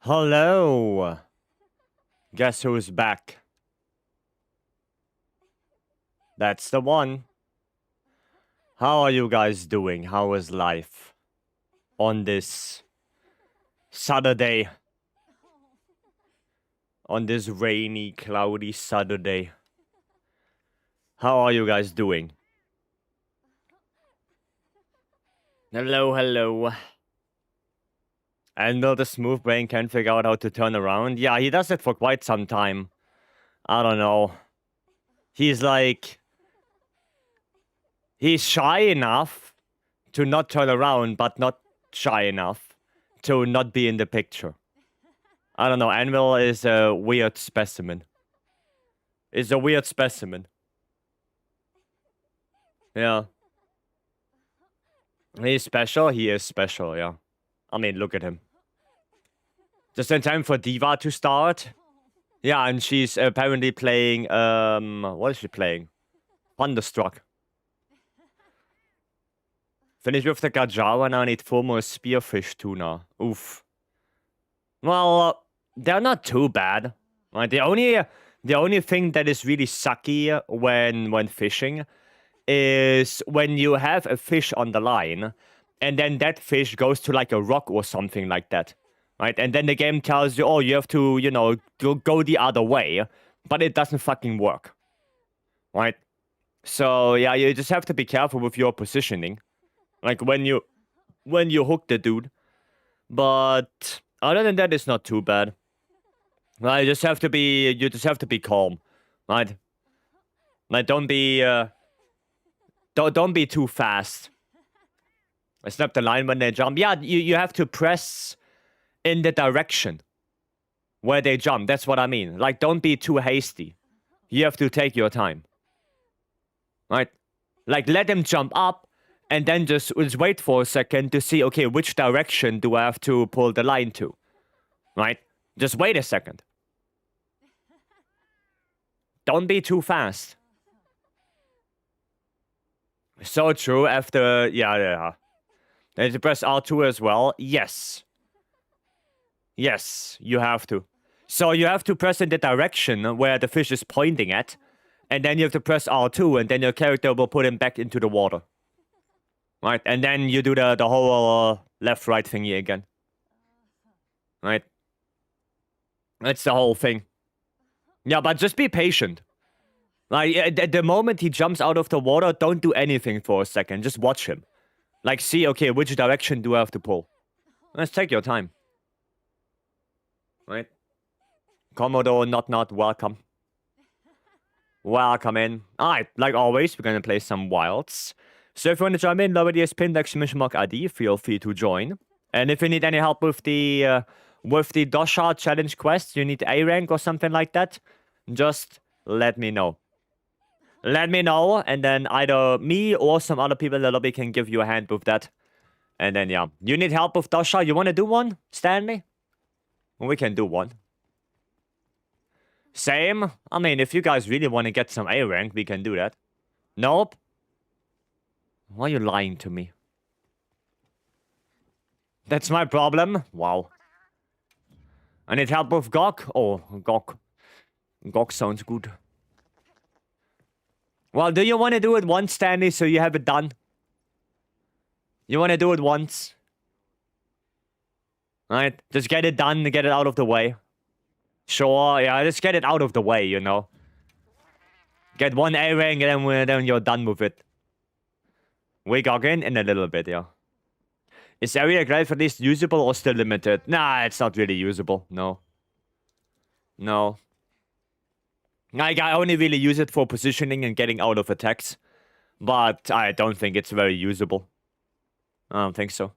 Hello. Guess who's back? That's the one. How are you guys doing? How is life on this Saturday? On this rainy, cloudy Saturday. How are you guys doing? Hello, hello. And the smooth brain can't figure out how to turn around. Yeah, he does it for quite some time. I don't know. He's like... He's shy enough to not turn around, but not shy enough to not be in the picture. I don't know, Anvil is a weird specimen. Is a weird specimen. Yeah. He's special, he is special, yeah. I mean, look at him. Just in time for Diva to start. Yeah, and she's apparently playing, what is she playing? Thunderstruck. Finish with the Gajawa, now I need 4 more spearfish tuna. Oof. Well, they're not too bad. Right? The only thing that is really sucky when fishing is when you have a fish on the line, and then that fish goes to like a rock or something like that. Right? And then the game tells you, oh, you have to, you know, go the other way, but it doesn't fucking work. Right? So, yeah, you just have to be careful with your positioning. Like, when you hook the dude. But other than that, it's not too bad. Right? You just have to be calm. Right? Like, don't be too fast. I snap the line when they jump. Yeah, you have to press in the direction where they jump. That's what I mean. Like, don't be too hasty. You have to take your time. Right? Like, let them jump up, and then just wait for a second to see, okay, which direction do I have to pull the line to? Right? Just wait a second. Don't be too fast. So true, after... Yeah. And to press R2 as well. Yes. Yes, you have to. So you have to press in the direction where the fish is pointing at, and then you have to press R2, and then your character will put him back into the water. Right, and then you do the whole left-right thingy again. Right? That's the whole thing. Yeah, but just be patient. Like, at the moment he jumps out of the water, don't do anything for a second. Just watch him. Like, see, okay, which direction do I have to pull? Let's take your time. Right? Commodore, not, welcome. Welcome in. Alright, like always, we're gonna play some wilds. So if you want to join in, lower the pinned exclamation mark ID, feel free to join. And if you need any help with the Dosha challenge quest, you need A rank or something like that, just let me know. Let me know, and then either me or some other people in the lobby can give you a hand with that. And then, yeah. You need help with Dosha? You want to do one, Stanley? Well, we can do one. Same. I mean, if you guys really want to get some A rank, we can do that. Nope. Why are you lying to me? That's my problem? Wow. I need help with Gok? Oh, Gok. Gok sounds good. Well, do you want to do it once, Stanley, so you have it done? You want to do it once? Alright, just get it done, get it out of the way. Sure, yeah, just get it out of the way, you know. Get one A rank, and then you're done with it. We got in a little bit, yeah. Is area graph at least usable or still limited? Nah, it's not really usable. No. No. Like, I only really use it for positioning and getting out of attacks. But I don't think it's very usable. I don't think so.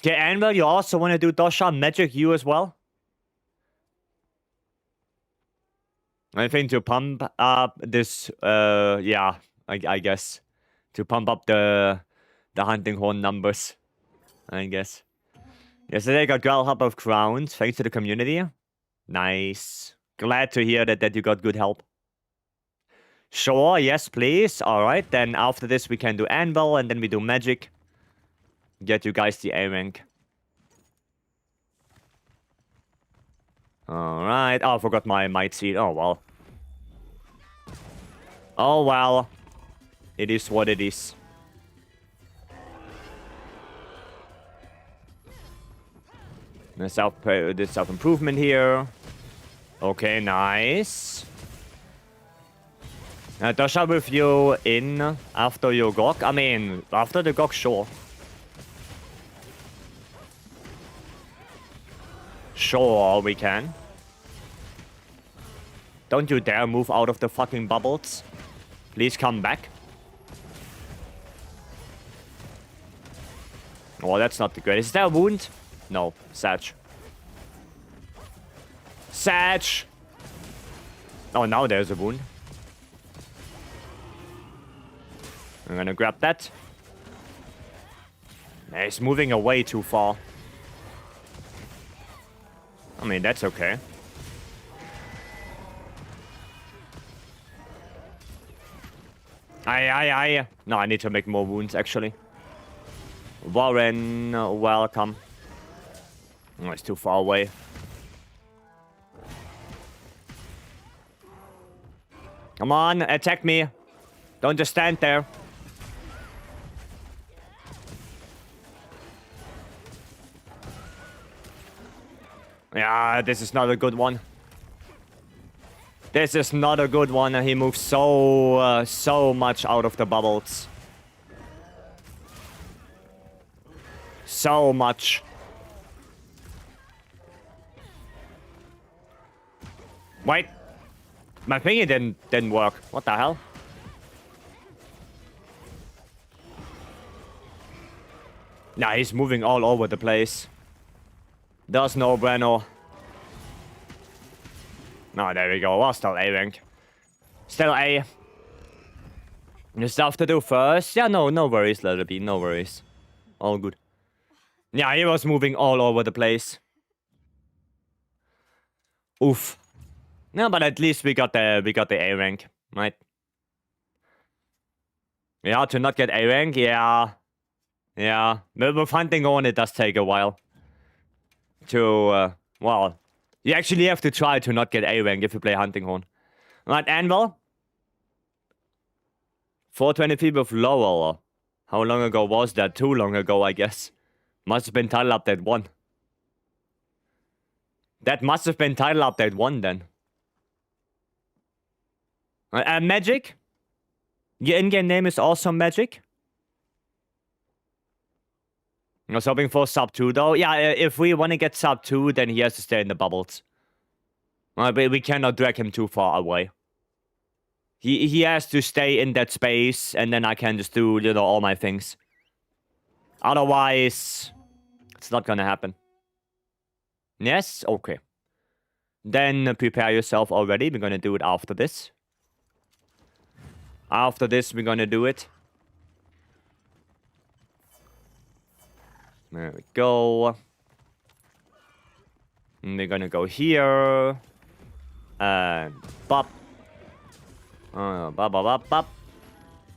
Okay, Anvil, you also want to do Dosha Magic U as well? I think to pump up this, yeah, I guess. To pump up the hunting horn numbers, I guess. Yesterday I got Girl Help of Crowns, thanks to the community. Nice. Glad to hear that you got good help. Sure, yes, please. Alright, then after this we can do Anvil, and then we do Magic. Get you guys the A rank. Alright. Oh, I forgot my might seed. Oh, well. Oh, well. It is what it is. There's self-improvement here. Okay, nice. Dosha with you in after your Gok. I mean, after the Gok, sure. Sure, we can. Don't you dare move out of the fucking bubbles. Please come back. Oh, that's not good. Is there a wound? No. Sag. Sag! Oh, now there's a wound. I'm gonna grab that. He's moving away too far. I mean, that's okay. No, I need to make more wounds, actually. Warren, welcome. Oh, it's too far away. Come on, attack me. Don't just stand there. Yeah, this is not a good one. This is not a good one. He moves so much out of the bubbles. So much. Wait. My thingy didn't work. What the hell? Nah, he's moving all over the place. There's no bueno. No, there we go. Well, still A rank. Still A. There's stuff to do first. Yeah, no worries, let it be. No worries. All good. Yeah, he was moving all over the place. Oof. No, but at least we got the A rank, right? Yeah, to not get A rank, yeah. Yeah. But with hunting on, it does take a while. To, well, you actually have to try to not get A rank if you play Hunting Horn. Right, Anvil. 423 with Lowell. How long ago was that? Too long ago, I guess. Must have been title update 1. That must have been title update 1 then. Magic? Your in-game name is also Magic? I was hoping for sub 2 though. Yeah, if we want to get sub 2, then he has to stay in the bubbles. But we cannot drag him too far away. He has to stay in that space, and then I can just do, you know, all my things. Otherwise, it's not gonna happen. Yes? Okay. Then prepare yourself already. We're gonna do it after this. After this, we're gonna do it. There we go. And we're gonna go here. And bop. Bop, bop, bop, bop.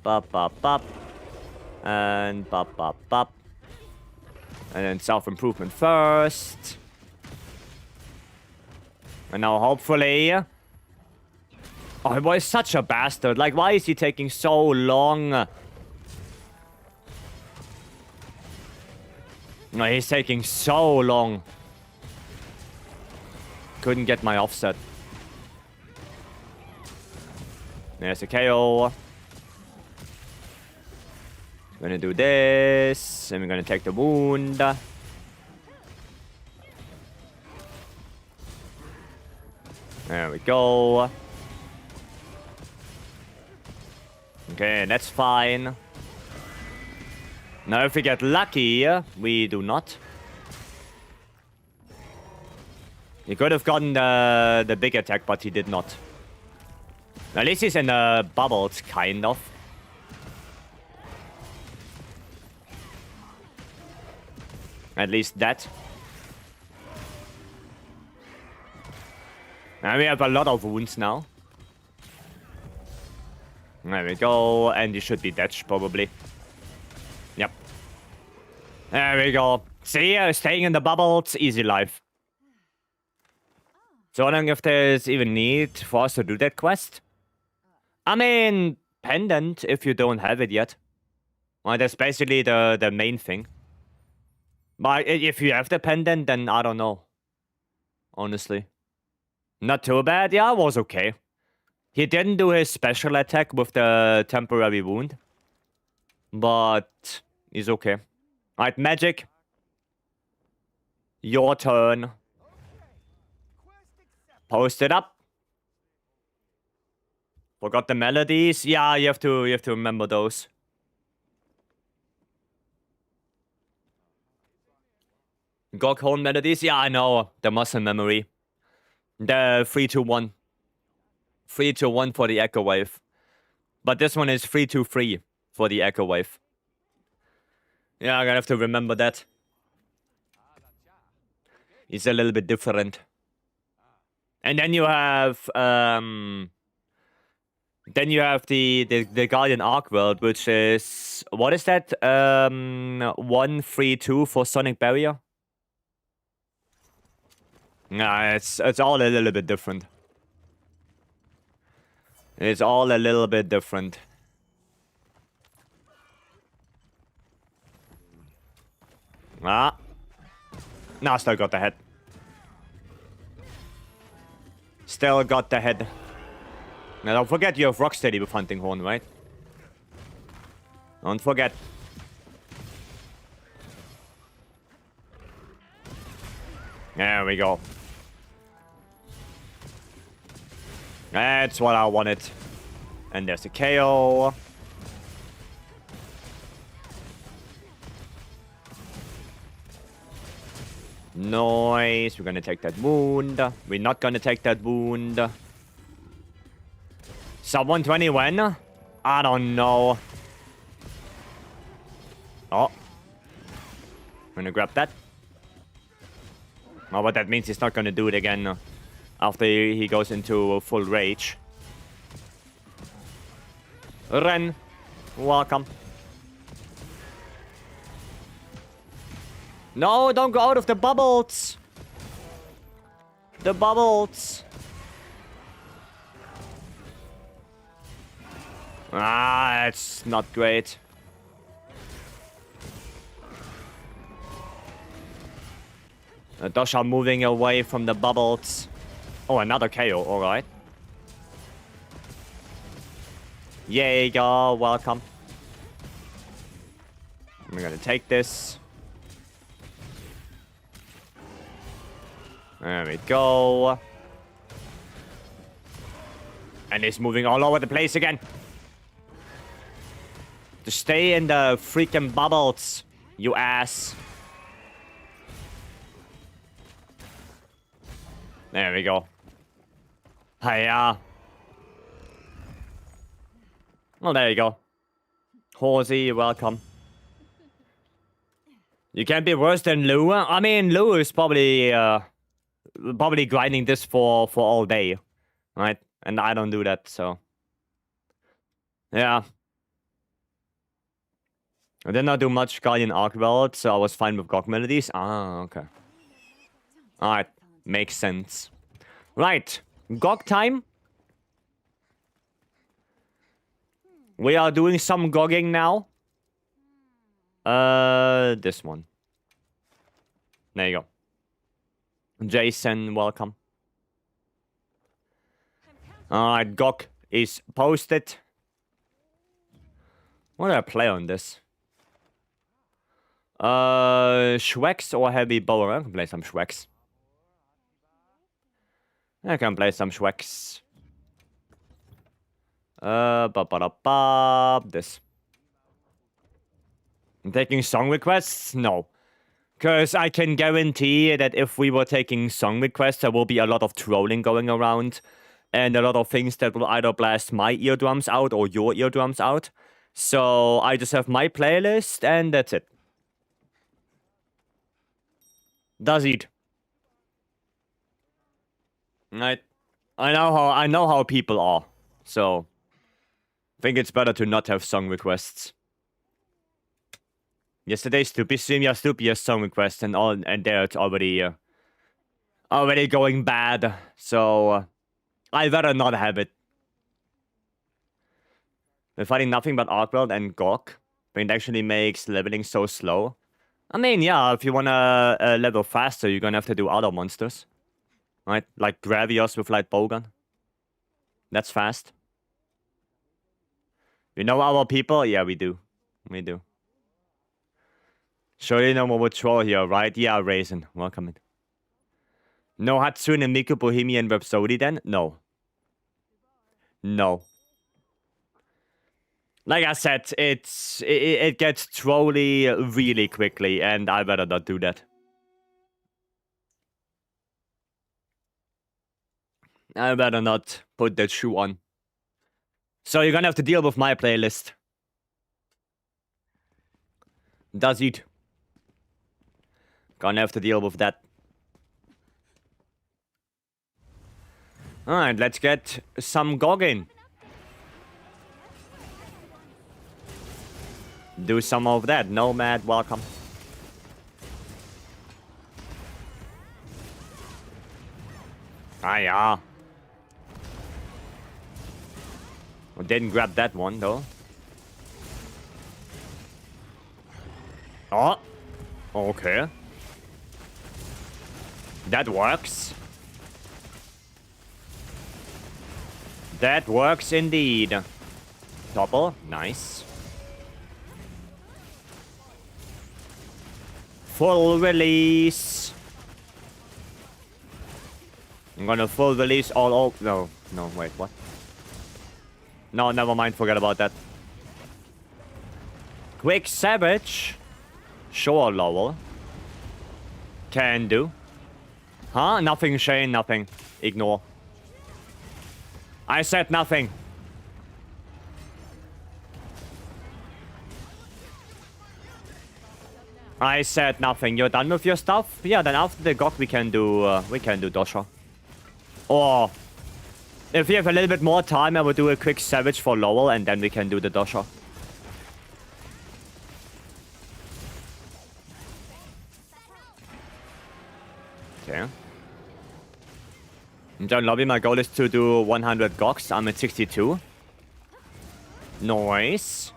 Bop, bop, bop. And bop, bop, bop. And then self-improvement first. And now hopefully... Oh, boy, is such a bastard. Like, why is he taking so long? No, he's taking so long. Couldn't get my offset. There's a KO. We're gonna do this. And we're gonna take the wound. There we go. Okay, that's fine. Now if we get lucky, we do not. He could have gotten the big attack, but he did not. At least he's in the bubbles, kind of. At least that. And we have a lot of wounds now. There we go, and you should be dead, probably. Yep. There we go. See, staying in the bubbles, easy life. So I don't know if there's even need for us to do that quest. I mean, pendant if you don't have it yet. Well, that's basically the main thing. But if you have the pendant, then I don't know. Honestly. Not too bad. Yeah, it was okay. He didn't do his special attack with the temporary wound. But he's okay. Alright, magic. Your turn. Post it up. Forgot the melodies. Yeah, you have to remember those. Gog horn melodies. Yeah, I know. The muscle memory. The 3-2-1. 3-2-1 for the echo wave. But this one is 3-2-3 for the echo wave. Yeah, I'm gonna have to remember that. It's a little bit different. And then you have the Guardian Arc World, which is, what is that? 1-3-2 for Sonic Barrier. Nah, it's all a little bit different. It's all a little bit different. Ah. Nah, still got the head. Still got the head. Now don't forget you have Rocksteady with Hunting Horn, right? Don't forget. There we go. That's what I wanted. And there's the KO. Nice. We're gonna take that wound. We're not gonna take that wound. Sub 120 when? I don't know. Oh. I'm gonna grab that. Oh, but that means he's not gonna do it again after he goes into full rage. Ren, welcome. No, don't go out of the bubbles. The bubbles. Ah, it's not great. Dosha moving away from the bubbles. Oh, another KO, alright. Jaeger, welcome. We're gonna take this. There we go. And he's moving all over the place again. To stay in the freaking bubbles, you ass. There we go. Hiya. Well, there you go. Horsey, welcome. You can't be worse than Lou. I mean, Lou is probably grinding this for all day, right? And I don't do that, so yeah. I did not do much Guardian Arc World, so I was fine with GOG melodies. Ah, okay. Alright, makes sense. Right, GOG time. We are doing some GOGing now. This one. There you go. Jason, welcome. Alright, GOG is posted. What do I play on this? Schwex or Heavy Bower? I can play some Schwex. I can play some Schwex. This. I'm taking song requests? No. Because I can guarantee that if we were taking song requests, there will be a lot of trolling going around. And a lot of things that will either blast my eardrums out or your eardrums out. So I just have my playlist and that's it. Does it? Right. I know how people are. So I think it's better to not have song requests. Yesterday, Stupid stream, yeah, Stupid has song requests and all, and there it's already already going bad, so I'd rather not have it. We're fighting nothing but Arkweld and Gok, but it actually makes leveling so slow. I mean, yeah, if you wanna level faster, you're gonna have to do other monsters. Right? Like Gravios with Light Bowgun. That's fast. You know our people? Yeah, we do. We do. Surely no more troll here, right? Yeah, Raisin. Welcome in. No Hatsune Miku Bohemian Rhapsody then? No. No. Like I said, it gets trolly really quickly, and I better not do that. I better not put that shoe on. So you're gonna have to deal with my playlist. Does it? Gonna have to deal with that. Alright, let's get some Goggin. Do some of that. Nomad, welcome. Ah, yeah. I didn't grab that one, though. Oh. Okay. That works. That works indeed. Double. Nice. Full release. I'm gonna full release all over. No, no, wait, what? No, never mind, forget about that. Quick Savage. Sure, Lowell. Can do. Huh? Nothing, Shane, nothing. Ignore. I said nothing. I said nothing. You're done with your stuff? Yeah, then after the GOG we can do Dosha. Or if we have a little bit more time, I will do a quick Savage for Lowell and then we can do the Dosha. Okay. In John Lobby, my goal is to do 100 GOGs. I'm at 62. Nice.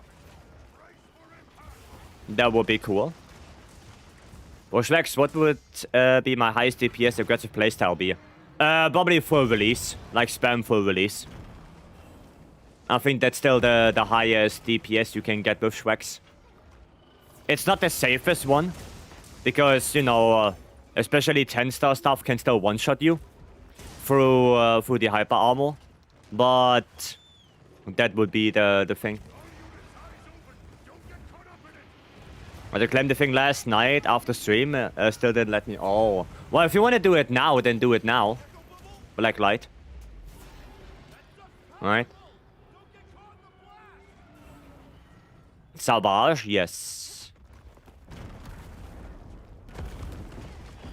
That would be cool. Bushwax, what would be my highest DPS aggressive playstyle be? Probably full release. Like spam full release. I think that's still the highest DPS you can get with Shwex. It's not the safest one. Because, you know, especially 10-star stuff can still one-shot you. Through the hyper armor. But that would be the thing. I claimed the thing last night after stream, still didn't let me. Oh. Well, if you want to do it now, then do it now. Black light. Alright. Savage, yes.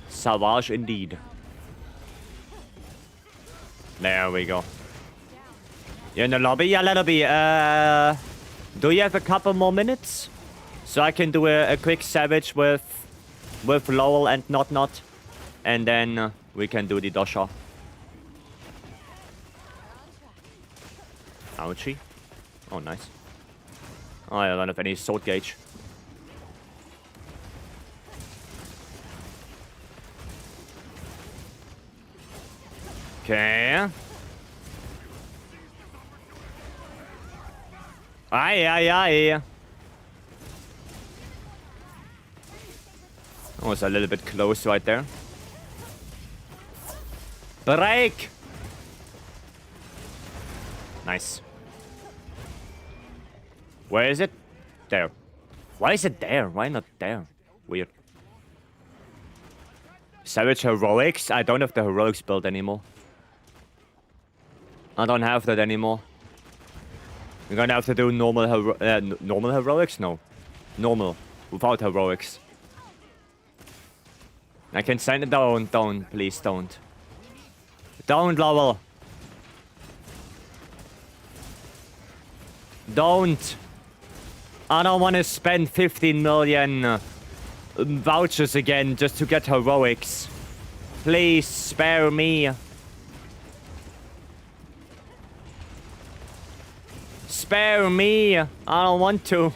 Savage indeed. There we go. You're in the lobby? Yeah, let it be. Do you have a couple more minutes? So I can do a quick Savage with Lowell and Not. And then we can do the Dosha. Ouchie. Oh, nice. Oh, I don't have any sword gauge. Okay. Aye. Oh, it's a little bit close right there. Break! Nice. Where is it? There. Why is it there? Why not there? Weird. Savage Heroics? I don't have the Heroics build anymore. I don't have that anymore. We're gonna have to do normal Heroics? No. Normal. Without Heroics. I can send it down. Don't. Please don't. Don't, Lowell. Don't. I don't want to spend 15 million vouchers again just to get Heroics. Please spare me. Spare me. I don't want to.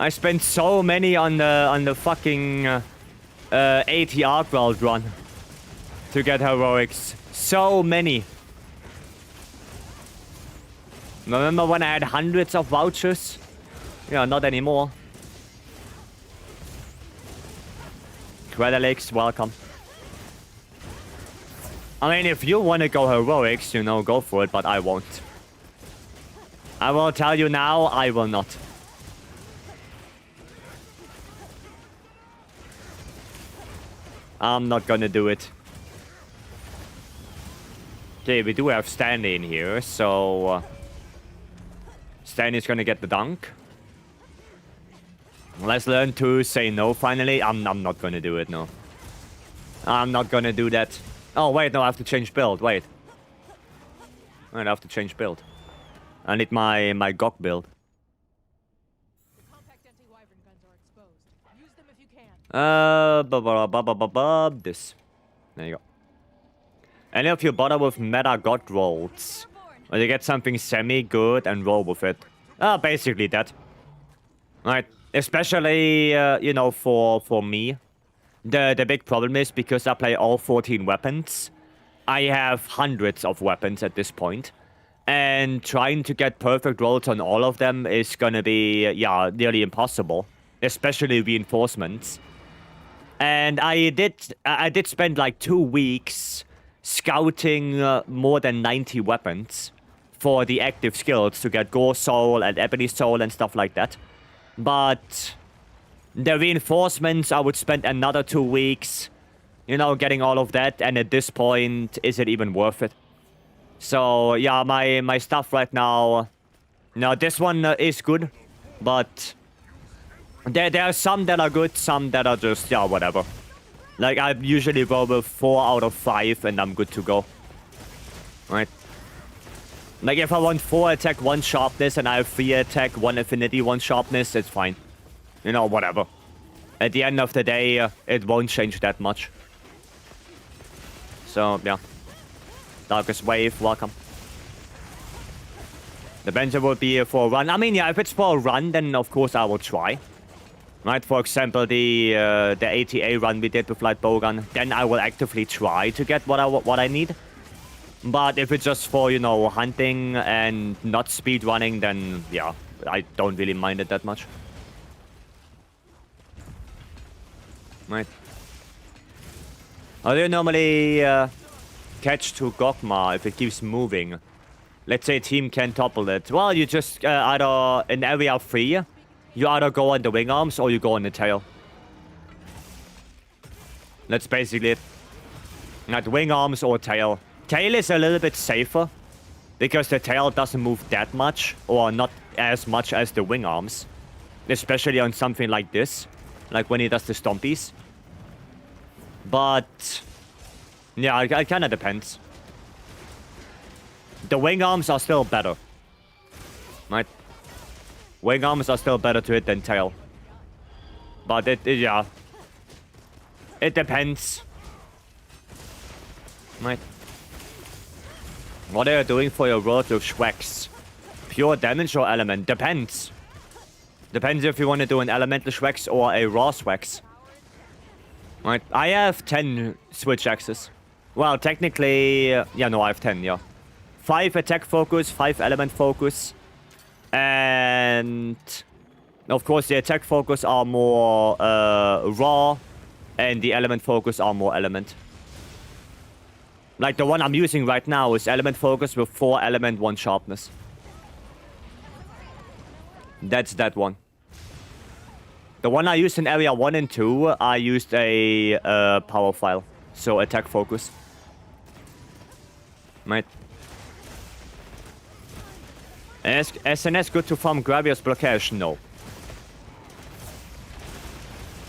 I spent so many on the fucking ATR world run to get heroics. So many. Remember when I had hundreds of vouchers? Yeah, not anymore. Credalix, welcome. I mean, if you want to go heroics, you know, go for it, but I won't. I will tell you now, I will not. I'm not gonna do it. Okay, we do have Stanley in here, so... Stanley's gonna get the dunk. Let's learn to say no, finally. I'm not gonna do it, no. I'm not gonna do that. Oh, wait, no, I have to change build, wait. Wait, I have to change build. I need my GOG build. This. There you go. Any of you bother with meta god rolls? Or you get something semi-good and roll with it. Basically that. Right. Especially, you know, for me. The big problem is because I play all 14 weapons. I have hundreds of weapons at this point. And trying to get perfect rolls on all of them is gonna be, yeah, nearly impossible. Especially reinforcements. And I did spend like 2 weeks scouting more than 90 weapons for the active skills to get Gore Soul and Ebony Soul and stuff like that. But the reinforcements, I would spend another 2 weeks, you know, getting all of that. And at this point, is it even worth it? So, yeah, my stuff right now... No, this one is good, but... There are some that are good, some that are just, yeah, whatever. Like, I usually roll with 4 out of 5 and I'm good to go. Right? Like, if I want 4 attack, 1 sharpness, and I have 3 attack, 1 affinity, 1 sharpness, it's fine. You know, whatever. At the end of the day, it won't change that much. So, yeah. Darkest Wave, welcome. The Benzer will be for a run. I mean, yeah, if it's for a run, then of course I will try. Right, for example, the ATA run we did with Light Bowgun, then I will actively try to get what I need. But if it's just for, you know, hunting and not speed running, then yeah, I don't really mind it that much. Right. How do you normally catch to Gokma if it keeps moving? Let's say a team can topple it. Well, you just either in area 3, you either go on the wing arms or you go on the tail. That's basically it. Not wing arms or tail. Tail is a little bit safer because the tail doesn't move that much or not as much as the wing arms. Especially on something like this. Like when he does the stompies. But yeah, it kind of depends. The wing arms are still better. Right? Wing arms are still better to hit than tail. But yeah. It depends. Right. What are you doing for your world with Schwex? Pure damage or element? Depends. Depends if you want to do an elemental Schwex or a raw Schwex. Right. I have 10 switch axes. Well, technically... yeah, no, I have 10, yeah. 5 attack focus, 5 element focus. And... of course, the attack focus are more raw. And the element focus are more element. Like the one I'm using right now is element focus with 4 element, 1 sharpness. That's that one. The one I used in area 1 and 2, I used a power file. So attack focus. Right. SNS good to farm Gravios blockage? No.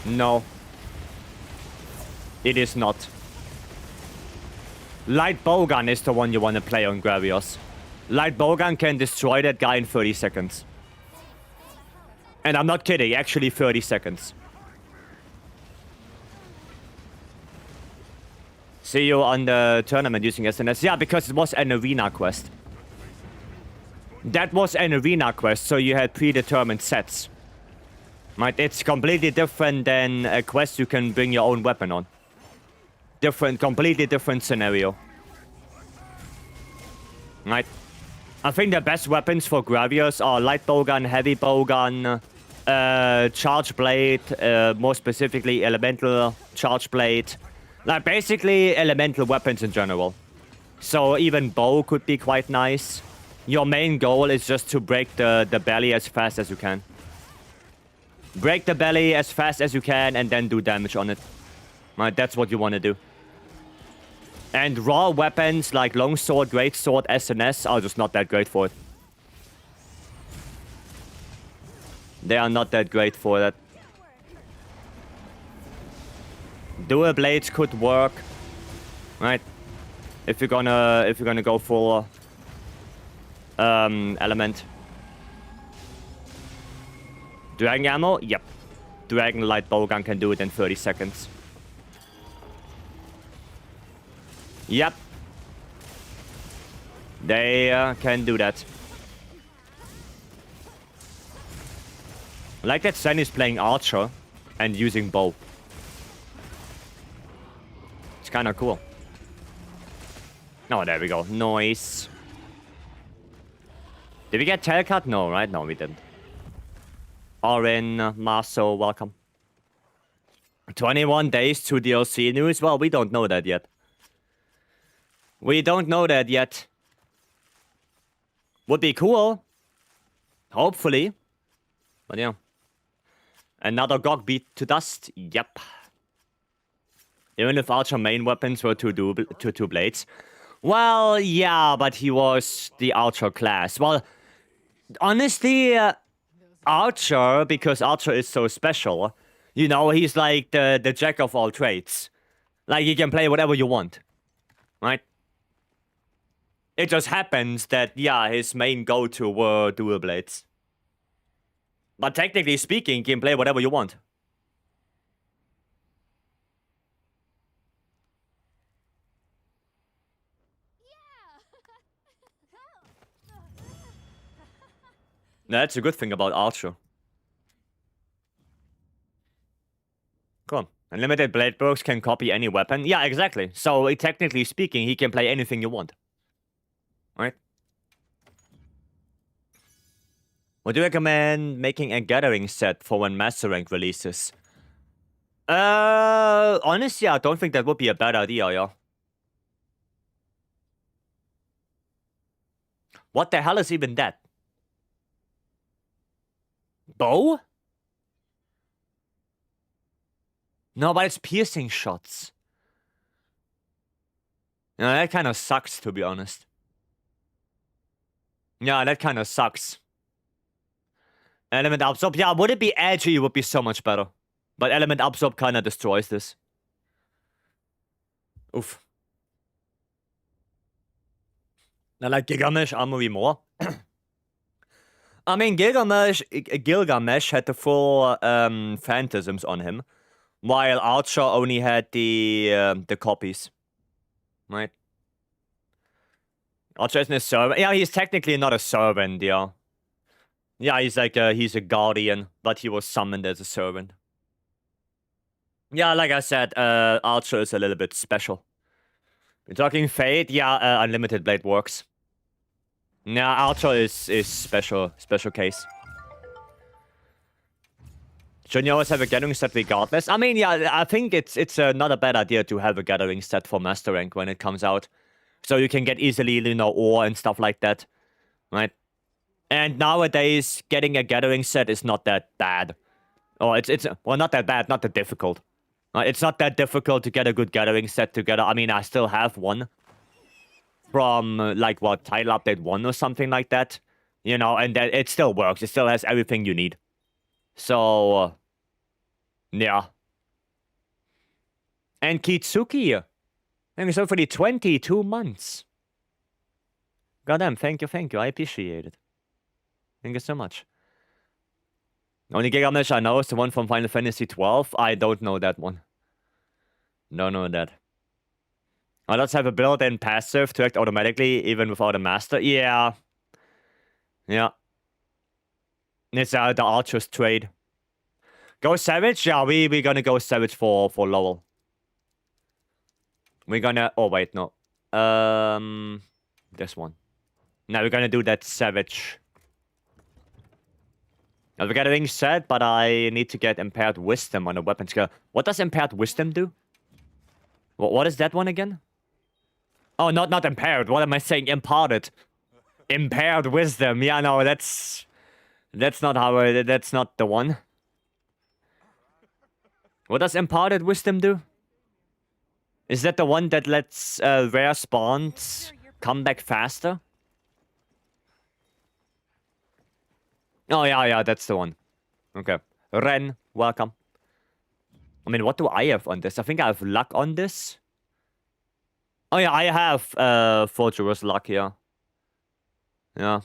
No. It is not. Light Bowgun is the one you want to play on Gravios. Light Bowgun can destroy that guy in 30 seconds. And I'm not kidding, actually 30 seconds. See you on the tournament using SNS. Yeah, because it was an arena quest. That was an arena quest, so you had predetermined sets. Right? It's completely different than a quest you can bring your own weapon on. Completely different scenario. Right? I think the best weapons for Graviers are light bowgun, heavy bowgun, charge blade, more specifically elemental charge blade. Like basically elemental weapons in general. So even bow could be quite nice. Your main goal is just to break the belly as fast as you can. Break the belly as fast as you can and then do damage on it. Right, that's what you want to do. And raw weapons like longsword, greatsword, SNS are just not that great for it. They are not that great for that. Dual blades could work. Right. If you're gonna go for element. Dragon ammo? Yep. Dragon light bowgun can do it in 30 seconds. Yep. They can do that. I like that Zen is playing Archer and using bow. It's kind of cool. Oh, there we go. Nice. Did we get Telcut? No, right? No, we didn't. Orin, Marso, welcome. 21 days to DLC news? Well, we don't know that yet. We don't know that yet. Would be cool. Hopefully. But yeah. Another GOG beat to dust? Yep. Even if Archer main weapons were two blades. Well, yeah, but he was the Archer class. Well, honestly, Archer, because Archer is so special, you know, he's like the jack of all trades. Like, you can play whatever you want. Right? It just happens that, yeah, his main go-to were dual blades. But technically speaking, you can play whatever you want. That's a good thing about Archer. Cool. Unlimited blade perks can copy any weapon. Yeah, exactly. So, technically speaking, he can play anything you want. Right? Would you recommend making a gathering set for when Master Rank releases? Honestly, I don't think that would be a bad idea, yeah. What the hell is even that? Bow? No, but it's piercing shots. You know, that kind of sucks, to be honest. Yeah, that kind of sucks. Element Absorb. Yeah, would it be edgy? It would be so much better. But Element Absorb kind of destroys this. Oof. I like Gilgamesh Armory more. I mean, Gilgamesh had the full phantasms on him, while Archer only had the copies. Right? Archer isn't a servant. Yeah, he's technically not a servant, yeah. Yeah, he's like he's a guardian, but he was summoned as a servant. Yeah, like I said, Archer is a little bit special. We're talking Fate, yeah, Unlimited Blade works. Yeah, Archer is special case. Shouldn't you always have a gathering set regardless? I mean, yeah, I think it's not a bad idea to have a gathering set for Master Rank when it comes out. So you can get easily, you know, ore and stuff like that. Right? And nowadays, getting a gathering set is not that bad. Oh, it's well, not that bad, not that difficult. It's not that difficult to get a good gathering set together. I mean, I still have one. From, like, what, Title Update 1 or something like that. You know, and that it still works. It still has everything you need. So, yeah. And Kitsuki, thank you so for the 22 months. Goddamn, thank you. I appreciate it. Thank you so much. Only Gilgamesh I know is the one from Final Fantasy 12. I don't know that one. Don't know that. Oh, let's have a built-in passive to act automatically even without a master. Yeah. Yeah. It's the Archer's trade. Go Savage? Yeah, we're gonna go Savage for Lowell. We're gonna... Oh, wait, no. This one. No, we're gonna do that Savage. Now, we got everything set, but I need to get Impaired Wisdom on the weapon skill. What does Impaired Wisdom do? What is that one again? Oh, not Impaired. What am I saying? Imparted. Impaired Wisdom. Yeah, no, that's not how that's not the one. What does Imparted Wisdom do? Is that the one that lets rare spawns come back faster? Oh, yeah, that's the one. Okay. Ren, welcome. I mean, what do I have on this? I think I have luck on this. Oh, yeah, I have Forgerer's luck here. Yeah.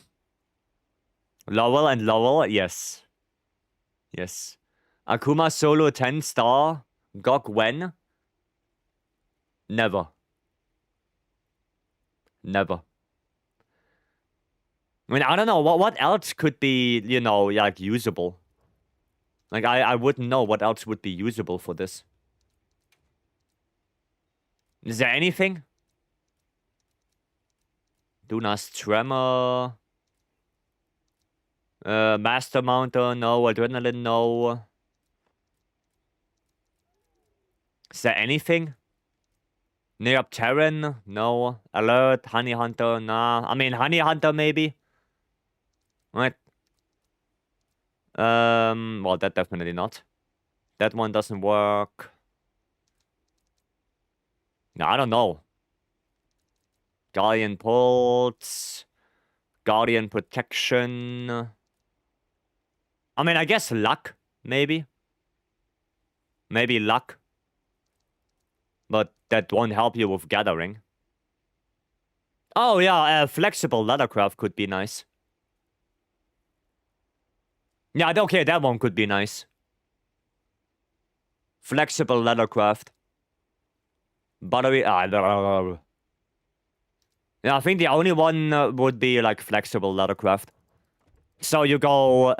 Lowell and Lowell, yes. Yes. Akuma solo 10 star. Gog when? Never. Never. I mean, I don't know. What else could be, you know, like, usable? Like, I wouldn't know what else would be usable for this. Is there anything? Duna's Tremor. Master Mounter, no. Adrenaline, no. Is there anything? Neopteran, no. Alert, Honey Hunter, nah. I mean, Honey Hunter, maybe. Right. Well, that definitely not. That one doesn't work. No, I don't know. Guardian Pulse. Guardian Protection. I mean, I guess luck, maybe. Maybe luck. But that won't help you with gathering. Oh, yeah, flexible leathercraft could be nice. Yeah, okay, that one could be nice. Flexible leathercraft. Buttery... yeah, I think the only one would be, like, flexible leathercraft. So you go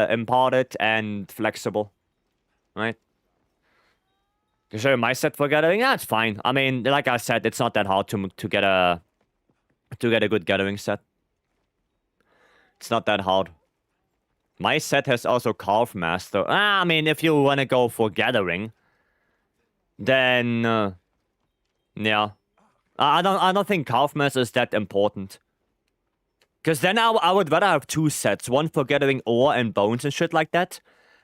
imparted and flexible. Right? Can I show you my set for gathering? Yeah, it's fine. I mean, like I said, it's not that hard to get a good gathering set. It's not that hard. My set has also Carve Master. I mean, if you want to go for gathering, then yeah, I don't think Carve Master is that important. Because then I would rather have two sets, one for gathering ore and bones and shit like that,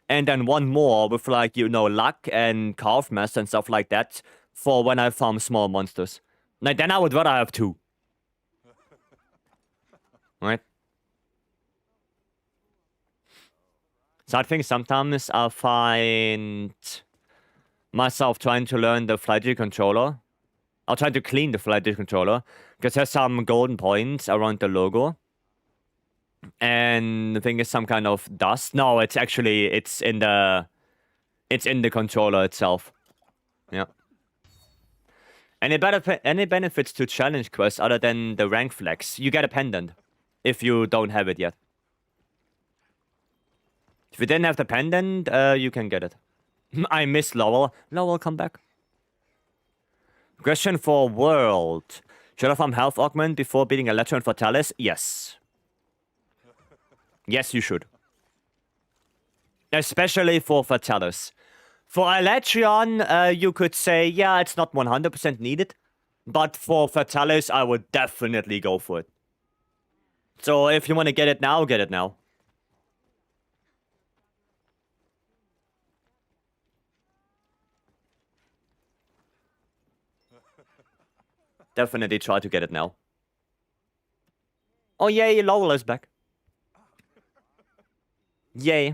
and then one more with, like, you know, luck and Carve Master and stuff like that for when I farm small monsters. Like, then I would rather have two. Right? So I think sometimes I find myself trying to learn the FlyG controller. I'll try to clean the FlyG controller, because there's some golden points around the logo. And I think it's some kind of dust. No, it's actually, it's in the controller itself. Yeah. Any benefits to challenge quests other than the rank flex? You get a pendant if you don't have it yet. If you didn't have the pendant, you can get it. I miss Lowell. Lowell, come back. Question for World. Should I farm Health Augment before beating Electro and Fatalis? Yes. Yes, you should. Especially for Fatalis. For Electron, you could say, yeah, it's not 100% needed. But for Fatalis, I would definitely go for it. So if you want to get it now, get it now. Definitely try to get it now. Oh, yay, Lowell is back. Yay.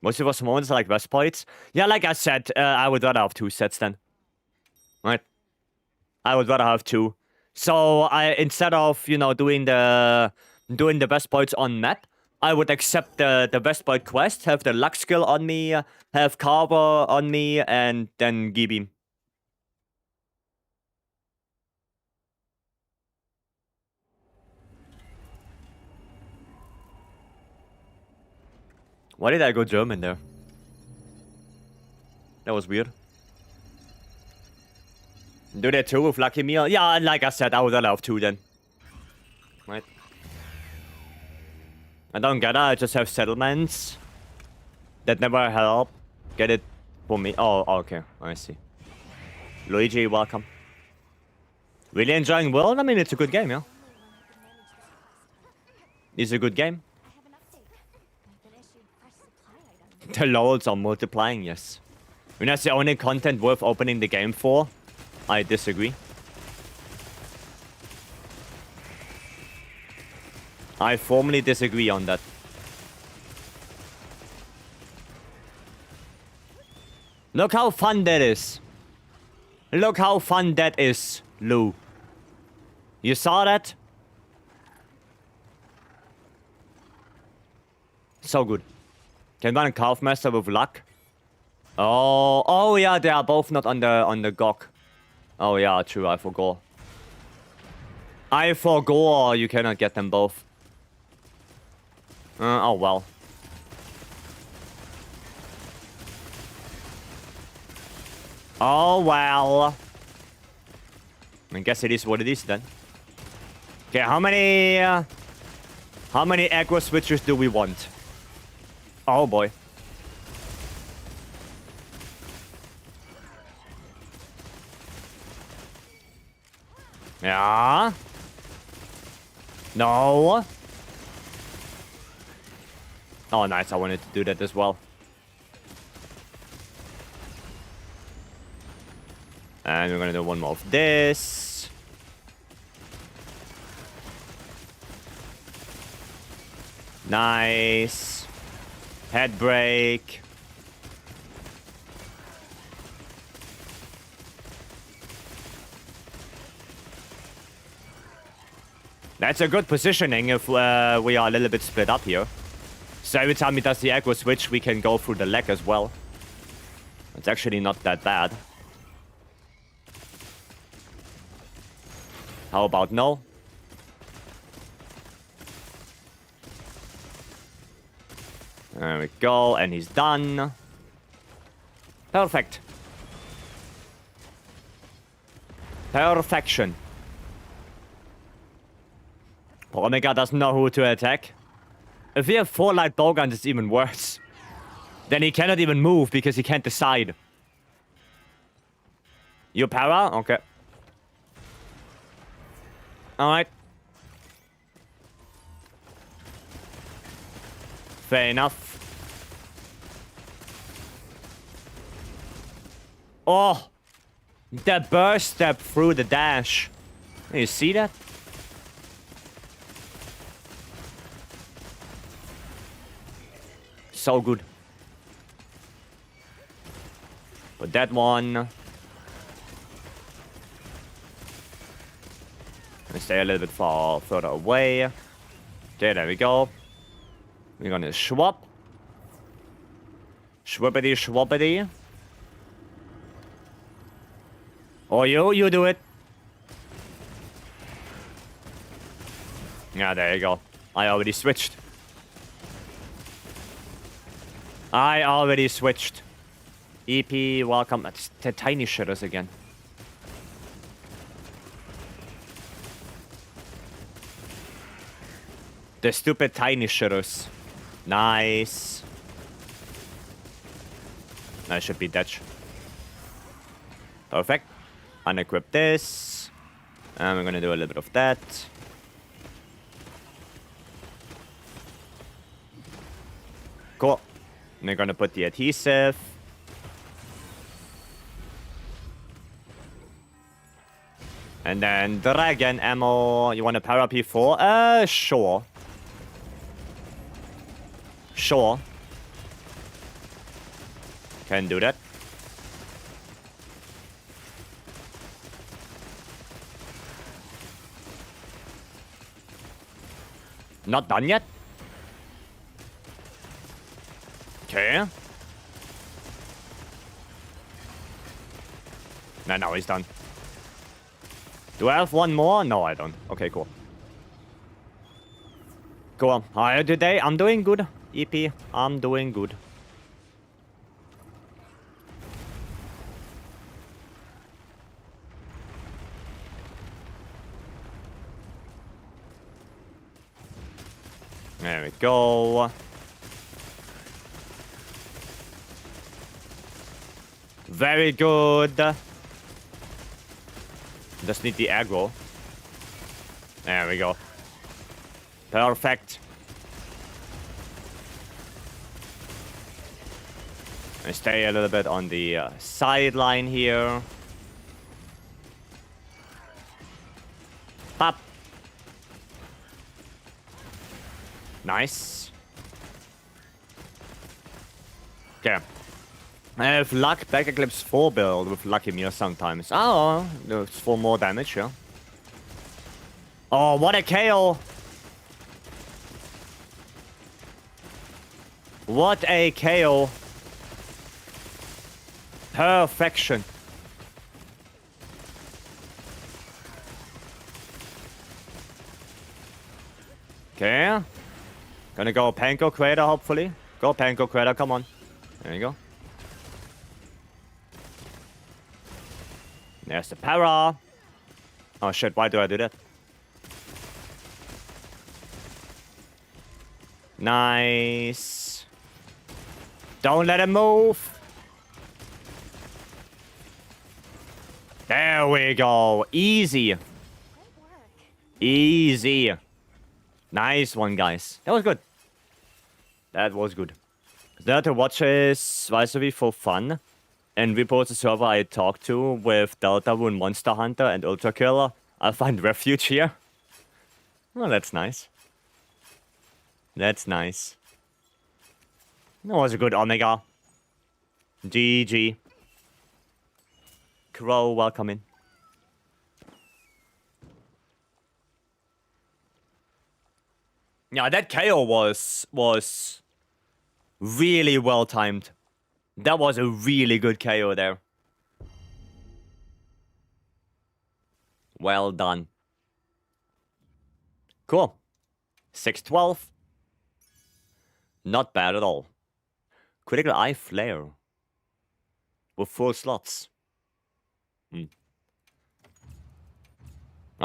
Most of us moments like Westpoints. Yeah, like I said, I would rather have two sets then. Right? I would rather have two. So instead of, you know, doing the best points on map, I would accept the best point quest, have the luck skill on me, have Carver on me, and then Gibeam. Why did I go German there? That was weird. Do that too with Lucky Meal? Yeah, like I said, I would allow 2 then. Right. I don't get it, I just have settlements. That never help. Get it for me. Oh, okay. I see. Luigi, welcome. Really enjoying World? I mean, it's a good game, yeah? It's a good game. The loads are multiplying, yes. When that's the only content worth opening the game for, I disagree. I formally disagree on that. Look how fun that is. Look how fun that is, Lou. You saw that? So good. Can run a Kaufmeister with luck. Oh yeah, they are both not on the GOG. Oh yeah, true, I forgot. I forgot you cannot get them both. Oh well. Oh well. I guess it is what it is then. Okay, how many aggro switches do we want? Oh boy. Yeah. No. Oh, nice. I wanted to do that as well. And we're gonna do one more of this. Nice. Head break. That's a good positioning if we are a little bit split up here. So every time he does the aggro switch, we can go through the leg as well. It's actually not that bad. How about no? There we go, and he's done. Perfect. Perfection. Omega doesn't know who to attack. If we have 4 light bowguns, it's even worse. Then he cannot even move because he can't decide. You para? Okay. Alright. Fair enough. Oh! The burst step through the dash. You see that? So good. But that one. Let's stay a little bit further away. Okay, there we go. We're gonna swap. Swappity, swappity. Oh, you do it. Yeah, there you go. I already switched. I already switched. EP, welcome. It's the tiny shitters again. The stupid tiny shitters. Nice. That should be Dutch. Perfect. Unequip this. And we're gonna do a little bit of that. Cool. We're gonna put the adhesive. And then dragon ammo. You want a para P4? Sure. Sure. Can do that. Not done yet? Okay. No, he's done. Do I have one more? No, I don't. Okay, cool. Cool. How are you today? I'm doing good. EP, I'm doing good. There we go. Very good. Just need the aggro. There we go. Perfect. I stay a little bit on the sideline here. Pop. Nice. Okay. I have luck, back eclipse 4 build with Lucky Mirror sometimes. Oh, there's 4 more damage, yeah. Oh, what a KO! What a KO! Perfection. Okay. Gonna go Panko Crater, hopefully. Go Panko Crater, come on. There you go. There's the para. Oh shit, why do I do that? Nice. Don't let him move. There we go. Easy. Easy. Nice one, guys. That was good. That was good. There to watch is Vycery for fun. And report the server I talked to with Delta Wound Monster Hunter and Ultra Killer. I'll find refuge here. Oh, that's nice. That's nice. That was a good Omega. GG. Crow, welcome in. Yeah, that KO was really well timed. That was a really good KO there. Well done. Cool. 6-12. Not bad at all. Critical Eye Flare. With 4 slots.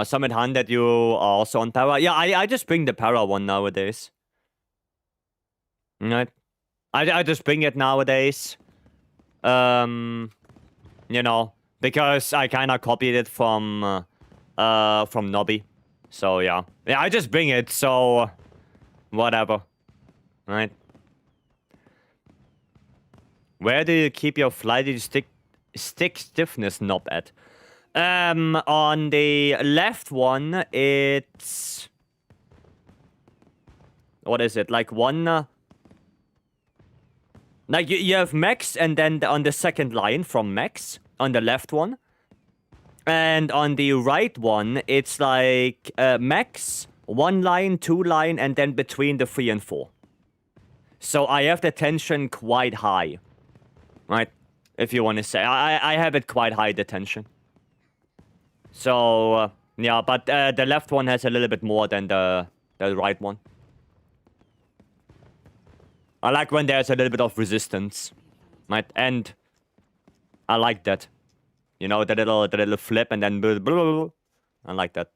Summit Han that you are also on Para. Yeah, I just bring the Para one nowadays. Right. I just bring it nowadays. You know, because I kind of copied it from Nobby. So yeah. Yeah, I just bring it, so whatever. Right. Where do you keep your flighty stick stiffness knob at? On the left one, it's... What is it? Like one... Like you have max, and then on the second line from max, on the left one. And on the right one, it's like max, 1 line, 2 line, and then between the 3 and 4. So I have the tension quite high. Right? If you want to say. I have it quite high, the tension. So, yeah, but the left one has a little bit more than the right one. I like when there's a little bit of resistance. Right? And I like that. You know, the little flip and then blah, blah, blah. I like that.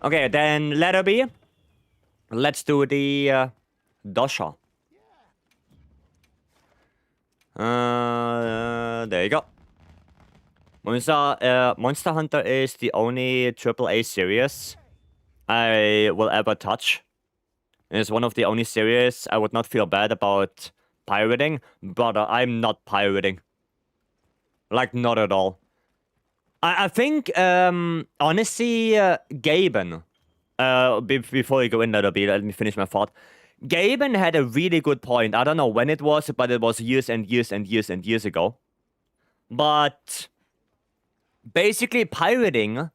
Okay, then letter B. Let's do the Dosha. There you go. Monster Hunter is the only AAA series I will ever touch. It's one of the only series I would not feel bad about pirating. Brother, I'm not pirating. Like, not at all. I think, honestly, Gaben, before you go in, let me finish my thought. Gaben had a really good point. I don't know when it was, but it was years and years and years and years ago. But basically, pirating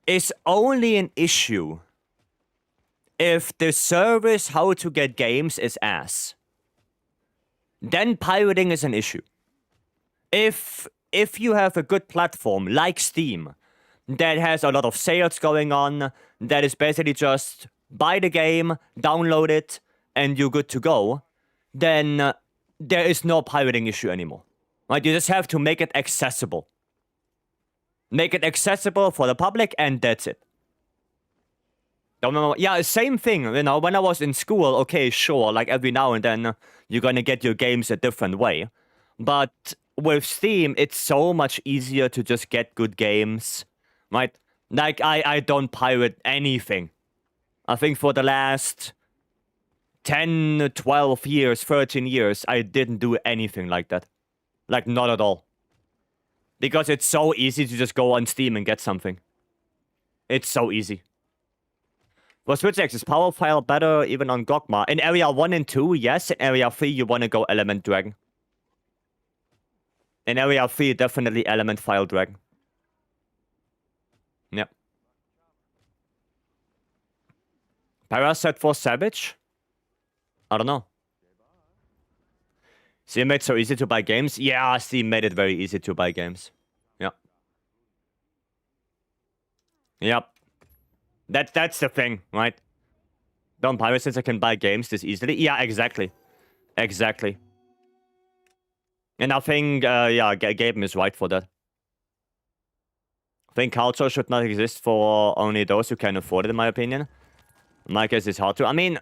is only an issue if the service how to get games is ass. Then pirating is an issue. If you have a good platform like Steam that has a lot of sales going on, that is basically just buy the game, download it, and you're good to go, then there is no pirating issue anymore. Right? You just have to make it accessible. Make it accessible for the public, and that's it. Yeah, same thing, you know, when I was in school, okay, sure, like every now and then you're gonna get your games a different way. But with Steam, it's so much easier to just get good games, right? Like, I don't pirate anything. I think for the last 10, 12 years, 13 years, I didn't do anything like that. Like, not at all. Because it's so easy to just go on Steam and get something. It's so easy. For Switch X, is Power File better even on GOGMA? In Area 1 and 2, yes. In Area 3, you want to go Element Dragon. In Area 3, definitely Element File Dragon. Yep. Parasite for Savage? I don't know. Steam made it so easy to buy games? Yeah, Steam made it very easy to buy games. Yep. Yep. That's the thing, right? Don't pirate since I can buy games this easily. Yeah, exactly. Exactly. And I think, yeah, Gaben is right for that. I think culture should not exist for only those who can afford it, in my opinion. My guess is hard to. I mean,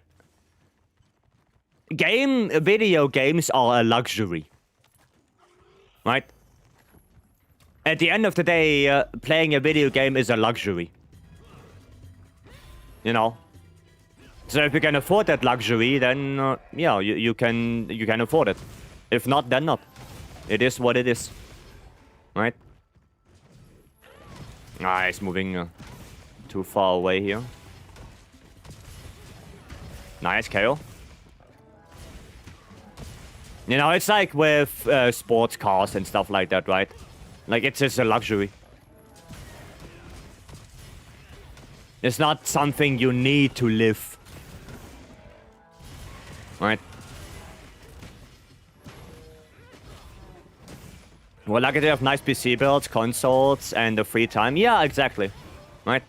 video games are a luxury. Right? At the end of the day, playing a video game is a luxury. You know? So if you can afford that luxury, then, yeah, you can afford it. If not, then not. It is what it is. Right? Ah, he's moving too far away here. Nice KO. You know, it's like with sports cars and stuff like that, right? Like, it's just a luxury. It's not something you need to live. Right? Well, lucky they have nice PC builds, consoles, and the free time. Yeah, exactly. Right?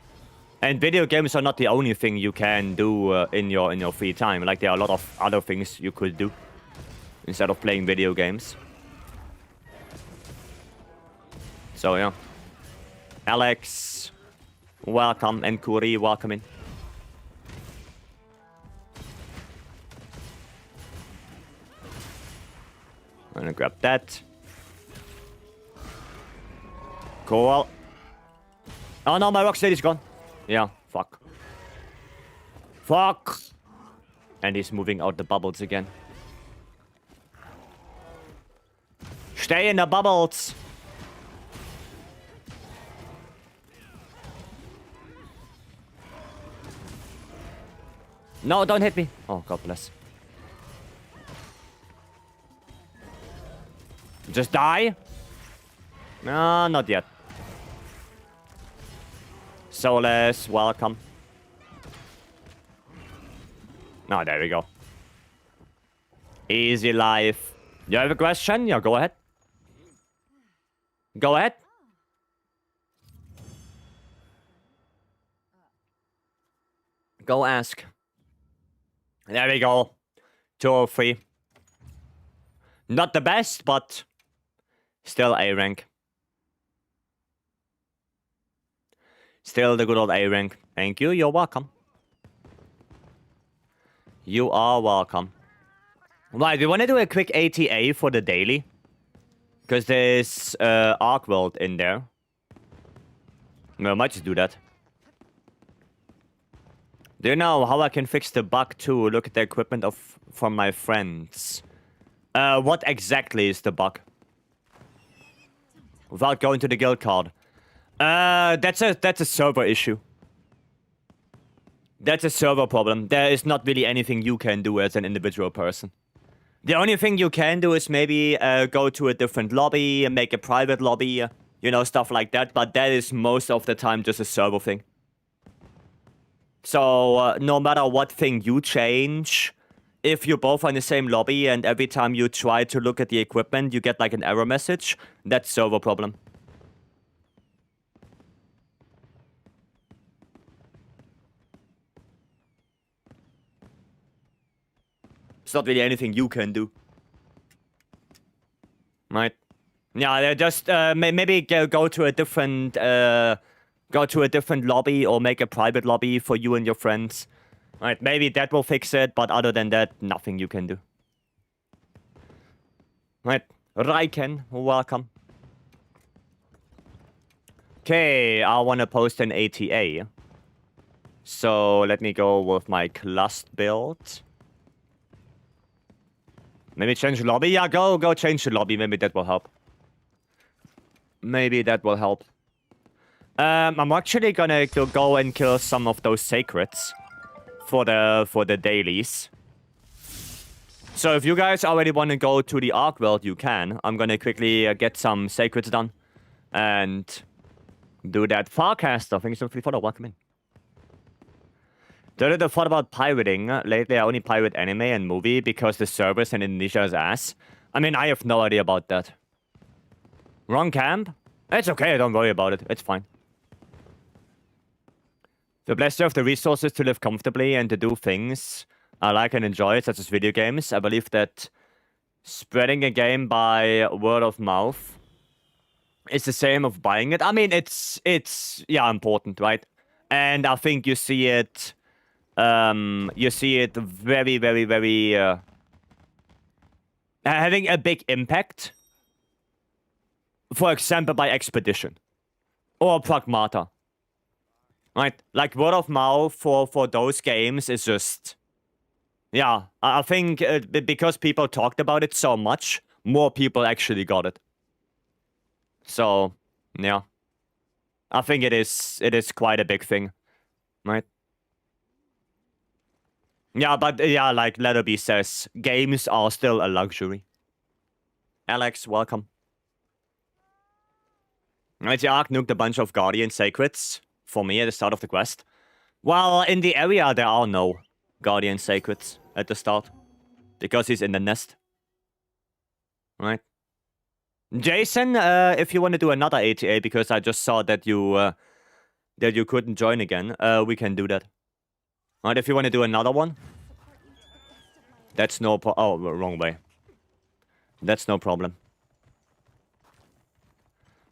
And video games are not the only thing you can do in your free time. Like, there are a lot of other things you could do instead of playing video games. So, yeah. Alex, welcome. And Kuri, welcome in. I'm gonna grab that. Cool. Oh no, my Rocksteady's gone. Yeah, fuck. Fuck! And he's moving out the bubbles again. Stay in the bubbles! No, don't hit me. Oh, God bless. Just die? No, not yet. Soulless, welcome. Oh, there we go. Easy life. You have a question? Yeah, go ahead. Go ahead. Go ask. There we go. 203. Not the best, but still A rank. Still the good old A rank. Thank you. You're welcome. You are welcome. Right, we want to do a quick ATA for the daily. Because there's MHWilds in there. I might just do that. Do you know how I can fix the bug too? Look at the equipment from my friends. What exactly is the bug? Without going to the guild card. That's a server issue. That's a server problem. There is not really anything you can do as an individual person. The only thing you can do is maybe go to a different lobby and make a private lobby, you know, stuff like that. But that is most of the time just a server thing. So no matter what thing you change, if you're both in the same lobby and every time you try to look at the equipment, you get like an error message, that's server problem. It's not really anything you can do. Right? Yeah, just maybe go to a different lobby or make a private lobby for you and your friends. Right? Maybe that will fix it, but other than that, nothing you can do. Right? Raiken, welcome. Okay, I want to post an ATA. So let me go with my cluster build. Maybe change the lobby? Yeah, go change the lobby. Maybe that will help. Maybe that will help. I'm actually gonna go and kill some of those sacreds for the dailies. So if you guys already want to go to the Ark world, you can. I'm gonna quickly get some sacreds done and do that. Farcaster, thanks so much for the welcome in. Don't know thought about pirating. Lately, I only pirate anime and movie because the service in Indonesia is ass. I mean, I have no idea about that. Wrong camp? It's okay, don't worry about it. It's fine. The blessed have the resources to live comfortably and to do things I like and enjoy, such as video games. I believe that spreading a game by word of mouth is the same of buying it. I mean, it's yeah, important, right? And I think you see it very, very, very having a big impact. For example, by Expedition or Pragmata, right? Like word of mouth for those games is just, yeah. I think because people talked about it so much, more people actually got it. So yeah, I think it is quite a big thing, right? Yeah, but yeah, like Letterby says, games are still a luxury. Alex, welcome. Right, the Ark nuked a bunch of Guardian Sacreds for me at the start of the quest. Well, in the area there are no Guardian Sacreds at the start. Because he's in the nest. Right. Jason, if you want to do another ATA, because I just saw that you couldn't join again, we can do that. Right, if you want to do another one. That's no oh, wrong way. That's no problem.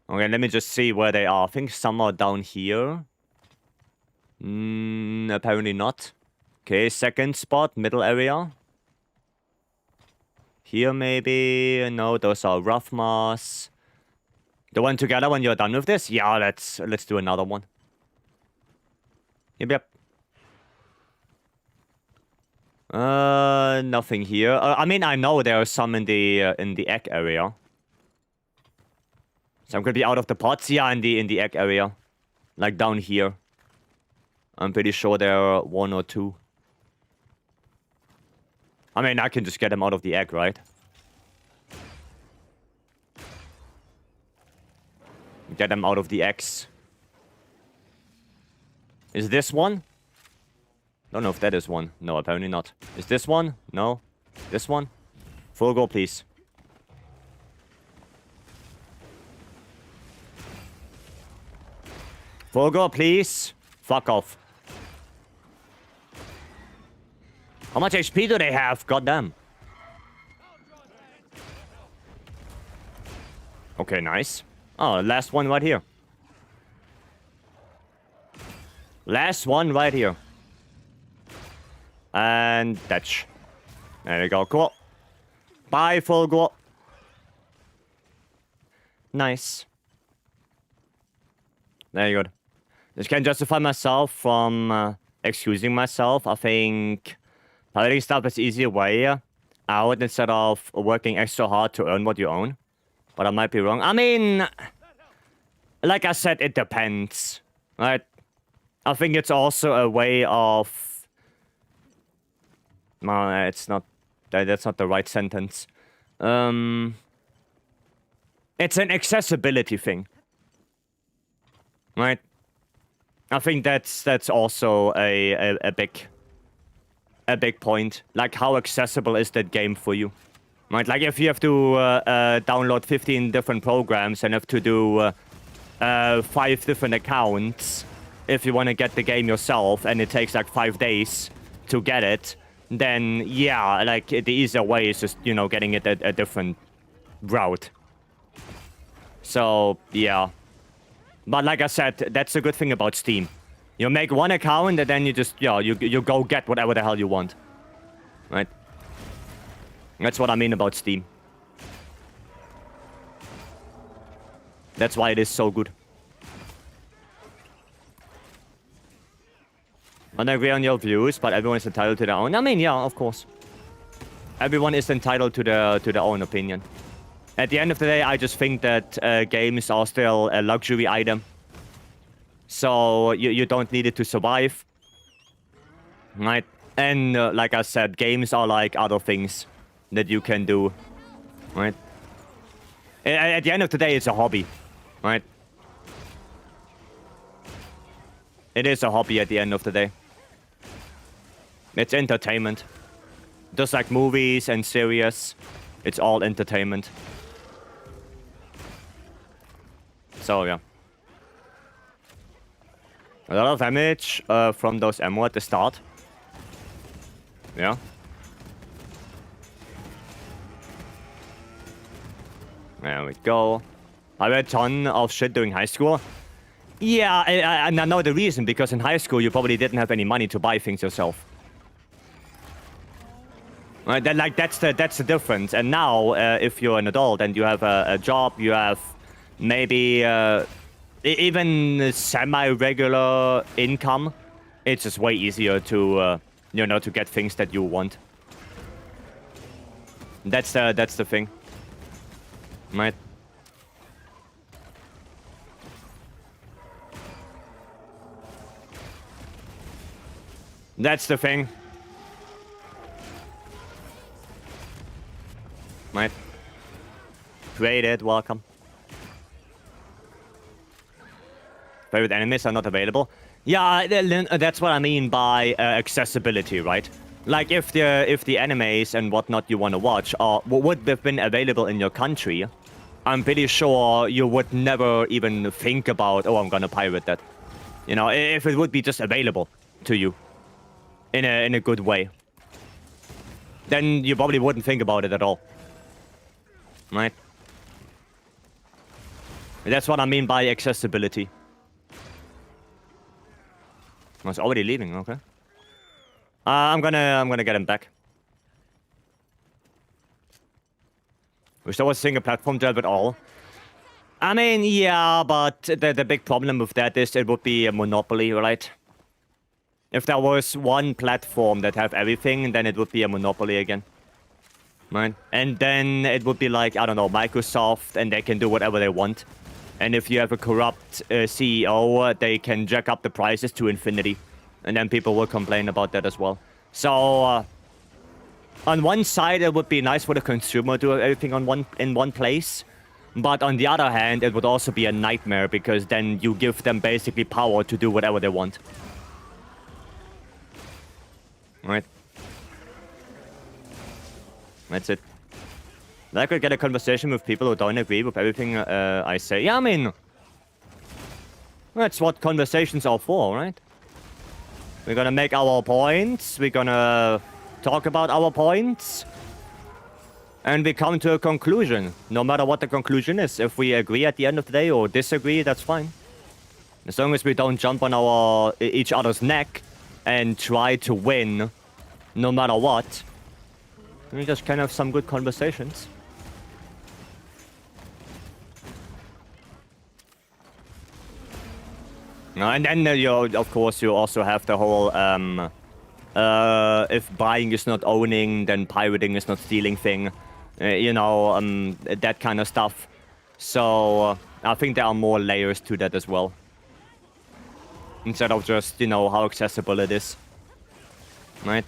Okay, let me just see where they are. I think some are down here. Apparently not. Okay, second spot, middle area. Here maybe. No, those are rough mass. The one together when you're done with this? Yeah, let's do another one. Yep. Nothing here. I mean, I know there are some in the egg area. So I'm gonna be out of the pots. Yeah, in the egg area, like down here. I'm pretty sure there are 1 or 2. I mean, I can just get them out of the egg, right? Get them out of the eggs. Is this one? Don't know if that is one. No, apparently not. Is this one? No. This one? Full go, please. Full go, please. Fuck off. How much HP do they have? Goddamn. Okay, nice. Oh, last one right here. Last one right here. And that's. There we go. Cool. Bye, full go. Nice. Very good. Just can't justify myself from excusing myself. I think piloting stuff is easier way out instead of working extra hard to earn what you own. But I might be wrong. I mean, like I said, it depends, right? I think it's also a way of... No, it's not... That's not the right sentence. It's an accessibility thing. Right? I think that's also a big point. Like, how accessible is that game for you? Right? Like, if you have to download 15 different programs and have to do 5 different accounts if you want to get the game yourself, and it takes like 5 days to get it, then yeah, like the easier way is just, you know, getting it a different route. So yeah. But like I said, that's the good thing about Steam. You make one account and then you just, yeah, you go get whatever the hell you want. Right? That's what I mean about Steam. That's why it is so good. I don't agree on your views, but everyone is entitled to their own. I mean, yeah, of course. Everyone is entitled to their own opinion. At the end of the day, I just think that games are still a luxury item. So you don't need it to survive. Right? And like I said, games are like other things that you can do. Right? At the end of the day, it's a hobby. Right? It is a hobby at the end of the day. It's entertainment. Just like movies and series, it's all entertainment. So, yeah. A lot of damage from those ammo at the start. Yeah. There we go. I had a ton of shit during high school. Yeah, and I know the reason, because in high school you probably didn't have any money to buy things yourself. Right, that's the difference. And now, if you're an adult and you have a job, you have maybe even semi-regular income, it's just way easier to you know, to get things that you want. That's the thing, right? That's the thing. Right. Created, welcome. Favorite enemies are not available. Yeah, that's what I mean by accessibility, right? Like if the animes and whatnot you want to watch would have been available in your country, I'm pretty sure you would never even think about, oh, I'm gonna pirate that. You know, if it would be just available to you in a good way, then you probably wouldn't think about it at all. Right? That's what I mean by accessibility. I was already leaving, okay. I'm gonna get him back. Wish there was a single platform dev at all. I mean, yeah, but the big problem with that is it would be a monopoly, right? If there was one platform that have everything, then it would be a monopoly again. Right? And then it would be like, I don't know, Microsoft, and they can do whatever they want. And if you have a corrupt CEO, they can jack up the prices to infinity. And then people will complain about that as well. So, on one side, it would be nice for the consumer to have everything in one place. But on the other hand, it would also be a nightmare, because then you give them basically power to do whatever they want. Right? That's it. I could get a conversation with people who don't agree with everything I say. Yeah, I mean, that's what conversations are for, right? We're gonna make our points, we're gonna talk about our points, and we come to a conclusion, no matter what the conclusion is. If we agree at the end of the day or disagree, that's fine. As long as we don't jump on each other's neck and try to win no matter what, we just can have some good conversations. And then, of course, you also have the whole, if buying is not owning, then pirating is not stealing thing. You know, that kind of stuff. So, I think there are more layers to that as well. Instead of just, you know, how accessible it is. Right?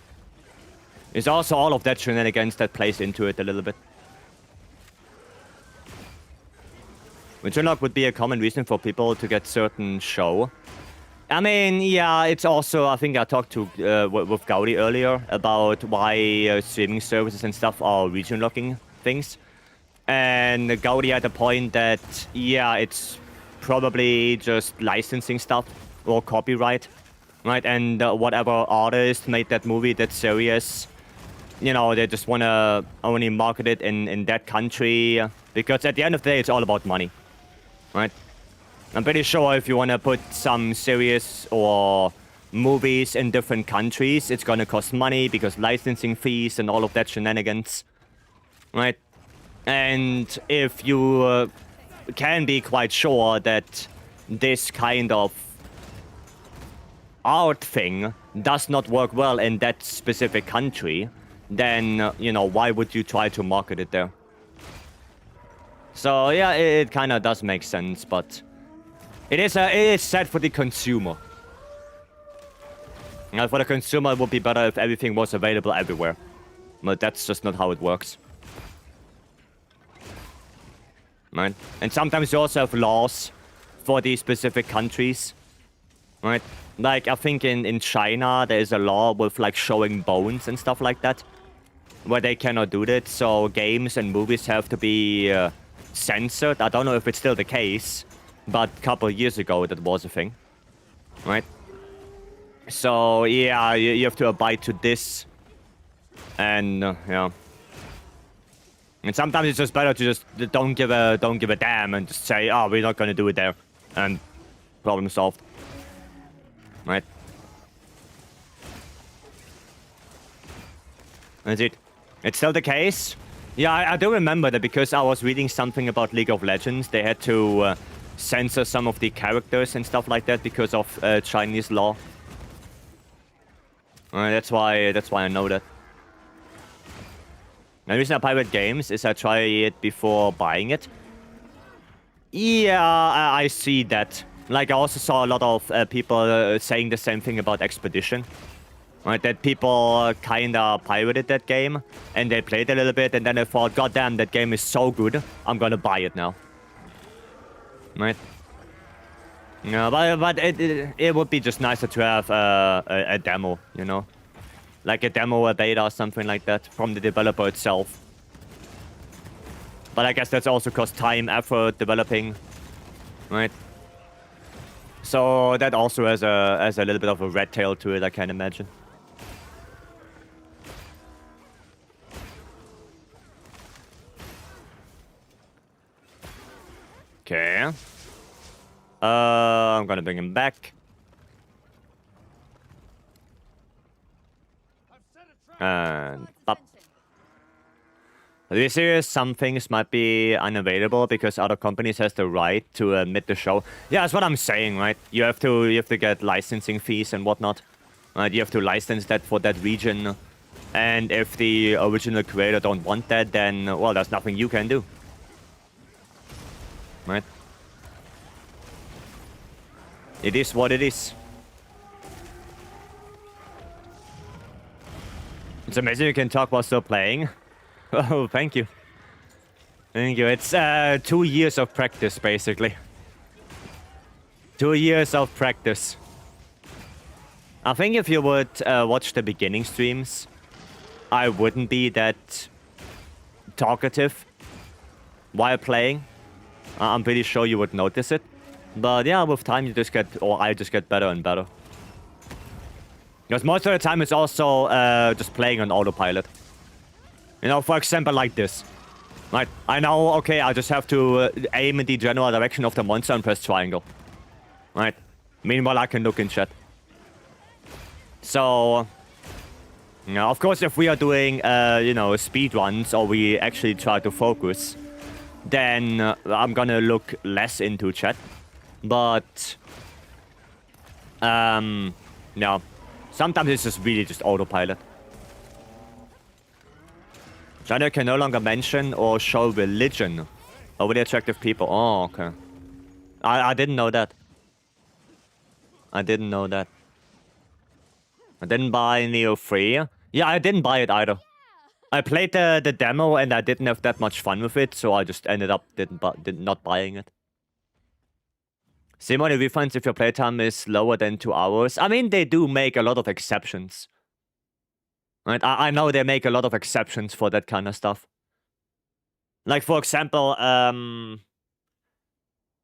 It's also all of that shenanigans that plays into it a little bit. Which would be a common reason for people to get certain show. I mean, yeah, it's also, I think I talked to with Gaudi earlier about why streaming services and stuff are region locking things. And Gaudi had a point that, yeah, it's probably just licensing stuff or copyright, right? And whatever artist made that movie, that series, you know, they just want to only market it in that country. Because at the end of the day, it's all about money. Right? I'm pretty sure if you want to put some series or movies in different countries, it's going to cost money because licensing fees and all of that shenanigans. Right? And if you can be quite sure that this kind of art thing does not work well in that specific country, then, you know, why would you try to market it there? So, yeah, it kind of does make sense, but it is sad for the consumer. Now, for the consumer, it would be better if everything was available everywhere. But that's just not how it works. Right? And sometimes you also have laws for these specific countries. Right? Like, I think in China, there is a law with, like, showing bones and stuff like that. Where they cannot do that, so games and movies have to be censored. I don't know if it's still the case, but a couple of years ago, that was a thing. Right? So, yeah, you have to abide to this. And, yeah. And sometimes it's just better to just don't give a damn and just say, oh, we're not gonna do it there. And problem solved. Right? That's it. It's still the case. Yeah, I do remember that because I was reading something about League of Legends. They had to censor some of the characters and stuff like that because of Chinese law. That's why I know that. The reason I pirate games is I try it before buying it. Yeah, I see that. Like, I also saw a lot of people saying the same thing about Expedition. Right, that people kinda pirated that game, and they played a little bit, and then they thought, God damn, that game is so good, I'm gonna buy it now. Right? Yeah, but it would be just nicer to have a demo, you know? Like a demo, a beta, or something like that, from the developer itself. But I guess that's also cost time, effort, developing. Right? So that also has a little bit of a red tail to it, I can imagine. Okay. I'm gonna bring him back. And up. To be serious, some things might be unavailable because other companies has the right to admit the show. Yeah, that's what I'm saying, right? You have to get licensing fees and whatnot. Right? You have to license that for that region. And if the original creator don't want that, then, well, there's nothing you can do. Right? It is what it is. It's amazing you can talk while still playing. Oh, thank you. Thank you. It's 2 years of practice, basically. 2 years of practice. I think if you would watch the beginning streams, I wouldn't be that talkative while playing. I'm pretty sure you would notice it. But yeah, with time you just get, or I just get better and better. Because most of the time it's also just playing on autopilot. You know, for example, like this. Right, I know, okay, I just have to aim in the general direction of the monster and press triangle. Right? Meanwhile, I can look in chat. So, you know, of course, if we are doing, you know, speed runs or we actually try to focus, then I'm gonna look less into chat. But, no. Sometimes it's just really just autopilot. China can no longer mention or show religion over the attractive people. Oh, okay. I didn't know that. I didn't know that. I didn't buy Neo 3. Yeah, I didn't buy it either. I played the demo and I didn't have that much fun with it, so I just ended up not buying it. Same money refunds if your playtime is lower than 2 hours. I mean, they do make a lot of exceptions. Right? I know they make a lot of exceptions for that kind of stuff. Like, for example, I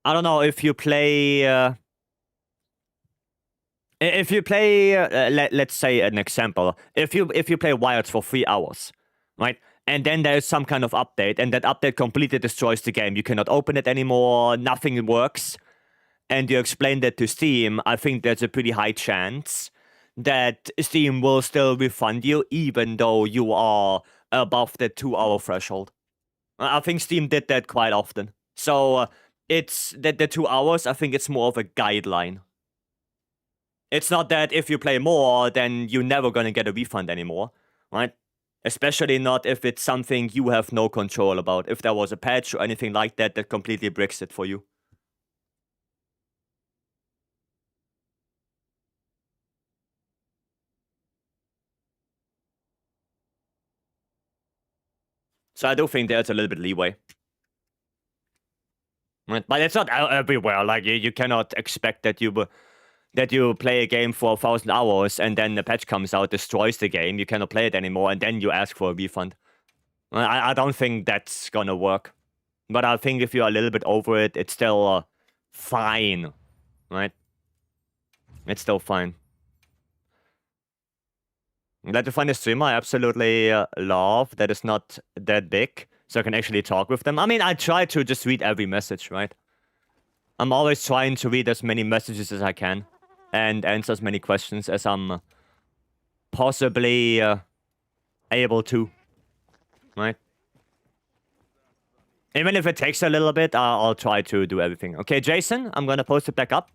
don't know if you play... If you play, let's say an example. If you play Wilds for 3 hours, right? And then there's some kind of update, and that update completely destroys the game. You cannot open it anymore. Nothing works. And you explain that to Steam. I think there's a pretty high chance that Steam will still refund you, even though you are above the 2-hour threshold. I think Steam did that quite often. So it's that the 2 hours. I think it's more of a guideline. It's not that if you play more, then you're never gonna get a refund anymore, right? Especially not if it's something you have no control about. If there was a patch or anything like that that completely breaks it for you. So I do think there's a little bit leeway. Right? But it's not everywhere. Like, you cannot expect that you play a game for 1,000 hours and then the patch comes out, destroys the game, you cannot play it anymore, and then you ask for a refund. I don't think that's gonna work. But I think if you're a little bit over it, it's still fine, right? It's still fine. Glad to find a streamer I absolutely love that is not that big, so I can actually talk with them. I mean, I try to just read every message, right? I'm always trying to read as many messages as I can and answer as many questions as I'm possibly able to, right? Even if it takes a little bit, I'll try to do everything. Okay, Jason, I'm gonna post it back up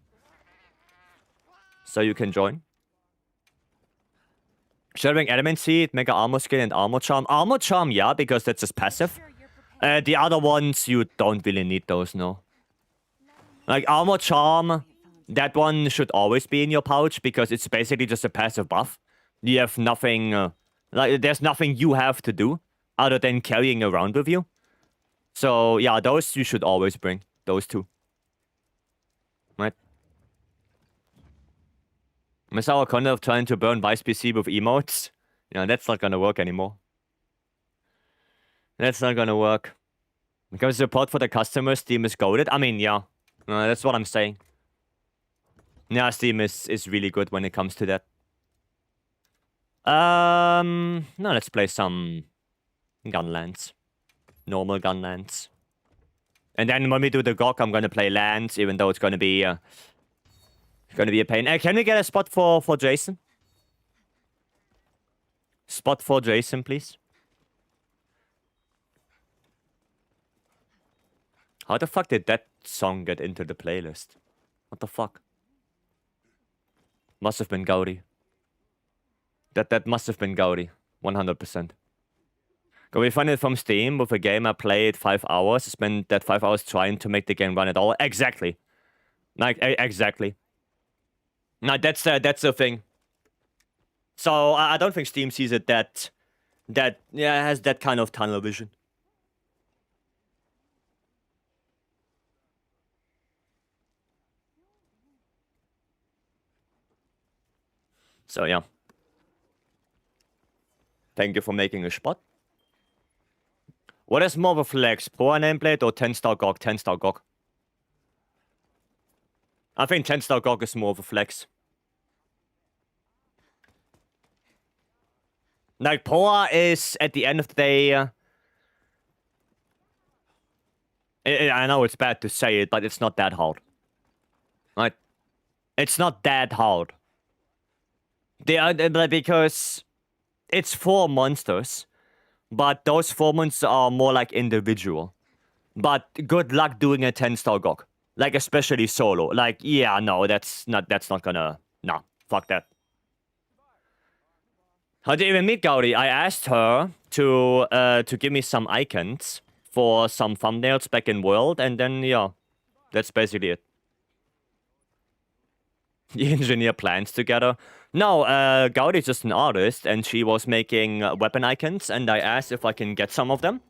so you can join. Shattering Element Seed, Mega Armor Skin, and Armor Charm. Armor Charm, yeah, because that's just passive. The other ones, you don't really need those, no. Like, Armor Charm, that one should always be in your pouch because it's basically just a passive buff. You have nothing, like, there's nothing you have to do other than carrying around with you. So, yeah, those you should always bring. Those two. Right? Miss our content of trying to burn Vice PC with emotes? Yeah, that's not gonna work anymore. That's not gonna work. Because support for the customers, Steam is goated. I mean, yeah. That's what I'm saying. Yeah, Steam is really good when it comes to that. No, let's play some Gunlands. Normal Gunlands. And then when we do the GOG, I'm gonna play lands, even though it's gonna be a pain. Can we get a spot for Jason? Spot for Jason, please. How the fuck did that song get into the playlist? What the fuck? Must have been Gaudi. That must have been Gaudi. 100%. Can we find it from Steam with a game I played 5 hours? Spent that 5 hours trying to make the game run at all. Exactly. Like, exactly. No, that's the thing. So I don't think Steam sees it that has that kind of tunnel vision. So yeah. Thank you for making a spot. What is more of a flex, Poor nameplate or 10-star GOG? 10-star GOG. I think 10-star GOG is more of a flex. Like, Poa is, at the end of the day... I know it's bad to say it, but it's not that hard. Right? It's not that hard. Because it's 4 monsters, but those 4 monsters are more like individual. But good luck doing a 10-star GOG. Like, especially solo. Like, yeah, no, that's not gonna... No, fuck that. How did you even meet Gaudi? I asked her to give me some icons for some thumbnails back in World, and then, yeah, that's basically it. You engineer plans together? No, Gaudi is just an artist, and she was making weapon icons, and I asked if I can get some of them.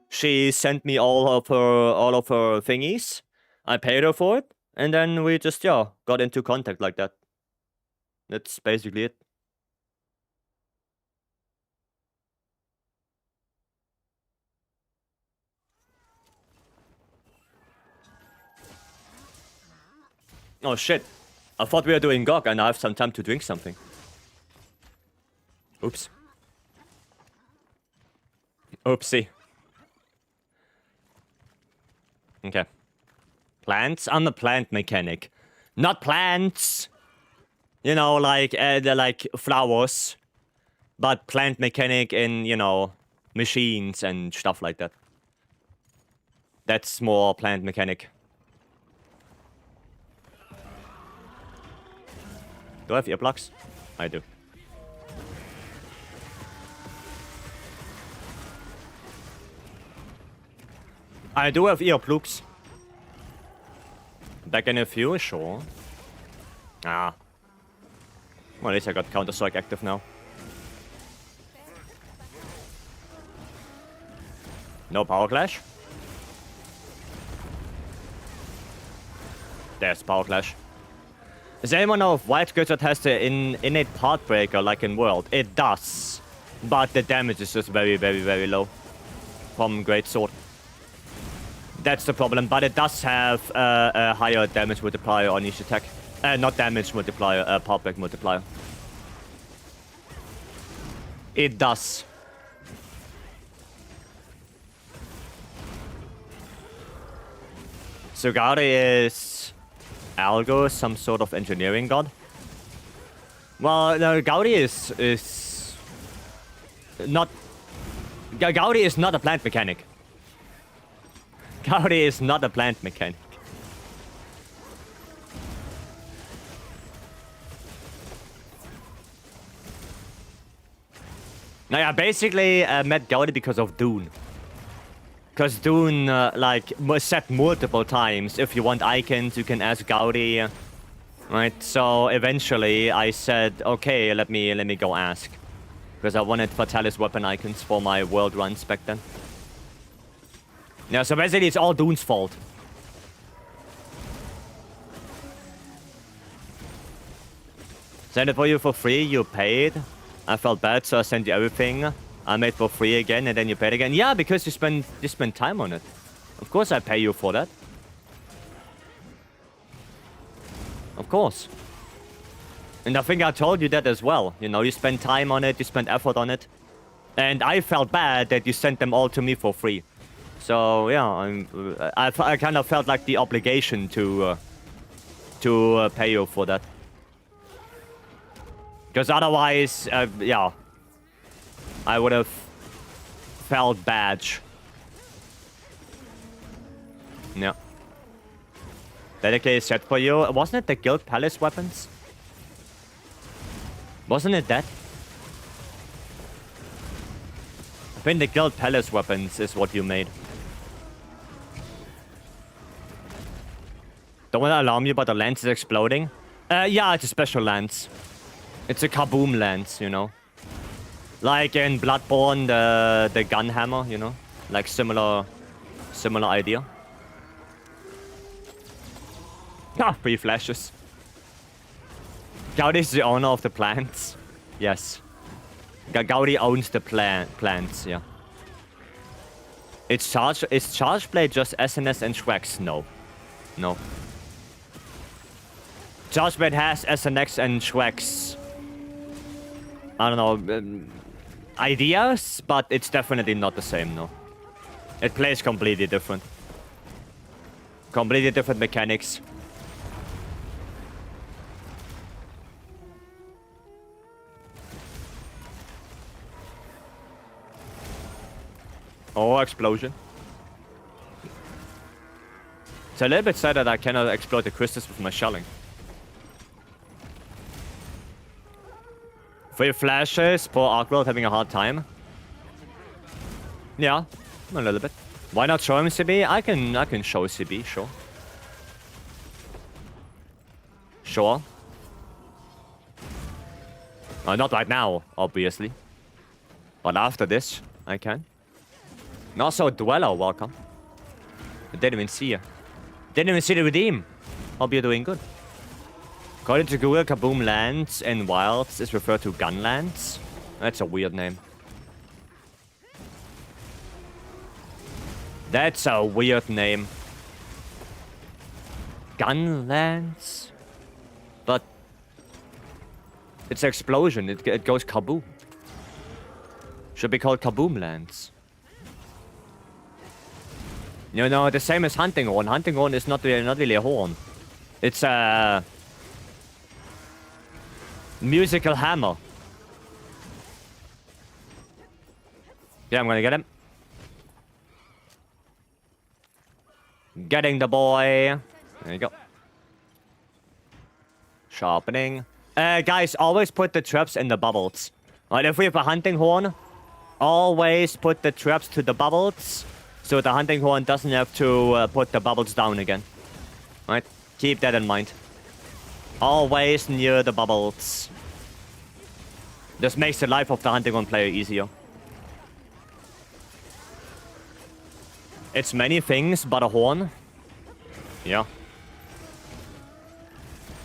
She sent me all of her thingies. I paid her for it, and then we just, yeah, got into contact like that. That's basically it. Oh, shit. I thought we were doing GOG and I have some time to drink something. Oops. Oopsie. Okay. Plants? I'm a plant mechanic. Not plants! You know, like, they're like flowers. But plant mechanic in, you know, machines and stuff like that. That's more plant mechanic. Do I have earplugs? I do. I do have earplugs. Back in a few, sure. Ah. Well, at least I got Counter-Strike active now. No power clash. There's power clash. Does anyone know if White Grizzard has the innate part breaker like in World? It does. But the damage is just very, very, very low. From Great Sword. That's the problem, but it does have a higher damage multiplier on each attack. Not damage multiplier, part break multiplier. It does. So Gaudi is Algo, some sort of engineering god? Well, no, Gaudi is not... Gaudi is not a plant mechanic. Gaudi is not a plant mechanic. Now, yeah, basically met Gaudi because of Dune. Because Dune, like, was said multiple times, if you want icons, you can ask Gaudi. Right, so eventually I said, okay, let me go ask. Because I wanted Fatalis weapon icons for my world runs back then. Yeah, so basically it's all Dune's fault. Send it for you for free, you paid. I felt bad, so I sent you everything. I made for free again, and then you paid again. Yeah, because you spend time on it. Of course I pay you for that. Of course. And I think I told you that as well. You know, you spend time on it, you spend effort on it. And I felt bad that you sent them all to me for free. So, yeah, I kind of felt like the obligation to pay you for that. Because otherwise, yeah, I would have felt bad. Yeah. Dedicated set for you. Wasn't it the Guild Palace weapons? Wasn't it that? I think the Guild Palace weapons is what you made. Don't want to alarm you, but the lance is exploding. Yeah, it's a special lance. It's a kaboom lance, you know. Like in Bloodborne, the gun hammer, you know. Like similar idea. Ah, 3 flashes. Gaudi is the owner of the plants. Yes. Gaudi owns the plants, yeah. Is Charge Blade just SNS and Shrex? No. No. Charge Blade has SNX and Shrex. I don't know, ideas, but it's definitely not the same, no. It plays completely different. Completely different mechanics. Oh, explosion. It's a little bit sad that I cannot explode the crystals with my shelling. 3 flashes, poor Arcworld having a hard time. Yeah, a little bit. Why not show him CB? I can show CB, sure. Sure. Not right now, obviously. But after this, I can. And also, Dweller, welcome. I didn't even see you. Didn't even see the redeem. Hope you're doing good. According to Google, Kaboom Lands in Wilds is referred to Gunlands. That's a weird name. That's a weird name. Gunlands? But it's an explosion. It goes kaboom. Should be called Kaboom Lands. You know, the same as Hunting Horn. Hunting Horn is not really a horn. It's a musical hammer. Yeah, I'm gonna get him. Getting the boy. There you go. Sharpening. Guys, always put the traps in the bubbles. Right, if we have a Hunting Horn, always put the traps to the bubbles, so the Hunting Horn doesn't have to put the bubbles down again. Right? Keep that in mind. Always near the bubbles. This makes the life of the Hunting Horn player easier. It's many things, but a horn. Yeah.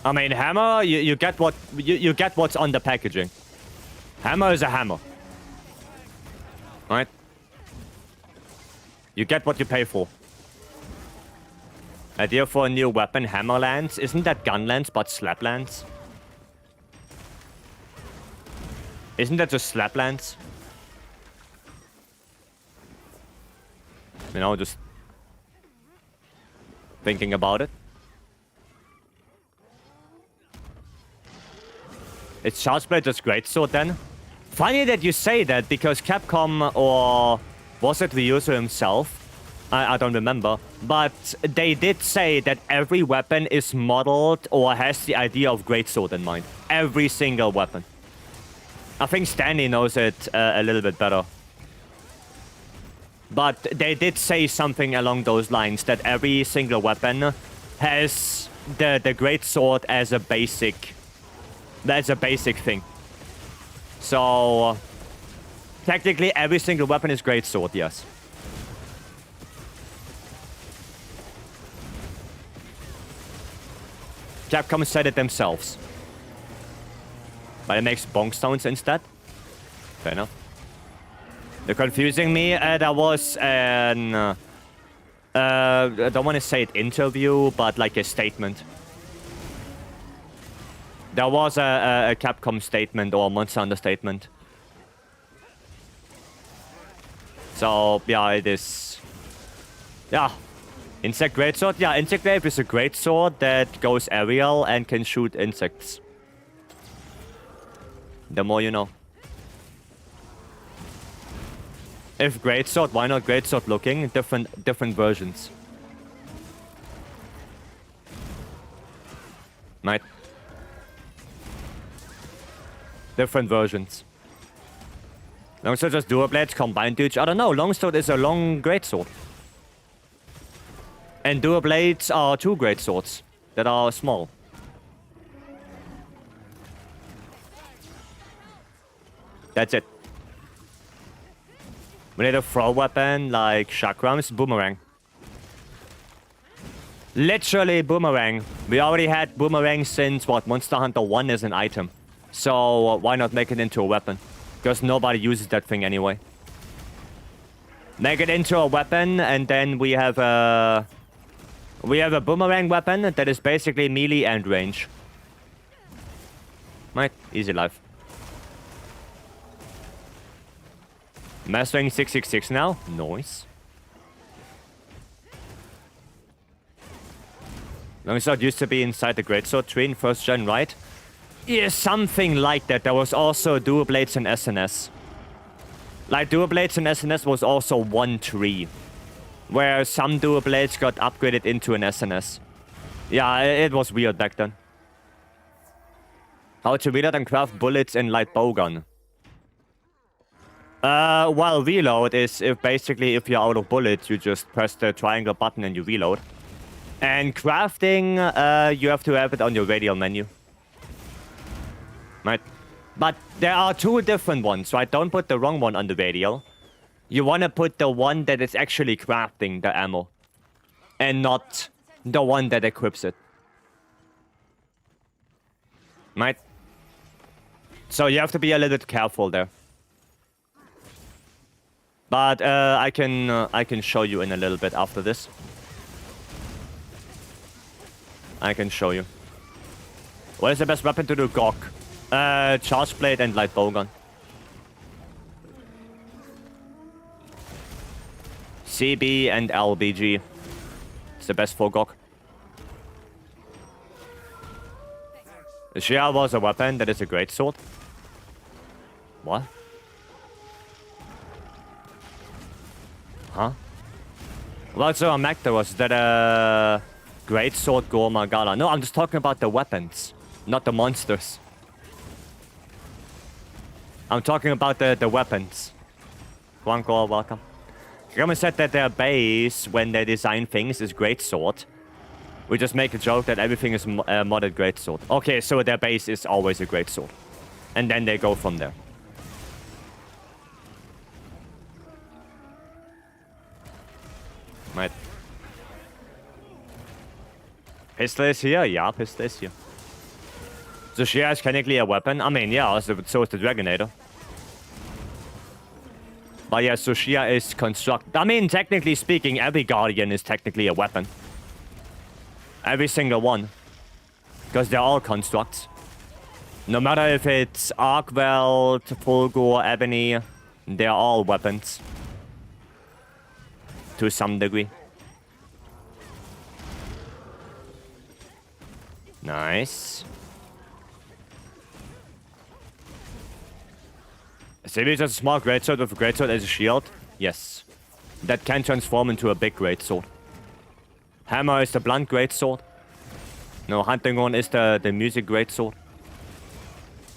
I mean, hammer, you get what you get what's on the packaging. Hammer is a hammer. Right? You get what you pay for. Idea for a new weapon, Hammer Lance. Isn't that Gun Lance, but Slap Lance? Isn't that just Slap Lance? You know, just thinking about it. It's Charge Blade just Greatsword then? Funny that you say that, because Capcom, or was it Ryuzo himself? I don't remember. But they did say that every weapon is modeled or has the idea of Greatsword in mind. Every single weapon. I think Stanley knows it a little bit better. But they did say something along those lines, that every single weapon has the Greatsword as a basic... That's a basic thing. So, technically, every single weapon is Greatsword, yes. Capcom said it themselves. But it makes bonk sounds instead. Fair enough. You're confusing me. There was an... I don't want to say it interview, but like a statement. There was a Capcom statement or a Monster Hunter statement. So, yeah, it is... Yeah. Insect Greatsword? Yeah, Insect Wave is a Greatsword that goes aerial and can shoot insects. The more you know. If Greatsword, why not Greatsword looking? Different versions. Right. Different versions. Longsword just dual blades combined to each other. No, Longsword is a long greatsword. And dual blades are two greatswords that are small. That's it. We need a throw weapon like chakrams, boomerang. Literally boomerang. We already had boomerang since what, Monster Hunter 1 is an item. So why not make it into a weapon? Because nobody uses that thing anyway. Make it into a weapon, and then we have a boomerang weapon that is basically melee and range. Right, easy life. Mastering 666 now, nice. Longsword used to be inside the Greatsword tree in first gen, right? Yeah, something like that. There was also dual blades and SNS. Like, dual blades and SNS was also one tree, where some dual blades got upgraded into an SNS. Yeah, it was weird back then. How to reload and craft bullets in light bowgun? Well, reload is basically if you're out of bullets, you just press the triangle button and you reload. And crafting, you have to have it on your radial menu. Right? But there are two different ones, right? Don't put the wrong one on the radial. You want to put the one that is actually crafting the ammo. And not the one that equips it. Right? So you have to be a little bit careful there. But I can show you in a little bit after this. I can show you. What is the best weapon to do Gok? Charge blade and light bowgun. CB and LBG. It's the best for Gok. The Shia was a weapon that is a great sword. What? Huh? Well, so Magda, was that a great sword Gorma Gala? No, I'm just talking about the weapons, not the monsters. I'm talking about the weapons. Guanko, welcome. Kagami said that their base, when they design things, is greatsword. We just make a joke that everything is modded greatsword. Okay, so their base is always a greatsword. And then they go from there. Right. Pistol is here? Yeah, pistol is here. So she is technically a weapon? I mean, yeah, so is the Dragonator. But yeah, Sushia is construct. I mean, technically speaking, every Guardian is technically a weapon. Every single one. Because they're all constructs. No matter if it's Arkwell, Fulgur, Ebony, they're all weapons. To some degree. Nice. Maybe just a small greatsword with a greatsword as a shield? Yes. That can transform into a big greatsword. Hammer is the blunt greatsword. No, Hunting Horn is the music greatsword.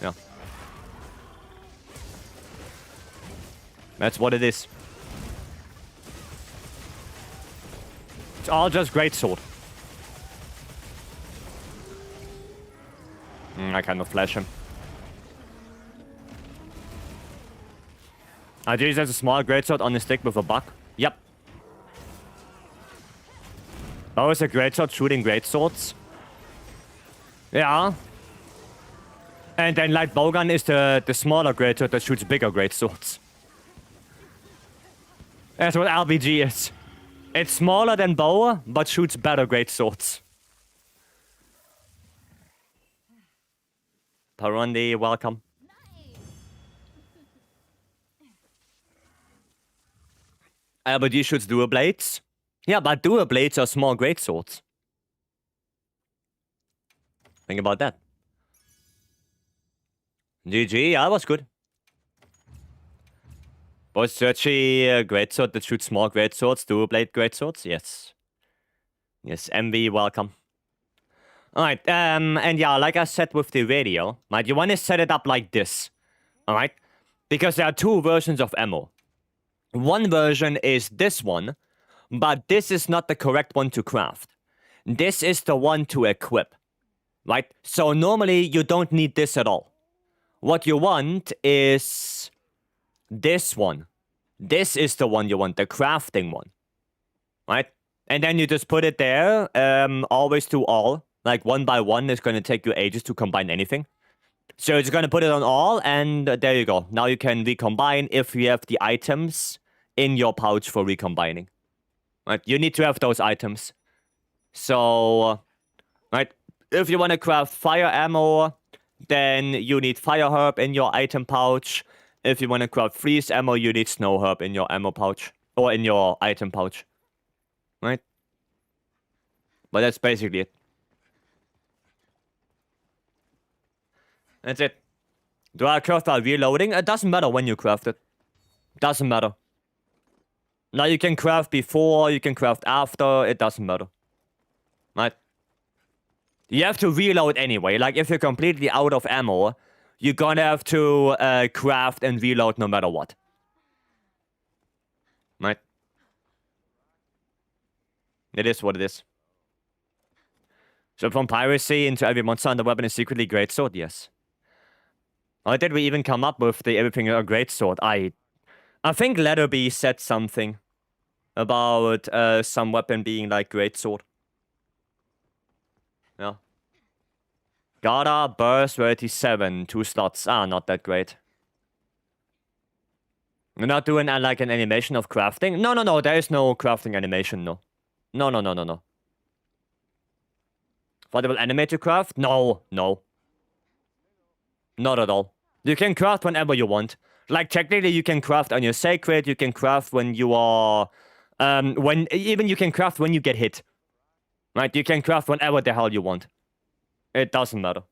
Yeah. That's what it is. It's all just greatsword. I cannot flash him. Ajis has a small greatsword on the stick with a buck. Yep. Oh, is a greatsword shooting greatswords? Yeah. And then light bowgun is the smaller greatsword that shoots bigger greatswords. That's what LBG is. It's smaller than bow, but shoots better greatswords. Parundi, welcome. LBG shoots dual blades. Yeah, but dual blades are small greatswords. Think about that. GG, yeah, that was good. Was Searchy a greatsword that shoots small greatswords, dual blade greatswords? Yes. Yes, MV, welcome. Alright, and yeah, like I said with the radio, right, you want to set it up like this. Alright? Because there are two versions of ammo. One version is this one, but this is not the correct one to craft. This is the one to equip. Right? So normally you don't need this at all. What you want is this one. This is the one you want, the crafting one. Right? And then you just put it there, always to all. Like one by one, it's going to take you ages to combine anything. So you're just going to put it on all, and there you go. Now you can recombine if you have the items in your pouch for recombining. Right? You need to have those items. So, right? If you want to craft fire ammo, then you need fire herb in your item pouch. If you want to craft freeze ammo, you need snow herb in your ammo pouch. Or in your item pouch. Right? But that's basically it. That's it. Do I craft while reloading? It doesn't matter when you craft it. Doesn't matter. Now you can craft before, you can craft after, it doesn't matter. Right? You have to reload anyway. Like, if you're completely out of ammo, you're gonna have to craft and reload no matter what. Right? It is what it is. So from piracy into every monster and the weapon is secretly greatsword? Yes. How did we even come up with the everything a greatsword? I think Letterby said something about some weapon being like greatsword. Yeah. Gada, Burst, Rarity 7, 2 slots. Ah, not that great. We're not doing like an animation of crafting? No, there is no crafting animation, no. No. What, they will animate to craft? No. Not at all. You can craft whenever you want. Like, technically, you can craft on your sacred, you can craft when you are... even you can craft when you get hit. Right? You can craft whenever the hell you want. It doesn't matter.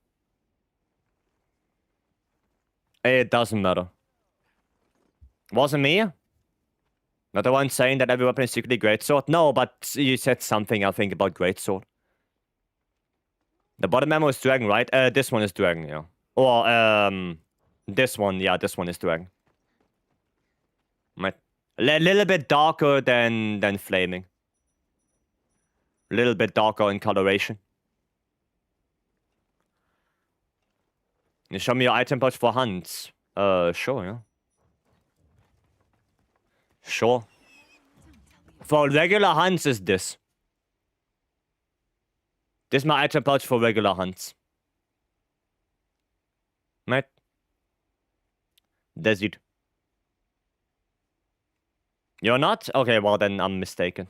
It doesn't matter. Wasn't me? Not the one saying that every weapon is secretly greatsword? No, but you said something, I think, about greatsword. The bottom ammo is dragon, right? This one is dragon, yeah. Or, this one, yeah, this one is dragon. Right. A little bit darker than flaming. A little bit darker in coloration. You show me your item pouch for hunts. Sure, yeah. Sure. For regular hunts is this. This is my item pouch for regular hunts. Right? That's it. You're not? Okay, well then I'm mistaken.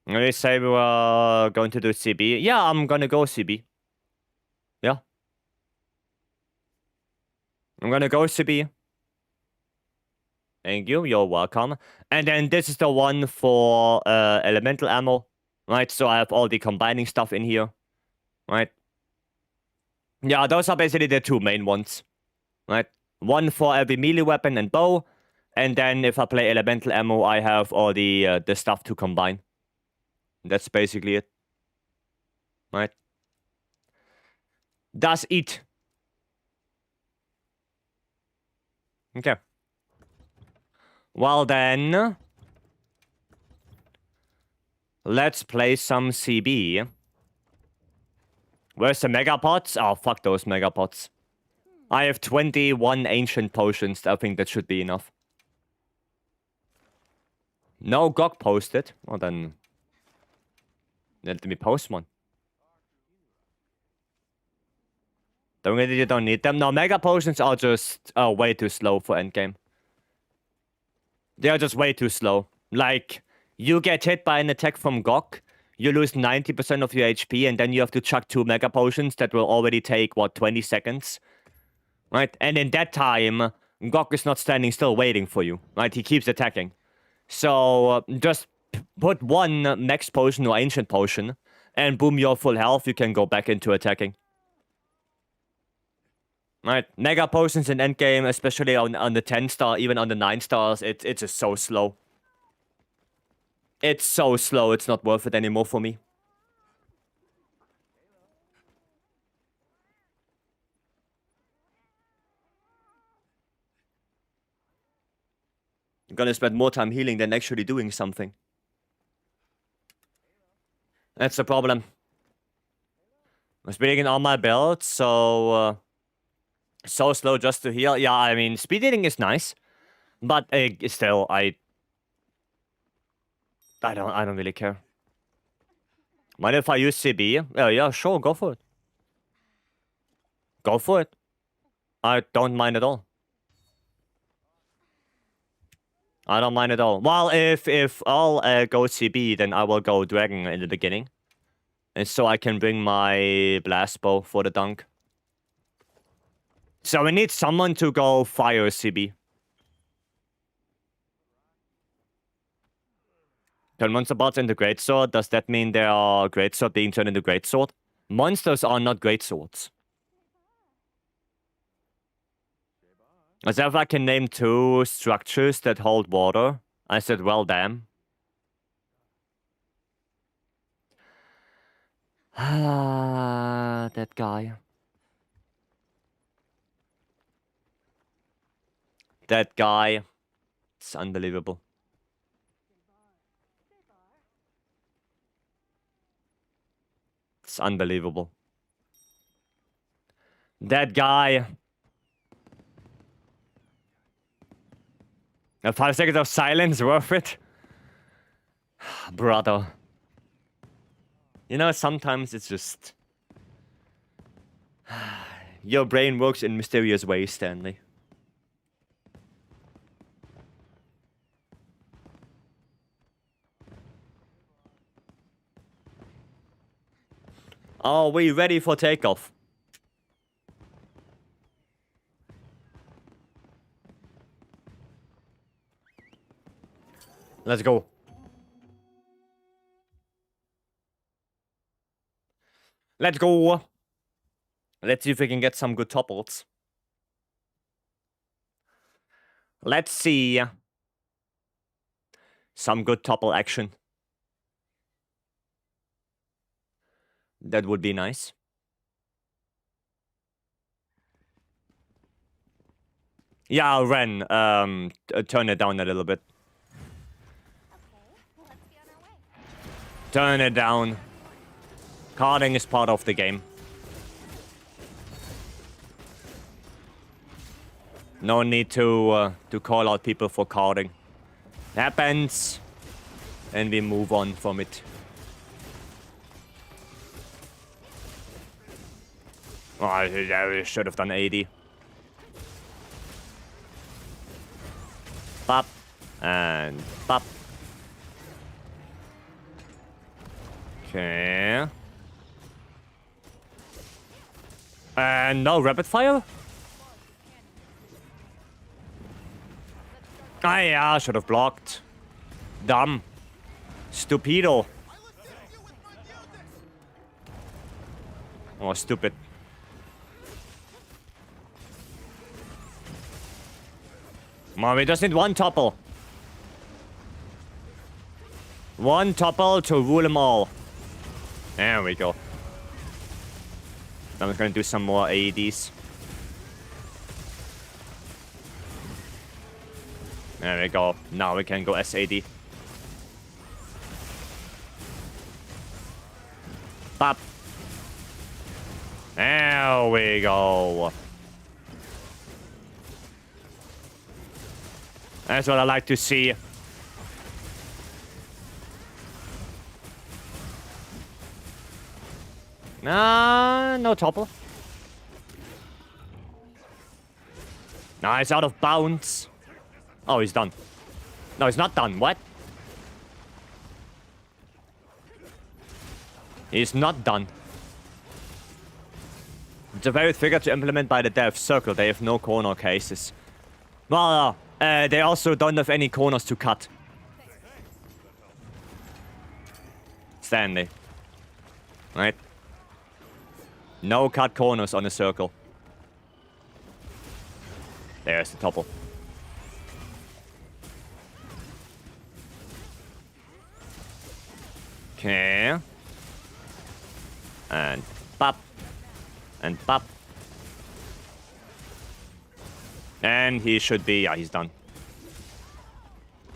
They say we were going to do CB. Yeah, I'm gonna go CB. Yeah. I'm gonna go CB. Thank you, you're welcome. And then this is the one for elemental ammo. Right, so I have all the combining stuff in here. Right. Yeah, those are basically the two main ones. Right. One for every melee weapon and bow. And then if I play elemental ammo, I have all the stuff to combine. That's basically it. Right. That's it. Okay. Well then, let's play some CB. Where's the megapots? Oh, fuck those megapots. I have 21 ancient potions. I think that should be enough. No GOG posted. Well then, let me post one. You don't need them. No, mega potions are just way too slow for endgame. They are just way too slow. Like, you get hit by an attack from GOG, you lose 90% of your HP, and then you have to chuck 2 mega potions that will already take, what, 20 seconds? Right? And in that time, GOG is not standing still waiting for you. Right? He keeps attacking. So, just put one max potion or ancient potion, and boom, you're full health, you can go back into attacking. Right, mega potions in endgame, especially on the 10 star, even on the 9 stars, it's just so slow. It's so slow, it's not worth it anymore for me. I'm gonna spend more time healing than actually doing something. That's the problem. I'm speeding all my builds, so... so slow just to heal. Yeah, I mean, speed eating is nice. But still, I don't really care. Mind if I use CB? Yeah, sure, go for it. Go for it. I don't mind at all. I don't mind at all. Well, if I'll go CB, then I will go Dragon in the beginning. And so I can bring my blast bow for the dunk. So we need someone to go fire CB. Turn monster bots into greatsword. Does that mean they are greatsword being turned into greatsword? Monsters are not greatswords. As if I can name 2 structures that hold water. I said, well, damn. Ah, that guy. That guy. It's unbelievable. It's unbelievable. That guy. 5 seconds of silence, worth it? Brother. You know, sometimes it's just... your brain works in mysterious ways, Stanley. Are we ready for takeoff? Let's go. Let's go. Let's see if we can get some good topples. Let's see. Some good topple action. That would be nice. Yeah, Ren, turn it down a little bit. Okay, let's be on our way. Turn it down. Carding is part of the game. No need to call out people for carding. Happens, and we move on from it. Oh, I should have done 80. Pop and pop. Okay. And no rapid fire? Ah, yeah, I should have blocked. Dumb. Stupido. Oh, stupid. Mom, we just need one topple. One topple to rule them all. There we go. I'm gonna do some more AEDs. There we go. Now we can go SAD. Pop. There we go. That's what I like to see. No topple. Nah, it's out of bounds. Oh, he's done. No, he's not done. What? He's not done. It's a very figure to implement by the dev circle. They have no corner cases. Well, they also don't have any corners to cut. Stanley. Right? No cut corners on a circle. There's the topple. Okay. And pop. And pop. And he should be... Yeah, he's done.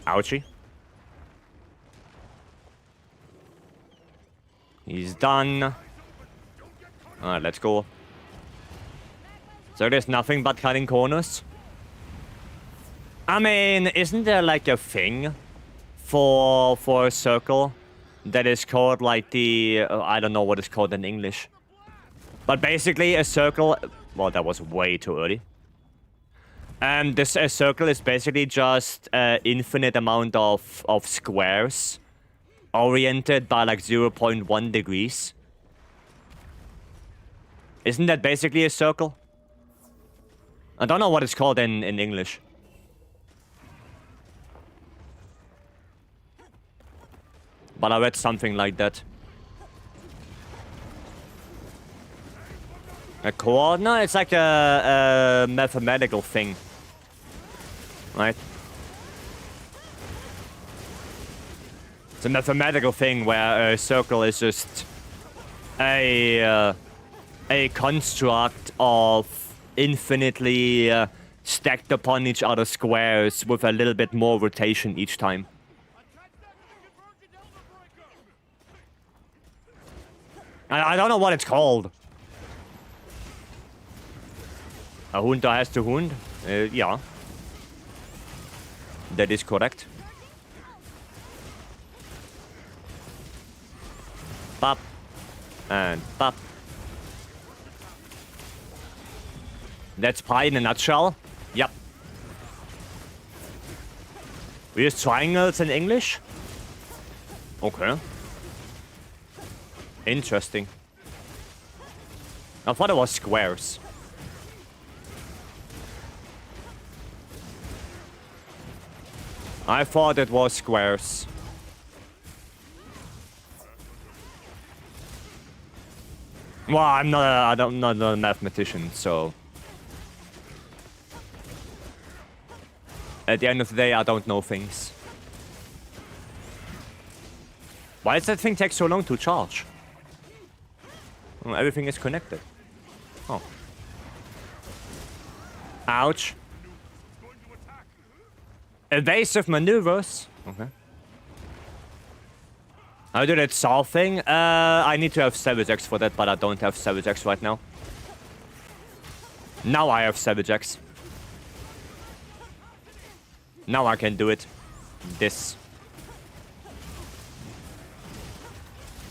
Ouchie. He's done. Alright, let's go. So there's nothing but cutting corners? I mean, isn't there like a thing for a circle that is called like the... I don't know what it's called in English. But basically a circle... Well, that was way too early. This a circle is basically just an infinite amount of squares oriented by like 0.1 degrees. Isn't that basically a circle? I don't know what it's called in English. But I read something like that. A chord? No, it's like a mathematical thing. Right? It's a mathematical thing where a circle is just a construct of infinitely stacked upon each other squares with a little bit more rotation each time. I don't know what it's called. A hund has to hund? Yeah. That is correct. Pop. And pop. That's pi in a nutshell. Yep. We use triangles in English? Okay. Interesting. I thought it was squares. I thought it was squares. Well, I'm not a mathematician, so... At the end of the day, I don't know things. Why does that thing take so long to charge? Well, everything is connected. Oh. Ouch. Evasive maneuvers. Okay. How do that saw thing? I need to have Savage X for that, but I don't have Savage X right now. Now I have Savage X. Now I can do it. This.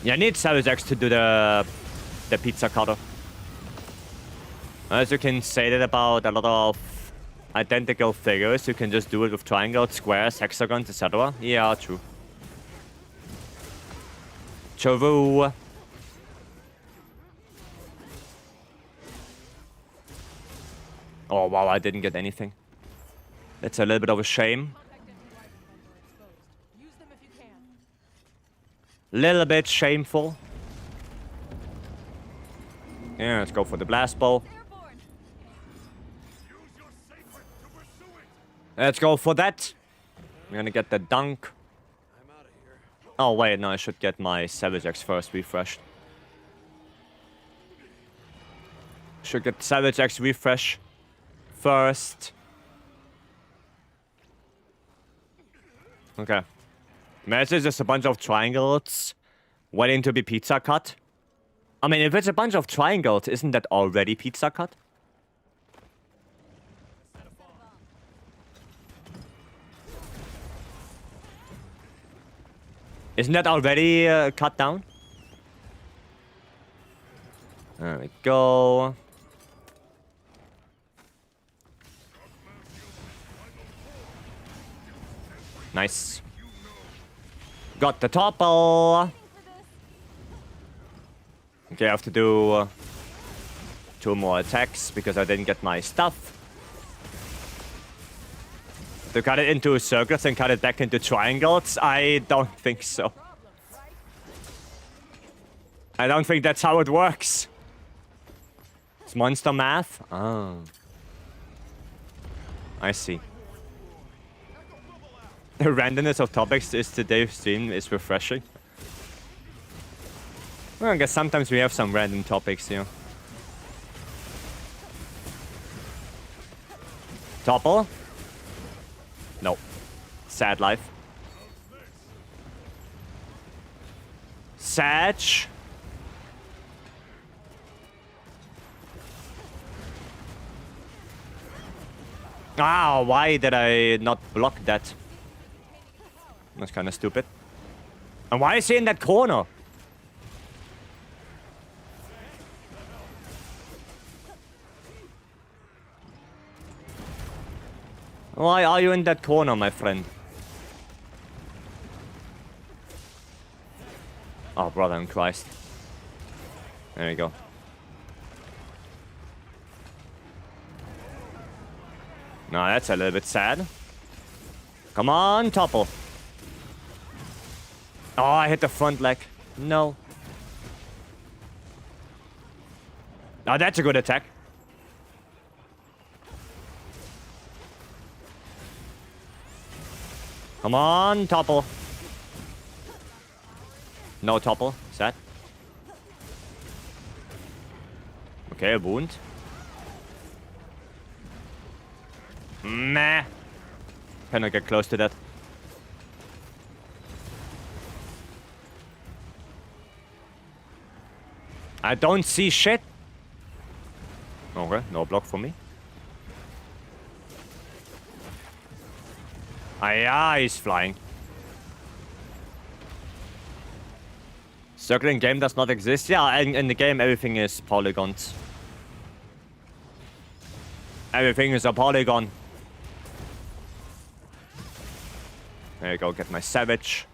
Yeah, I need Savage X to do the pizza cutter. As you can say that about a lot of identical figures, you can just do it with triangles, squares, hexagons, etc. Yeah, true. True. Oh wow, I didn't get anything. That's a little bit of a shame. Little bit shameful. Yeah, let's go for the blast ball. Let's go for that. I'm gonna get the dunk. Oh wait, no, I should get my Savage X first refreshed. Should get Savage X refresh first. Okay. Maybe it's just a bunch of triangles waiting to be pizza cut. I mean, if it's a bunch of triangles, isn't that already pizza cut? Isn't that already cut down? There we go. Nice. Got the topple. Okay, I have to do 2 more attacks because I didn't get my stuff. To cut it into circles and cut it back into triangles? I don't think so. I don't think that's how it works. It's monster math? Oh. I see. The randomness of topics is today's stream is refreshing. Well, I guess sometimes we have some random topics, you know. Topple? No. Sad life. Satch. Ah, why did I not block that? That's kind of stupid. And why is he in that corner? Why are you in that corner, my friend? Oh, brother in Christ. There you go. No, that's a little bit sad. Come on, topple. Oh, I hit the front leg. No. Oh, that's a good attack. Come on, topple. No topple. Set. Okay, a wound. Meh. Cannot get close to that. I don't see shit. Okay, no block for me. Ah, yeah, he's flying. Circling game does not exist. Yeah, in the game everything is polygons. Everything is a polygon. There you go, get my Savage.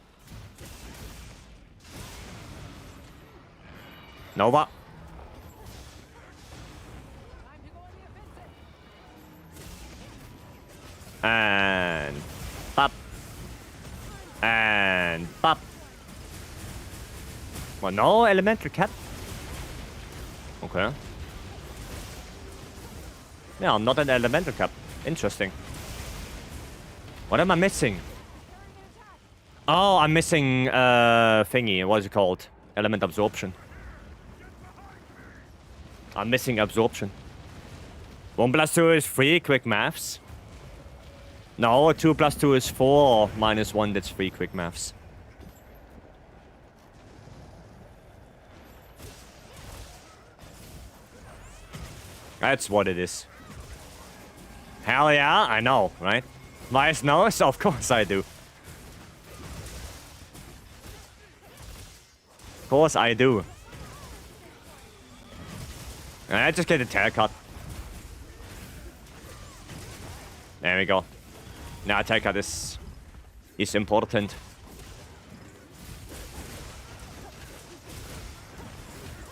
Nova. And pop. Well, no elemental cat. Okay. Yeah, I'm not an elemental cap. Interesting. What am I missing? Oh, I'm missing thingy. What is it called? Element absorption. I'm missing absorption. 1 plus 2 is 3, quick maths. No, 2 plus 2 is 4, minus 1, that's 3, quick maths. That's what it is. Hell yeah, I know, right? Vice knows? Of course I do. Of course I do. I just get a tear cut. There we go. Now tear cut is important.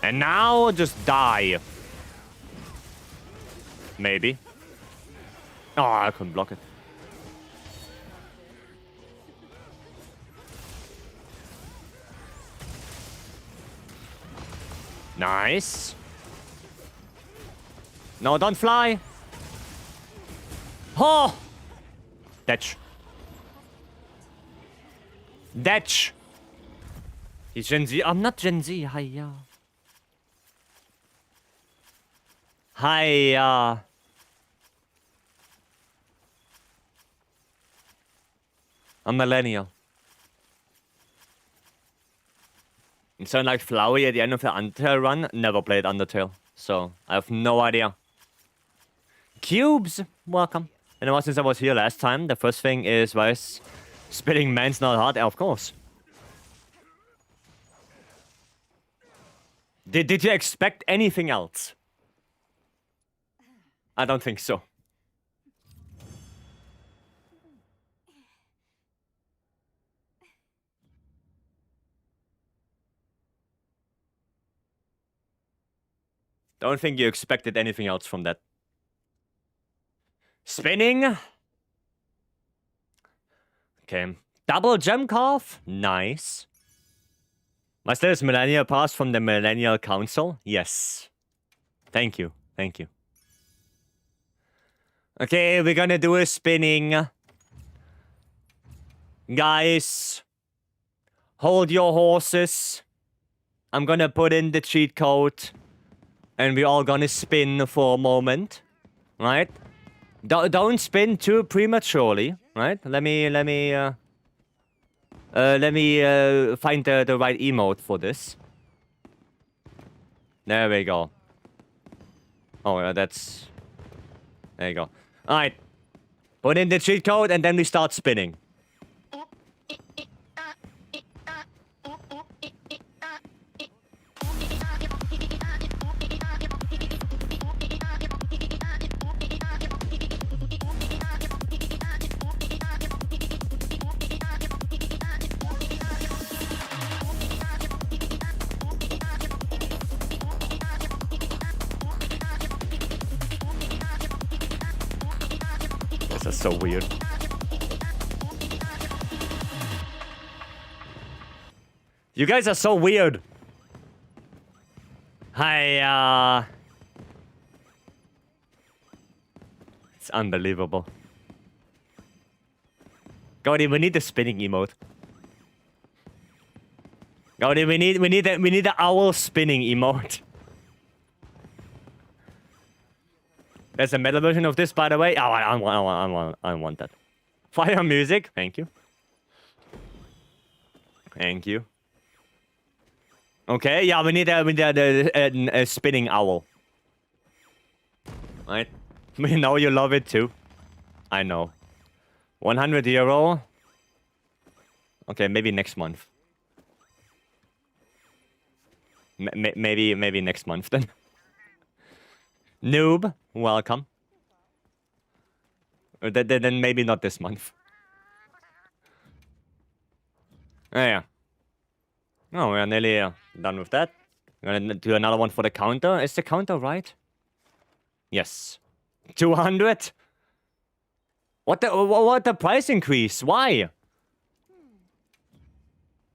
And now just die. Maybe. Oh, I couldn't block it. Nice. No, don't fly. Oh! Detch. Detch. He's Gen Z. I'm not Gen Z. Hiya. Hiya. I'm millennial. You sound like Flowey at the end of the Undertale run. Never played Undertale, so I have no idea. Cubes, welcome. And ever since I was here last time, the first thing is Vice spitting man's not hard, of course. Did you expect anything else? I don't think so. Don't think you expected anything else from that. Spinning. Okay. Double gem carve. Nice. Was this Millennial Pass from the Millennial Council? Yes. Thank you. Thank you. Okay, we're gonna do a spinning. Guys. Hold your horses. I'm gonna put in the cheat code. And we're all gonna spin for a moment. Right? Don't spin too prematurely, right? Let me find the right emote for this. There we go. Oh, yeah, that's... There you go. Alright. Put in the cheat code and then we start spinning. This is so weird. You guys are so weird. Hi, it's unbelievable. Gaudi, we need the spinning emote. Gaudi, we need the owl spinning emote. There's a metal version of this, by the way. Oh, I want that. Fire music. Thank you. Thank you. Okay, yeah, we need a spinning owl. Right? We know you love it too. I know. 100 euro. Okay, maybe next month. Maybe next month then. Noob, welcome. Then maybe not this month. Oh, yeah. Oh, we're nearly done with that. We're gonna do another one for the counter. Is the counter right? Yes. 200? What the price increase? Why?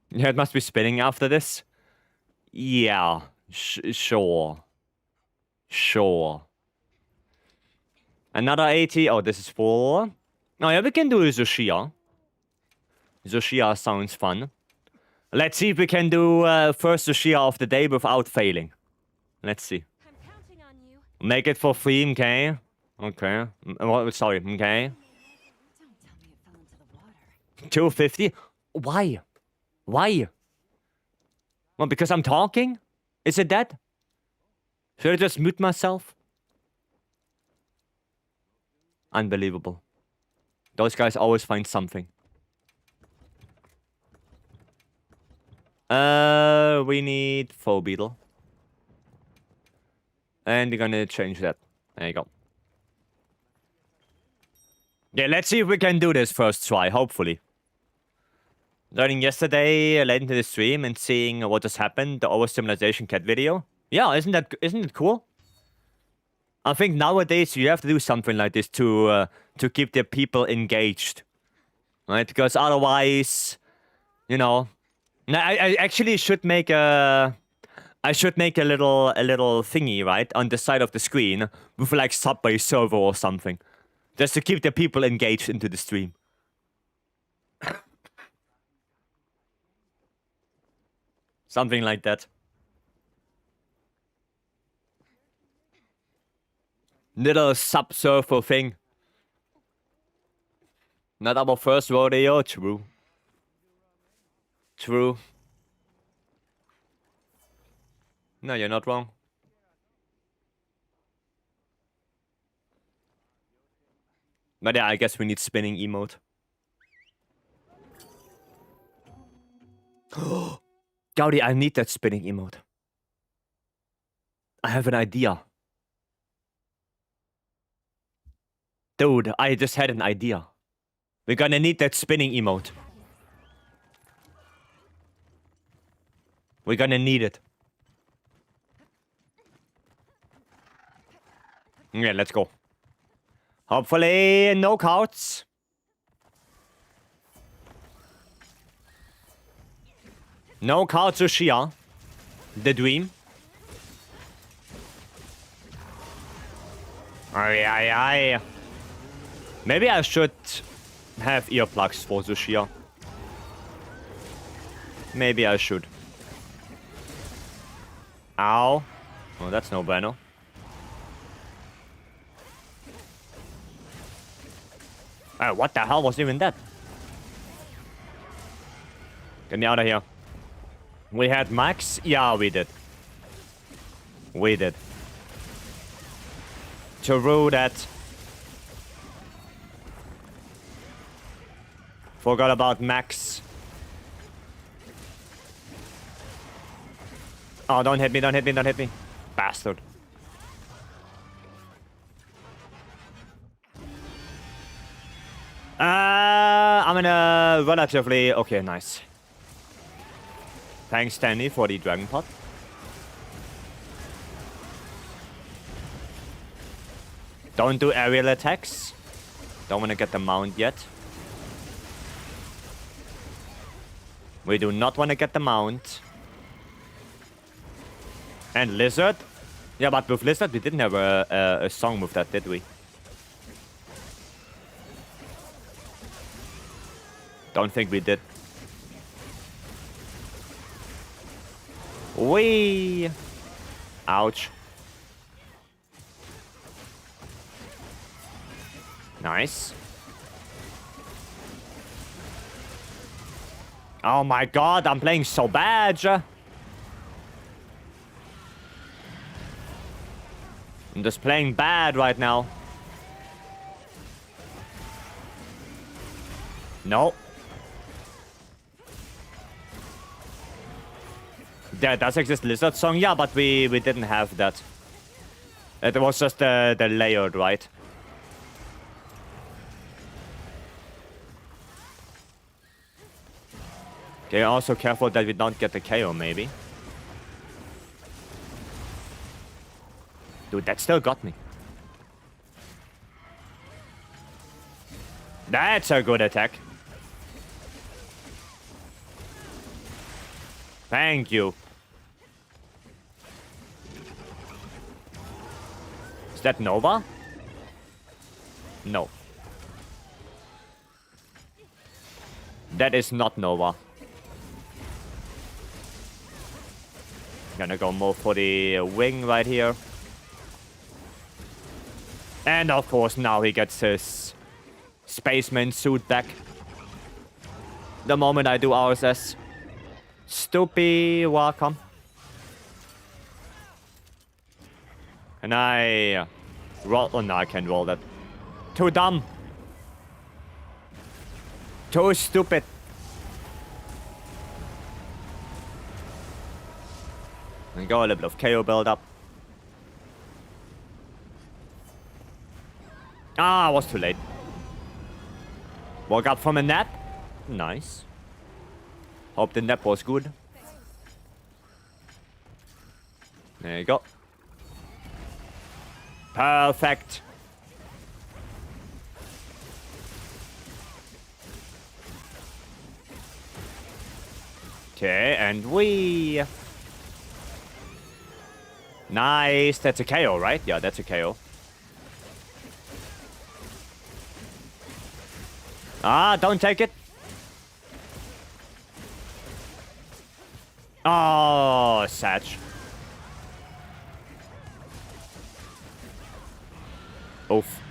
Yeah, it must be spinning after this. Yeah, sure. Sure. Another 80. Oh, this is full. Oh, yeah, we can do Zushia. Zushia sounds fun. Let's see if we can do first Zushia of the day without failing. Let's see. I'm counting on you. Make it for free, okay? Okay. Sorry, okay. Don't tell me it fell into the water. 250? Why? Why? Well, because I'm talking? Is it that? Should I just mute myself? Unbelievable. Those guys always find something. We need Foe Beetle. And we're gonna change that. There you go. Yeah, let's see if we can do this first try, hopefully. Learning yesterday, late into the stream, and seeing what just happened, the overstimulation cat video. Yeah, isn't it cool? I think nowadays you have to do something like this to keep the people engaged, right? Because otherwise, you know, I actually should make a little thingy, right, on the side of the screen with like Subway server or something, just to keep the people engaged into the stream. Something like that. Little sub-surfer thing. Not our first rodeo, true. True. No, you're not wrong. But yeah, I guess we need spinning emote. Gaudi, I need that spinning emote. I have an idea. Dude, I just had an idea. We're gonna need that spinning emote. We're gonna need it. Yeah, let's go. Hopefully, no cards. No cards to Shia. The dream. Aye, aye, aye. Maybe I should have earplugs for Zushia. Maybe I should. Ow. Oh, that's no bueno. What the hell was even that? Get me out of here. We had Max? Yeah, we did. We did. True that. Forgot about Max. Oh, don't hit me, don't hit me, don't hit me. Bastard. I'm in a relatively... Okay, nice. Thanks, Stanley, for the Dragon Pot. Don't do aerial attacks. Don't want to get the mount yet. We do not want to get the mount. And Lizard. Yeah, but with Lizard, we didn't have a song with that, did we? Don't think we did. Wee! Ouch. Nice. Oh my god, I'm playing so bad. I'm just playing bad right now. No. There does exist Lizard song, yeah, but we didn't have that. It was just the layered, right? Okay, also careful that we don't get the KO, maybe. Dude, that still got me. That's a good attack. Thank you. Is that Nova? No. That is not Nova. Gonna go more for the wing right here. And of course now he gets his spaceman suit back. The moment I do RSS. Stoopy, welcome. And I roll. Oh no, I can't roll that. Too dumb. Too stupid. And go a little bit of KO build up. Ah, I was too late. Woke up from a nap. Nice. Hope the nap was good. There you go. Perfect. Okay, and we... Nice. That's a KO, right? Yeah, that's a KO. Ah, don't take it. Oh, Satch. Oof.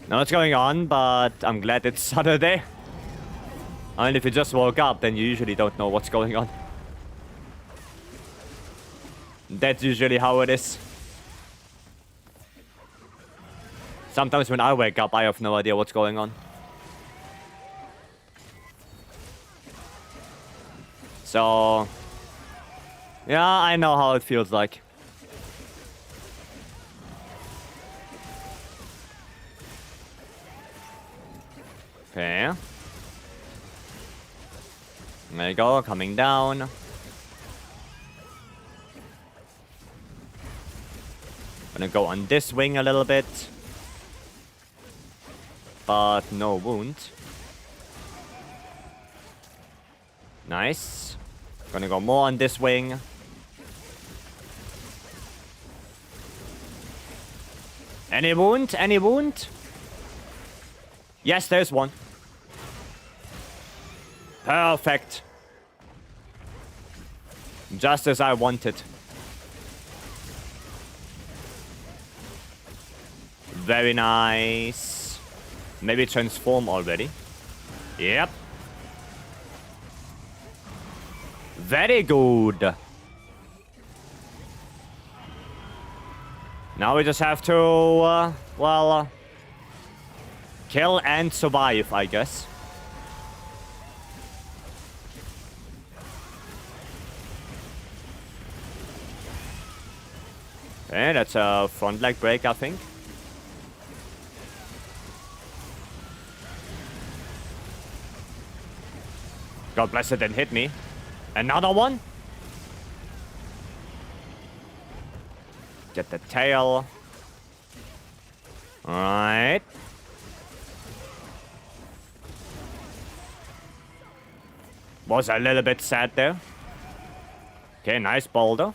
Now what's going on, but I'm glad it's Saturday. And if you just woke up, then you usually don't know what's going on. That's usually how it is. Sometimes when I wake up, I have no idea what's going on. So... yeah, I know how it feels like. Okay. There you go, coming down. Gonna go on this wing a little bit. But no wound. Nice. Gonna go more on this wing. Any wound? Any wound? Yes, there's one. Perfect. Just as I wanted. Very nice. Maybe transform already. Yep. Very good. Now we just have to, kill and survive, I guess. Okay, that's a front leg break, I think. God bless it, didn't hit me. Another one. Get the tail. Alright. Was a little bit sad there. Okay, nice boulder.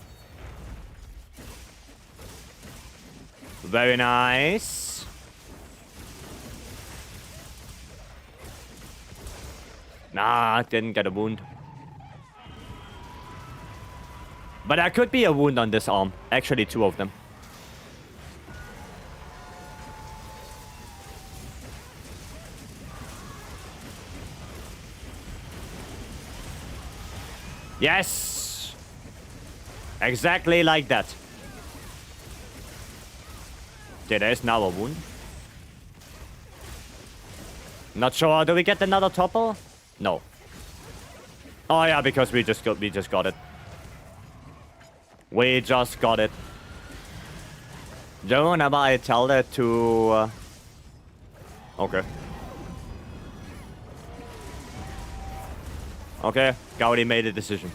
Very nice. Nah, didn't get a wound. But there could be a wound on this arm. Actually, two of them. Yes! Exactly like that. Okay, there's now a wound. Not sure. Do we get another topple? No. Oh yeah, because we just got it. We just got it. Don't whenever I tell that to... Okay. Okay, Gaudi made a decision.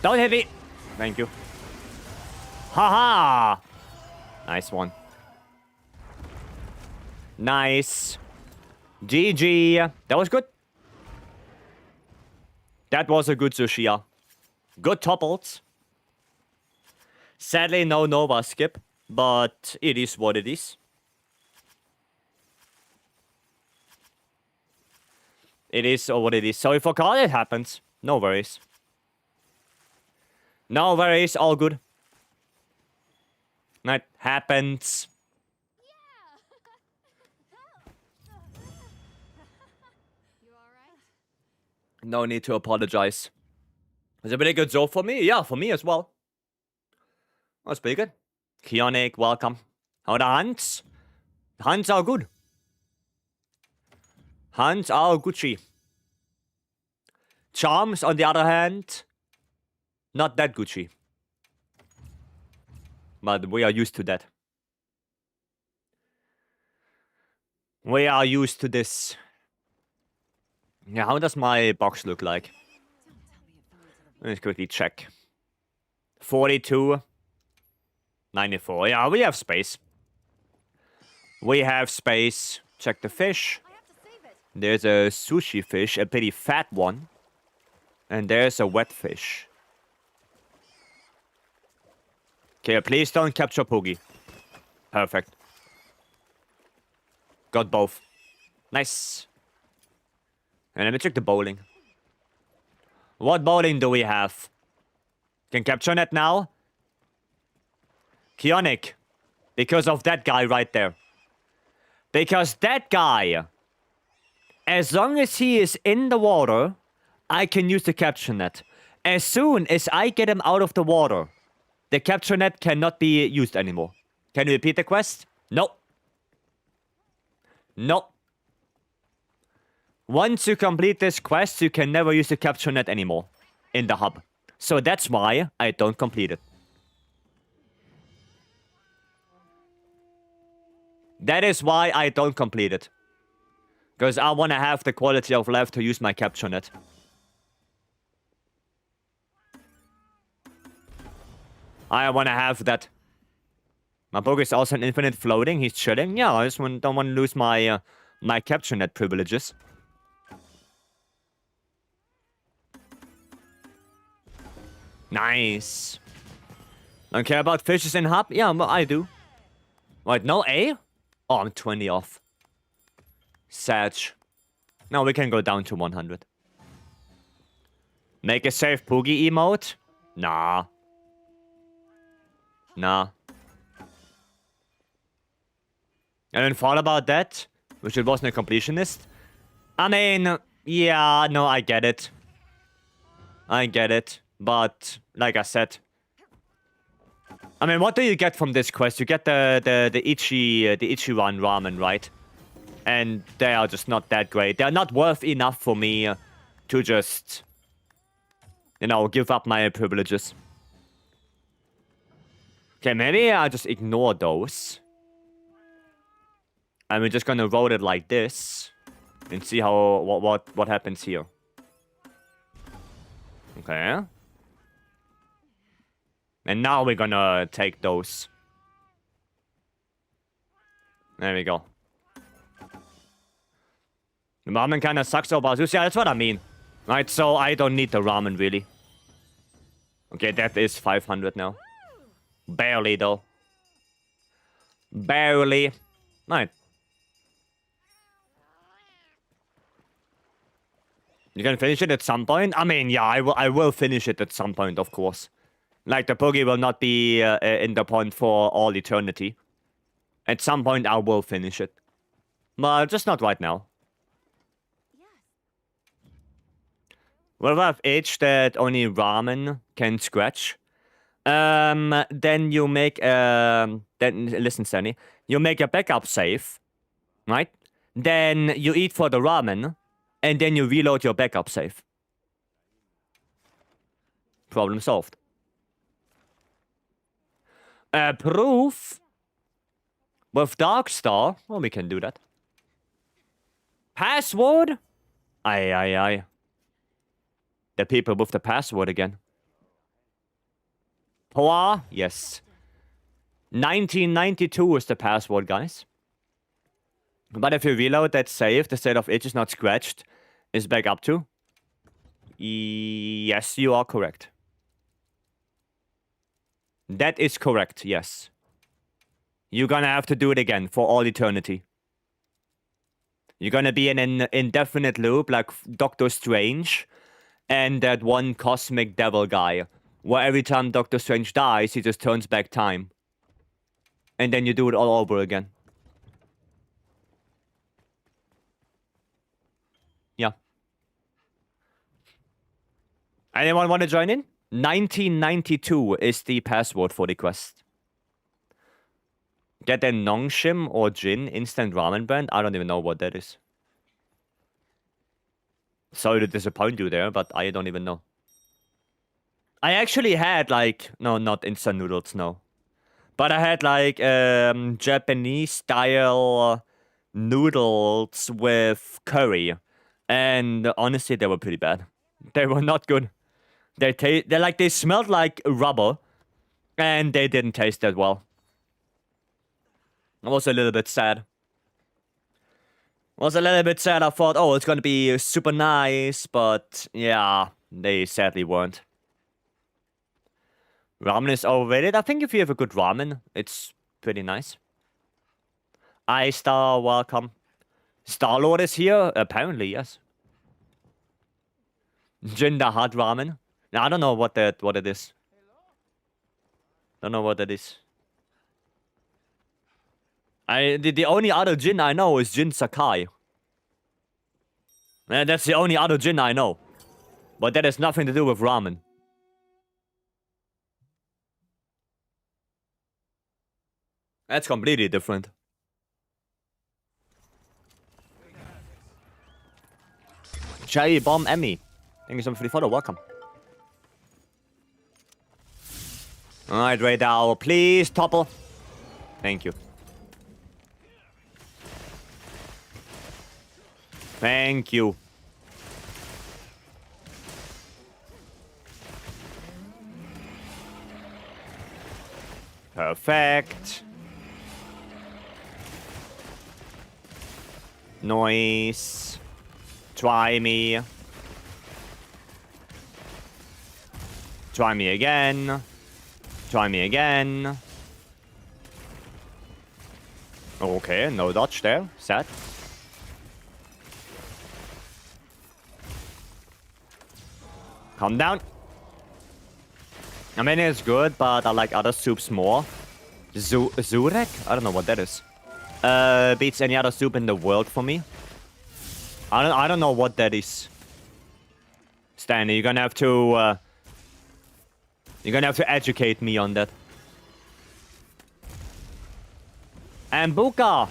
Don't hit me! Thank you. Haha! Nice one. Nice. GG. That was good. That was a good Tsushia. Good topples. Sadly, no Nova skip, but it is what it is. It is what it is. So if I call it happens, no worries. No worries, all good. That happens. You alright? No need to apologize. It's a pretty good zone for me. Yeah, for me as well. That's pretty good. Kionic, welcome. How are the hunts? The hunts are good. Hunts are Gucci. Charms, on the other hand, not that Gucci. But we are used to that. We are used to this. Yeah, how does my box look like? Let's quickly check. 42. 94. Yeah, we have space. We have space. Check the fish. I have to save it. There's a sushi fish, a pretty fat one. And there's a wet fish. Okay, please don't capture Poogie. Perfect. Got both. Nice. And let me check the bowling. What bowling do we have? Can capture net now? Kionic. Because of that guy right there. Because that guy, as long as he is in the water, I can use the capture net. As soon as I get him out of the water, the capture net cannot be used anymore. Can you repeat the quest? No. No. Once you complete this quest, you can never use the capture net anymore in the hub. So that's why I don't complete it. That is why I don't complete it. Because I want to have the quality of life to use my capture net. I want to have that. My book is also an infinite floating. He's chilling. Yeah, I just don't want to lose my my capture net privileges. Nice. Don't care about fishes in hub? Yeah, I do. Wait, no A? Oh, I'm 20 off. Sad. Now we can go down to 100. Make a safe Poogie emote? Nah. Nah. And then thought about that, which it wasn't a completionist. I mean, yeah, no, I get it. I get it. But, like I said, I mean, what do you get from this quest? You get the Ichiran ramen, right? And they are just not that great. They're not worth enough for me to just, you know, give up my privileges. Okay, maybe I'll just ignore those. And we're just gonna roll it like this. And see how, what happens here. Okay. And now we're gonna take those. There we go. The ramen kinda sucks over Zeus. Yeah, that's what I mean. Right, so I don't need the ramen, really. Okay, that is 500 now. Barely, though. Barely. Right. You can finish it at some point? I mean, yeah, I will finish it at some point, of course. Like, the Poogie will not be in the pond for all eternity. At some point, I will finish it. But just not right now. Well, if I have H that only ramen can scratch, then you make listen, Sunny, you make a backup save, right? Then you eat for the ramen, and then you reload your backup save. Problem solved. Proof with Darkstar. Well, we can do that. Password? Aye. The people with the password again. Poa? Yes. 1992 is the password, guys. But if you reload that save, the state of itch is not scratched, is back up to? Yes, you are correct. That is correct, yes. You're gonna have to do it again for all eternity. You're gonna be in an indefinite loop like Doctor Strange and that one cosmic devil guy, where every time Doctor Strange dies, he just turns back time. And then you do it all over again. Yeah. Anyone want to join in? 1992 is the password for the quest. Get a Nongshim or Jin instant ramen brand? I don't even know what that is. Sorry to disappoint you there, but I don't even know. I actually had like... No, not instant noodles, no. But I had like Japanese style noodles with curry. And honestly, they were pretty bad. They were not good. They smelled like rubber. And they didn't taste that well. I was a little bit sad. I thought, oh, it's gonna be super nice. But yeah, they sadly weren't. Ramen is overrated. I think if you have a good ramen, it's pretty nice. iStar, welcome. Star-Lord is here? Apparently, yes. Jinda hot ramen. Now, I don't know what it is. Don't know what that is. The only other Jin I know is Jin Sakai. And that's the only other Jin I know. But that has nothing to do with ramen. That's completely different. Cherry Bomb Emmy. Thank you so much for the follow. Welcome. Alright, Radar, please topple. Thank you. Thank you. Perfect. Noise. Try me. Try me again. Try me again. Okay, no dodge there. Sad. Calm down. I mean, it's good, but I like other soups more. Zurek? I don't know what that is. Beats any other soup in the world for me. I don't know what that is. Stanley, you're gonna have to educate me on that. And Buka!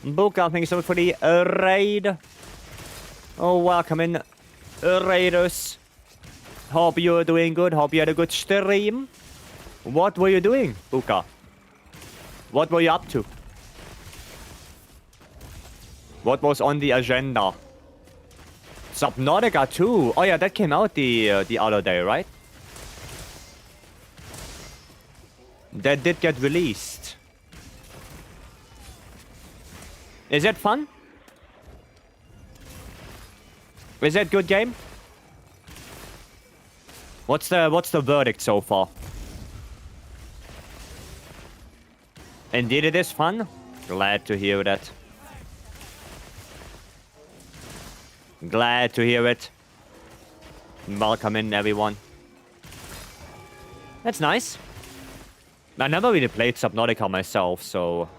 Buka, thank you so much for the raid. Oh, welcome in, raiders. Hope you're doing good. Hope you had a good stream. What were you doing, Buka? What were you up to? What was on the agenda? Subnautica 2. Oh yeah, that came out the other day, right? That did get released. Is it fun? Is it good game? What's the verdict so far? Indeed it is fun. Glad to hear that. Glad to hear it. Welcome in, everyone. That's nice. I never really played Subnautica myself, so...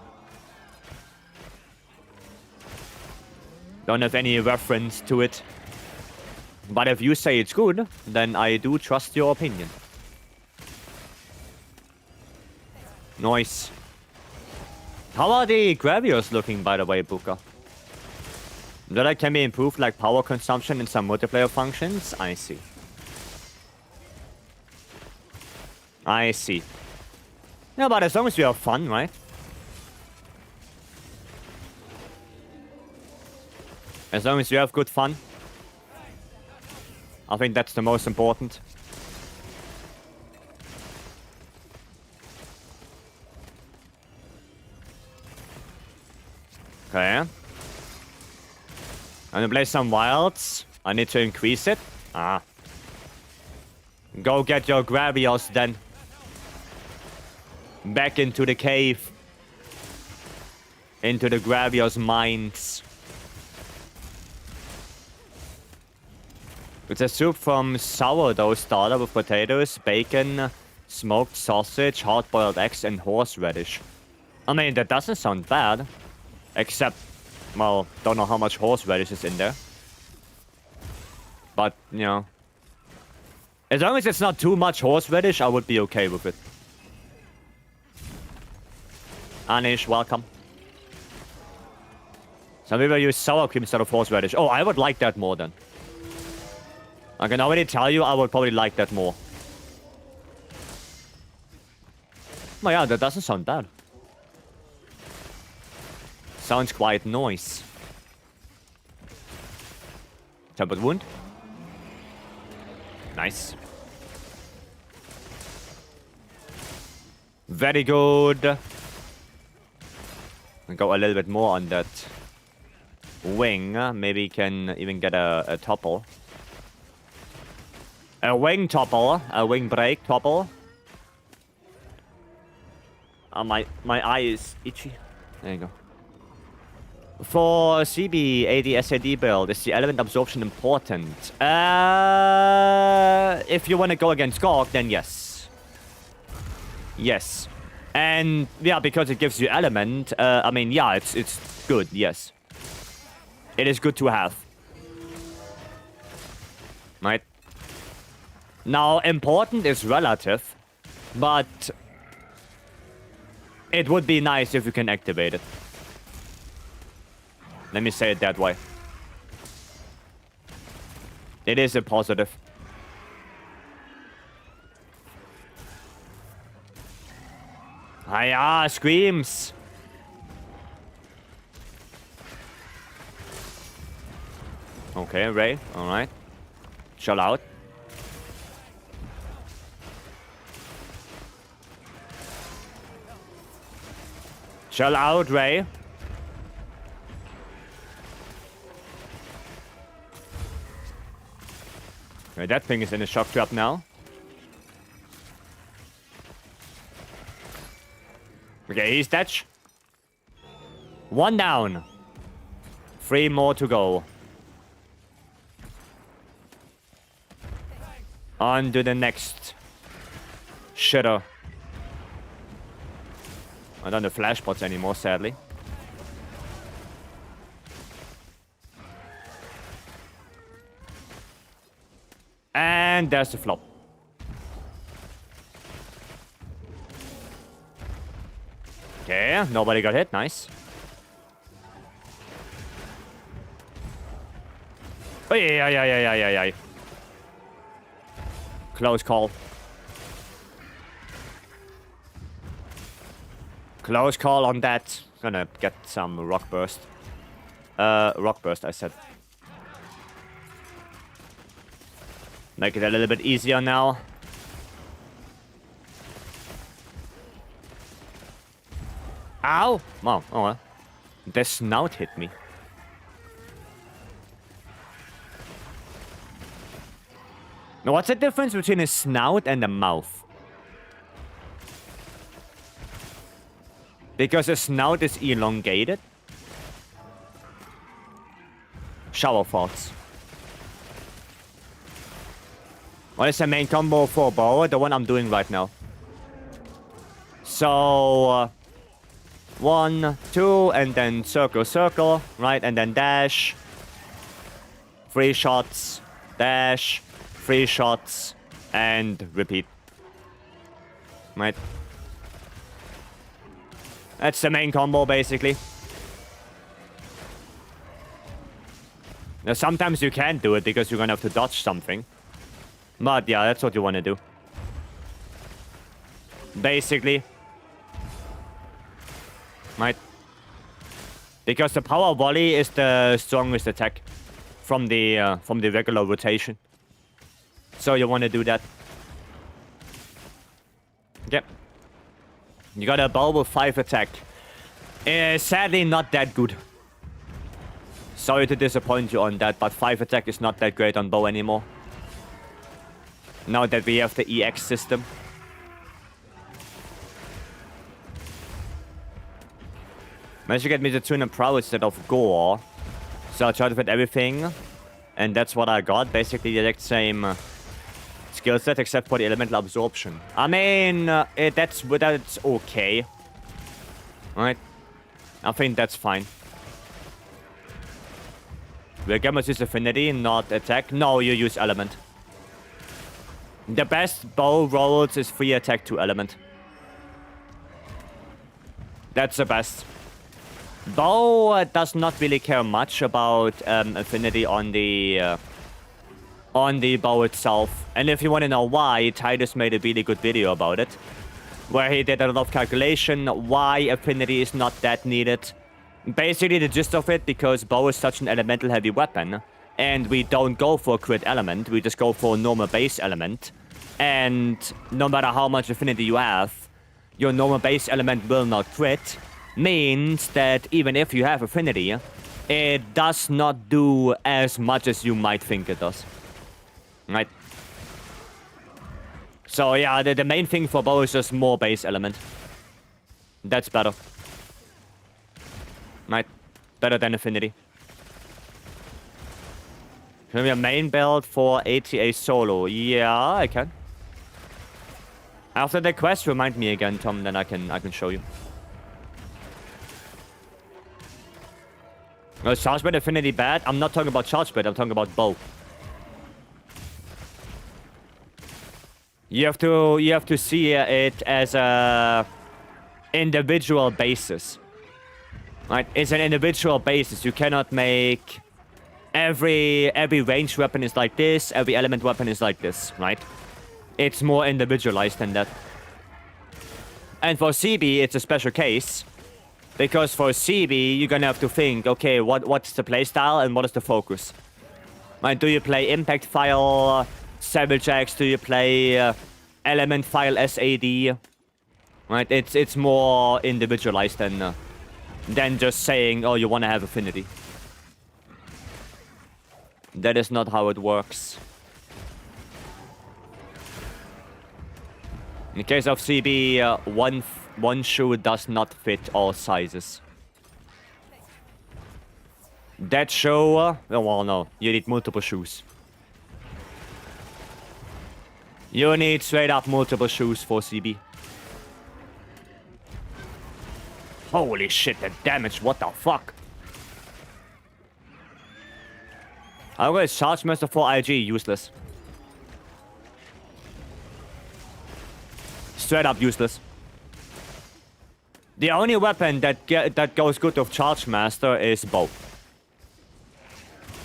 don't have any reference to it. But if you say it's good, then I do trust your opinion. Nice. How are the gravios looking, by the way, Buka? That can be improved, like power consumption in some multiplayer functions? I see. I see. Yeah, but as long as you have fun, right? As long as you have good fun. I think that's the most important. Okay. I'm gonna play some wilds. I need to increase it. Ah. Go get your gravios then. Back into the cave. Into the Gravios mines. It's a soup from sourdough starter with potatoes, bacon, smoked sausage, hard-boiled eggs, and horseradish. I mean, that doesn't sound bad. Except, well, don't know how much horseradish is in there. But, you know. As long as it's not too much horseradish, I would be okay with it. Anish, welcome. Some people use sour cream instead of horseradish. Oh, I would like that more then. I can already tell you I would probably like that more. Oh yeah, that doesn't sound bad. Sounds quite nice. Tempered wound. Nice. Very good. I'll go a little bit more on that wing. Maybe can even get a topple. A wing topple. A wing break topple. My eye is itchy. There you go. For CB 80 SAD build, is the element absorption important? If you want to go against Gork, then yes. Yes. And yeah, because it gives you element, I mean, yeah, it's good, yes. It is good to have. Right? Now, important is relative, but it would be nice if you can activate it. Let me say it that way. It is a positive. Hiya, screams. Okay, Ray. Alright. Chill out. Chill out, Ray. Okay, that thing is in a shock trap now. Okay, he's dead. One down. 3 more to go. On to the next shitter. I don't have flashbots anymore, sadly. And there's the flop. Okay, nobody got hit. Nice. Oh, yeah. Close call. Close call on that. Gonna get some rock burst. Rock burst, I said. Make it a little bit easier now. Ow! Wow, oh well. The snout hit me. Now, what's the difference between a snout and a mouth? Because a snout is elongated. Shower thoughts. What is the main combo for bow? The one I'm doing right now. So... 1, 2, and then circle, circle, right? And then dash. 3 shots, dash, 3 shots, and repeat. Right? That's the main combo, basically. Now, sometimes you can't do it because you're gonna have to dodge something. But yeah, that's what you want to do. Basically. Right? Because the power volley is the strongest attack from the regular rotation. So you want to do that. Yep. You got a bow with 5 attack. Sadly, not that good. Sorry to disappoint you on that, but 5 attack is not that great on bow anymore. Now that we have the EX system. Managed to get me the Tuna Pro instead of Gore. So I tried to fit everything. And that's what I got. Basically the exact same skill set except for the elemental absorption. I mean, that's okay. Right? I think that's fine. Will Gamers use affinity, not attack? No, you use element. The best bow rolls is 3 attack, 2 element. That's the best. Bow does not really care much about affinity on the bow itself. And if you want to know why, Titus made a really good video about it, where he did a lot of calculation why affinity is not that needed. Basically the gist of it, because bow is such an elemental heavy weapon, and we don't go for a crit element, we just go for a normal base element. And no matter how much affinity you have, your normal base element will not crit. Means that even if you have affinity, it does not do as much as you might think it does. Right? So yeah, the main thing for bow is just more base element. That's better. Right? Better than affinity. Can we have a main build for ATA solo? Yeah, I can. After the quest, remind me again, Tom, then I can show you. Is charge bait affinity bad? I'm not talking about charge bait, I'm talking about bow. You have to see it as a individual basis. Right? It's an individual basis. You cannot make every ranged weapon is like this, every element weapon is like this, right? It's more individualized than that. And for CB, it's a special case. Because for CB, you're gonna have to think, okay, what's the playstyle and what is the focus? Right? Do you play Impact File, Savage Axe? Do you play Element File SAD? Right? It's more individualized than just saying, oh, you want to have affinity. That is not how it works. In the case of CB, one shoe does not fit all sizes. That shoe, well, no, you need multiple shoes. You need straight up multiple shoes for CB. Holy shit, that damage, what the fuck? I'm going to charge master for IG, useless. Straight up useless. The only weapon that goes good with charge master is bow.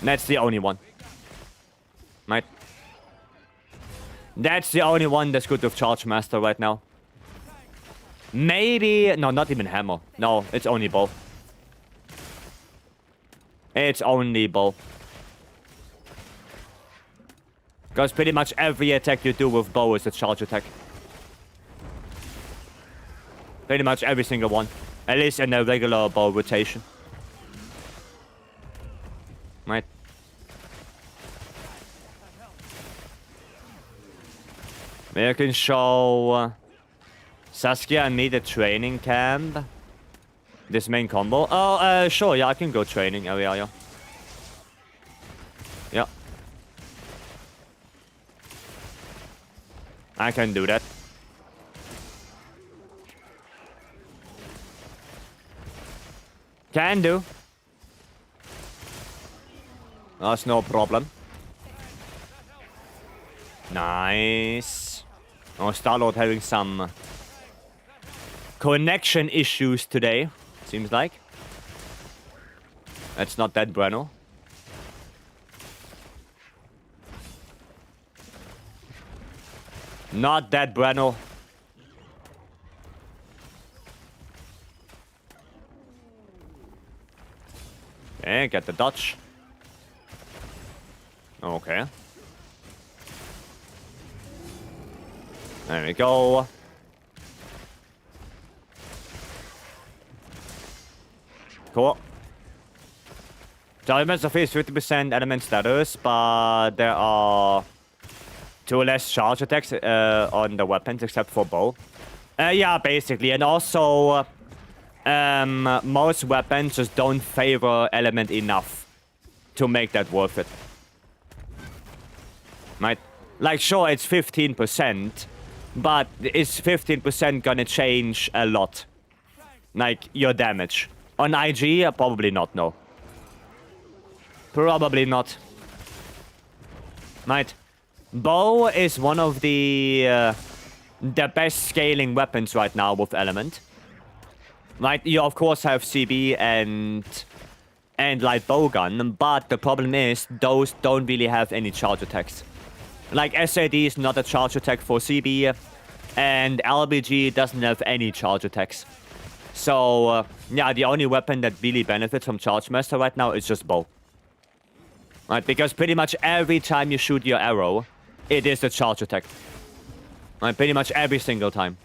That's the only one. Right? That's the only one that's good with charge master right now. Maybe... No, not even hammer. No, it's only bow. It's only bow. Because pretty much every attack you do with bow is a charge attack. Pretty much every single one. At least in a regular bow rotation. Right? Maybe I can show Saskia and me the training camp. This main combo. Oh, sure, yeah, I can go training area, yeah. Yeah. I can do that. Can do. That's no problem. Nice. Oh, Star-Lord having some connection issues today, seems like. That's not that bueno. Not that bueno. Okay, get the dodge. Okay. There we go. Cool. The elements of is 50% element status, but there are 2 less charge attacks on the weapons except for bow. Yeah, basically. And also, most weapons just don't favor element enough to make that worth it. Right? Like, sure, it's 15%, but is 15% gonna change a lot? Like, your damage. On IG, probably not, no. Probably not. Right? Bow is one of the best scaling weapons right now with element. Right? You, of course, have CB and light bowgun, but the problem is those don't really have any charge attacks. Like, SAD is not a charge attack for CB, and LBG doesn't have any charge attacks. So, yeah, the only weapon that really benefits from Charge Master right now is just bow. Right, because pretty much every time you shoot your arrow, it is a charge attack. Right, pretty much every single time.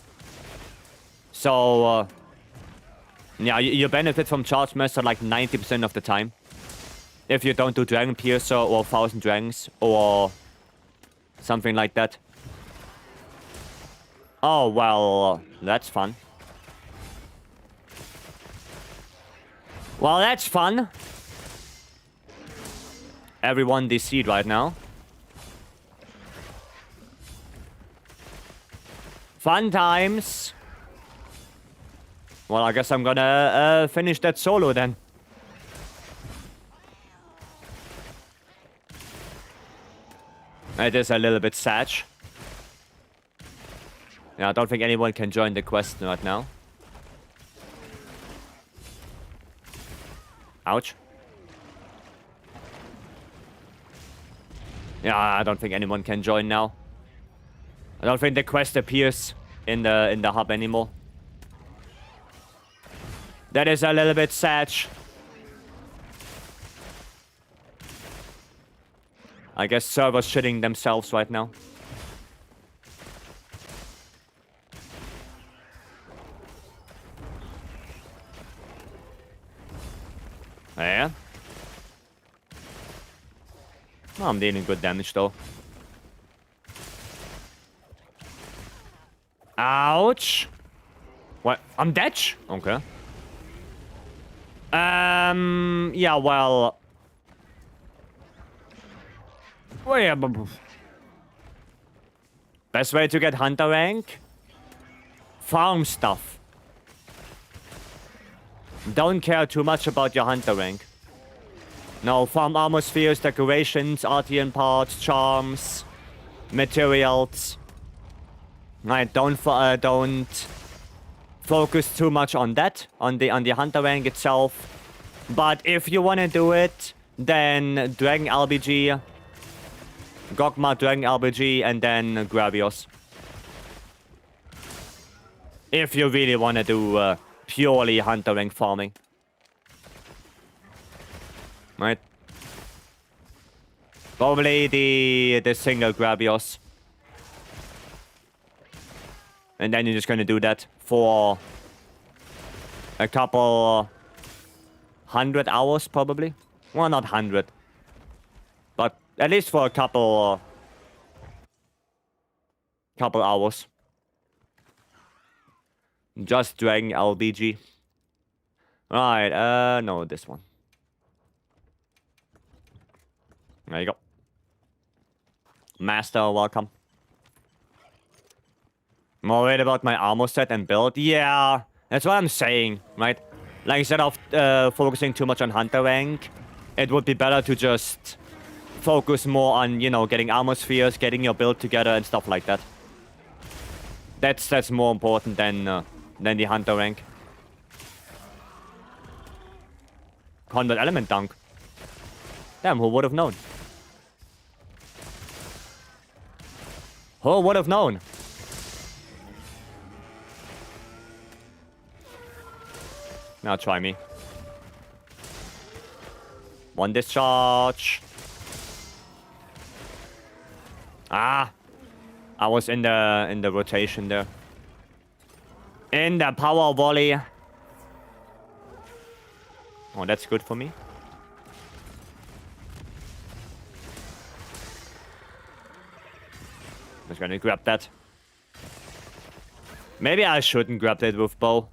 So, yeah, you benefit from Charge Master like 90% of the time. If you don't do Dragon Piercer or 1000 Dragons or something like that. Oh, well, that's fun. Well, that's fun. Everyone DC'd right now. Fun times. Well, I guess I'm gonna finish that solo then. It is a little bit sad. Yeah, I don't think anyone can join the quest right now. Ouch. Yeah, I don't think anyone can join now. I don't think the quest appears in the hub anymore. That is a little bit sad. I guess servers shitting themselves right now. Yeah. Oh, I'm dealing good damage though. Ouch. What? I'm dead? Okay. Yeah, well. Well, yeah, best way to get Hunter rank? Farm stuff. Don't care too much about your Hunter rank. No, farm armor spheres, decorations, Artian parts, charms, materials. Right, don't focus too much on that, on the Hunter rank itself. But if you wanna do it, then Dragon LBG, Gogma, Dragon LBG, and then Gravios. If you really wanna do purely Hunter rank farming. Right? Probably the single Gravios. And then you're just gonna do that for a couple 100 hours, probably. Well, not 100. But at least for a couple hours. Just Dragon LBG. Right, no, this one. There you go. Master, welcome. I'm worried about my armor set and build. Yeah, that's what I'm saying, right? Like, instead of focusing too much on Hunter rank, it would be better to just focus more on, you know, getting armor spheres, getting your build together and stuff like that. That's more important than the Hunter rank. Convert element dunk. Damn, who would have known? Who would have known? Now try me. One discharge. Ah, I was in the rotation there. In the power volley. Oh, that's good for me. Just gonna grab that. Maybe I shouldn't grab that with bow.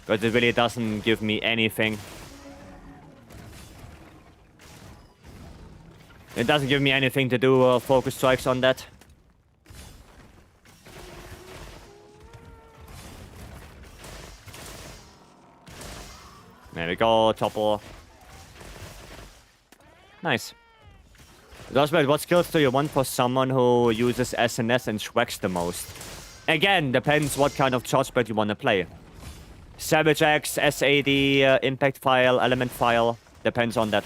But it really doesn't give me anything. It doesn't give me anything to do focus strikes on that. There we go, topple. Nice. Dosberg, what skills do you want for someone who uses SNS and Shweks the most? Again, depends what kind of charge spread you want to play. Savage X, SAD, Impact File, Element File. Depends on that.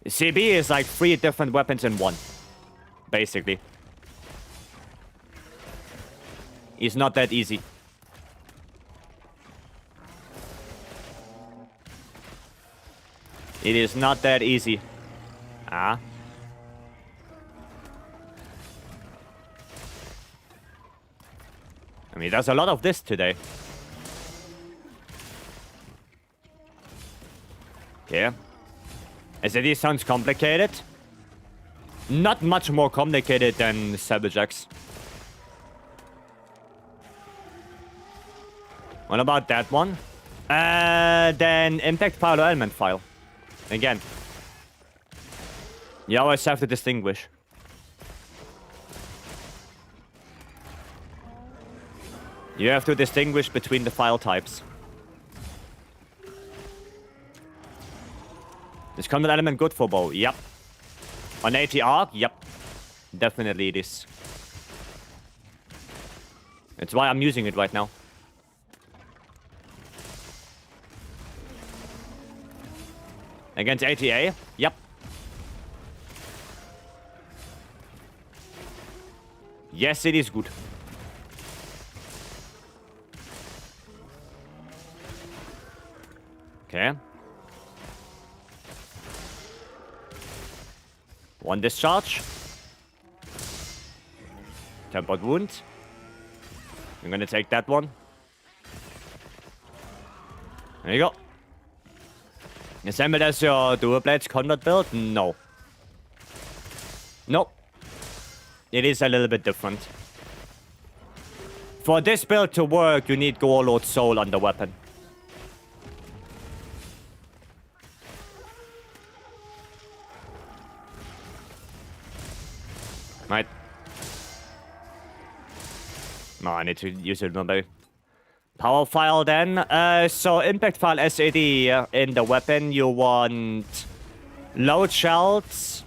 CB is like 3 different weapons in one. Basically. It's not that easy. It is not that easy. Ah. I mean, there's a lot of this today. Yeah. SAD sounds complicated. Not much more complicated than Savage X. What about that one? Then Impact File or Element File. Again. You always have to distinguish. You have to distinguish between the file types. Is Combat Element good for bow? Yep. On ATR? Yep. Definitely it is. That's why I'm using it right now. Against ATA? Yep. Yes, it is good. Okay. One discharge. Tempered wound. I'm gonna take that one. There you go. Assembled as your dual blades combat build? No. Nope. It is a little bit different. For this build to work, you need Warlord Soul on the weapon. Right. No, I need to use it maybe. Power file then. So impact file SAD in the weapon. You want load shells.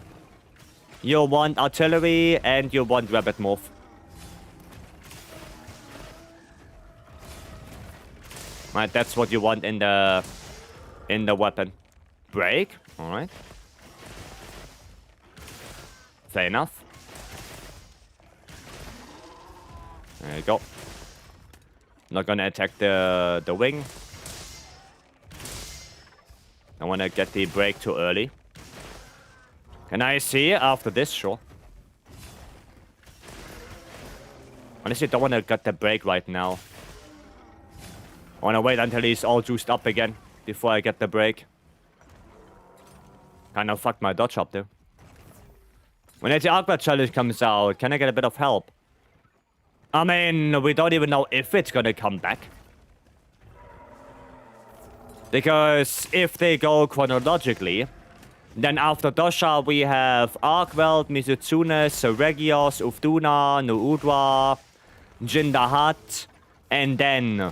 You want artillery and you want rapid move. Right, that's what you want in the weapon. Break. All right. Fair enough. There you go. Not gonna attack the wing. I wanna get the break too early. Can I see after this? Sure. Honestly, don't wanna get the break right now. I wanna wait until he's all juiced up again before I get the break. Kind of fucked my dodge up there. When the Aqua challenge comes out, can I get a bit of help? I mean, we don't even know if it's gonna come back. Because if they go chronologically, then after Dosha we have Arkweld, Mizutsune, Seregios, Ufduna, Nuudwa, Jindahat, and then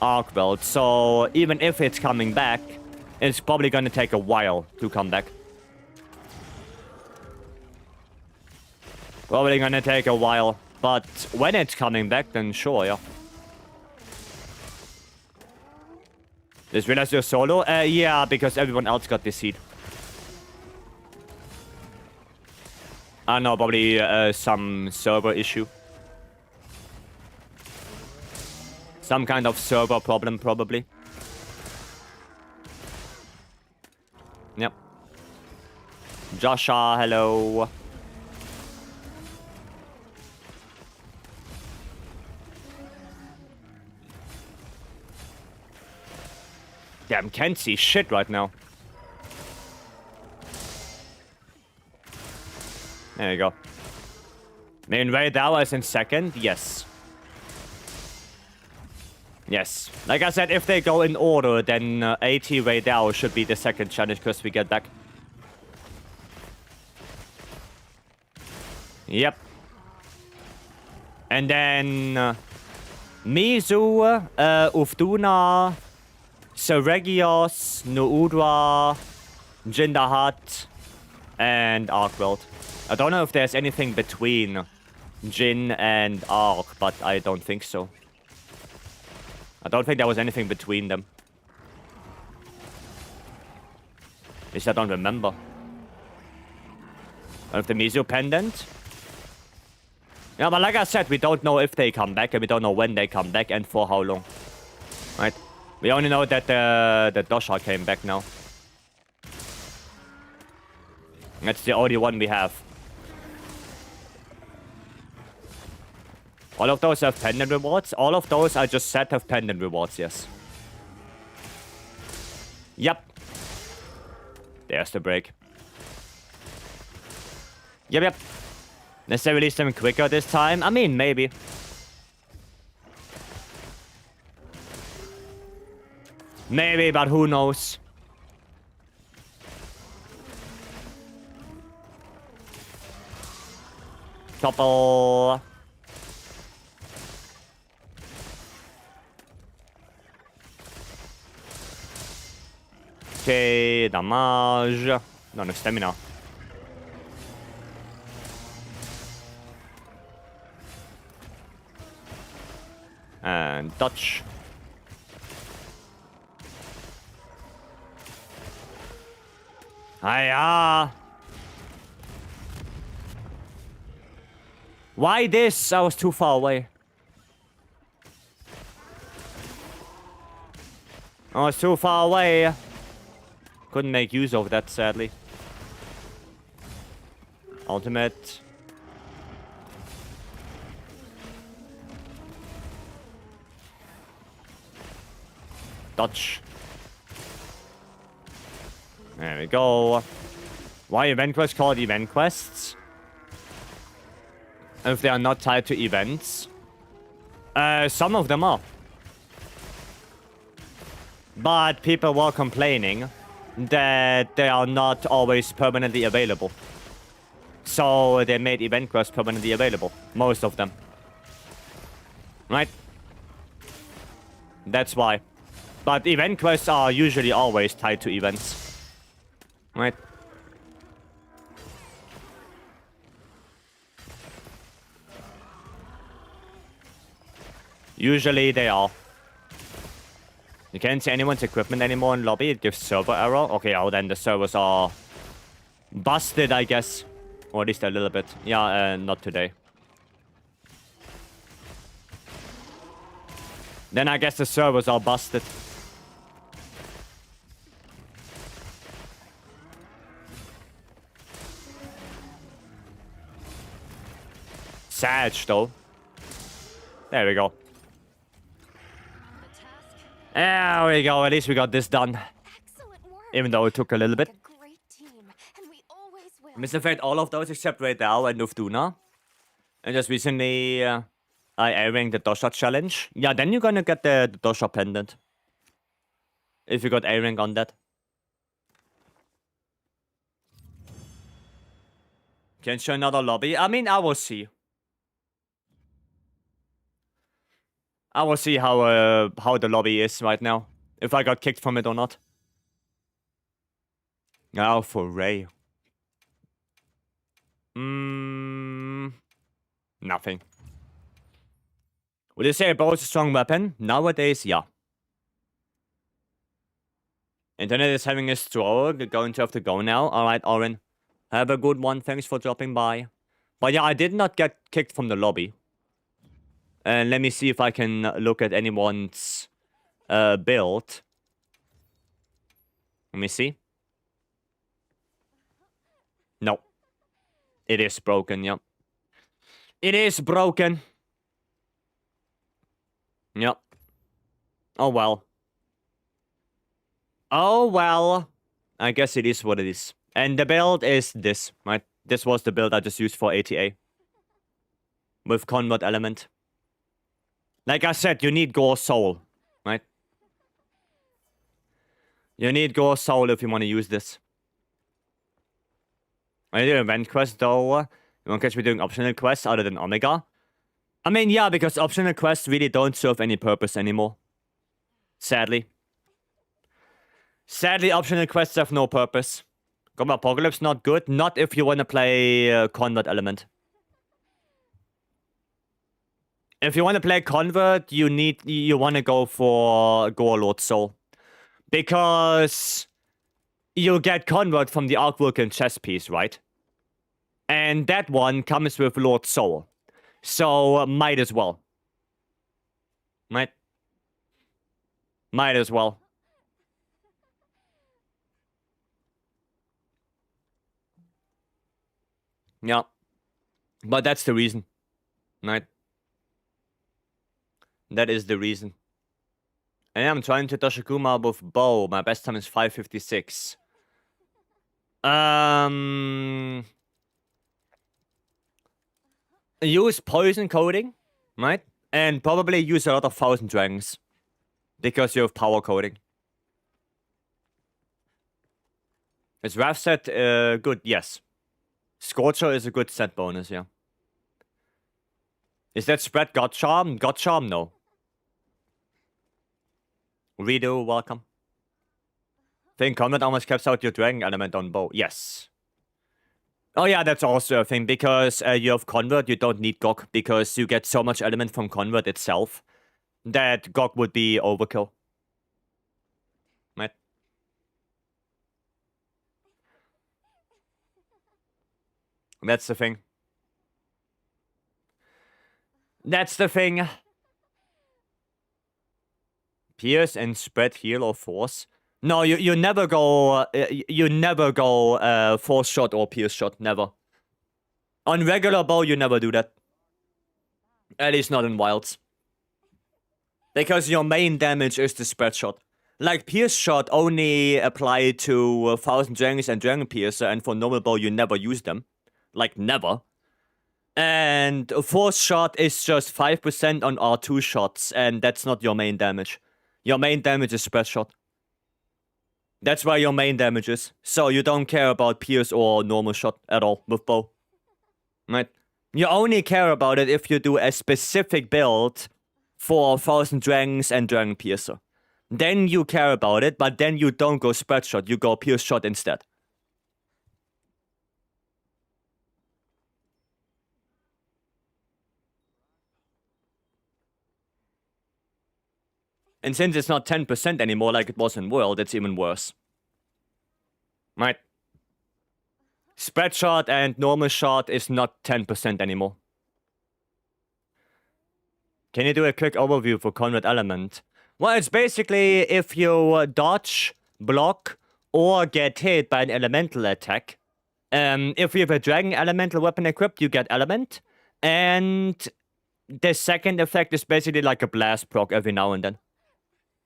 Arkweld. So even if it's coming back, it's probably gonna take a while to come back. Probably gonna take a while. But when it's coming back, then sure, yeah. Just realized you're solo? Yeah, because everyone else got this seed. I don't know, probably some server issue. Some kind of server problem, probably. Yep. Joshua, hello. Damn, can't see shit right now. There you go. Main raid hours in second, yes. Yes. Like I said, if they go in order, then AT Radar should be the second challenge because we get back. Yep. And then Mizu, Ufduna, Seregios, Nuudra, Jindahat, and Arkworld. I don't know if there's anything between Jin and Ark, but I don't think so. I don't think there was anything between them. At least I don't remember. Of the Mizu pendant? Yeah, but like I said, we don't know if they come back, and we don't know when they come back, and for how long. Right? We only know that the Dosha came back now. That's the only one we have. All of those have pendant rewards? All of those I just said have pendant rewards, yes. Yep. There's the break. Yep. Let's say release them quicker this time. I mean, maybe. Maybe, but who knows? Couple. Okay, damage. No stamina. And touch. Hiya. Why this? I was too far away. I was too far away. Couldn't make use of that, sadly. Ultimate. Dodge. There we go. Why event quests called event quests? If they are not tied to events. Some of them are. But people were complaining that they are not always permanently available. So they made event quests permanently available. Most of them. Right? That's why. But event quests are usually always tied to events. Right? Usually they are. You can't see anyone's equipment anymore in lobby. It gives server error. Okay, oh, then the servers are busted, I guess. Or at least a little bit. Yeah, not today. Then I guess the servers are busted. Sad, though. There we go. There we go. At least we got this done. Excellent work. Even though it took a little bit. A great team, and we always will. Mr. Fate, all of those except Raydao and Ufduna. And just recently, I airing the Dosha challenge. Yeah, then you're gonna get the Dosha pendant. If you got airing on that. Can show another lobby. I mean, I will see. I will see how the lobby is right now. If I got kicked from it or not. Oh, for Ray. Nothing. Would you say a bow is a strong weapon? Nowadays, yeah. Internet is having a stroke. Going to have to go now. Alright, Oren. Have a good one. Thanks for dropping by. But yeah, I did not get kicked from the lobby. And let me see if I can look at anyone's build. Let me see. No. It is broken, yeah. It is broken. Yep. Oh well. Oh well. I guess it is what it is. And the build is this, right? This was the build I just used for ATA. With convert element. Like I said, you need Gore Soul You need Gore Soul if you want to use this. I do event quest though. You won't catch me doing optional quests other than Omega. I mean, yeah, because optional quests really don't serve any purpose anymore. Sadly. Sadly, optional quests have no purpose. Goma Apocalypse not good. Not if you want to play Convert Element. If you want to play Convert, you want to go for Gore Lord Soul. Because you get Convert from the Arc Vulcan chess piece, right? And that one comes with Lord Soul. So, might as well. Might as well. Yeah. But that's the reason. Right? That is the reason. And I'm trying to DOSHAGUMA with bow. My best time is 5:56. Use poison coating, right? And probably use a lot of Thousand Dragons. Because you have power coating. Is Wrath set good? Yes. Scorcher is a good set bonus, yeah. Is that spread God Charm? God Charm, no. Redo, welcome. Think Combat almost caps out your Dragon element on bow. Yes. Oh yeah, that's also a thing, because you have Convert, you don't need GOG, because you get so much element from Convert itself, that GOG would be overkill. Right? That's the thing. That's the thing. Pierce and spread heal or force. No, you never go force shot or pierce shot, never. On regular bow, you never do that. At least not in wilds. Because your main damage is the spread shot. Like, pierce shot only apply to Thousand Dragons and Dragon Piercer, and for normal bow, you never use them. Like, never. And force shot is just 5% on R2 shots, and that's not your main damage. Your main damage is spread shot. That's where your main damage is. So you don't care about pierce or normal shot at all with bow. Right? You only care about it if you do a specific build for Thousand Dragons and Dragon Piercer. Then you care about it, but then you don't go spread shot, you go pierce shot instead. And since it's not 10% anymore like it was in World, it's even worse. Right? Spread shot and normal shot is not 10% anymore. Can you do a quick overview for Convert Element? Well, it's basically if you dodge, block, or get hit by an elemental attack. If you have a Dragon Elemental weapon equipped, you get Element. And the second effect is basically like a blast proc every now and then.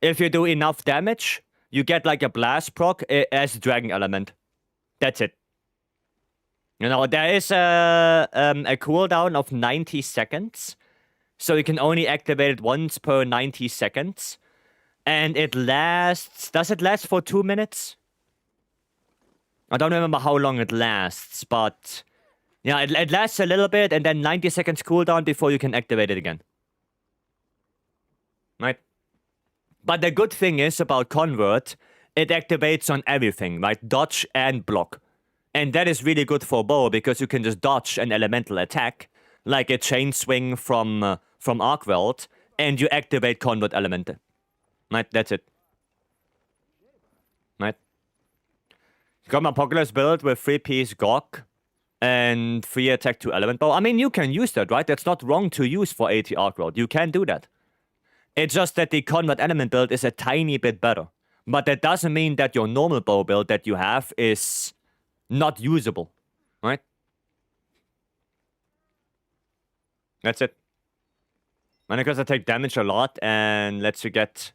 If you do enough damage, you get like a blast proc as a Dragon Element. That's it. You know, there is a cooldown of 90 seconds. So you can only activate it once per 90 seconds. And it lasts... Does it last for 2 minutes? I don't remember how long it lasts, but... Yeah, it lasts a little bit, and then 90 seconds cooldown before you can activate it again. Right? But the good thing is about Convert, it activates on everything, right? Dodge and block. And that is really good for bow, because you can just dodge an elemental attack, like a chain swing from Arcweld, and you activate Convert Element. Right, that's it. Right? Got my Apocalypse build with 3-piece GOG and 3 attack 2 element bow. I mean, you can use that, right? That's not wrong to use for AT Arcweld. You can do that. It's just that the Convert Element build is a tiny bit better. But that doesn't mean that your normal bow build that you have is not usable. Right? That's it. And because I take damage a lot and lets you get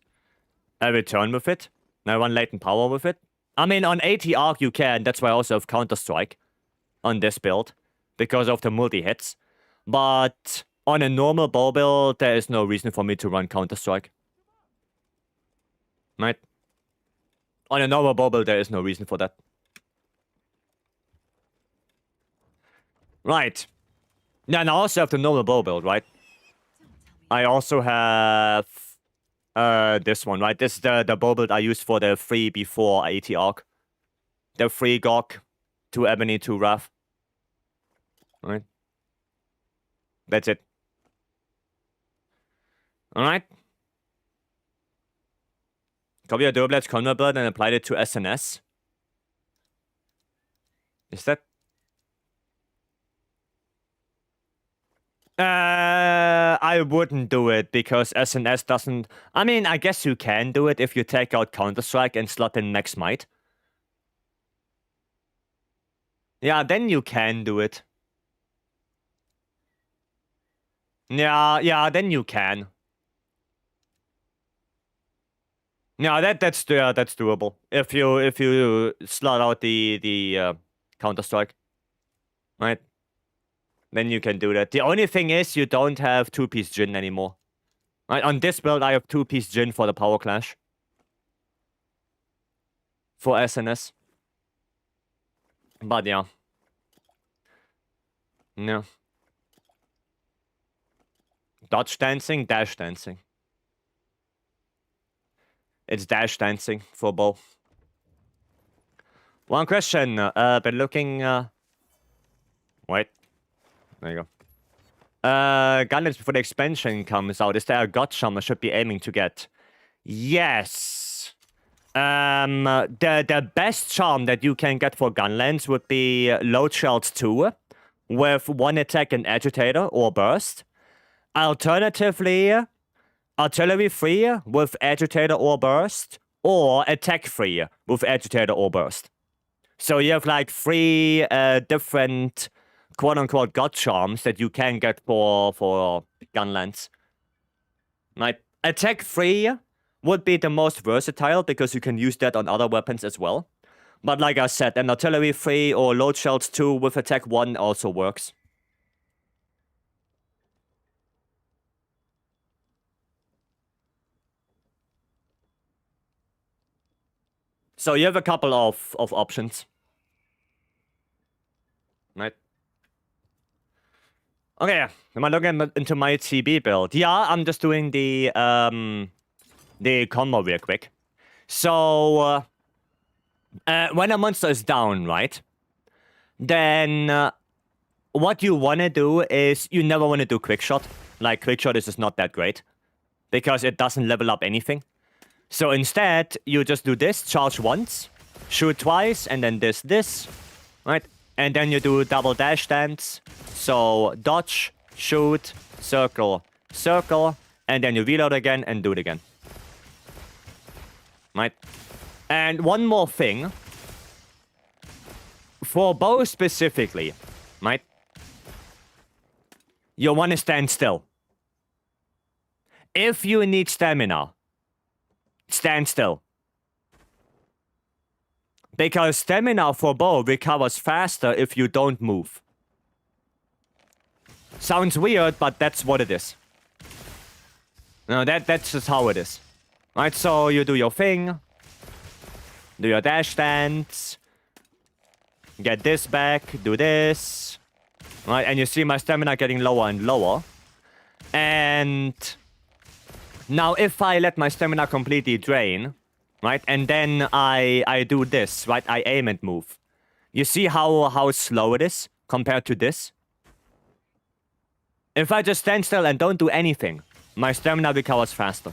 a return with it. I run latent power with it. I mean, on AT Arc you can. That's why I also have Counter-Strike on this build. Because of the multi-hits. But... on a normal bow build, there is no reason for me to run Counter-Strike. Right? On a normal bow build, there is no reason for that. Right. Yeah, and I also have the normal bow build, right? I also have this one, right? This is the bow build I used for the 3 before 80 arc. The 3 Gok, 2 Ebony, 2 Wrath. Alright. That's it. Alright. Copy a Durablade's convert build and applied it to SNS. Is that... I wouldn't do it because SNS doesn't... I mean, I guess you can do it if you take out Counter-Strike and slot in Max Might. Yeah, then you can do it. Yeah, then you can. Yeah, that's doable. If you slot out the Counter-Strike, right? Then you can do that. The only thing is you don't have 2-piece Jin anymore. Right, on this build I have 2-piece Jin for the Power Clash. For SNS. But yeah. No. Dodge dancing, dash dancing. It's dash dancing for both. One question, been looking... Wait. There you go. Gundams before the expansion comes out. Is there a god charm I should be aiming to get? Yes. The best charm that you can get for Gunlands would be Load Shells 2 with 1 attack and Agitator or Burst. Alternatively, Artillery 3 with Agitator or Burst, or Attack 3 with Agitator or Burst. So you have like 3 different quote-unquote god charms that you can get for Gunlands. Like, Attack 3 would be the most versatile because you can use that on other weapons as well. But like I said, an Artillery 3 or Load Shells 2 with Attack 1 also works. So you have a couple of options. Right? Okay, am I looking into my TB build? Yeah, I'm just doing the combo real quick. So, when a monster is down, right? Then, what you want to do is, you never want to do quickshot. Like, quickshot is just not that great. Because it doesn't level up anything. So instead, you just do this, charge once, shoot twice, and then this, right? And then you do double dash dance. So dodge, shoot, circle, circle, and then you reload again and do it again. Right? And one more thing. For bow specifically, right? You want to stand still. If you need stamina, stand still. Because stamina for bow recovers faster if you don't move. Sounds weird, but that's what it is. No, that's just how it is. Right, so you do your thing. Do your dash dance. Get this back, do this. Right, and you see my stamina getting lower and lower. And now if I let my stamina completely drain, right, and then I do this, right, I aim and move. You see how slow it is compared to this? If I just stand still and don't do anything, my stamina recovers faster.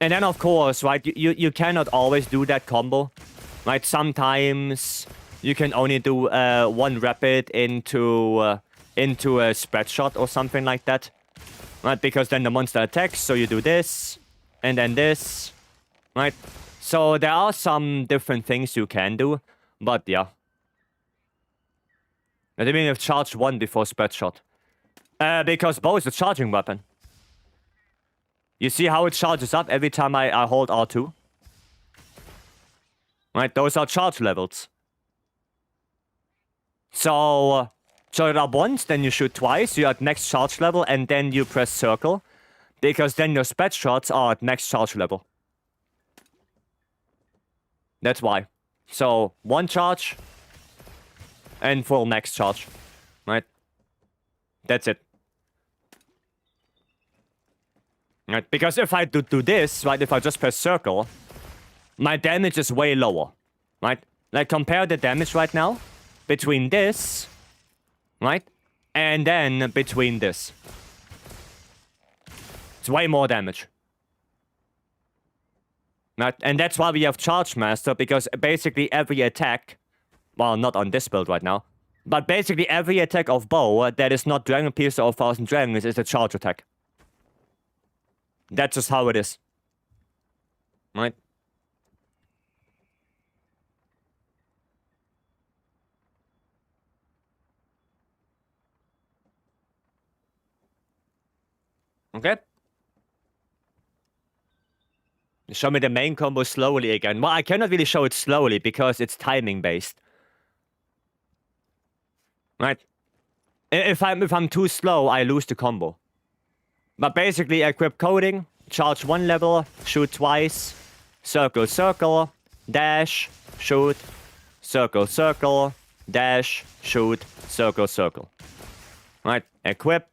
And then of course, right, you cannot always do that combo. Right, sometimes you can only do one rapid into a spread shot or something like that. Right, because then the monster attacks, so you do this, and then this, right? So there are some different things you can do, but yeah. I didn't even have charged 1 before spread shot. Because bow is a charging weapon. You see how it charges up every time I hold R2? Right, those are charge levels. So, charge it up once, then you shoot twice, you're at next charge level, and then you press circle. Because then your spread shots are at max charge level. That's why. So, 1 charge and full max charge. Right? That's it. Right? Because if I do this, right, if I just press circle, my damage is way lower. Right? Like, compare the damage right now between this, right? And then between this. It's way more damage. Right? And that's why we have Charge Master, because basically every attack, well, not on this build right now, but basically every attack of bow that is not Dragon Piercer or Thousand Dragons is a charge attack. That's just how it is. Right? Okay? Show me the main combo slowly again. Well, I cannot really show it slowly because it's timing based. Right? If I'm too slow, I lose the combo. But basically, equip coding, charge 1 level, shoot twice, circle, circle, dash, shoot, circle, circle, dash, shoot, circle, circle. Right? Equip,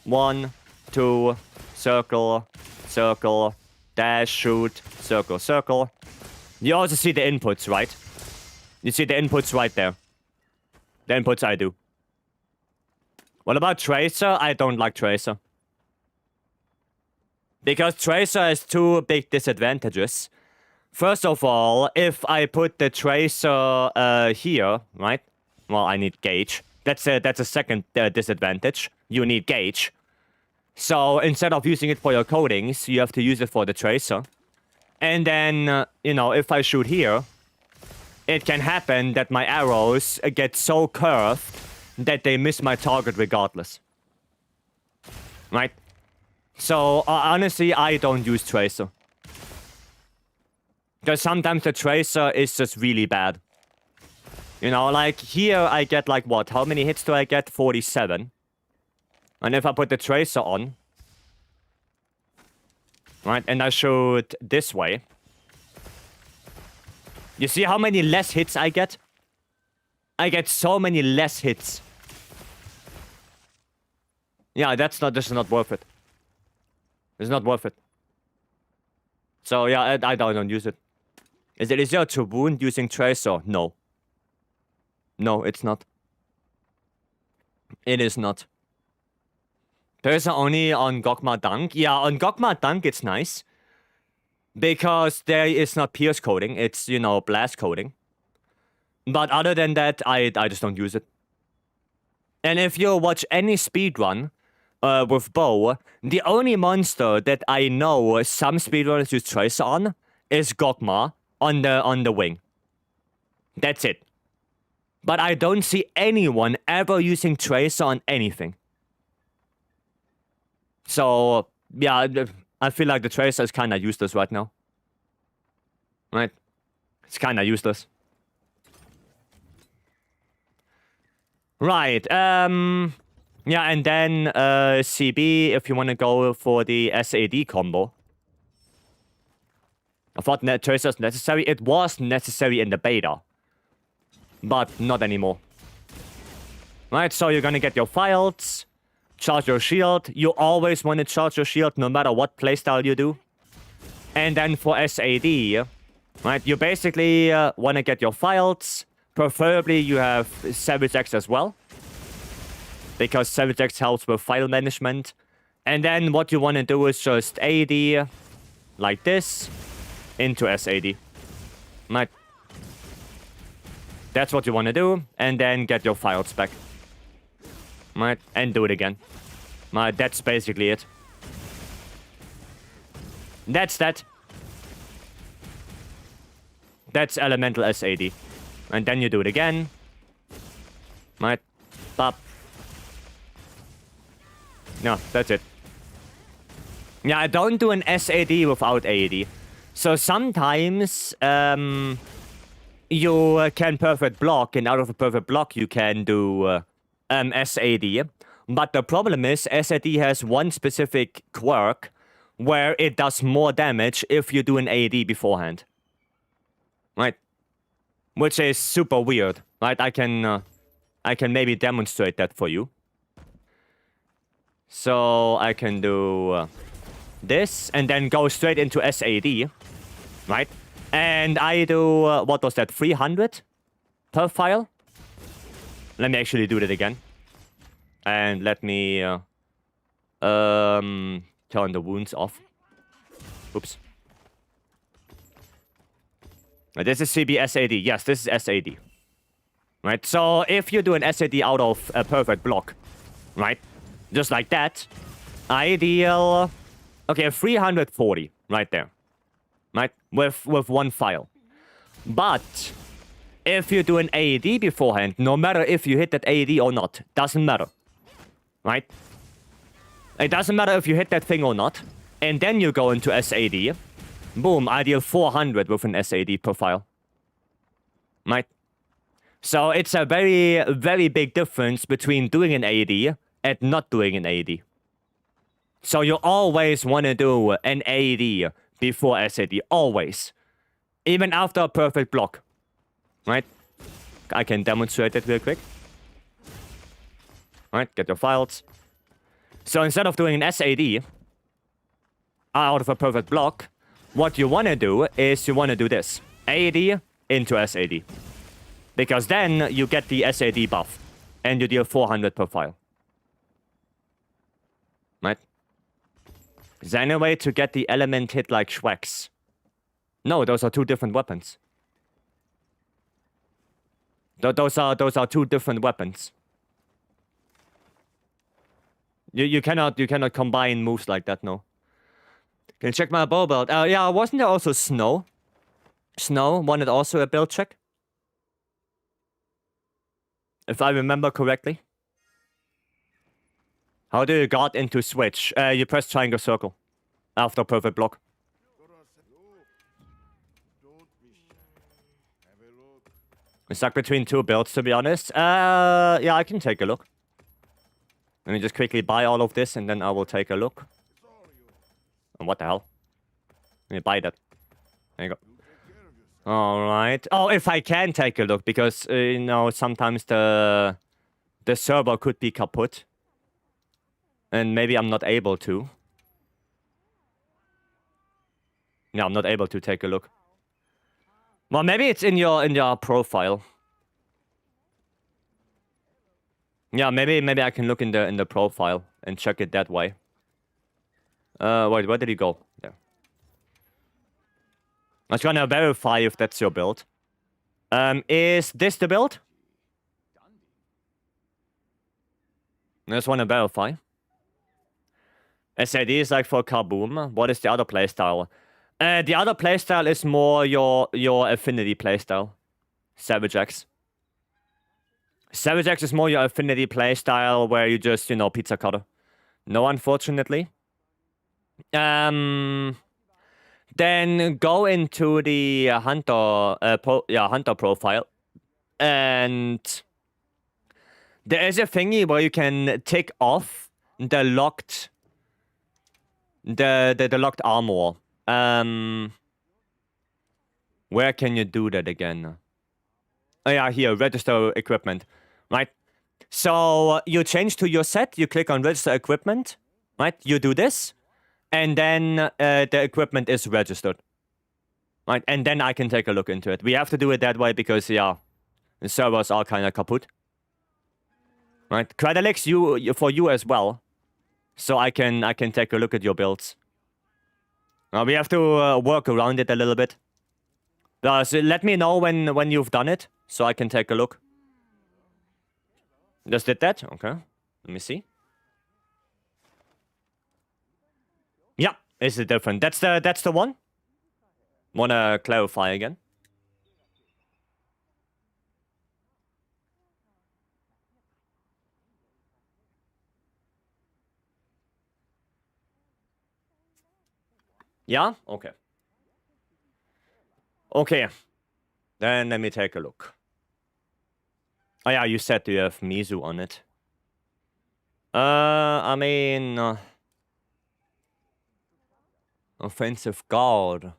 1, 2, circle, circle, dash, shoot, circle, circle. You also see the inputs, right? You see the inputs right there. The inputs I do. What about Tracer? I don't like Tracer. Because Tracer has 2 big disadvantages. First of all, if I put the Tracer here, right? Well, I need gauge. That's a second disadvantage. You need gauge. So instead of using it for your coatings, you have to use it for the Tracer. And then, you know, if I shoot here, it can happen that my arrows get so curved that they miss my target regardless. Right? So, honestly, I don't use Tracer. Because sometimes the Tracer is just really bad. You know, like, here I get, like, what? How many hits do I get? 47. And if I put the Tracer on, right, and I shoot this way, you see how many less hits I get? I get so many less hits. Yeah, this is not worth it. It's not worth it. So yeah, I don't use it. Is it easier to wound using Tracer? No. No, it's not. It is not. Tracer only on Gogma Dunk? Yeah, on Gogma Dunk it's nice. Because there is not pierce coding, it's, you know, blast coding. But other than that, I just don't use it. And if you watch any speedrun with bow, the only monster that I know some speedrunners use Tracer on is Gogma on the wing. That's it. But I don't see anyone ever using Tracer on anything. So, yeah, I feel like the Tracer is kinda useless right now. Right? It's kinda useless. Right, yeah, and then, CB, if you wanna go for the SAD combo. I thought Tracer was necessary. It was necessary in the beta. But not anymore. Right, so you're gonna get your files, charge your shield. You always want to charge your shield no matter what playstyle you do. And then for SAD, right, you basically want to get your files. Preferably you have Savage X as well. Because Savage X helps with file management. And then what you want to do is just AD, like this, into SAD. Right. That's what you want to do. And then get your files back. Right, and do it again. That's basically it. That's that. That's elemental SAD. And then you do it again. Right, pop. No, that's it. Yeah, I don't do an SAD without AD. So sometimes, you can perfect block, and out of a perfect block you can do SAD. But the problem is, SAD has one specific quirk where it does more damage if you do an AD beforehand. Right? which is super weird, right? I can maybe demonstrate that for you. So I can do this and then go straight into SAD, right? And I do, what was that, 300 per file? Let me actually do that again. And let me turn the wounds off. Oops. This is CBSAD. Yes, this is SAD. Right, so if you do an SAD out of a perfect block, right? Just like that, ideal... Okay, 340 right there. Right? With one file. But if you do an AED beforehand, no matter if you hit that AED or not, doesn't matter. Right? It doesn't matter if you hit that thing or not. And then you go into SAD. Boom, ideal 400 with an SAD per file. Right? So it's a very, very big difference between doing an AED and not doing an AED. So you always want to do an AED before SAD. Always. Even after a perfect block. Right? I can demonstrate it real quick. Right, get your files. So instead of doing an SAD out of a perfect block, what you want to do is you want to do this. AED into SAD. Because then you get the SAD buff. And you deal 400 per file. Right? Is there any way to get the element hit like Schwex? No, those are two different weapons. Those are two different weapons. You cannot combine moves like that, no. Can you check my bow build? Yeah, wasn't there also Snow? Snow wanted also a build check? If I remember correctly. How do you guard into switch? You press triangle circle. After perfect block. I'm stuck between two builds, to be honest. Yeah, I can take a look. Let me just quickly buy all of this, and then I will take a look. And what the hell? Let me buy that. There you go. Alright. Oh, if I can take a look, because, you know, sometimes the server could be kaput. And maybe I'm not able to. Yeah, I'm not able to take a look. Well, maybe it's in your profile. Yeah, maybe I can look in the profile and check it that way. Wait, where did he go? There. I was gonna verify if that's your build. Is this the build? I just wanna verify. SAD is like for Kaboom. What is the other playstyle? The other playstyle is more your affinity playstyle. Savage X. Savage X is more your affinity playstyle where you just, you know, pizza cutter. No, unfortunately. Then go into the hunter hunter profile. And there is a thingy where you can tick off the locked the locked armor. Where can you do that again? Oh yeah, here, register equipment, right? So you change to your set, you click on register equipment, right? You do this, and then the equipment is registered, right? And then I can take a look into it. We have to do it that way because, yeah, the servers are kind of kaput, right? Cradalix, for you as well, so I can take a look at your builds. We have to work around it a little bit. So let me know when you've done it, so I can take a look. Just did that? Okay. Let me see. Yeah, is it different? That's the one? Wanna clarify again? Yeah? Okay. Okay. Then let me take a look. Oh yeah, you said you have Mizu on it. I mean... offensive guard.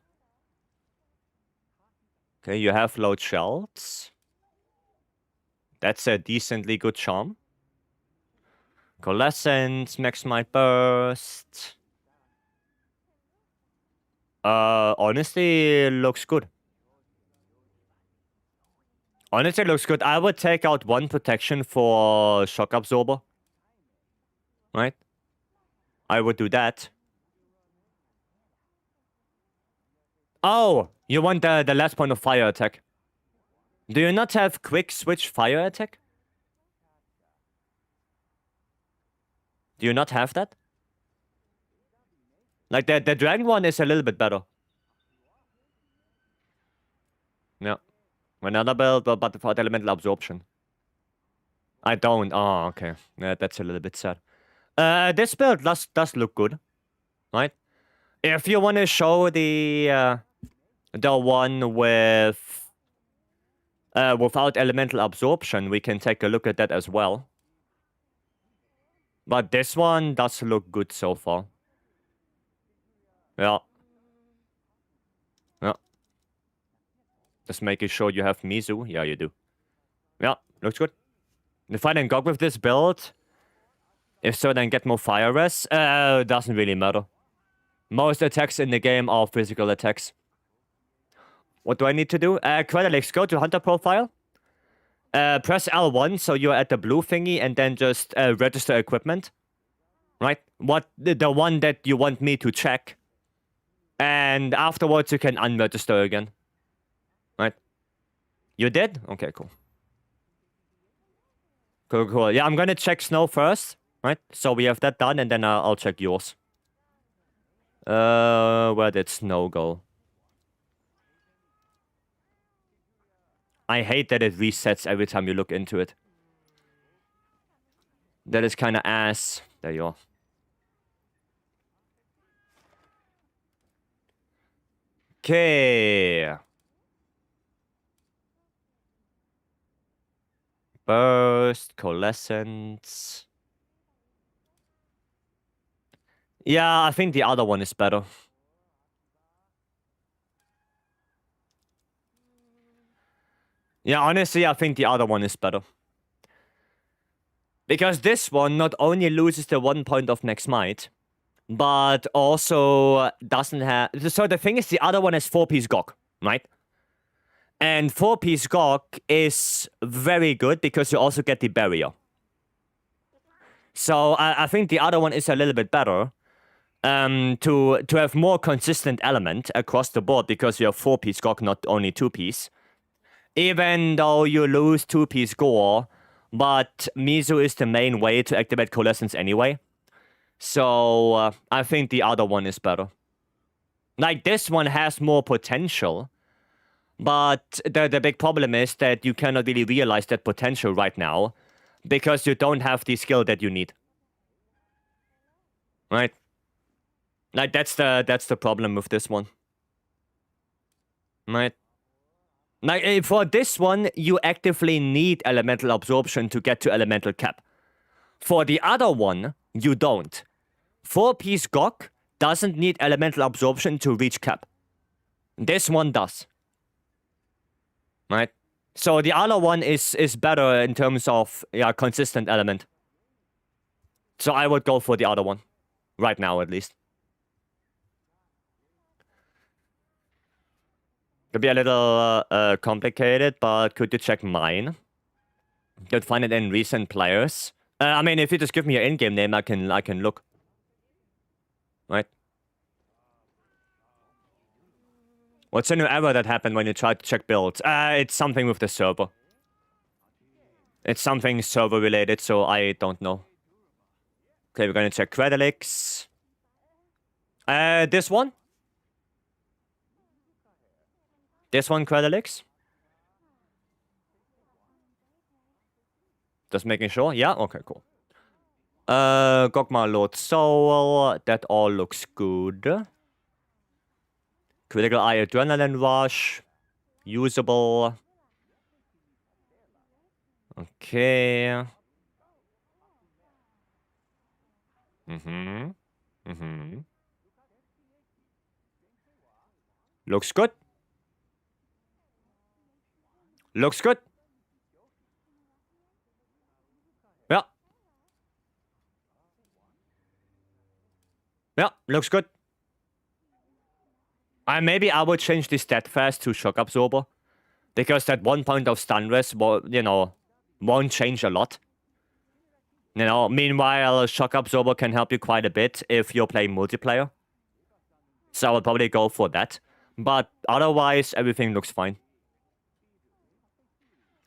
Okay, you have load shells. That's a decently good charm. Coalescence, max might burst. Honestly, looks good. Honestly, looks good. I would take out one protection for shock absorber. Right? I would do that. Oh, you want the last point of fire attack. Do you not have quick switch fire attack? Do you not have that? Like, the dragon one is a little bit better. Yeah. Another build, but without elemental absorption. I don't. Oh, okay. Yeah, that's a little bit sad. This build does look good. Right? If you want to show the one with... without elemental absorption, we can take a look at that as well. But this one does look good so far. Yeah. Yeah. Just making sure you have Mizu. Yeah, you do. Yeah, looks good. If I then go with this build, if so, then get more fire res. Doesn't really matter. Most attacks in the game are physical attacks. What do I need to do? Credilix, go to Hunter Profile. Press L1 so you're at the blue thingy and then just register equipment. Right? The one that you want me to check. And afterwards you can unregister again. Right? You did? Okay, cool. Cool. Yeah, I'm gonna check snow first. Right? So we have that done and then I'll check yours. Where did snow go? I hate that it resets every time you look into it. That is kind of ass. There you are. Okay. Burst, coalescence. Yeah, I think the other one is better. Yeah, honestly, I think the other one is better. Because this one not only loses the 1 point of next might, but also doesn't have... So the thing is, the other one has 4-piece Gok, right? And 4-piece Gok is very good because you also get the barrier. So I think the other one is a little bit better. To have more consistent element across the board because you have 4-piece Gok, not only 2-piece. Even though you lose 2-piece Gore, but Mizu is the main way to activate Coalescence anyway. So I think the other one is better. Like, this one has more potential, but the big problem is that you cannot really realize that potential right now because you don't have the skill that you need. Right? Like, that's the problem with this one. Right? Like, for this one, you actively need elemental absorption to get to elemental cap. For the other one, you don't. 4-piece Gok doesn't need elemental absorption to reach cap. This one does. Right? So the other one is better in terms of consistent element. So I would go for the other one. Right now, at least. Could be a little complicated, but could you check mine? Could find it in recent players. I mean, if you just give me your in-game name, I can look. Right? What's a new error that happened when you tried to check builds? It's something with the server. It's something server related, so I don't know. Okay, we're gonna check Credilix. This one? This one, Credilix? Just making sure? Yeah? Okay, cool. Gogma Lord Soul. That all looks good. Critical Eye Adrenaline Rush. Usable. Okay. Looks good. Looks good. Yeah. Yeah, looks good. Maybe I would change the steadfast to shock absorber. Because that 1 point of stun rest, you know, won't change a lot. You know, meanwhile, shock absorber can help you quite a bit if you're playing multiplayer. So I would probably go for that. But otherwise, everything looks fine.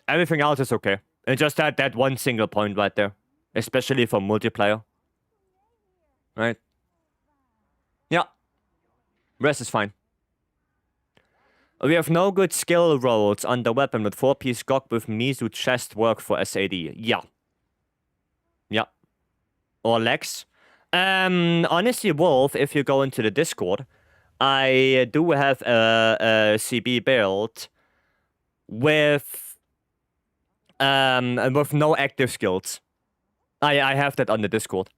Everything else is okay. It's just that one single point right there. Especially for multiplayer. Right? Yeah. Rest is fine. We have no good skill rolls on the weapon with 4-piece Gok with Mizu chest work for SAD. Yeah. Yeah. Or Lex. Honestly, Wolf, if you go into the Discord, I do have a CB build with no active skills. I have that on the Discord.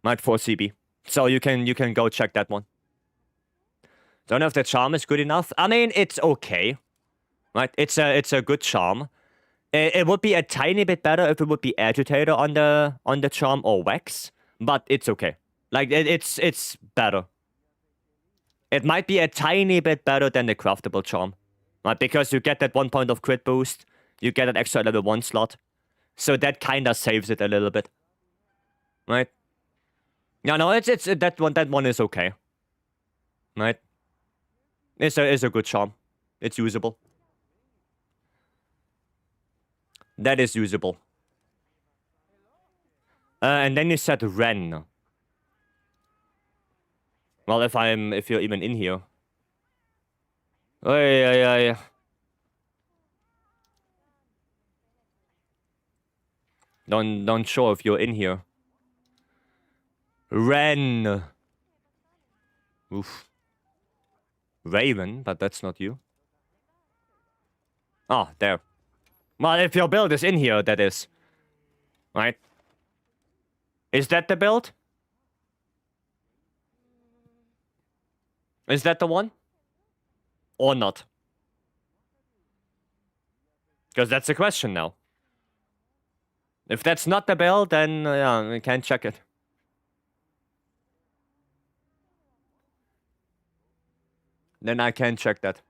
Right, for CB. So you can go check that one. Don't know if the charm is good enough. I mean, it's okay. Right? It's a good charm. It would be a tiny bit better if it would be Agitator on the charm or Wax, but it's okay. Like it's better. It might be a tiny bit better than the craftable charm, right? Because you get that 1 point of crit boost, you get an extra level 1 slot, so that kinda saves it a little bit, right? Yeah, no, it's that one is okay, right? It's a good charm. It's usable. That is usable. And then you said Ren. Well, if you're even in here. Oh, yeah. Don't show if you're in here. Ren. Oof. Raven, but that's not you. Oh, there. Well, if your build is in here, that is. Right? Is that the build? Is that the one? Or not? Because that's the question now. If that's not the build, then yeah, we can't check it. Then I can check that.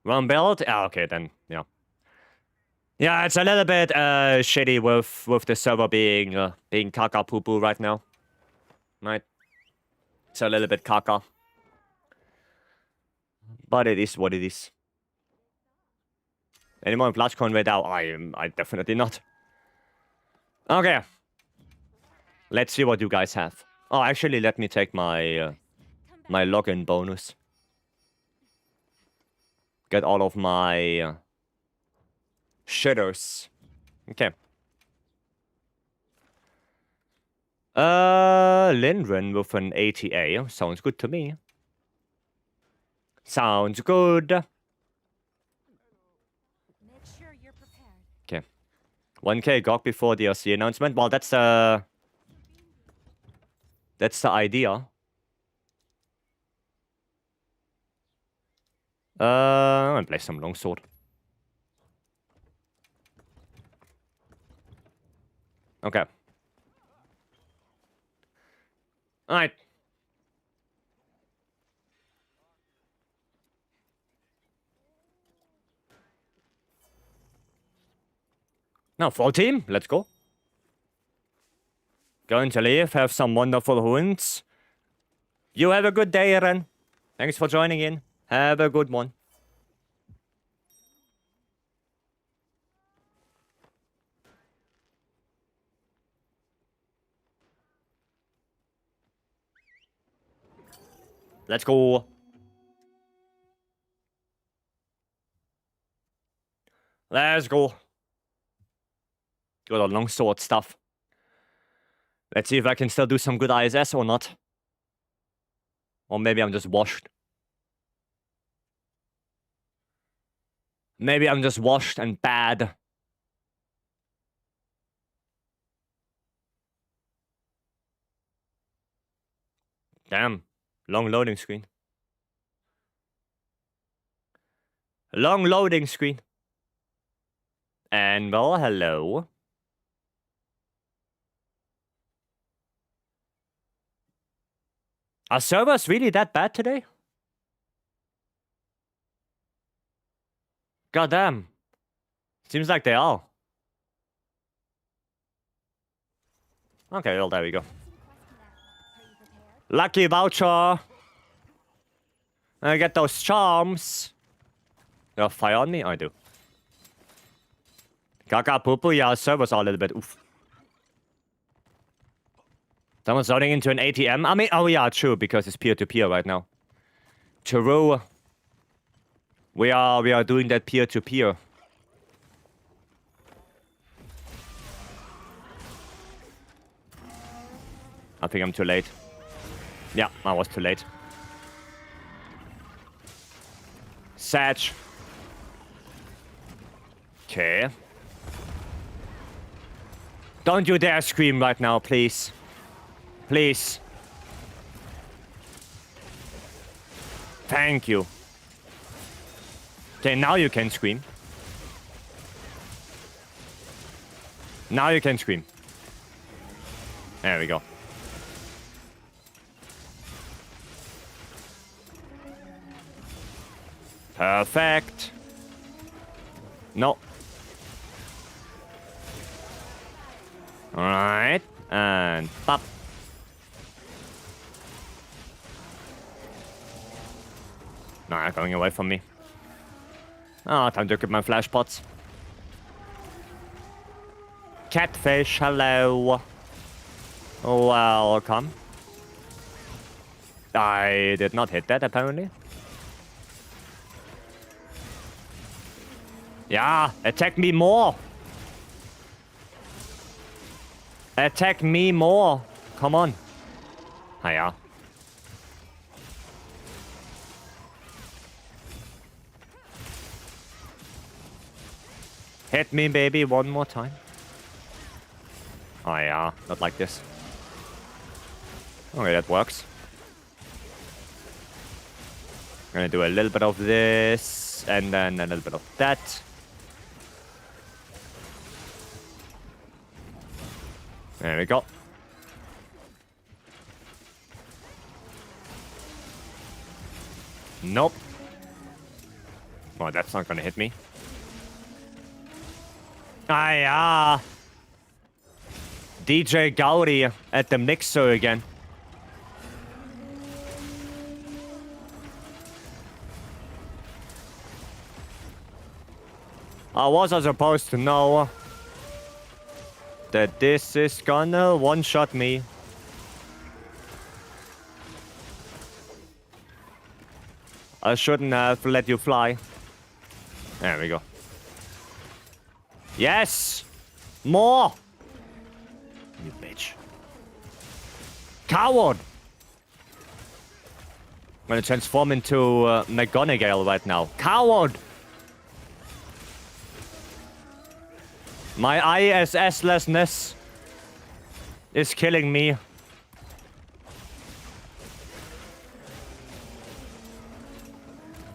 Wrong build? Ah, okay, then, yeah. Yeah, it's a little bit shitty with the server being caca poo poo right now. Right? It's a little bit caca. But it is what it is. Anyone with large coin right now? I definitely not. Okay. Let's see what you guys have. Oh, actually, let me take my my login bonus. Get all of my shitters. Okay. Lindren with an ATA. Sounds good to me. Sounds good. Make sure you're prepared. Okay. 1k GOG before the DLC announcement. Well, that's the idea. I'm gonna play some longsword. Okay. Alright. Now, full team. Let's go. Going to leave. Have some wonderful hunts. You have a good day, Eren. Thanks for joining in. Have a good one. Let's go. Let's go. Got a longsword stuff. Let's see if I can still do some good ISS or not. Or maybe I'm just washed. Maybe I'm just washed and bad. Damn. Long loading screen. Long loading screen. And well, hello. Are servers really that bad today? Goddamn. Seems like they are. Okay, well, there we go. Lucky voucher. I get those charms. You have fire on me? I do. Gaga poo poo, yeah, servers are a little bit oof. Someone's loading into an ATM. I mean, oh yeah, true, because it's peer-to-peer right now. True. We are doing that peer-to-peer. I think I'm too late. Yeah, I was too late. Satch. Okay. Don't you dare scream right now, please. Please. Thank you. Okay, now you can scream. Now you can scream. There we go. Perfect. No. Alright. And pop. Nah, going away from me. Ah, time to equip my flash pots. Catfish, hello. Welcome. I did not hit that, apparently. Yeah, attack me more. Attack me more. Come on. Hiya. Hit me, baby, one more time. Oh yeah, not like this. Okay, that works. Gonna do a little bit of this, and then a little bit of that. There we go. Nope. Well, that's not gonna hit me. Ah, yeah. DJ Gaudi at the mixer again. I was supposed to know that this is gonna one-shot me. I shouldn't have let you fly. There we go. Yes! More! You bitch. Coward! I'm gonna transform into McGonagall right now. Coward! My ISS-lessness is killing me.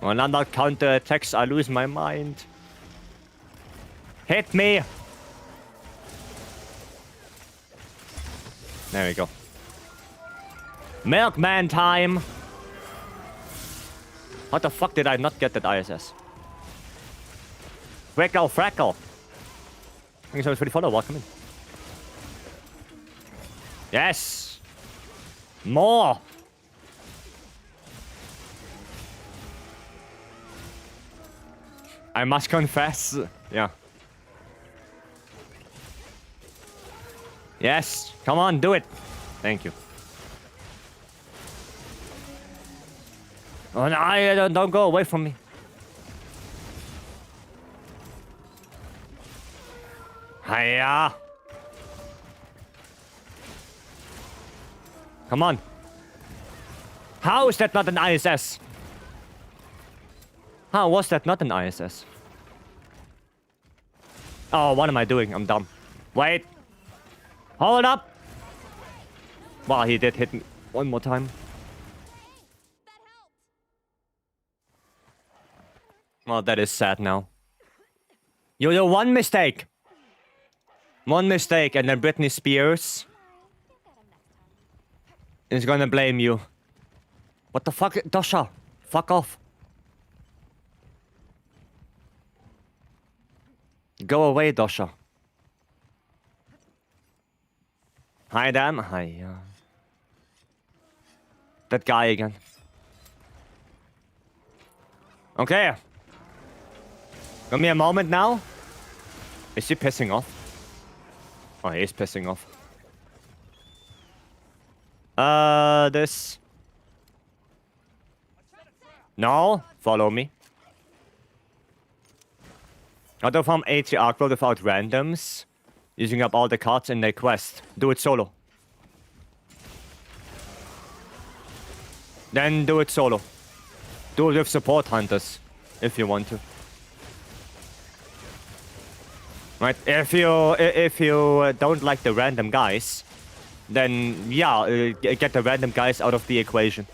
When I'm not counter-attacks, I lose my mind. Hit me! There we go. Milkman time! How the fuck did I not get that ISS? Freckle, freckle! Thank you so much for the follow. Welcome in. Yes! More! I must confess. Yeah. Yes! Come on, do it! Thank you. Oh, no, don't go away from me. Hiya! Come on. How is that not an ISS? How was that not an ISS? Oh, what am I doing? I'm dumb. Wait. Hold up. Wow, he did hit me one more time. Well, that is sad now. You one mistake. One mistake, and then Britney Spears is gonna blame you. What the fuck? Dosha, fuck off. Go away, Dosha. Hi, Dan. Hi. That guy again. Okay. Give me a moment now. Is he pissing off? Oh, he is pissing off. This. No, follow me. Auto farm 80 Arcro without randoms. Using up all the cards in their quest. Do it solo. Then do it solo. Do it with support hunters. If you want to. Right, if you don't like the random guys, then yeah, get the random guys out of the equation.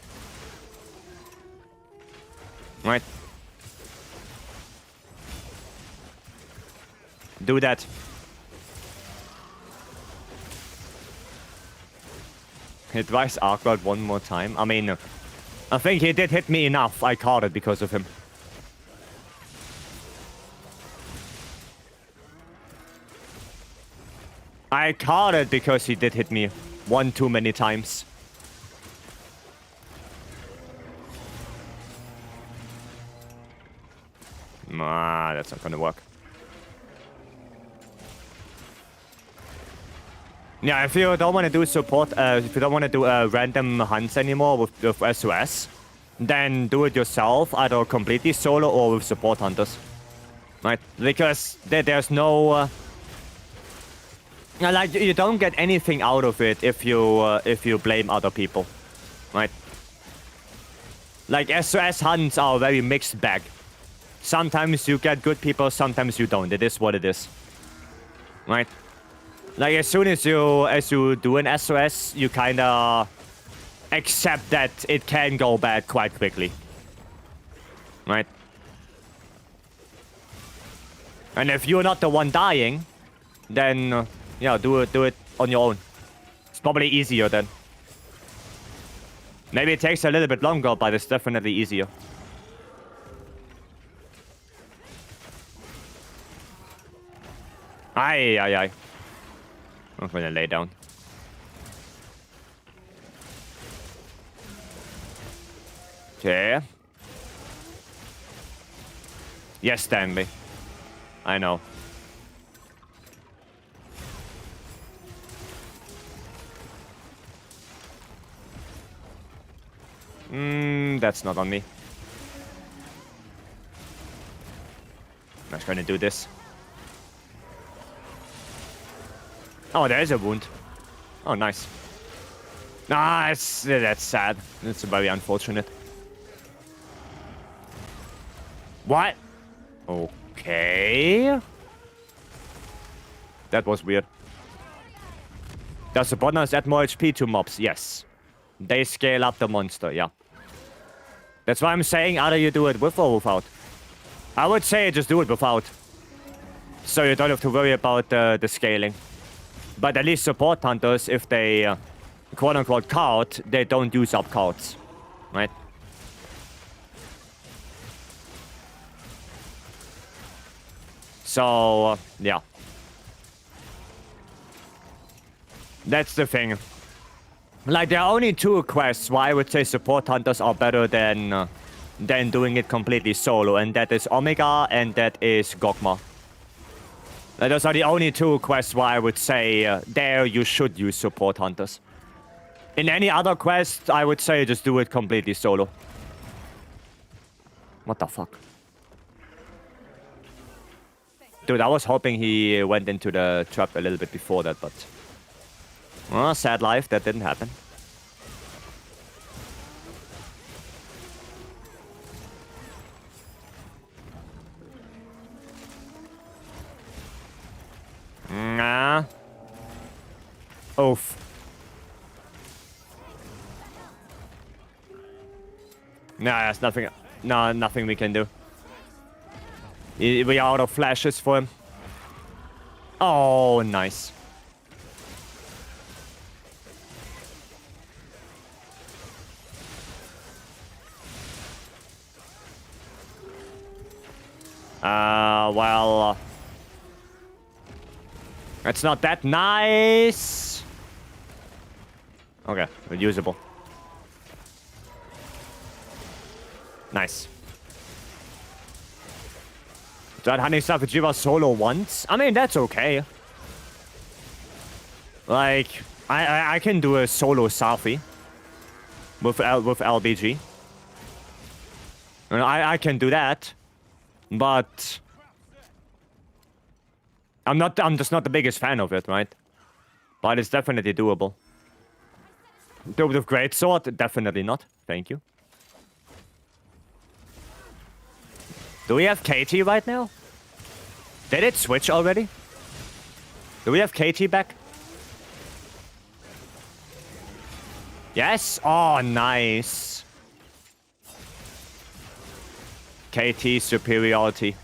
Right. Do that. Hit Vice Arcroad one more time. I mean, I think he did hit me enough. I caught it because of him. I caught it because he did hit me one too many times. Nah, that's not gonna work. Yeah, if you don't want to do support, if you don't want to do random hunts anymore with SOS, then do it yourself, either completely solo or with support hunters. Right? Because there's no... like, you don't get anything out of it if you blame other people. Right? Like, SOS hunts are a very mixed bag. Sometimes you get good people, sometimes you don't. It is what it is. Right? Like, as soon as you do an SOS, you kinda accept that it can go bad quite quickly. Right? And if you're not the one dying, then, yeah, do it on your own. It's probably easier then. Maybe it takes a little bit longer, but it's definitely easier. Aye. I'm gonna lay down. Okay. Yes, Stanley. I know. That's not on me. I'm just gonna do this. Oh, there is a wound. Oh, nice. Nah, that's sad. It's very unfortunate. What? Okay. That was weird. Does the botners add more HP to mobs? Yes. They scale up the monster, yeah. That's why I'm saying either you do it with or without. I would say just do it without. So you don't have to worry about the scaling. But at least support hunters, if they quote-unquote card, they don't use up cards. Right? So, yeah. That's the thing. Like, there are only two quests why I would say support hunters are better than doing it completely solo. And that is Omega and that is Gogma. Those are the only two quests why I would say there you should use support hunters. In any other quest, I would say just do it completely solo. What the fuck? Dude, I was hoping he went into the trap a little bit before that, but... Well, sad life, that didn't happen. Nah. Oof. Nah, there's nothing... No, nothing we can do. We are out of flashes for him. Oh, nice. Well... It's not that nice. Okay, usable. Nice. That Honey Savage was solo once. I mean, that's okay. Like, I can do a solo Safi with LBG. And I can do that, but I'm just not the biggest fan of it, right? But it's definitely doable. Do with greatsword? Definitely not. Thank you. Do we have KT right now? Did it switch already? Do we have KT back? Yes? Oh, nice. KT superiority.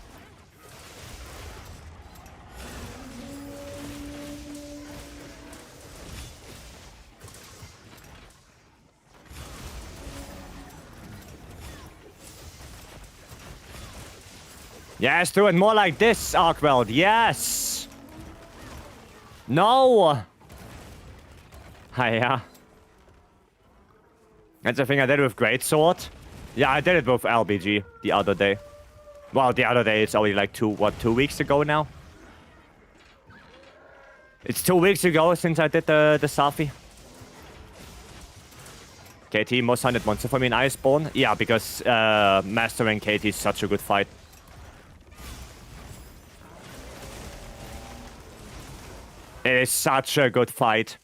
Yes, do it more like this, Arkweld. Yes! No! Hiya. That's the thing I did with Greatsword. Yeah, I did it with LBG the other day. Well, the other day, it's only like 2 weeks ago now? It's 2 weeks ago since I did the Safi. KT, most hunted monster for me in Iceborne? Yeah, because mastering KT is such a good fight. It is such a good fight.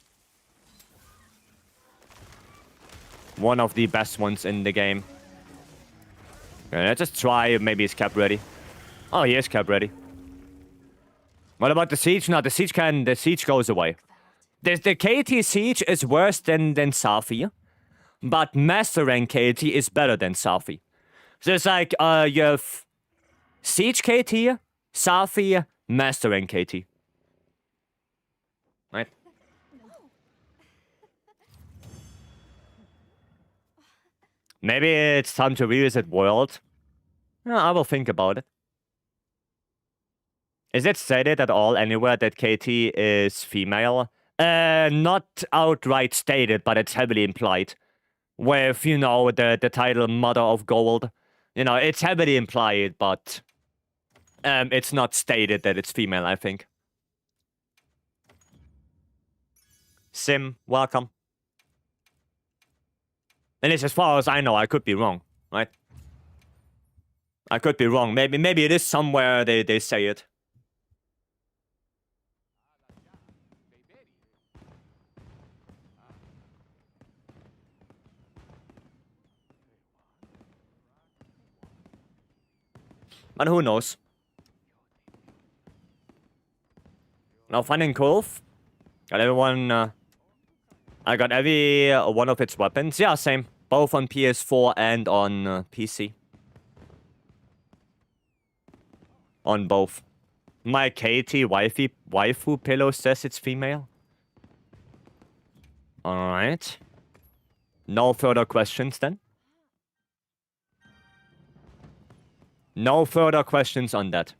One of the best ones in the game. Okay, let's just try. Maybe he's cap ready. Oh, he is cap ready. What about the siege? No, the siege goes away. The KT siege is worse than Safi, but mastering KT is better than Safi. So it's like you have siege KT, Safi, mastering KT. Right? Maybe it's time to revisit World. I will think about it. Is it stated at all anywhere that KT is female? Not outright stated, but it's heavily implied. With, you know, the title Mother of Gold. You know, it's heavily implied, but it's not stated that it's female, I think. Sim, welcome. And it's as far as I know, I could be wrong, right? I could be wrong. Maybe it is somewhere they say it. But who knows? Now, Fun and Cove. Got everyone... I got every one of its weapons. Yeah, same. Both on PS4 and on PC. On both. My KT waifu pillow says it's female. Alright. No further questions then? No further questions on that.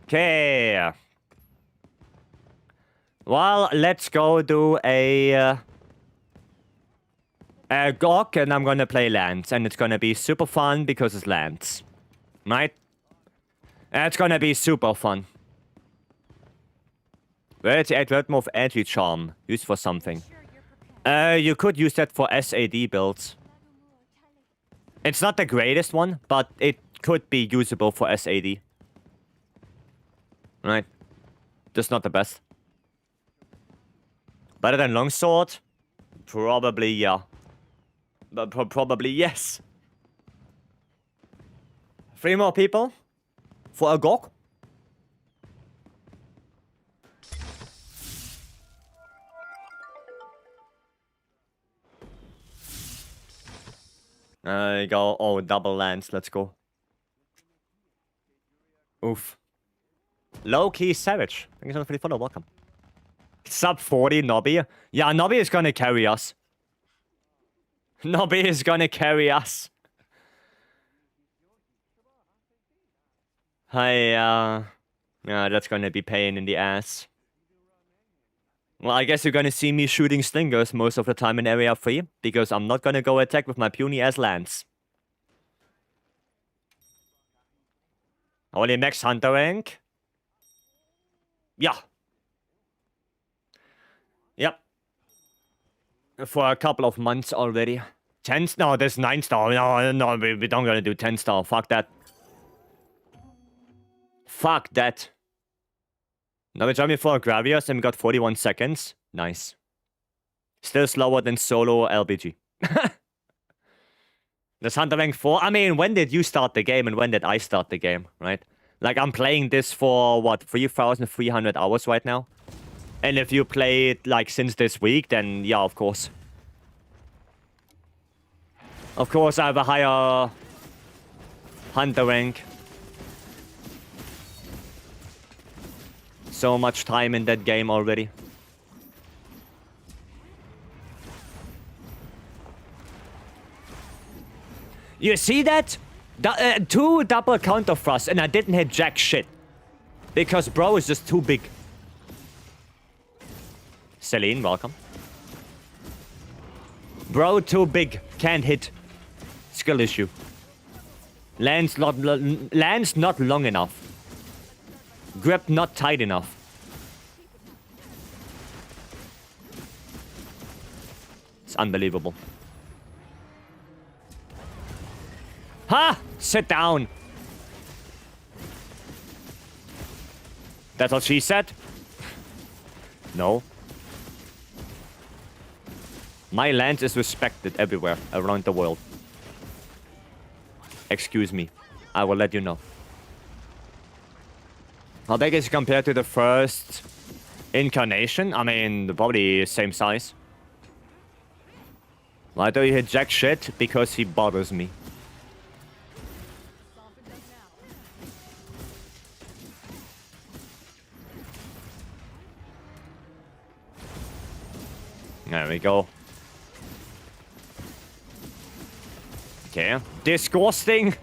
Okay. Well, let's go do a GOG, and I'm gonna play lands, and it's gonna be super fun because it's lands. Right? It's gonna be super fun. Where is the algorithm of anti-charm? Used for something. You could use that for SAD builds. It's not the greatest one, but it could be usable for SAD. Right? Just not the best. Better than longsword? Probably, yeah. But probably, yes. 3 more people? For a GOG? You go. Oh, double lands. Let's go. Oof. Low-key savage. Thank you so much for the follow. Welcome. Sub 40 Nobby. Yeah, Nobby is gonna carry us. Nobby is gonna carry us. Yeah, that's gonna be pain in the ass. Well, I guess you're gonna see me shooting slingers most of the time in area 3, because I'm not gonna go attack with my puny ass lance. Only max hunter rank? Yeah. Yep. For a couple of months already. 10 star, there's 9 star. No, we don't gonna do 10 star. Fuck that. Fuck that. Now we jumping for Gravios and we got 41 seconds. Nice. Still slower than solo LBG. There's Hunter rank 4. I mean, when did you start the game and when did I start the game, right? Like, I'm playing this for, what, 3,300 hours right now? And if you play it, like, since this week, then, yeah, of course. Of course, I have a higher Hunter rank. So much time in that game already. You see that? 2 double counter thrusts and I didn't hit jack shit. Because bro is just too big. Celine, welcome. Bro too big. Can't hit. Skill issue. Lands not long enough. Grip not tight enough. It's unbelievable. Ha! Sit down. That's what she said? No. My land is respected everywhere around the world. Excuse me. I will let you know. How big is it compared to the first incarnation? I mean, probably same size. Why do you hit jack shit? Because he bothers me. There we go. Okay. Disgusting.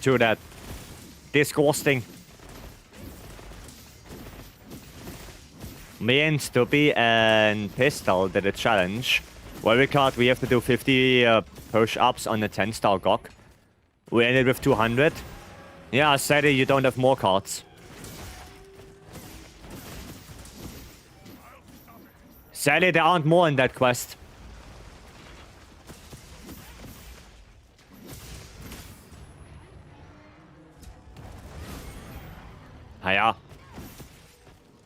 To that. Disgusting. Me and Stubby and Pistol did a challenge where we have to do 50 push-ups on the 10-star GOG. We ended with 200. Yeah, sadly you don't have more cards. Sadly there aren't more in that quest. Hiya.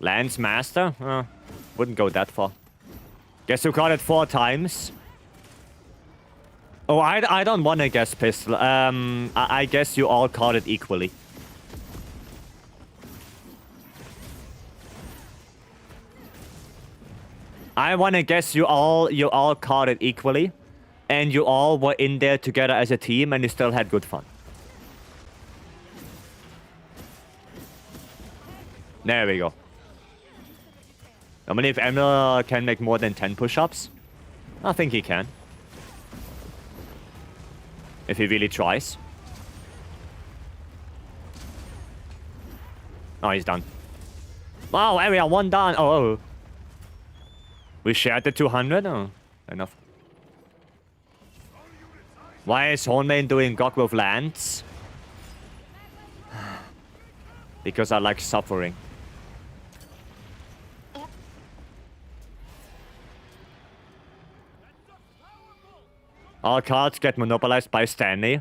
Lance Master? Wouldn't go that far. Guess you got it 4 times. Oh, I don't want to guess Pistol. I guess you all caught it equally. I want to guess you all caught it equally. And you all were in there together as a team and you still had good fun. There we go. I mean, if Emil can make more than 10 push-ups, I think he can. If he really tries. Oh, he's done. Wow, area 1 done. Oh. We shared the 200? Oh, enough. Why is Hornmain doing GOG with lands? Because I like suffering. All cards get monopolized by Stanley.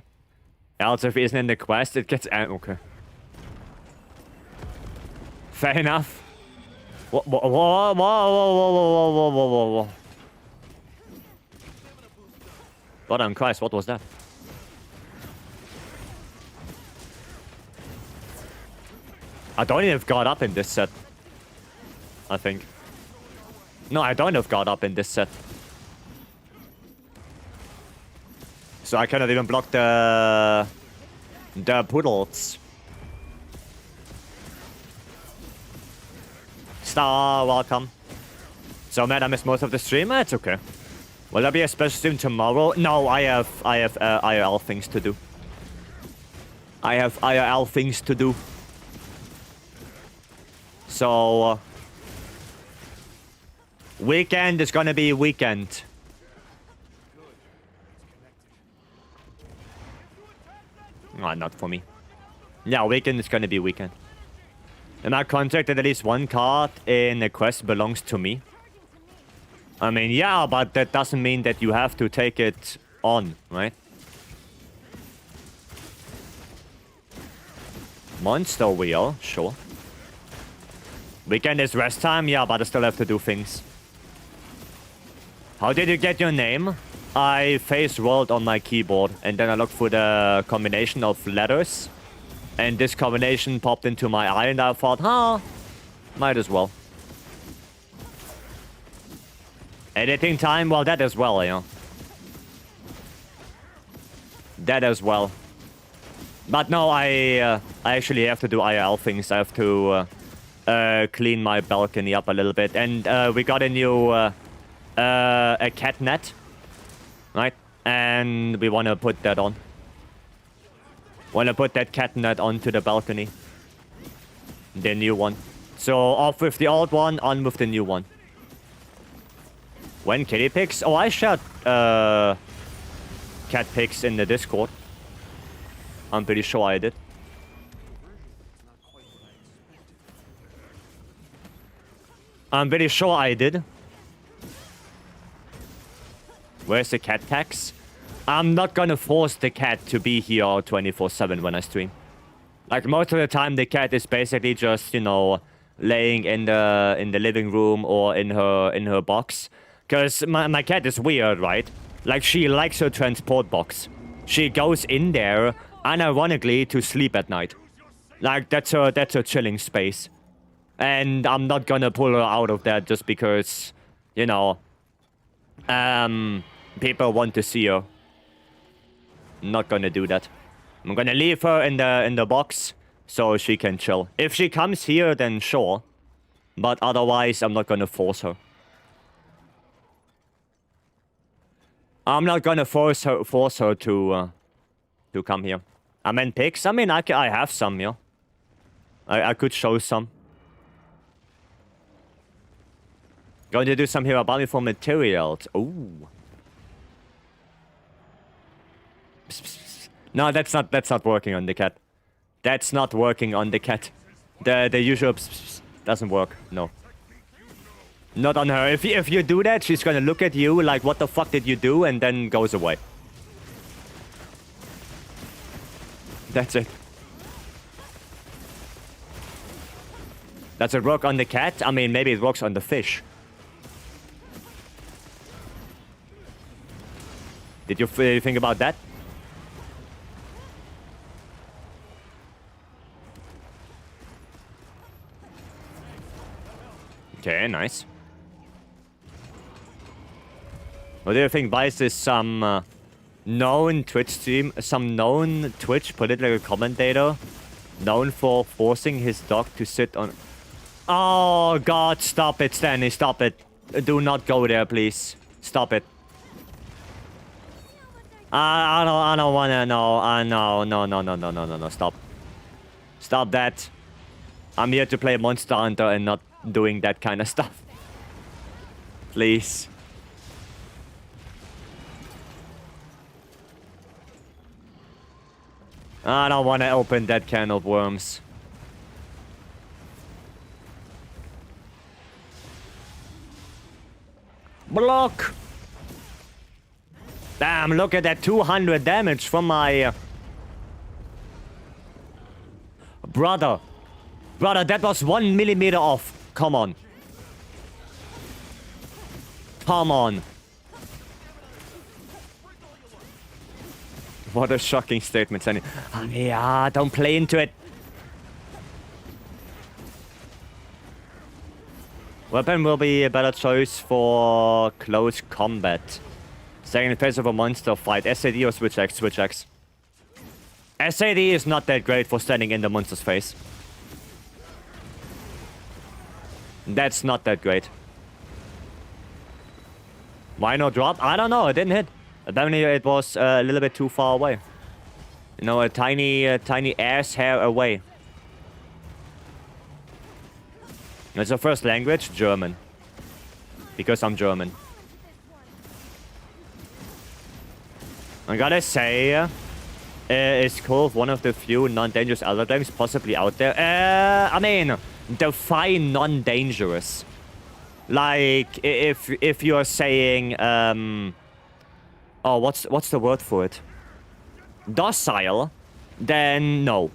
Else if he isn't in the quest, it gets... okay. Fair enough. Whoa, whoa, whoa, whoa, whoa, whoa, whoa, whoa, whoa, whoa. God damn Christ, what was that? I don't even have guard up in this set. I think. No, I don't have guard up in this set. So I cannot even block the poodles. Star, welcome. So mad I missed most of the stream. It's okay. Will there be a special stream tomorrow? No, I have IRL things to do. I have IRL things to do. So weekend is gonna be weekend. No, not for me. Yeah, weekend is gonna be weekend. In my contract, at least one card in a quest belongs to me. I mean, yeah, but that doesn't mean that you have to take it on, right? Monster wheel, sure. Weekend is rest time, yeah, but I still have to do things. How did you get your name? I face rolled on my keyboard, and then I looked for the combination of letters. And this combination popped into my eye, and I thought, huh, might as well. Editing time, well, that as well, you know. That as well. But no, I actually have to do IRL things. I have to clean my balcony up a little bit. And we got a new a cat net, right? And we want to put that on. Want to put that cat net onto the balcony. The new one. So off with the old one, on with the new one. When kitty pics? Oh, I shared cat pics in the Discord. I'm pretty sure I did. I'm pretty sure I did. Where's the cat tax? I'm not gonna force the cat to be here 24/7 when I stream. Like, most of the time the cat is basically just, you know, laying in the living room or in her box. Cause my cat is weird, right? Like, she likes her transport box. She goes in there unironically to sleep at night. Like, that's her chilling space. And I'm not gonna pull her out of that just because, you know, people want to see her. I'm not gonna do that. I'm gonna leave her in the box so she can chill. If she comes here, then sure. But otherwise, I'm not gonna force her. I'm not gonna force her to come here. I mean, pics. I mean, I have some, yeah. I could show some. Going to do some here about me for materials. Ooh. No, that's not working on the cat. That's not working on the cat. The usual doesn't work. No. Not on her. If you do that, she's gonna look at you like, what the fuck did you do? And then goes away. That's it. Does it work on the cat? I mean, maybe it works on the fish. Did you think about that? Okay, nice. What do you think? Vice is some known Twitch political commentator known for forcing his dog to sit on... Oh god, stop it, Stanley, stop it. Do not go there, please. Stop it. I don't wanna know. No, stop. Stop that. I'm here to play Monster Hunter and not doing that kind of stuff. Please. I don't want to open that can of worms. Block! Damn, look at that 200 damage from my... Brother. Brother, that was 1 millimeter off. Come on. Come on. What a shocking statement, Sandy. Yeah, don't play into it. Weapon will be a better choice for close combat. Staying in face of a monster fight. SAD or Switch X? Switch X. SAD is not that great for standing in the monster's face. That's not that great. Why no drop? I don't know. It didn't hit. Apparently it was a little bit too far away. You know, a tiny ass hair away. It's your first language? German. Because I'm German. I gotta say, it's cool. One of the few non-dangerous Elder Dragons possibly out there. I mean, define non-dangerous. Like, if you're saying, oh, what's the word for it? Docile, then no.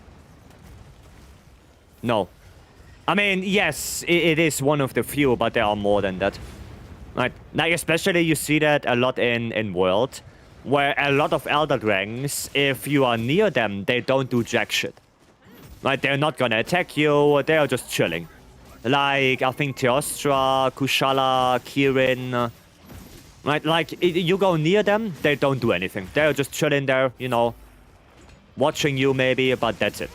No. I mean, yes, it is one of the few, but there are more than that. Right? Like, especially you see that a lot in World, where a lot of Elder Dragons, if you are near them, they don't do jack shit. Right? They're not gonna attack you, they're just chilling. Like, I think Teostra, Kushala, Kirin. Right? Like, you go near them, they don't do anything. They're just chilling there, you know, watching you maybe, but that's it.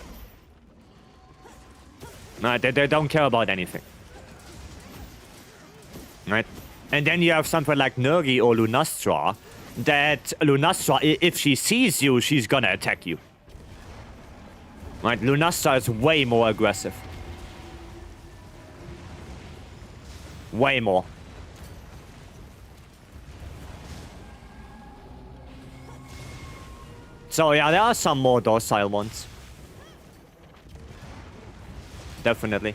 Right? They don't care about anything. Right? And then you have something like Nurgi or Lunastra, that Lunastra, if she sees you, she's gonna attack you. Right? Lunastra is way more aggressive. Way more. So yeah, there are some more docile ones. Definitely.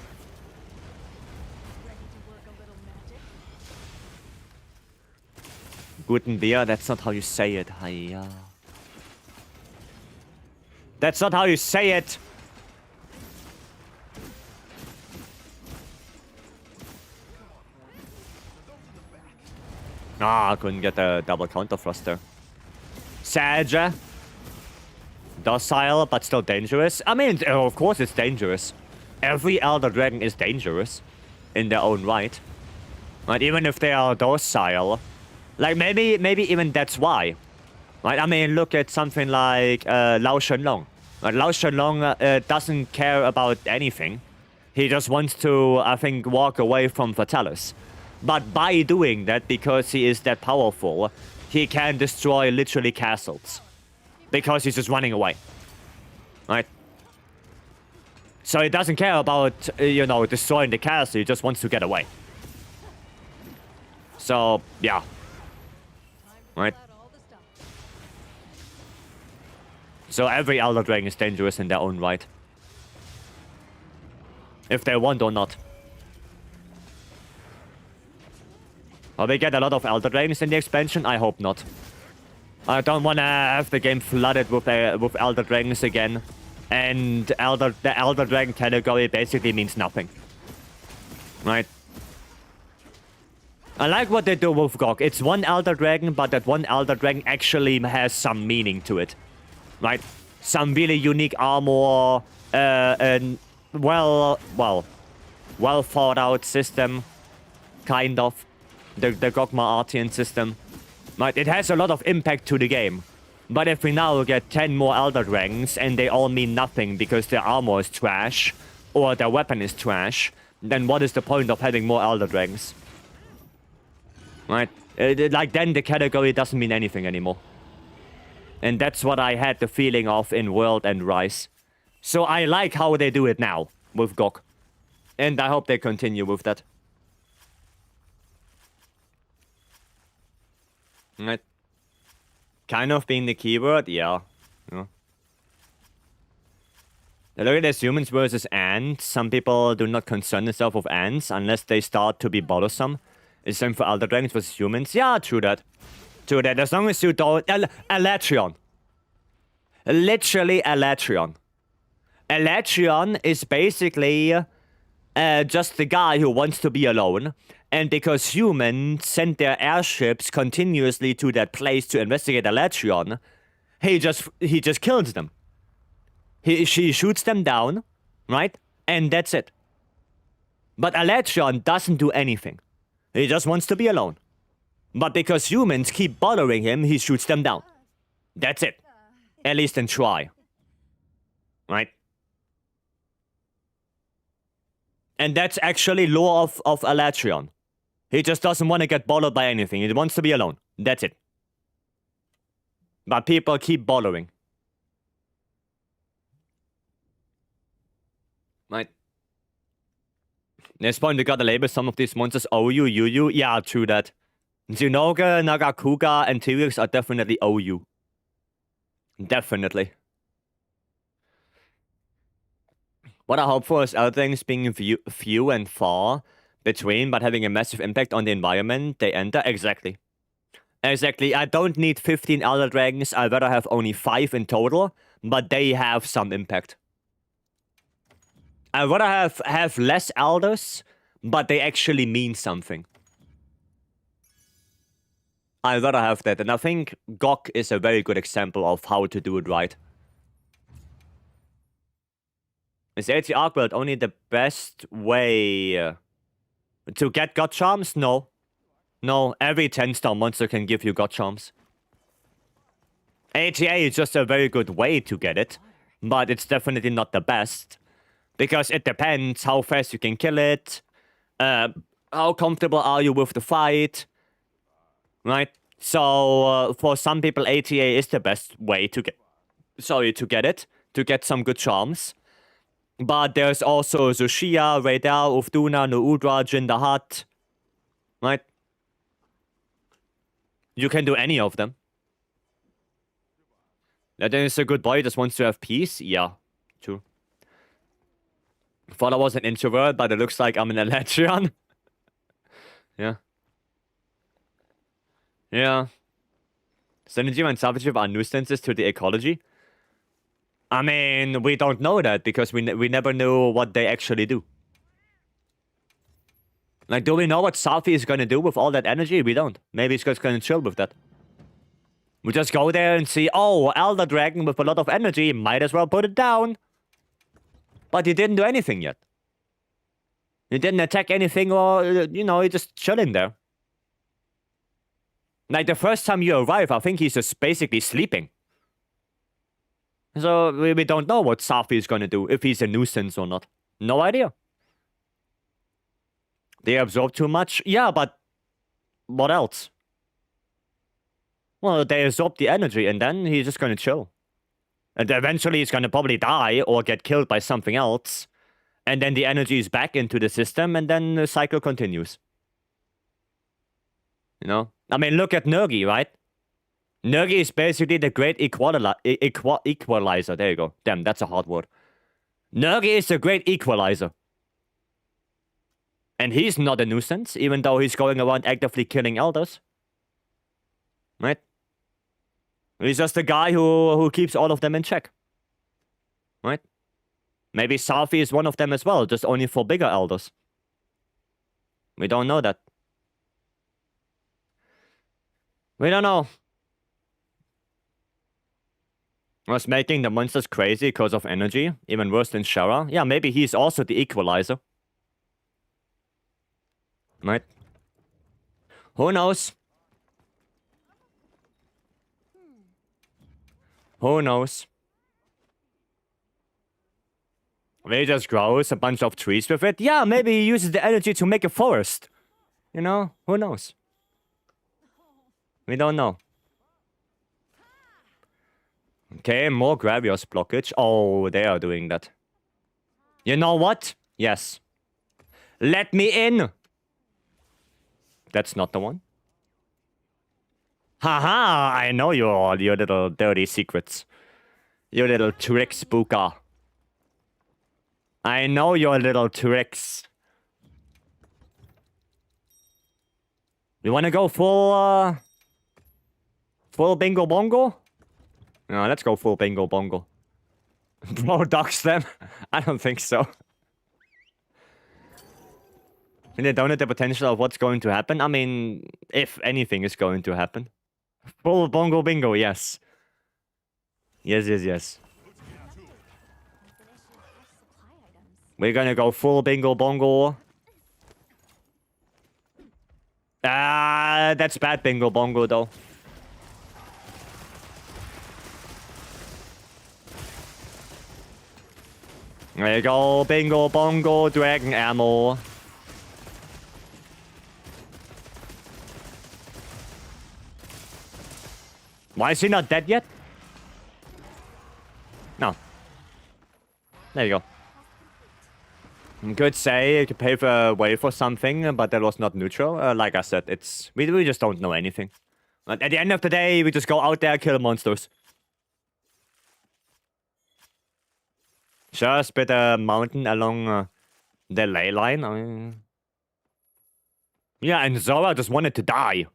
Guten Bier, that's not how you say it. Hiya. That's not how you say it. Ah, I couldn't get a double counter thrust there. Sage. Docile, but still dangerous. I mean, of course it's dangerous. Every Elder Dragon is dangerous in their own right. Right, even if they are docile. Like, maybe even that's why. Right, I mean, look at something like Lao Shenlong. Right, Lao Shenlong doesn't care about anything. He just wants to, I think, walk away from Fatalis. But by doing that, because he is that powerful, he can destroy literally castles. Because he's just running away. Right? So he doesn't care about, you know, destroying the castle, he just wants to get away. So, yeah. Right? So every Elder Dragon is dangerous in their own right. If they want or not. Will we get a lot of Elder Dragons in the expansion? I hope not. I don't want to have the game flooded with Elder Dragons again. And the Elder Dragon category basically means nothing. Right? I like what they do with GOG. It's one Elder Dragon, but that one Elder Dragon actually has some meaning to it. Right? Some really unique armor, and well thought out system. Kind of. The Gogma Artian system. Right? It has a lot of impact to the game. But if we now get 10 more Elder Dragons and they all mean nothing because their armor is trash or their weapon is trash, then what is the point of having more Elder Dragons? Right? Like, then the category doesn't mean anything anymore. And that's what I had the feeling of in World and Rise. So I like how they do it now with GOG. And I hope they continue with that. Right? Kind of being the keyword, yeah. Look at this, humans versus ants. Some people do not concern themselves with ants unless they start to be bothersome. It's same for Elder Dragons versus humans. Yeah, true that. True that. As long as you don't... Elatrion. Literally Elatrion. Elatrion is basically just the guy who wants to be alone. And because humans send their airships continuously to that place to investigate Elatrion, he just kills them. She shoots them down, right? And that's it. But Elatrion doesn't do anything. He just wants to be alone. But because humans keep bothering him, he shoots them down. That's it. At least in try. Right? And that's actually law of Alatrion. He just doesn't want to get bothered by anything. He wants to be alone. That's it. But people keep bothering. Right? Next point, we gotta label some of these monsters OU, UU. Yeah, true that. Zunoga, Nagakuga, and T-Rex are definitely OU. Definitely. What I hope for is other things being few and far between, but having a massive impact on the environment they enter. Exactly. Exactly. I don't need 15 Elder Dragons. I'd rather have only 5 in total, but they have some impact. I'd rather have less Elders, but they actually mean something. I'd rather have that, and I think Gok is a very good example of how to do it right. Is AT Arc World only the best way to get God Charms? No. No, every 10-star monster can give you God Charms. ATA is just a very good way to get it, but it's definitely not the best. Because it depends how fast you can kill it, how comfortable are you with the fight, right? So, for some people, ATA is the best way to get... to get some good charms. But there's also Zushia, Raidal, Ufduna, Nuudra, Jin the Hutt, right? You can do any of them. That is a good boy, just wants to have peace? Yeah, true. Thought I was an introvert, but it looks like I'm an Elatrion. Yeah. Yeah. Synergy and Savage are nuisances to the ecology. I mean, we don't know that because we never knew what they actually do. Like, do we know what Safi is gonna do with all that energy? We don't. Maybe he's just gonna chill with that. We just go there and see, oh, Elder Dragon with a lot of energy, might as well put it down. But he didn't do anything yet. He didn't attack anything or, you know, he's just chilling there. Like, the first time you arrive, I think he's just basically sleeping. So, we don't know what Safi is gonna do, if he's a nuisance or not. No idea. They absorb too much? Yeah, but what else? Well, they absorb the energy, and then he's just gonna chill. And eventually he's gonna probably die or get killed by something else. And then the energy is back into the system, and then the cycle continues. You know? I mean, look at Nergi, right? Nergi is basically the great equalizer. There you go. Damn, that's a hard word. Nergi is the great equalizer. And he's not a nuisance, even though he's going around actively killing elders. Right? He's just a guy who keeps all of them in check. Right? Maybe Safi is one of them as well, just only for bigger elders. We don't know that. We don't know. Was making the monsters crazy because of energy, even worse than Shara. Yeah, maybe he's also the equalizer. Right? Who knows? Who knows? Maybe he just grows a bunch of trees with it. Yeah, maybe he uses the energy to make a forest. You know? Who knows? We don't know. Okay, more Gravios blockage. Oh, they are doing that. You know what? Yes. Let me in! That's not the one. Haha, I know your little dirty secrets. Your little tricks, Buka. I know your little tricks. You wanna go full bingo bongo? No, let's go full bingo bongo. Bro, dox them? I don't think so. They don't know the potential of what's going to happen. I mean, if anything is going to happen. Full bongo bingo, yes. Yes, yes, yes. We're gonna go full bingo bongo. That's bad bingo bongo, though. There you go, bingo bongo, dragon ammo. Why is he not dead yet? No. There you go. You could say you could pave a way for something, but that was not neutral. Like I said, it's we just don't know anything. But at the end of the day, we just go out there, kill monsters. Just bit a mountain along the ley line. I mean... Yeah, and Zora just wanted to die.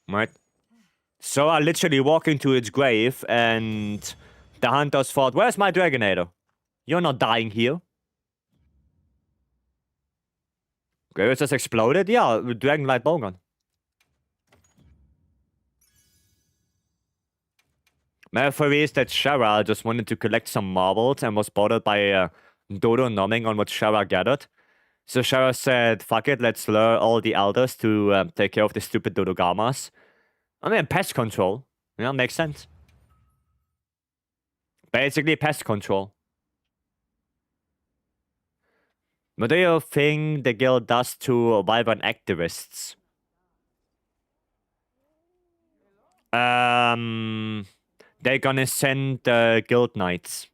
Right? Zora literally walking to its grave, and the hunters thought, where's my Dragonator? You're not dying here. Grave just exploded? Yeah, Dragonlight Bowgun. My theory is that Shara just wanted to collect some marbles and was bothered by Dodo nomming on what Shara gathered. So Shara said, fuck it, let's lure all the elders to take care of the stupid Dodogamas. I mean, pest control. You know, makes sense. Basically, pest control. What do you think the guild does to Wyvern activists? They're gonna send guild knights.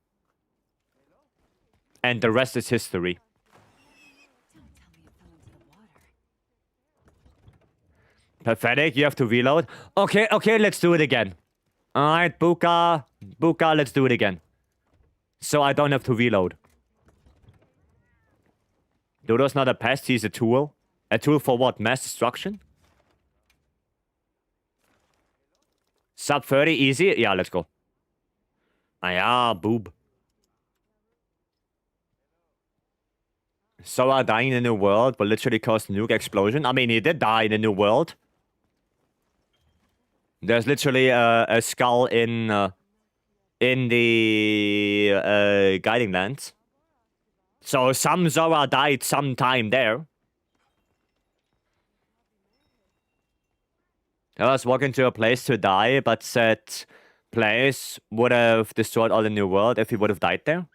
And the rest is history. Pathetic, you have to reload. Okay, let's do it again. Alright, Buka, let's do it again. So I don't have to reload. Dodo's not a pest, he's a tool. A tool for what? Mass destruction? Sub 30, easy? Yeah, let's go. Ah, yeah, boob. Sora dying in the new world will literally cause nuke explosion. I mean, he did die in the new world. There's literally a skull in the guiding lands. So some Zora died sometime there. I was walking to a place to die, but said place would have destroyed all the new world if he would have died there.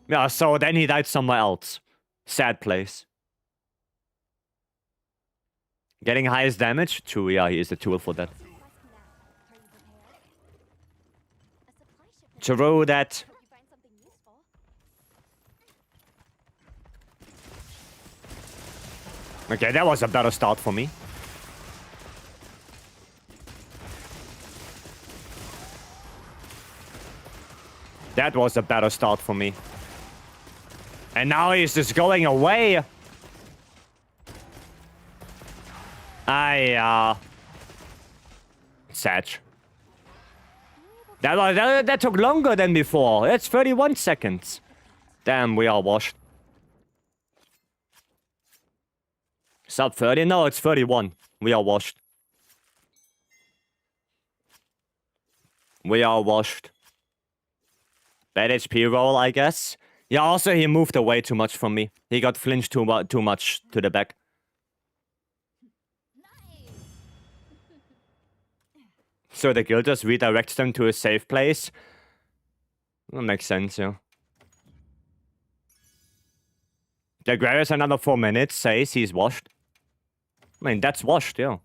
Yeah, so then he died somewhere else. Sad place. Getting highest damage? True, yeah, he is the tool for that. True that. Okay, that was a better start for me. That was a better start for me. And now he's just going away. Satch. That took longer than before. It's 31 seconds. Damn, we are washed. Sub 30? No, it's 31. We are washed. We are washed. Bad HP roll, I guess. Yeah, also he moved away too much from me. He got flinched too much to the back. So the guild just redirects them to a safe place. That makes sense, yeah. The Gravis another 4 minutes says he's washed. I mean, that's washed, yeah.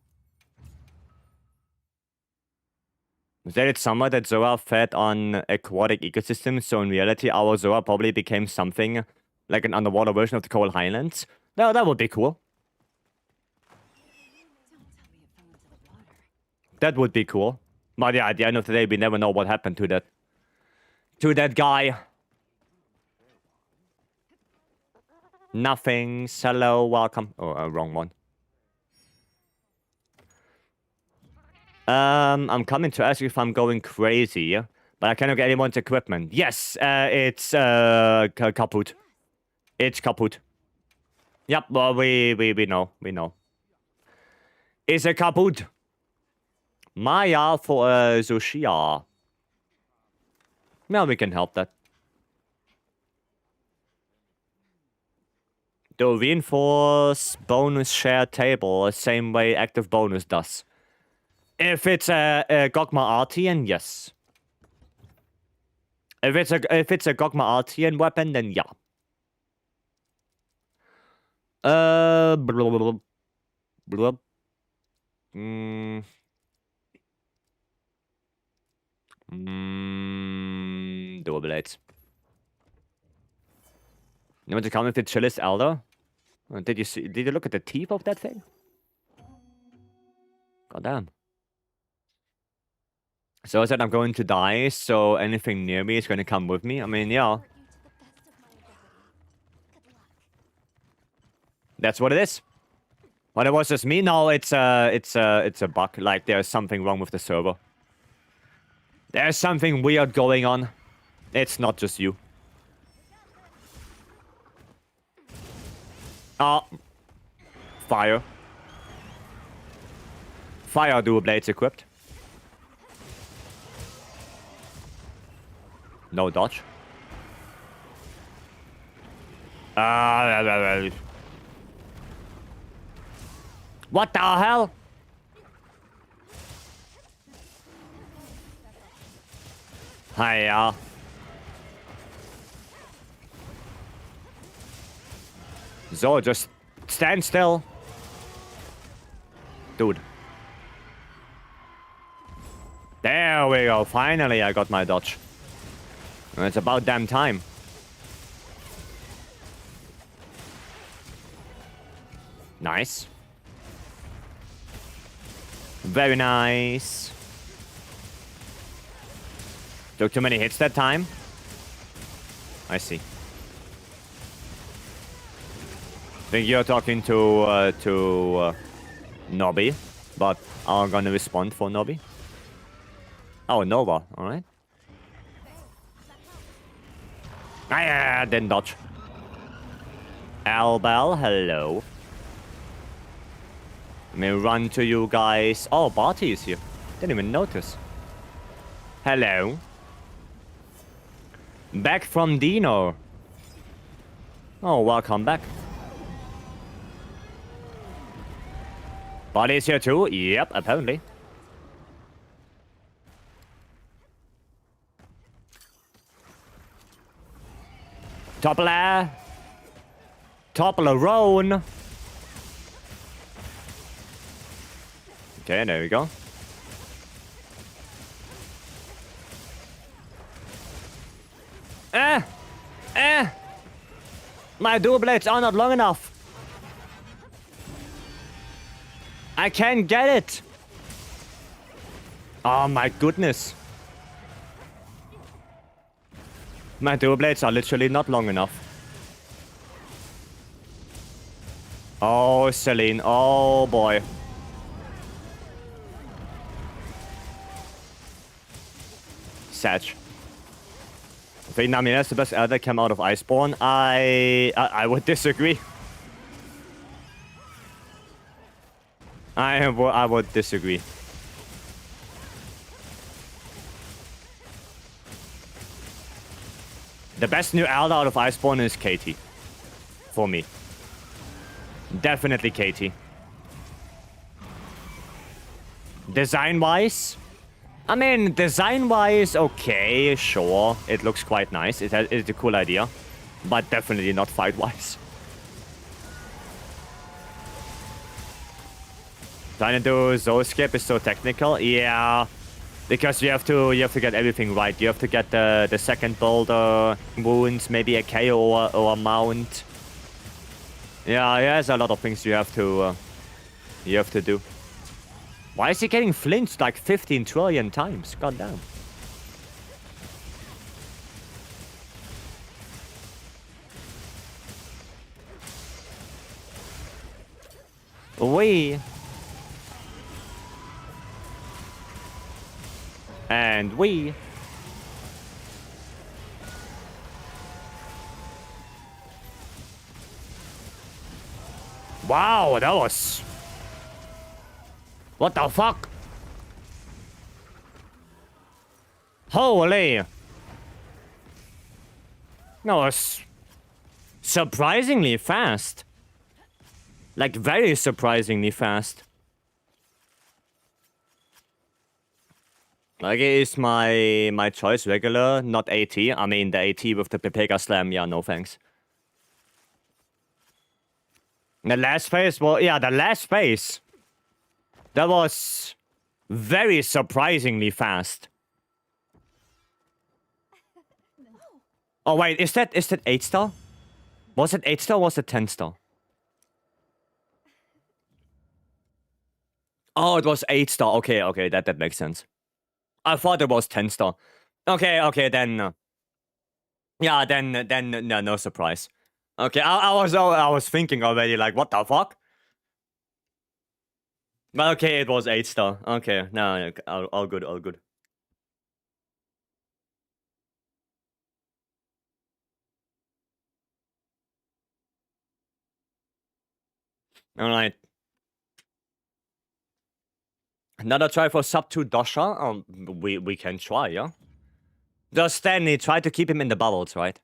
That it's summer that Zora fed on aquatic ecosystems, so in reality our Zora probably became something like an underwater version of the Coral Highlands. No, that would be cool. That would be cool. But yeah, at the end of the day, we never know what happened to that. To that guy. Nothing. Hello, welcome. Oh, wrong one. I'm coming to ask you if I'm going crazy, but I cannot get anyone's equipment. Yes, it's kaput. It's kaput. Yep, well, we know. It's a kaput. Maya for Zushia. Well, we can help that. The reinforce bonus share table the same way active bonus does. If it's a Gogma Artian, yes. If it's a Gogma Artian weapon, then yeah. Blah, blah. Dual blades. You want to come with the chillest elder? Did you look at the teeth of that thing? God damn. So I said I'm going to die, so anything near me is going to come with me. I mean, yeah. That's what it is. But it was just me. No, it's a bug. Like there's something wrong with the server. There's something weird going on. It's not just you. Ah. Fire. Fire dual blades equipped. No dodge. What the hell? Hiya. So, just stand still. Dude. There we go. Finally, I got my dodge. It's about damn time. Nice. Very nice. Took too many hits that time. I see. Think you're talking to Nobby, but I'm gonna respond for Nobby. Oh, Nova, alright. Ah, didn't dodge. Albel, hello. Let me run to you guys. Oh, Barty is here. Didn't even notice. Hello. Back from Dino. Oh, welcome back. Barty is here too? Yep, apparently. Toppler. Toblerone. Okay, there we go. My dual blades are not long enough. I can't get it. Oh my goodness. My dual blades are literally not long enough. Oh, Celine. Oh boy. Satch. Vietnamese is the best elder came out of Iceborne. I would disagree. I would disagree. The best new elder out of Iceborne is Katie. For me. Definitely Katie. Design-wise? I mean, design-wise, okay, sure. It looks quite nice. It's a cool idea. But definitely not fight-wise. Trying to do Zoskip is so technical. Yeah. Because you have to get everything right. You have to get the second boulder, wounds, maybe a KO or a mount. Yeah, there's a lot of things you have to do. Why is he getting flinched like 15 trillion times? God damn. We. And we. Wow, that was... What the fuck? Holy. That was Surprisingly fast. Like, very surprisingly fast. Like, is my choice regular, not AT? I mean, the AT with the Pepega Slam, yeah, no thanks. The last phase, well, yeah, the last phase. That was very surprisingly fast. Oh, wait, is that 8-star? Was it 8-star or was it 10-star? Oh, it was 8-star. Okay, that makes sense. I thought it was 10-star. Okay, then... yeah, then no surprise. Okay, I was thinking already, like, what the fuck? But okay, it was 8-star. Okay, no, all good, all good. Alright. Another try for sub 2 Dosha? We can try, yeah? Just Stanley, try to keep him in the bubbles, right?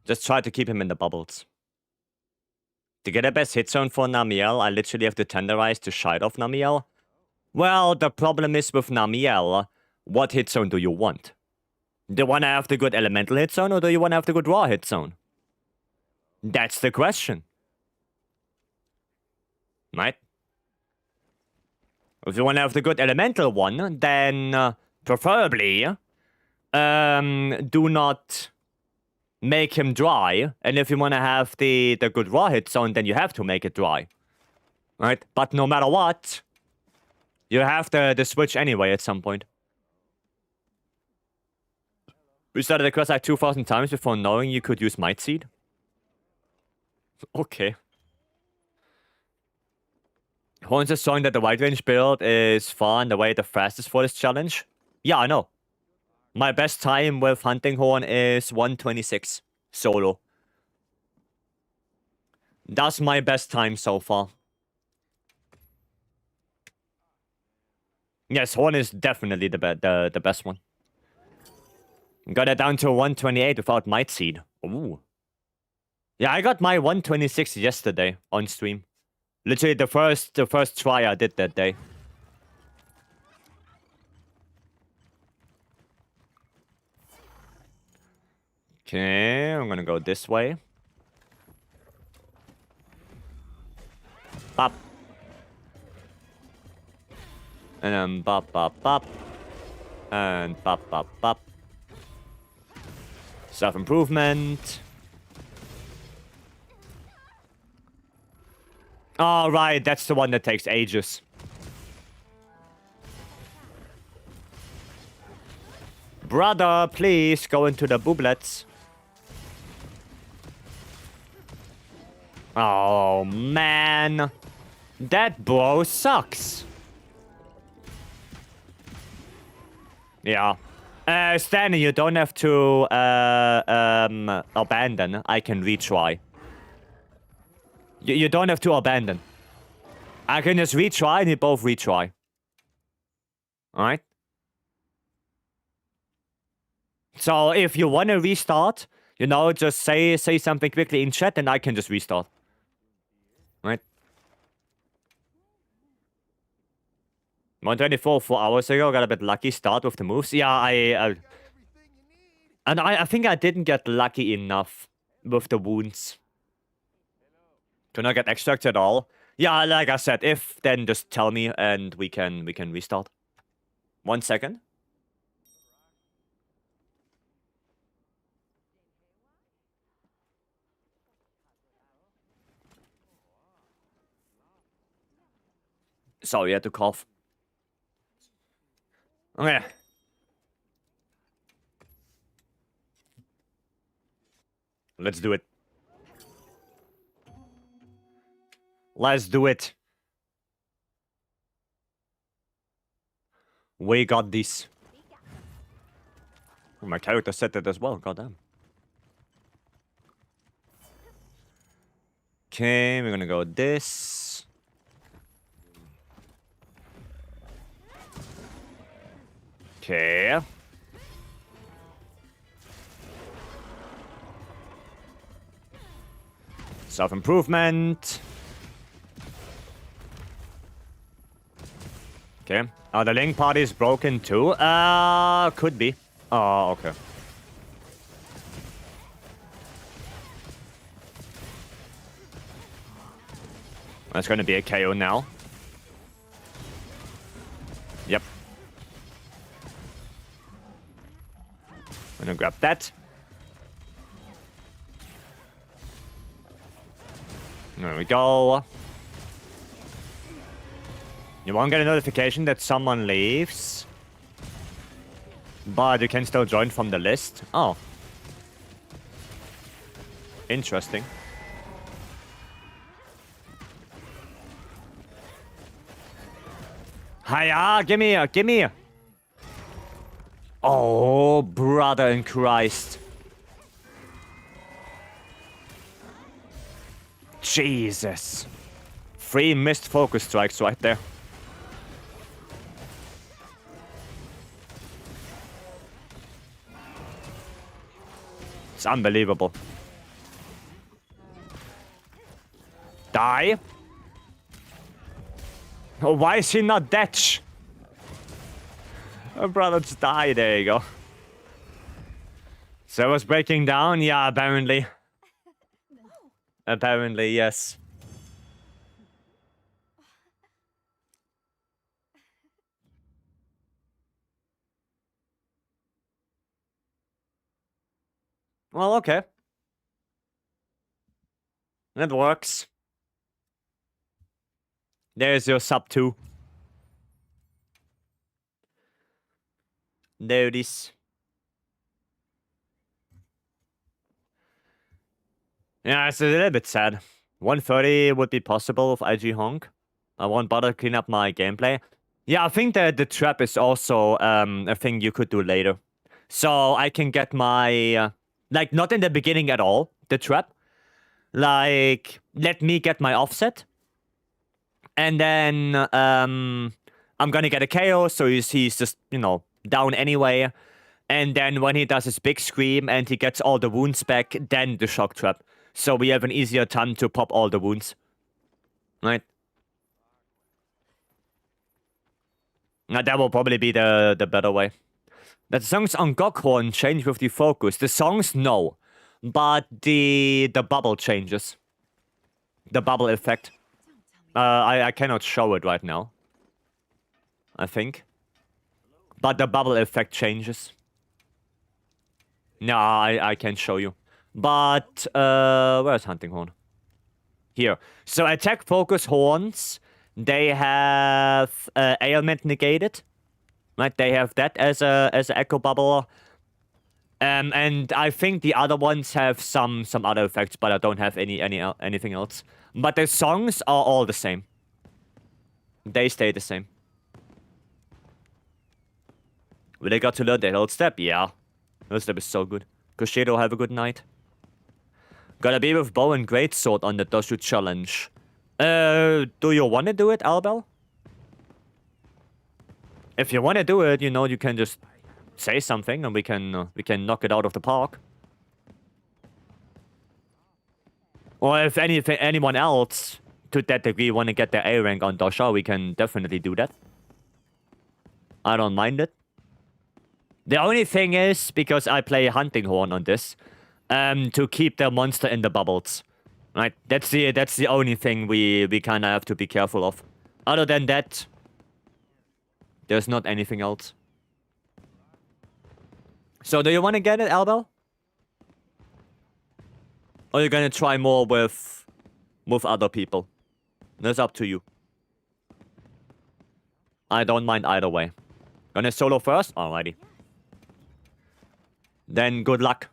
Just try to keep him in the bubbles. To get the best hit zone for Namiel, I literally have to tenderize to shide off Namiel. Well, the problem is with Namiel, what hit zone do you want? Do you want to have the good elemental hit zone or do you want to have the good raw hit zone? That's the question. Right? If you want to have the good elemental one, then preferably do not make him dry. And if you want to have the good raw hit zone, then you have to make it dry. Right? But no matter what, you have the switch anyway at some point. We started the quest like 2,000 times before knowing you could use Might Seed. Okay. Horns is showing that the wide range build is far and away the fastest for this challenge. Yeah, I know. My best time with Hunting Horn is 1:26 solo. That's my best time so far. Yes, Horn is definitely the best one. Got it down to 128 without Might Seed. Ooh. Yeah, I got my 126 yesterday on stream. Literally the first try I did that day. Okay, I'm gonna go this way. Bop. And then bop, bop, bop. And bop, bop, bop. Self-improvement. Oh, right, that's the one that takes ages. Brother, please go into the booblets. Oh, man. That bro sucks. Yeah. Stanley, you don't have to abandon. I can retry. You don't have to abandon. I can just retry and you both retry. Alright? So if you want to restart, you know, just say something quickly in chat and I can just restart. Right? 124 4 hours ago, got a bit lucky start with the moves. Yeah, I think I didn't get lucky enough with the wounds. To not get extract at all. Yeah, like I said, if then just tell me and we can restart. 1 second. Sorry, I had to cough. Okay. Let's do it. Let's do it. We got this. Oh, my character said that as well, goddamn. Okay, we're gonna go this. Okay. Self-improvement. Okay. Oh, the link party is broken too? Could be. Oh, okay. That's gonna be a KO now. Yep. I'm gonna grab that. There we go. You won't get a notification that someone leaves. But you can still join from the list. Oh. Interesting. Hiya, gimme. Oh, brother in Christ. Jesus. 3 missed focus strikes right there. It's unbelievable. Die. Oh, why is he not dead? Oh, brother, just die. There you go. So I was breaking down? Yeah, apparently. Apparently, yes. Well, okay. That works. There's your sub 2. There it is. Yeah, it's a little bit sad. 130 would be possible with IG Honk. I won't bother clean up my gameplay. Yeah, I think that the trap is also a thing you could do later. So I can get my... like, not in the beginning at all, the trap. Like, let me get my offset. And then I'm gonna get a KO, so he's just, you know, down anyway. And then when he does his big scream and he gets all the wounds back, then the shock trap. So we have an easier time to pop all the wounds. Right? Now that will probably be the better way. The songs on Gokhorn change with the focus. The songs, no. But the bubble changes. The bubble effect. I cannot show it right now. I think. But the bubble effect changes. No, I can't show you. But, where's Hunting Horn? Here. So attack focus horns, they have ailment negated. Right, they have that as a echo bubble. And I think the other ones have some other effects, but I don't have anything else. But the songs are all the same. They stay the same. Will they got to learn the hill step? Yeah. Hill step is so good. Cushido, have a good night. Gotta be with bow and greatsword on the Doshu challenge. Do you want to do it, Albel? If you want to do it, you know, you can just say something and we can knock it out of the park. Or if anyone else to that degree want to get their A rank on Dosha, we can definitely do that. I don't mind it. The only thing is, because I play Hunting Horn on this, to keep the monster in the bubbles. Right? That's the only thing we kind of have to be careful of. Other than that, there's not anything else. So do you want to get it, Albel? Or are you gonna try more with other people? That's up to you. I don't mind either way. Gonna solo first? Alrighty. Then good luck.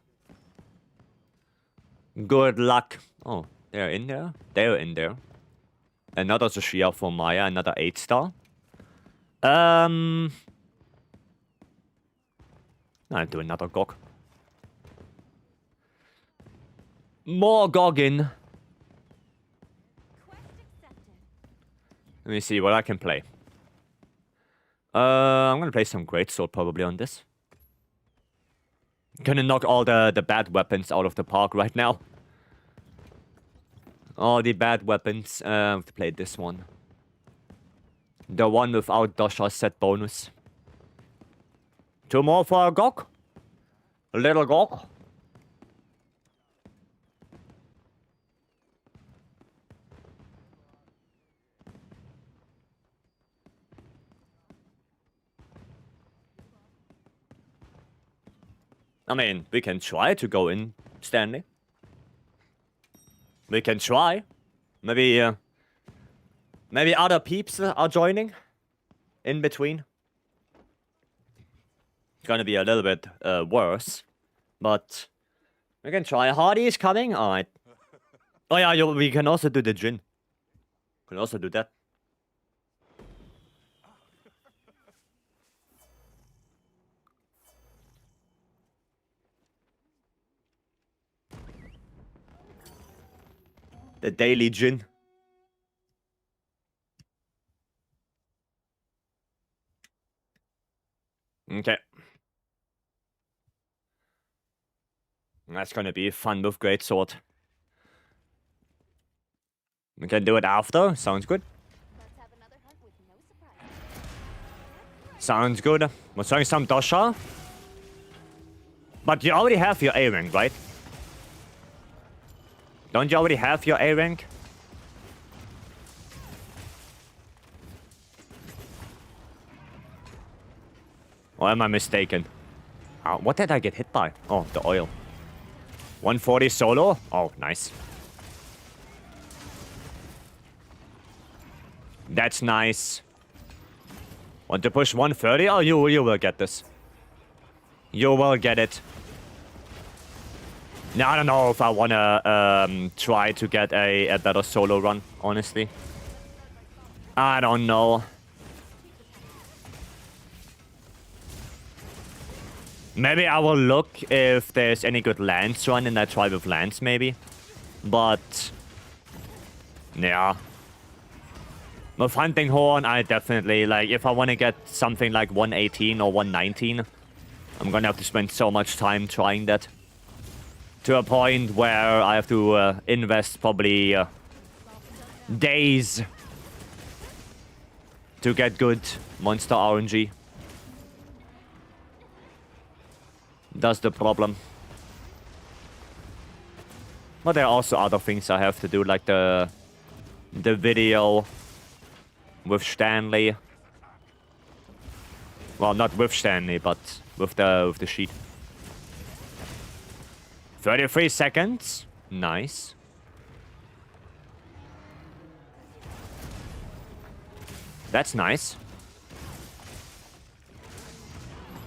Good luck. Oh, they're in there? They're in there. Another Tsushia for Maya, another 8-star. I'll do another Gog. More Goggin. Let me see what I can play. I'm gonna play some Greatsword probably on this. Gonna knock all the bad weapons out of the park right now. All the bad weapons. I have to play this one. The one without Dosha set bonus. 2 more for a Gok. A little Gok. I mean, we can try to go in, Stanley. We can try. Maybe, maybe other peeps are joining in between. Gonna be a little bit worse, but we can try. Hardy is coming. All right. Oh yeah, we can also do the Jin. Can also do that. The daily Jin. Okay. That's gonna be fun with Greatsword. We can do it after. Sounds good. Let's have another hunt with no surprise. Sounds good. We're trying some Dosha. But you already have your A rank, right? Don't you already have your A rank? Or am I mistaken? What did I get hit by? Oh, the oil. 140 solo? Oh, nice. That's nice. Want to push 130? Oh, you will get this. You will get it. Now, I don't know if I want to try to get a better solo run, honestly. I don't know. Maybe I will look if there's any good Lance run and I try with Lance, maybe. But, yeah. With Hunting Horn, I definitely, like, if I want to get something like 118 or 119, I'm gonna have to spend so much time trying that. To a point where I have to invest probably days to get good monster RNG. That's the problem. But there are also other things I have to do, like the video with Stanley. Well, not with Stanley, but with the sheet. 33 seconds. Nice. That's nice.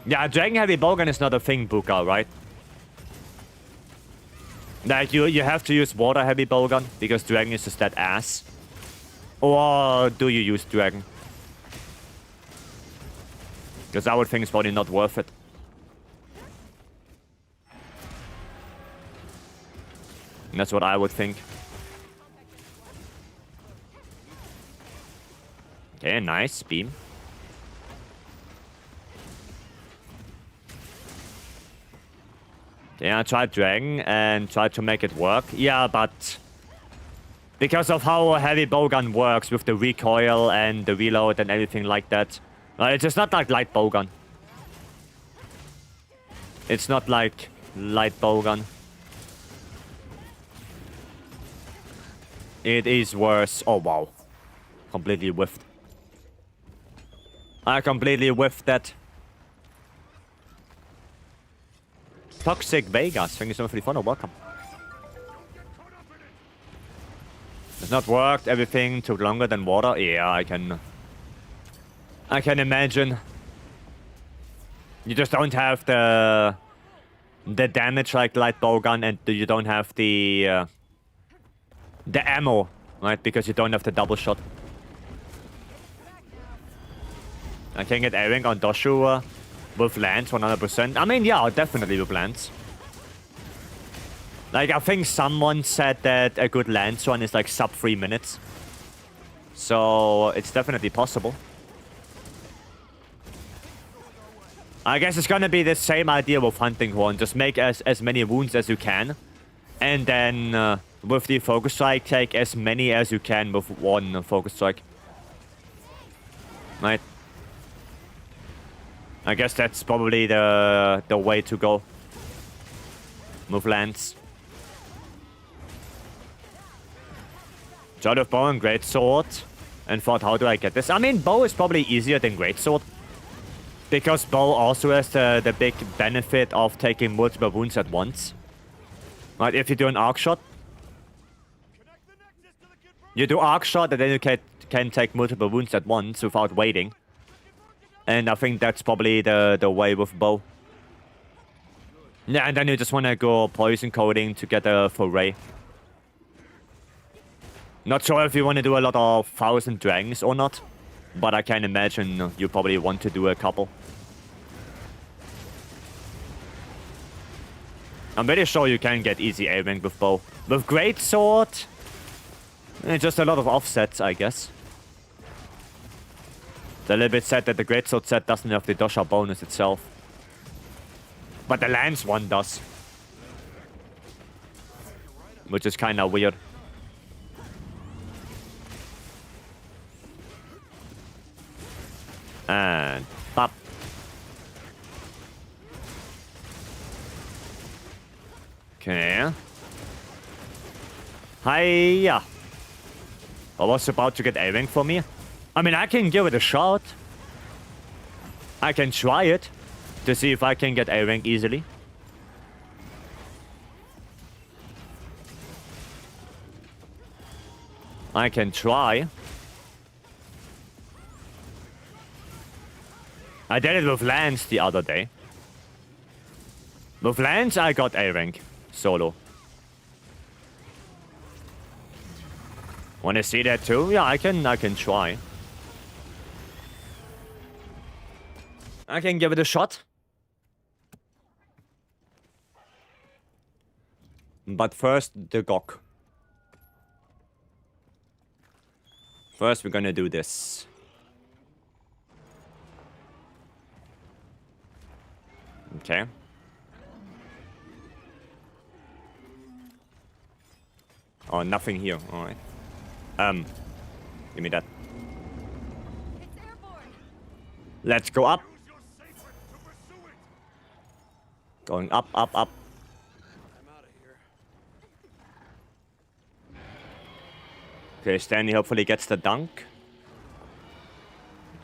Yeah, Dragon Heavy Bowgun is not a thing, Buka, right? Like, you have to use Water Heavy Bowgun, because Dragon is just that ass. Or do you use Dragon? Because I would think it's probably not worth it. And that's what I would think. Okay, nice. Beam. Yeah, I tried Dragon and tried to make it work. Yeah, but because of how Heavy Bowgun works with the recoil and the reload and everything like that, it's just not like Light Bowgun. It's not like Light Bowgun. It is worse. Oh, wow. Completely whiffed. I completely whiffed that. Toxic Vegas, thank you so much for the follow, welcome. It's not worked, everything took longer than water. Yeah, I can imagine. You just don't have the damage like Light Bowgun, and you don't have the ammo, right? Because you don't have the double shot. I can get A-Rank on Doshu with Lance 100%. I mean, yeah, definitely with Lance. Like, I think someone said that a good Lance run is like sub 3 minutes. So, it's definitely possible. I guess it's gonna be the same idea with Hunting Horn. Just make as many wounds as you can. And then with the focus strike, take as many as you can with one focus strike. Right? I guess that's probably the way to go. Move lands. Shot of bow and greatsword. And thought, how do I get this? I mean, bow is probably easier than greatsword. Because bow also has the big benefit of taking multiple wounds at once. Right, if you do an arc shot. You do arc shot and then you can take multiple wounds at once without waiting. And I think that's probably the way with bow. Yeah, and then you just want to go poison coating to get a foray. Not sure if you want to do a lot of 1,000 dragons or not. But I can imagine you probably want to do a couple. I'm pretty sure you can get easy A-rank with bow. With greatsword, just a lot of offsets, I guess. It's a little bit sad that the greatsword set doesn't have the dosha bonus itself. But the lance one does. Which is kind of weird. And pop. Okay. Hiya. I was about to get A-rank for me. I mean, I can give it a shot. I can try it to see if I can get A-rank easily. I can try. I did it with Lance the other day. With Lance, I got A-rank solo. Wanna see that too? Yeah, I can try. I can give it a shot. But first, the Gok. First, we're gonna do this. Okay. Oh, nothing here. Alright. Give me that. Let's go up. Going up, up, up. Okay, Stanley hopefully gets the dunk.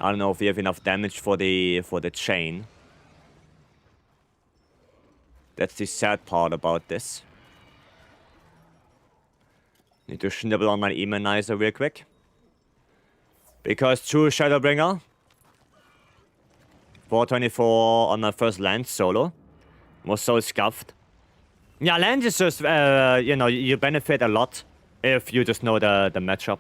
I don't know if we have enough damage for the chain. That's the sad part about this. Need to snibble on my Immunizer real quick. Because true Shadowbringer. 424 on my first Lance solo. Was so scuffed. Yeah, Lance is just, you know, you benefit a lot if you just know the matchup.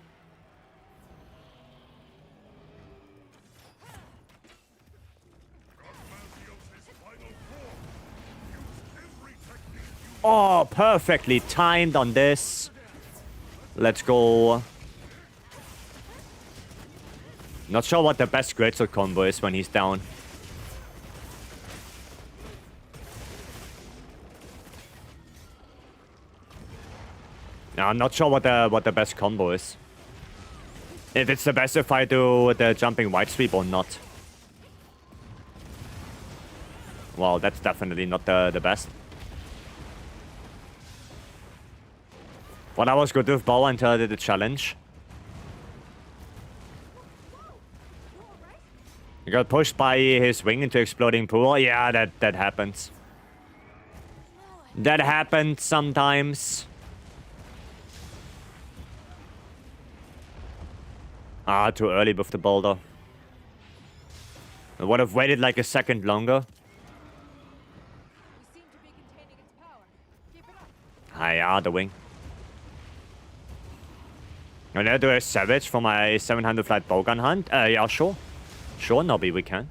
Oh, perfectly timed on this. Let's go. Not sure what the best greatsword combo is when he's down. No, I'm not sure what the best combo is. If it's the best if I do the jumping white sweep or not. Well, that's definitely not the best. But I was good with bow until I did the challenge. I got pushed by his wing into exploding pool. Yeah, that happens. That happens sometimes. Ah, too early with the boulder. I would have waited like a second longer. Hiya, the wing. I'm gonna do a savage for my 700 flight bowgun hunt. Yeah, sure. Sure, Nobby, we can.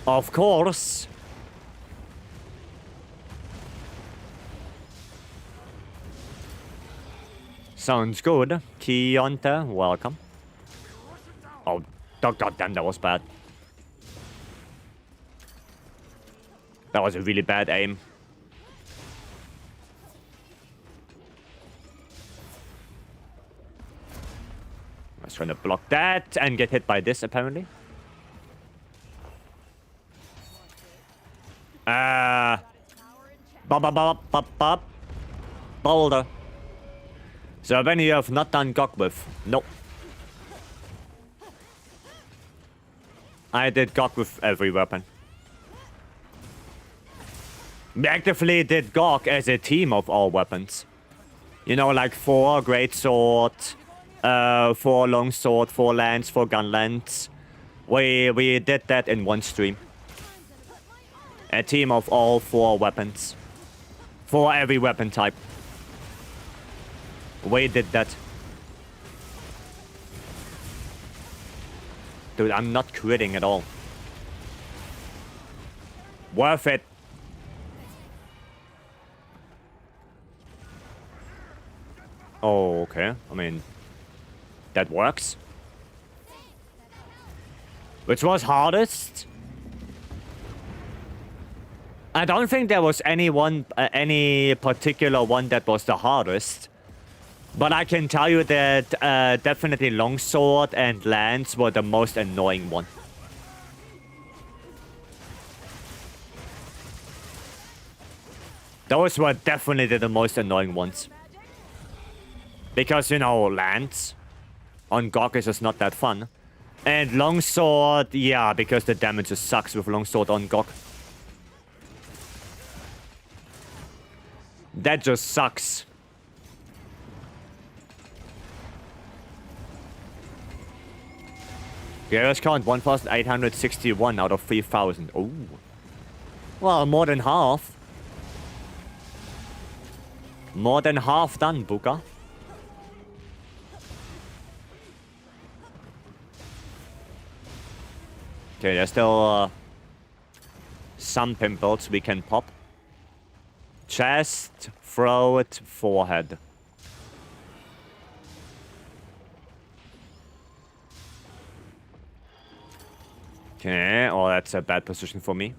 Of course. Sounds good. Keonta, welcome. Oh, goddamn, that was bad. That was a really bad aim. Trying to block that and get hit by this, apparently. Bop. Boulder. So when you have not done Gok with. Nope. I did Gok with every weapon. We actively did Gok as a team of all weapons. You know, like 4 greatsword, 4 longsword, 4 lance, 4 gun lance. We did that in one stream. A team of all 4 weapons. For every weapon type. We did that. Dude, I'm not quitting at all. Worth it. Oh, okay. I mean, that works. Which was hardest? I don't think there was any particular one that was the hardest. But I can tell you that definitely longsword and lance were the most annoying one. Those were definitely the most annoying ones. Because, you know, lance on Gok is just not that fun. And longsword, yeah, because the damage just sucks with longsword on Gok. That just sucks. Garage count 1,861 out of 3,000. Oh. Well, more than half. More than half done, Buka. Okay, there's still some pimples we can pop. Chest, throat, forehead. Okay, oh, that's a bad position for me.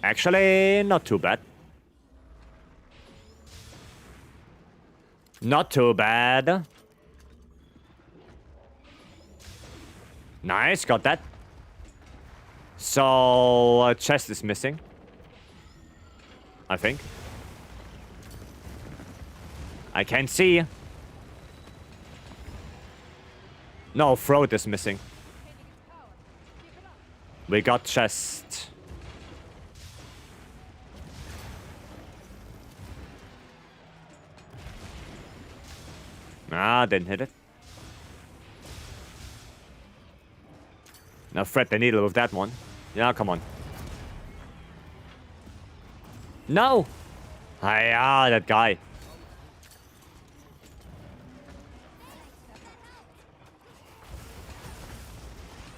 Actually, not too bad. Not too bad. Nice, got that. So, chest is missing. I think. I can't see. No, throat is missing. We got chest. Ah, didn't hit it. Now thread the needle with that one. Yeah, come on. No! Ah, that guy.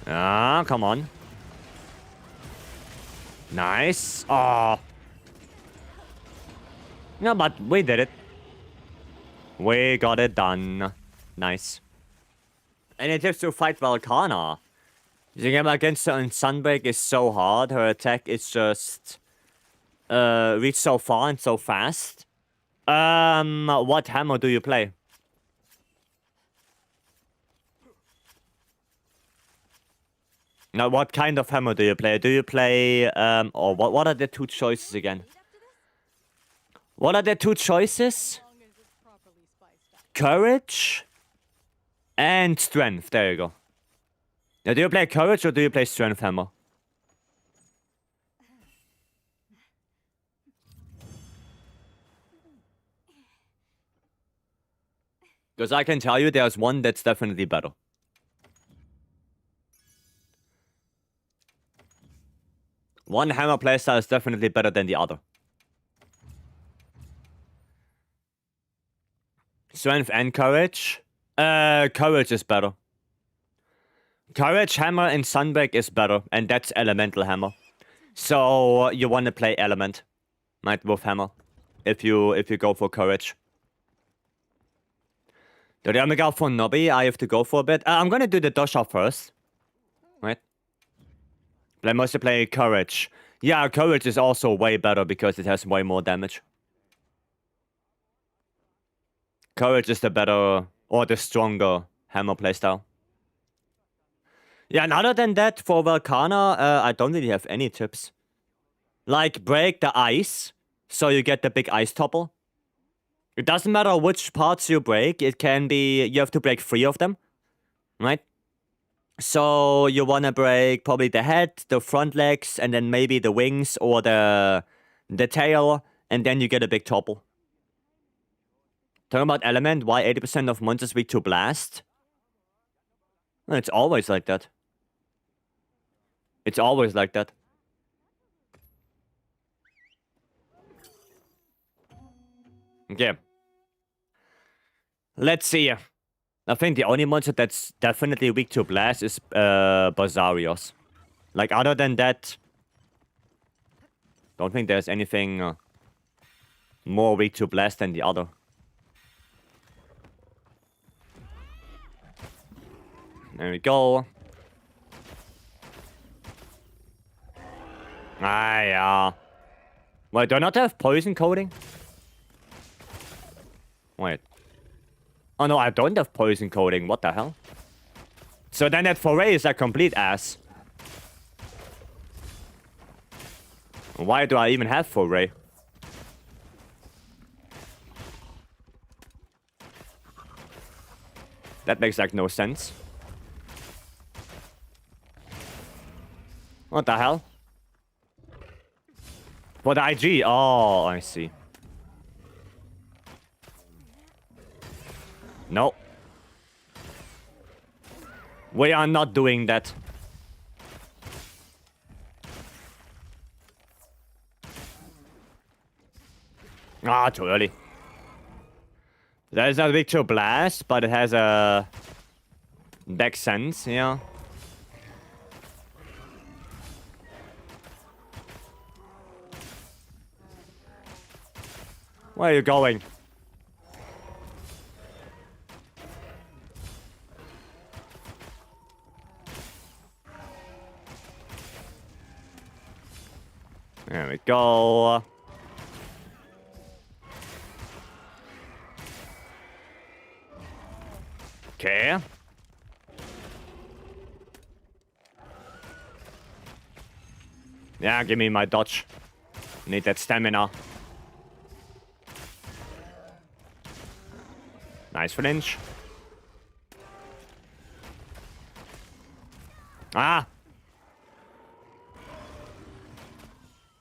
Ah, come on. Nice. Oh. No, but we did it. We got it done. Nice. And it tips to fight Valkana. The game against her in Sunbreak is so hard. Her attack is just... reach so far and so fast. What hammer do you play? Now, what kind of hammer do you play? Do you play, or what are the 2 choices again? What are the 2 choices? Courage and strength. There you go. Now, do you play courage or do you play strength hammer? Because I can tell you there's one that's definitely better. One hammer playstyle is definitely better than the other. Strength and courage? Courage is better. Courage hammer in Sunbreak is better, and that's elemental hammer. So you want to play element, right, with hammer, if you go for courage. The Omega for Nobby, I have to go for a bit. I'm gonna do the Dosha first, right? But I mostly play courage. Yeah, courage is also way better because it has way more damage. Courage is the better Or the stronger hammer playstyle. Yeah, and other than that, for Volcana, I don't really have any tips. Like, break the ice, so you get the big ice topple. It doesn't matter which parts you break. It can be, you have to break 3 of them, right? So you want to break probably the head, the front legs, and then maybe the wings or the tail, and then you get a big topple. Talking about element, why 80% of monsters weak to blast? Well, it's always like that. It's always like that. Okay. Let's see. I think the only monster that's definitely weak to blast is Basarios. Like, other than that, don't think there's anything more weak to blast than the other. There we go. Ah, yeah. Wait, do I not have poison coating? Wait. Oh no, I don't have poison coating. What the hell? So then that foray is a complete ass. Why do I even have foray? That makes like no sense. What the hell? For the IG? Oh, I see. No. We are not doing that. Ah, too early. That is not big to blast, but it has a back sense, yeah. Where are you going? There we go. Okay. Yeah, give me my dodge. Need that stamina. Nice flinch. Ah!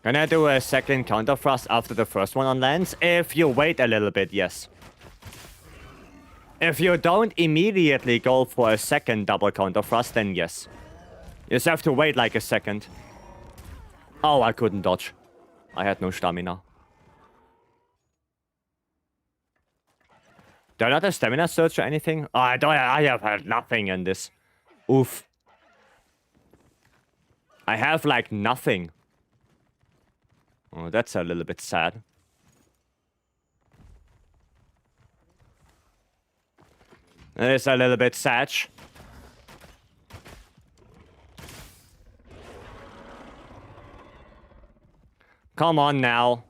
Can I do a second counter thrust after the first one on lands? If you wait a little bit, yes. If you don't immediately go for a second double counter thrust, then yes. You just have to wait like a second. Oh, I couldn't dodge. I had no stamina. Do I not have stamina surge or anything? Oh, I have had nothing in this. Oof. I have like nothing. Oh, that's a little bit sad. That is a little bit sad. Come on now.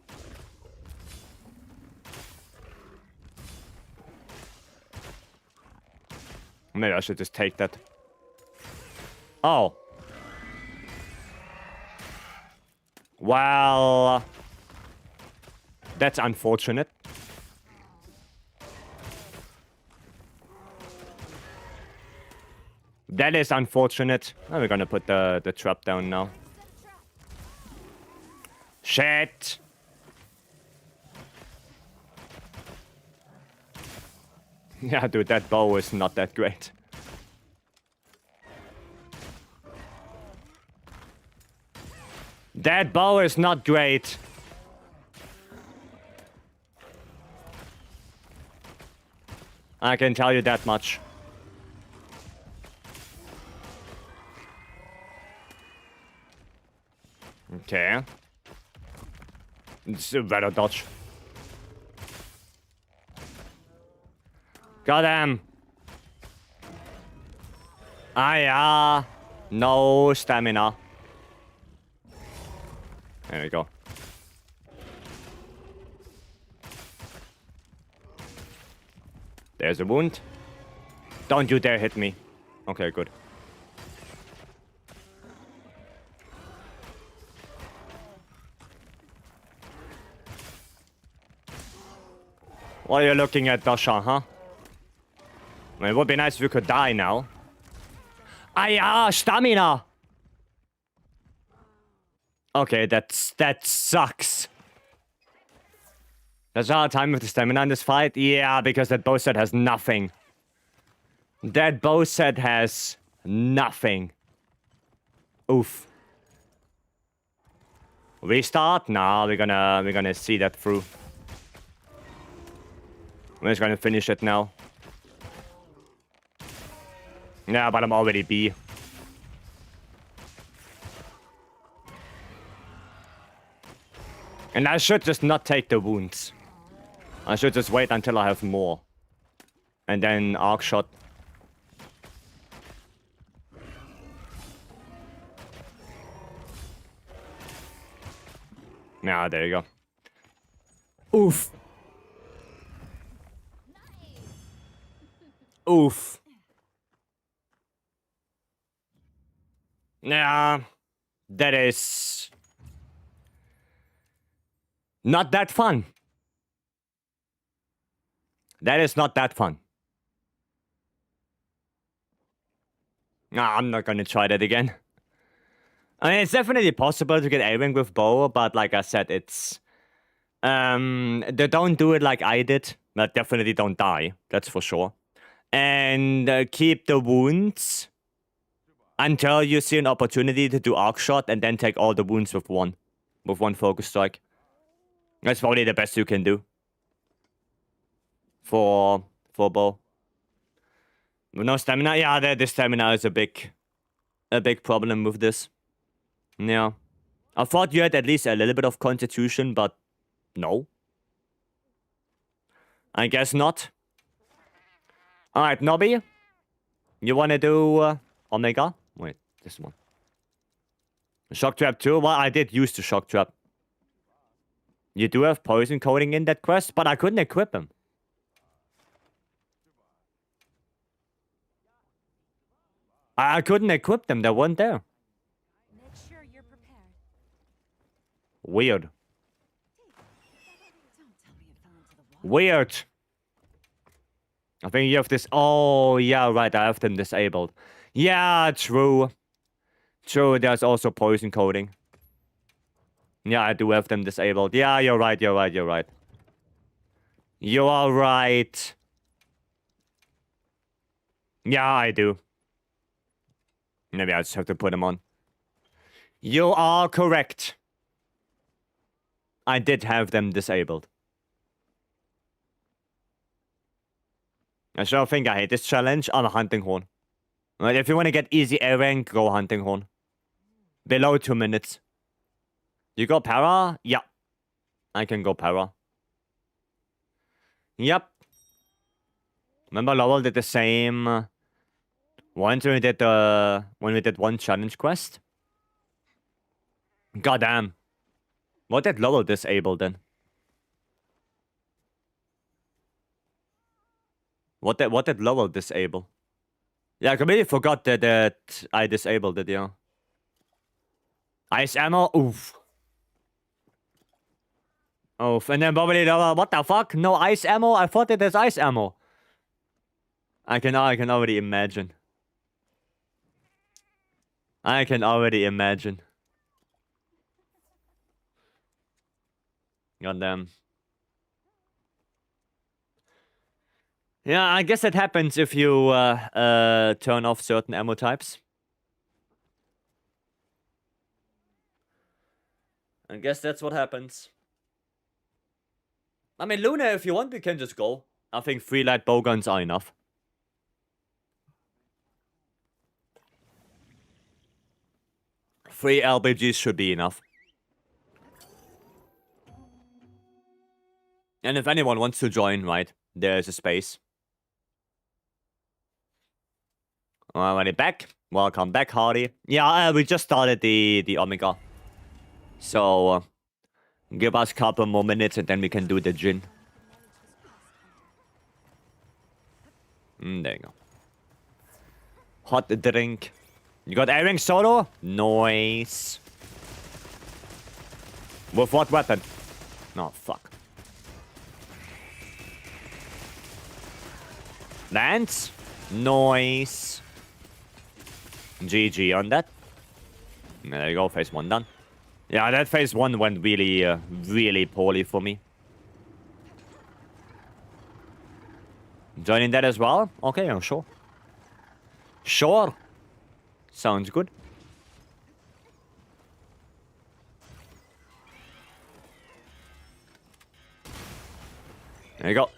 Maybe I should just take that. Oh. Well, that's unfortunate. That is unfortunate. Oh, we're gonna put the trap down now. Shit! Yeah, dude, that bow is not that great. That bow is not great. I can tell you that much. Okay. It's a better dodge. Got him. Ah, yeah. No stamina. There we go. There's a wound. Don't you dare hit me. Okay, good. What are you looking at, Dosha, huh? I mean, it would be nice if you could die now. Stamina! Okay, that sucks. There's a hard time with the stamina in this fight? Yeah, because that bow set has nothing. That bow set has nothing. Oof. Restart? Nah, we're gonna see that through. We're just gonna finish it now. Yeah, but I'm already B. And I should just not take the wounds. I should just wait until I have more. And then arc shot. Yeah, there you go. Oof. Oof. Yeah, that is not that fun. That is not that fun. Nah, I'm not gonna try that again. I mean, it's definitely possible to get A-rank with bow, but like I said, it's... they don't do it like I did. But definitely don't die, that's for sure. And keep the wounds until you see an opportunity to do arc shot, and then take all the wounds with one focus strike. That's probably the best you can do. For bow. With no stamina? Yeah, the stamina is a big problem with this. Yeah. I thought you had at least a little bit of constitution, but no. I guess not. Alright, Nobby. You wanna do Omega? Wait, this one. Shock Trap 2? Well, I did use the Shock Trap. You do have poison coating in that quest, but I couldn't equip him. I couldn't equip them, they weren't there. Make sure you're prepared. Weird. Don't tell me it fell into the water. Weird. I think you have this... Oh, yeah, right, I have them disabled. Yeah, true. True, there's also poison coating. Yeah, I do have them disabled. Yeah, you're right, you're right, you're right. You are right. Yeah, I do. Maybe I just have to put them on. You are correct. I did have them disabled. I sure think I hate this challenge on a hunting horn. Right, if you want to get easy A rank, go hunting horn. Below 2 minutes. You go para? Yeah. I can go para. Yep. Remember Lowell did the same once when we did one challenge quest? Goddamn. What did Lowell disable then? What did Lowell disable? Yeah, I completely forgot that I disabled it, yeah. Ice ammo? Oof. Oof. And then probably Lowell, what the fuck? No ice ammo? I thought it was ice ammo. I can already imagine. I can already imagine. Goddamn. Yeah, I guess that happens if you turn off certain ammo types. I guess that's what happens. I mean, Luna, if you want, we can just go. I think 3 light bowguns are enough. Three LBGs should be enough. And if anyone wants to join, right, there's a space. Alrighty, back. Welcome back, Hardy. Yeah, we just started the Omega. So, give us a couple more minutes and then we can do the Jin. There you go. hot drink. You got airing solo? Nice. With what weapon? No, fuck. Lance? Nice. GG on that. There you go, phase 1 done. Yeah, that phase 1 went really, really poorly for me. Joining that as well? Okay, I'm sure. Sure. Sounds good. There you go.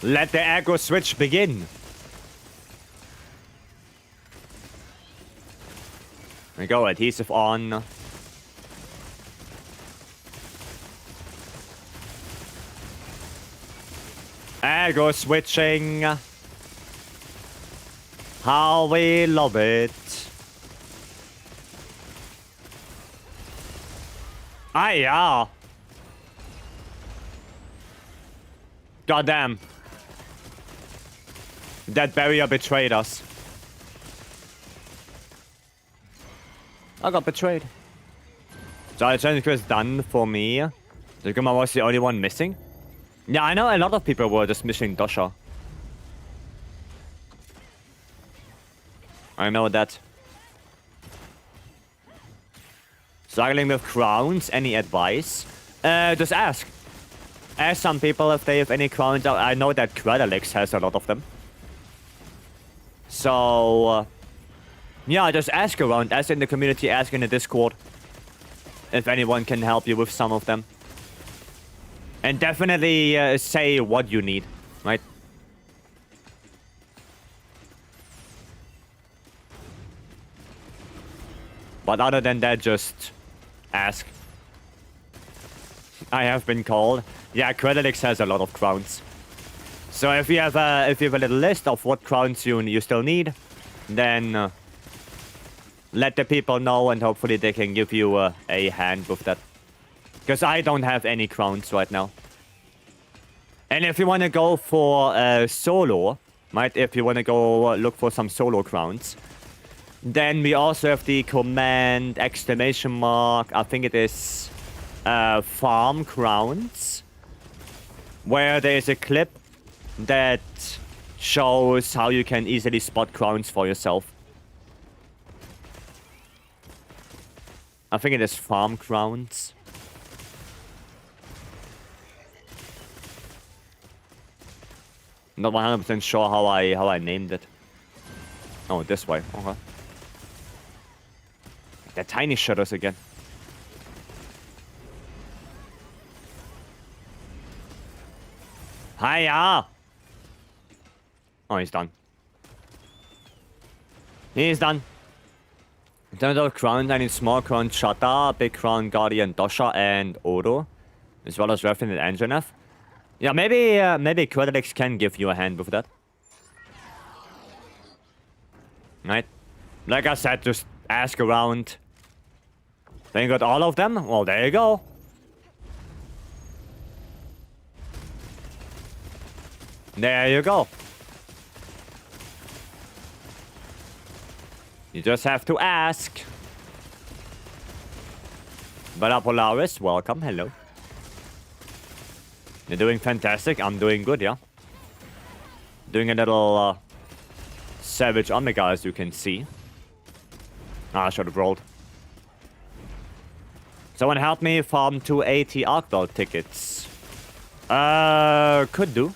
Let the aggro switch begin. There you go, adhesive on. Aggro switching. How we love it. Ah, yeah. Goddamn. That barrier betrayed us. I got betrayed. So the challenge quest done for me. DOSHAGUMA was the only one missing. Yeah, I know a lot of people were just missing Dosha. I know that. Struggling with crowns, any advice? Just ask. Ask some people if they have any crowns. I know that Quadalix has a lot of them. So, yeah, just ask around. Ask in the community, ask in the Discord. If anyone can help you with some of them. And definitely say what you need, right? But other than that, just ask. I have been called. Yeah, Quadalix has a lot of crowns. So if you have a little list of what crowns you still need, then let the people know and hopefully they can give you a hand with that. Because I don't have any crowns right now. And if you want to go for solo, right? If you want to go look for some solo crowns, then we also have the command exclamation mark. I think it is farm crowns, where there is a clip that shows how you can easily spot crowns for yourself. I think it is farm crowns. Not 100% sure how I named it. Oh, this way. Okay. The tiny shutters again. Hiya! Oh, he's done. He's done. In terms of crowns, I need small crown Chata, big crown Guardian Dosha, and Odo, as well as Refinite and F. Yeah, maybe Quadalix can give you a hand with that. Right? Like I said, just ask around. Then you got all of them? Well, there you go. There you go. You just have to ask. Bella Polaris, welcome, hello. You're doing fantastic, I'm doing good, yeah. Doing a little Savage Omega, as you can see. Ah, I should have rolled. Someone help me farm 280 Arcbelt tickets. Could do.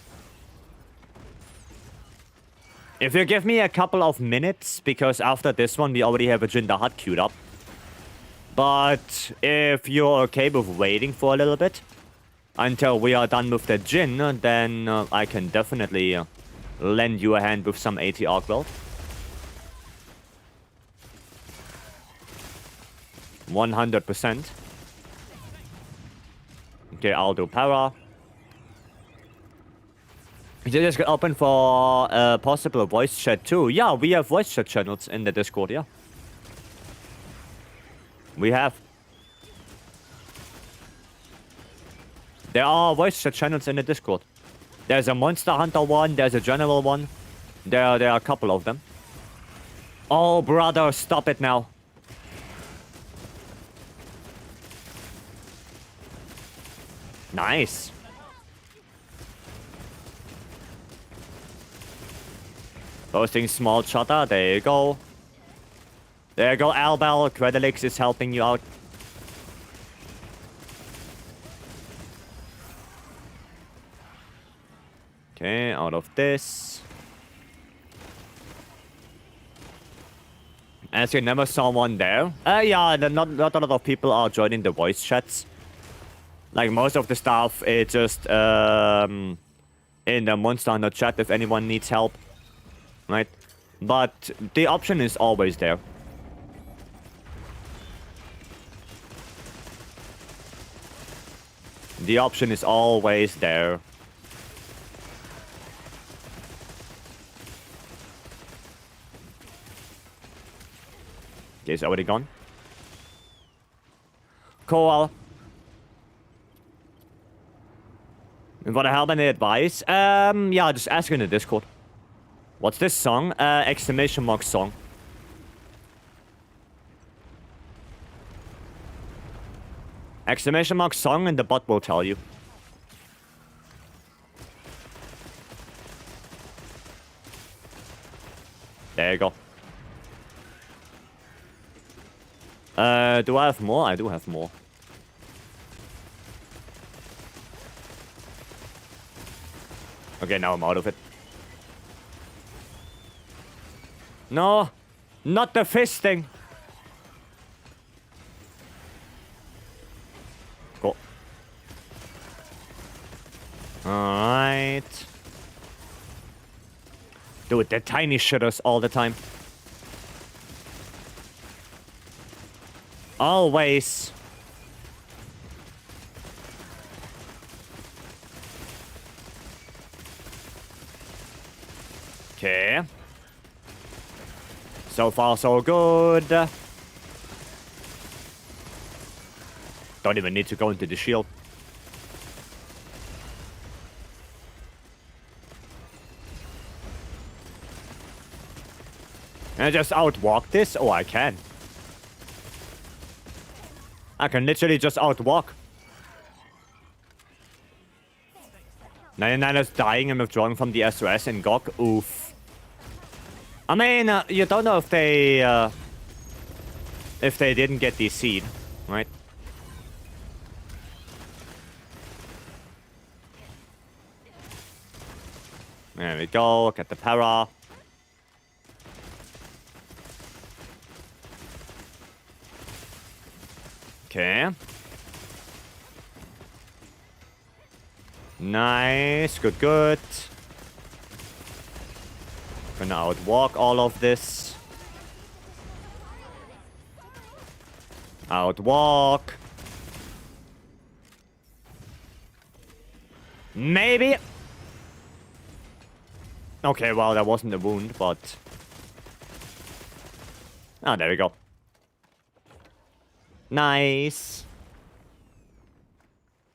If you give me a couple of minutes, because after this one we already have a Jinder Hut queued up. But if you're okay with waiting for a little bit until we are done with the Jin, then I can definitely lend you a hand with some 80 Arcbelt. 100%. Okay, I'll do para. You just got open for possible voice chat too. Yeah, we have voice chat channels in the Discord, yeah. We have. There are voice chat channels in the Discord. There's a Monster Hunter one, there's a general one. There are a couple of them. Oh, brother, stop it now. Nice. Posting small shutter, there you go. There you go, Albel. Credilix is helping you out. Okay, out of this. As you never saw one there. Yeah, not a lot of people are joining the voice chats. Like, most of the stuff, it's just in the Monster Hunter chat if anyone needs help. Right? But the option is always there. The option is always there. Okay, it's already gone. Cool. You wanna help any advice? Yeah, just ask in the Discord. What's this song? Exclamation mark song. Exclamation mark song and the bot will tell you. There you go. Do I have more? I do have more. Okay, now I'm out of it. No! Not the fisting! Cool. Alright. Dude, they're tiny shitters all the time. Always. Okay. So far, so good. Don't even need to go into the shield. Can I just outwalk this? Oh, I can. I can literally just outwalk. 99 is dying and withdrawing from the SOS in GOG. Oof. I mean, you don't know if they didn't get the seed, right? There we go. Get the para. Okay. Nice. Good, good. Gonna outwalk all of this. Outwalk. Maybe. Okay, well, that wasn't a wound, but... Ah, there we go. Nice.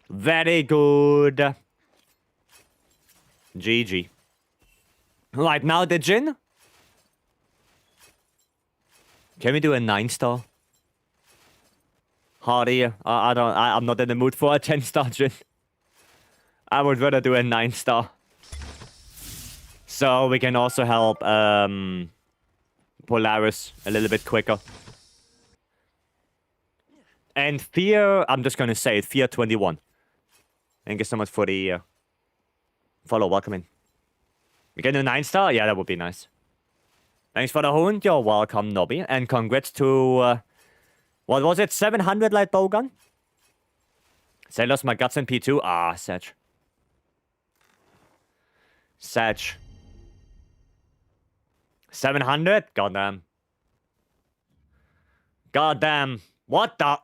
Very good. GG. Right, now the Jin. Can we do a 9-star? Hardy, I'm not in the mood for a 10-star Jin. I would rather do a 9-star. So we can also help Polaris a little bit quicker. And Fear, I'm just gonna say it, Fear 21. Thank you so much for the follow, welcome in. We can do 9-star? Yeah, that would be nice. Thanks for the hound, you're welcome, Nobby. And congrats to, what was it, 700 light bowgun? Say lost my guts in P2? Ah, Sag. Sag. 700? Goddamn. Goddamn. What the?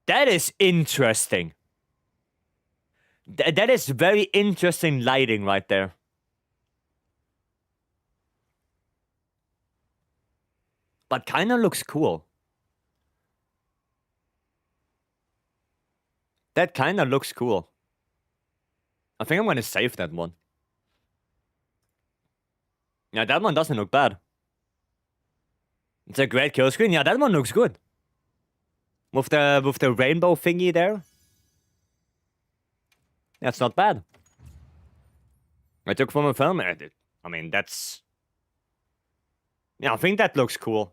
That is interesting. That is very interesting lighting right there. But kinda looks cool. That kinda looks cool. I think I'm gonna save that one. Yeah, that one doesn't look bad. It's a great kill screen. Yeah, that one looks good. With the rainbow thingy there. That's not bad. I took from a film. I mean, that's... Yeah, I think that looks cool.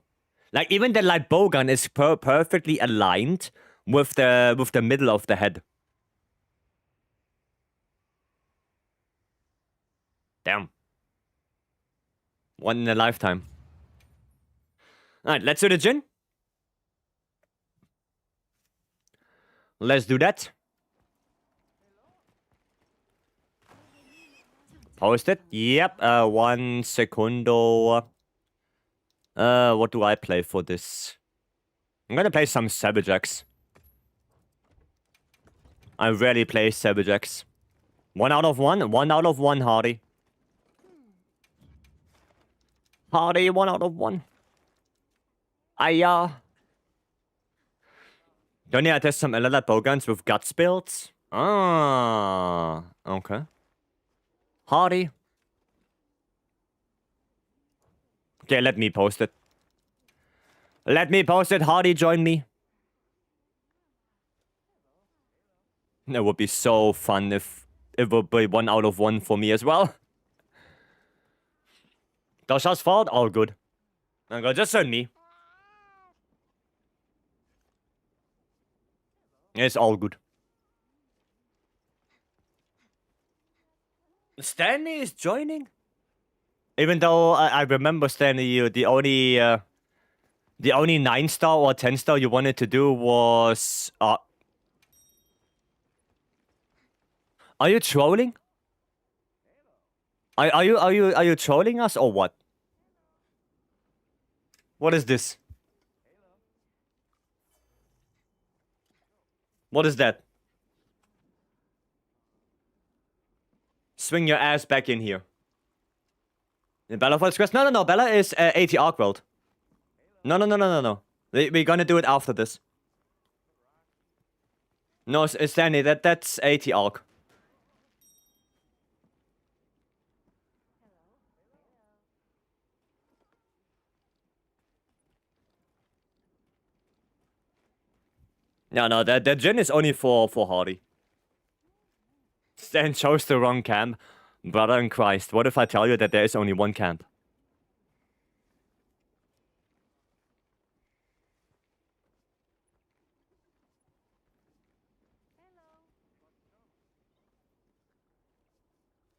Like, even the light bow gun is perfectly aligned with the middle of the head. Damn. One in a lifetime. Alright, let's do the gin. Let's do that. Post it. Yep. 1 secundo. What do I play for this? I'm gonna play some Savage X. I rarely play Savage X. 1 out of 1. 1 out of 1, Hardy. Hardy, 1 out of 1. Don't need to test some LLA bowguns with guts builds. Ah, okay. Hardy. Okay, let me post it. Let me post it. Hardy, join me. It would be so fun if it would be 1 out of 1 for me as well. Dosha's fault? All good. Okay, just send me. It's all good. Stanley is joining? Even though I remember, Stanley, you the only 9-star or 10-star you wanted to do was... Are you trolling? Are you trolling us or what? What is this? What is that? Swing your ass back in here. In Bella for Express? No. Bella is AT Arc World. No. We're gonna do it after this. No, Stanley, that's AT Arc. No, that gen is only for Hardy. Stan chose the wrong camp. Brother in Christ, what if I tell you that there is only one camp?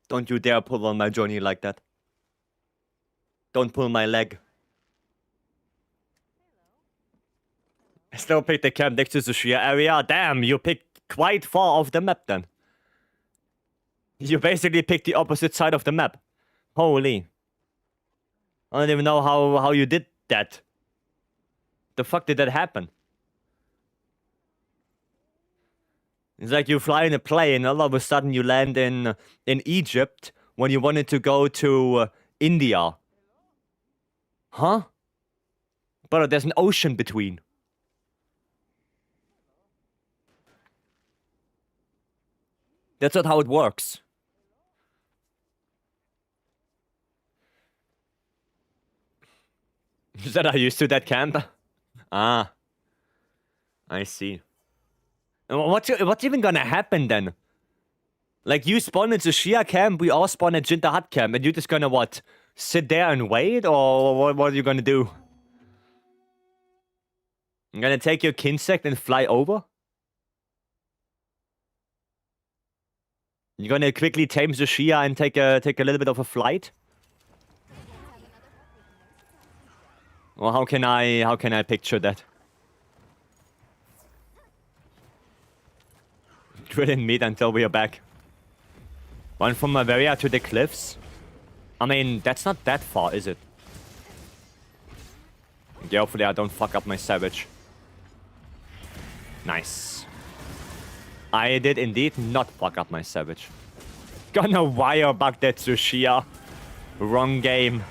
Don't you dare pull on my Johnny like that. Don't pull my leg. I still picked the camp next to the sheer area. Damn, you picked quite far off the map then. You basically picked the opposite side of the map. Holy. I don't even know how you did that. The fuck did that happen? It's like you fly in a plane, all of a sudden you land in Egypt when you wanted to go to India. Huh? But there's an ocean between. That's not how it works. Is that I used to that camp? Ah. I see. What's even gonna happen then? Like, you spawn into Shia camp, we all spawn at Jinta Hut camp, and you're just gonna, what? Sit there and wait? Or what are you gonna do? I'm gonna take your Kinsect and fly over? You're gonna quickly tame the Shia and take a little bit of a flight? Well, how can I picture that? Drilling meat until we are back. One from Bavaria to the cliffs? I mean, that's not that far, is it? Okay, hopefully I don't fuck up my Savage. Nice. I did indeed not fuck up my Savage. Gonna wire back that Tsushia. Wrong game.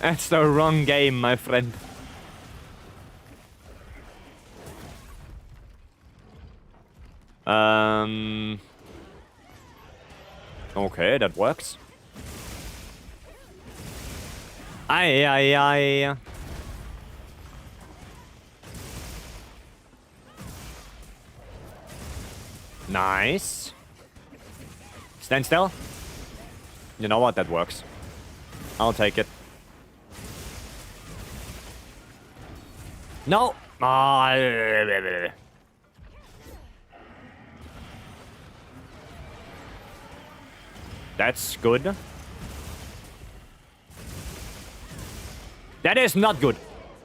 That's the wrong game, my friend. Okay, that works. Aye, aye, aye. Nice. Stand still. You know what? That works. I'll take it. No. Ah. That's good. That is not good.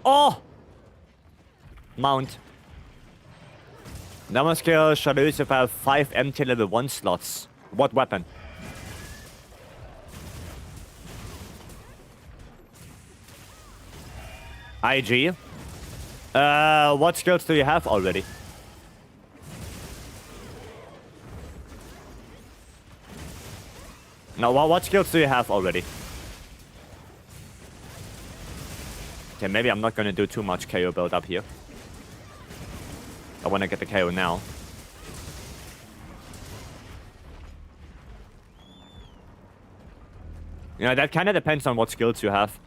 Oh! Mount. Number skill shall use if I have 5 empty level 1 slots. What weapon? IG. What skills do you have already? No, what skills do you have already? Okay, maybe I'm not gonna do too much KO build up here. I wanna get the KO now. You know, that kinda depends on what skills you have.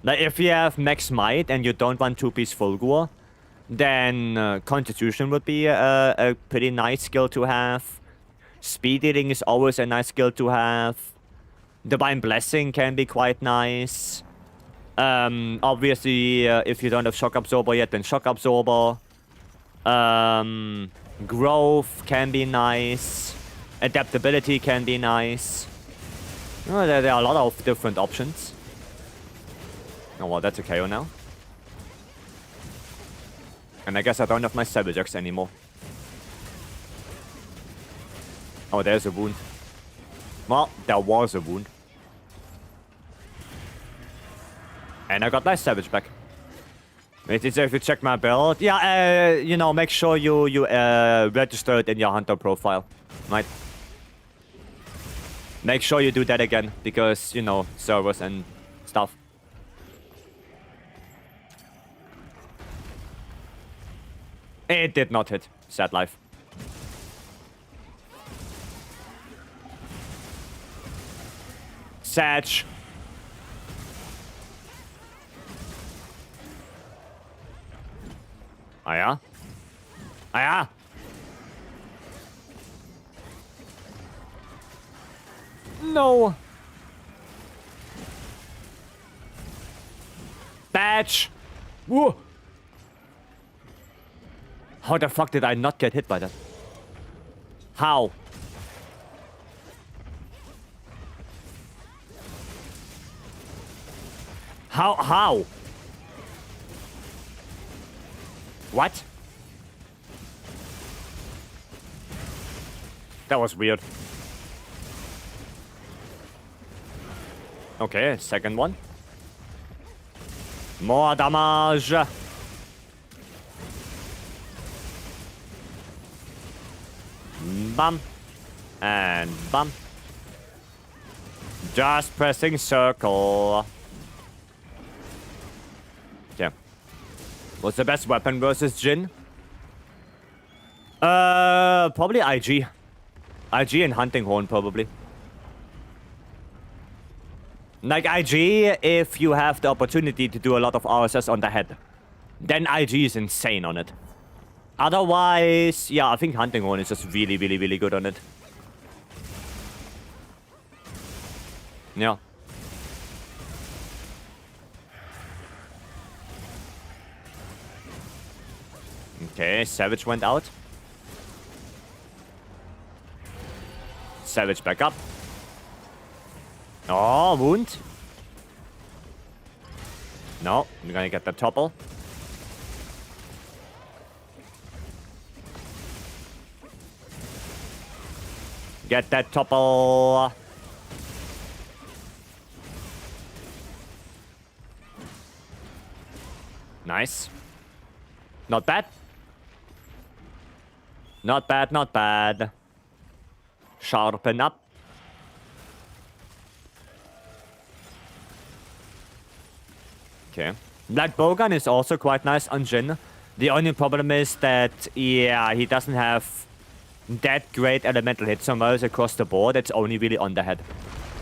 Like, if you have max might and you don't want 2-piece Fulgur, then Constitution would be a pretty nice skill to have. Speed Eating is always a nice skill to have. Divine Blessing can be quite nice. Obviously, if you don't have Shock Absorber yet, then Shock Absorber. Growth can be nice. Adaptability can be nice. Oh, there are a lot of different options. Oh, well, that's a KO now. And I guess I don't have my Savage Axe anymore. Oh, there's a wound. Well, there was a wound. And I got my Savage back. It's if you check my build. Yeah, you know, make sure you register it in your Hunter profile. Right? Make sure you do that again, because, you know, servers and stuff. It did not hit. Sad life. Satch. Ah ja? Ah ja? No. Batch. Whoa. How the fuck did I not get hit by that? How? How? What? That was weird. Okay, second one. More damage. Bam. And bam. Just pressing circle. Okay. What's the best weapon versus Jin? Probably IG. IG and Hunting Horn, probably. Like IG, if you have the opportunity to do a lot of RSS on the head, then IG is insane on it. Otherwise, yeah, I think Hunting Horn is just really, really, really good on it. Yeah. Okay, Savage went out. Savage back up. Oh, wound. No, I'm gonna get the topple. Get that topple. Nice. Not bad. Not bad, not bad. Sharpen up. Okay. Black Bowgun is also quite nice on Jin. The only problem is that, yeah, he doesn't have that great elemental hit somewhere else across the board. It's only really on the head.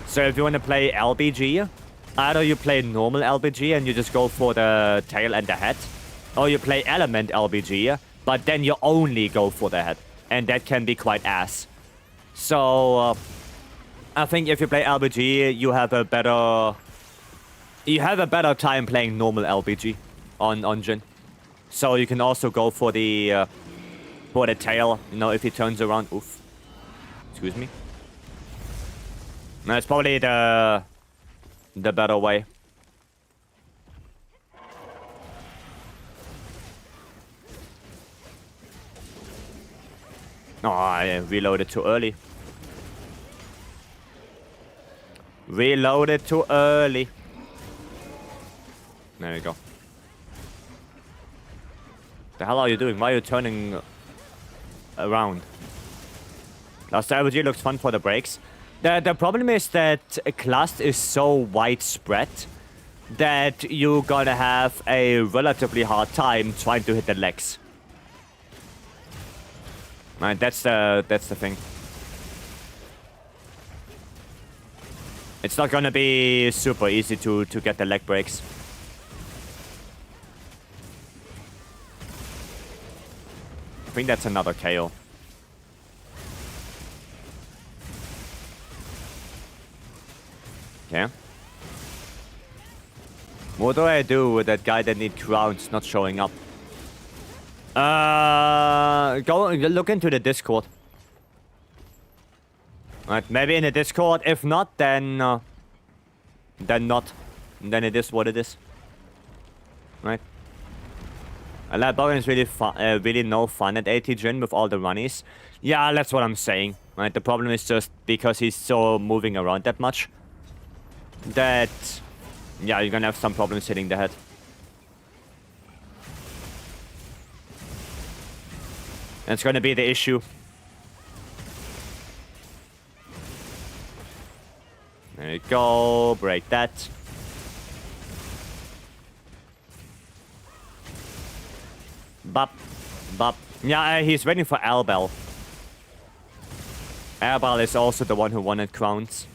So if you want to play LBG, either you play normal LBG and you just go for the tail and the head, or you play element LBG, but then you only go for the head. And that can be quite ass. So I think if you play LBG, you have a better time playing normal LBG on Jin. So you can also go for the tail, you know, if he turns around. Oof. Excuse me. That's probably the better way. Oh, I reloaded too early. Reloaded too early. There you go. The hell are you doing? Why are you turning around? Last LBG looks fun for the breaks. The problem is that Clust is so widespread that you're gonna have a relatively hard time trying to hit the legs. Right, that's the thing. It's not gonna be super easy to get the leg breaks. I think that's another KO. Okay. What do I do with that guy that needs crowns not showing up? Go look into the Discord. Right, maybe in the Discord. If not, then not. Then it is what it is. Right. Librarian is really no fun at AT Jin with all the runnies. Yeah, that's what I'm saying. Right, the problem is just because he's so moving around that much, that yeah, you're gonna have some problems hitting the head. That's gonna be the issue. There you go. Break that. Bop. Bop. Yeah, he's waiting for Albel. Albel is also the one who wanted crowns.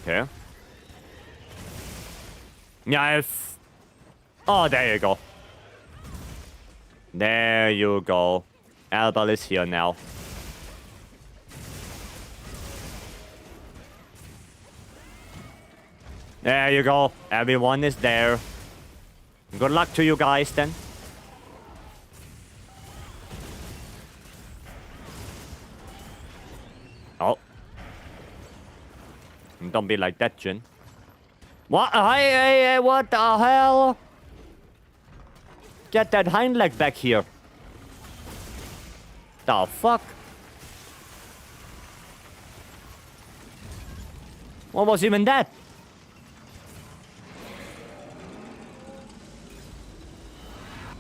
Okay. Yeah, oh, there you go. There you go. Albel is here now. There you go. Everyone is there. Good luck to you guys then. Oh. Don't be like that, Jin. What? Hey, what the hell? Get that hind leg back here. The fuck? What was even that?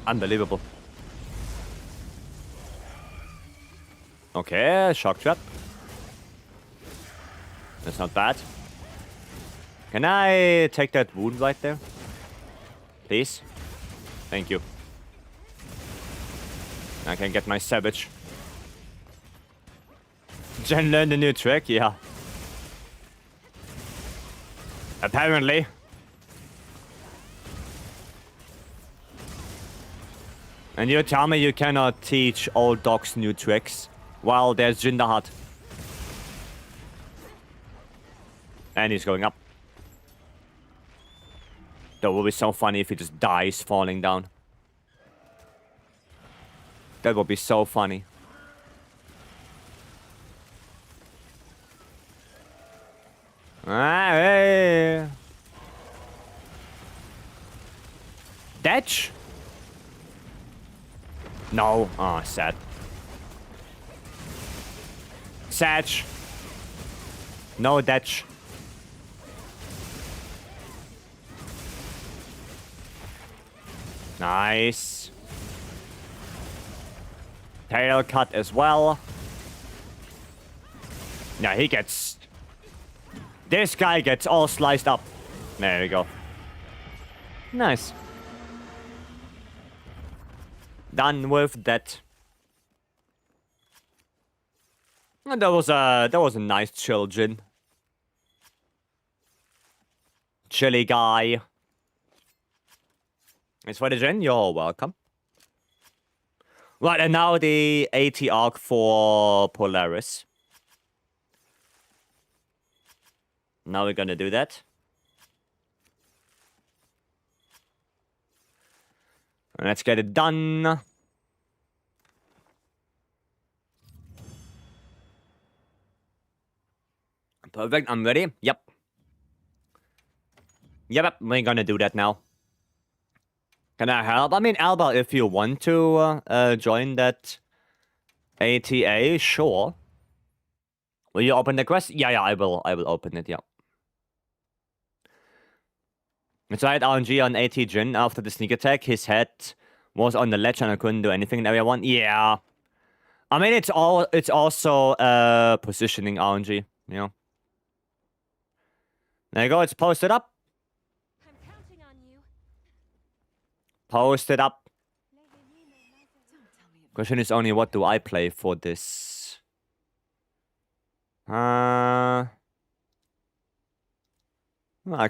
Unbelievable. Okay, shock trap. That's not bad. Can I take that wound right there? Please? Thank you. I can get my savage. Jen learned a new trick? Yeah. Apparently. And you tell me you cannot teach old dogs new tricks? While there's Jin the Hutt. And he's going up. That would be so funny if he just dies falling down. That would be so funny. Ah, hey. Datch? No. Oh, sad. Satch. No Datch. Nice. Tail cut as well. Yeah, he gets This guy gets all sliced up. There we go. Nice. Done with that. And that was a nice chill gin. Chilly guy. Thanks for the gin. You're welcome. Right, and now the AT arc for Polaris. Now we're gonna do that. Let's get it done. Perfect, I'm ready. Yep. Yep, we're gonna do that now. Can I help? I mean, Alba, if you want to join that ATA, sure. Will you open the quest? Yeah, I will open it, yeah. I tried RNG on AT Jin after the sneak attack. His head was on the ledge and I couldn't do anything in area 1. Yeah. I mean, it's also positioning RNG, you know. There you go, it's posted up. I'm counting on you. Posted up. Don't tell me Question is only, what do I play for this? I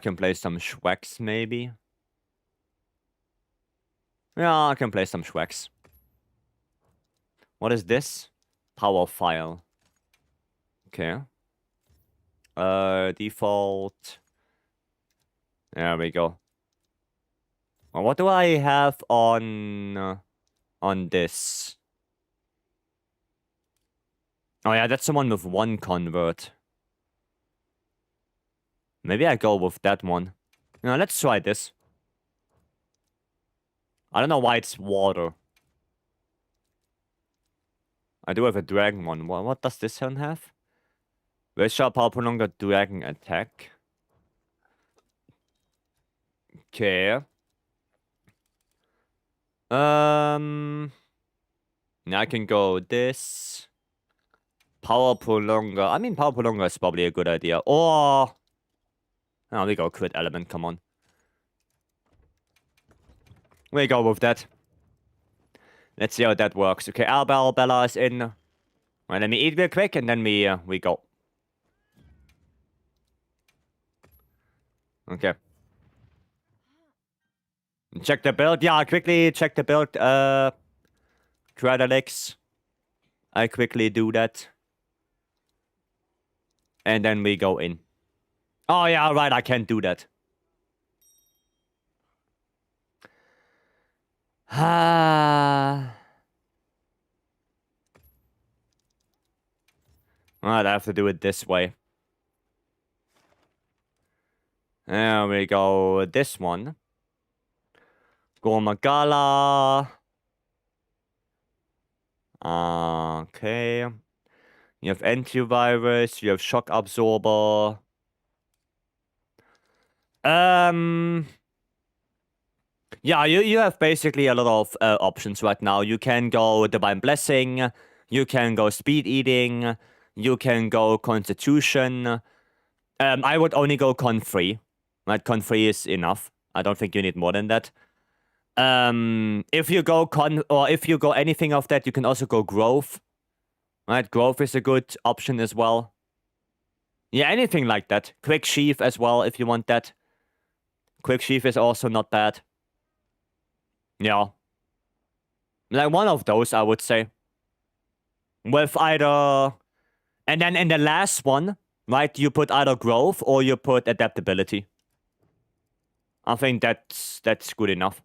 can play some Schwecks, maybe. Yeah, I can play some Schwecks. What is this? Power file. Okay. Default. There we go. Well, what do I have on this? Oh yeah, that's someone with 1 convert. Maybe I go with that one. Now let's try this. I don't know why it's water. I do have a dragon one. What does this one have? Very sharp power prolonger dragon attack. Okay. Now I can go this. Power prolonger. I mean, power prolonger is probably a good idea. Or... Oh, we go crit element, come on. We go with that. Let's see how that works. Okay, Bella is in. Right, let me eat real quick and then we go. Okay. Check the build. Yeah, quickly check the build. Cradalix. I quickly do that. And then we go in. Oh yeah, right, I can't do that. Alright, I have to do it this way. There we go. This one. Gormagala. Okay. You have antivirus. You have shock absorber. Yeah, you have basically a lot of options right now. You can go Divine Blessing. You can go Speed Eating. You can go Constitution. I would only go Con 3. Right, Con 3 is enough. I don't think you need more than that. If you go Con, or if you go anything of that, you can also go Growth. Right, Growth is a good option as well. Yeah, anything like that. Quick Sheath as well, if you want that. Quick Sheath is also not bad. Yeah. Like one of those, I would say. With either... And then in the last one, right, you put either Growth or you put Adaptability. I think that's good enough.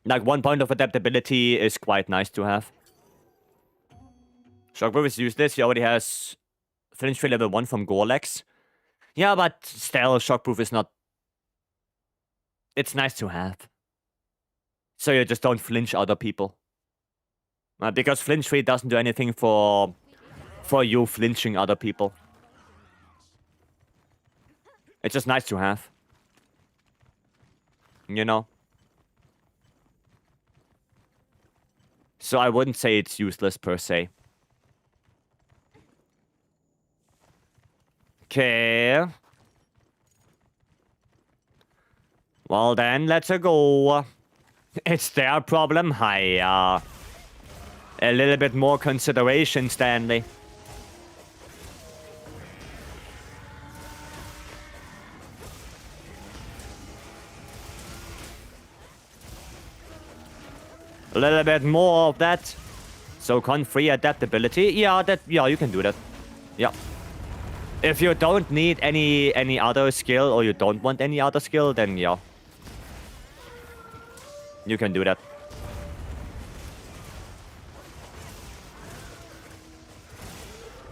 Like 1 point of Adaptability is quite nice to have. Shockproof is useless. He already has Flinch Free level 1 from Gorlex. Yeah, but still, Shockproof is not... It's nice to have. So you just don't flinch other people. Because Flinch Free doesn't do anything for you flinching other people. It's just nice to have. You know? So I wouldn't say it's useless per se. Okay. Well then, let's go. It's their problem. Hi, a little bit more consideration, Stanley. A little bit more of that. So con-free adaptability. Yeah, you can do that. Yeah. If you don't need any other skill or you don't want any other skill, then yeah. You can do that.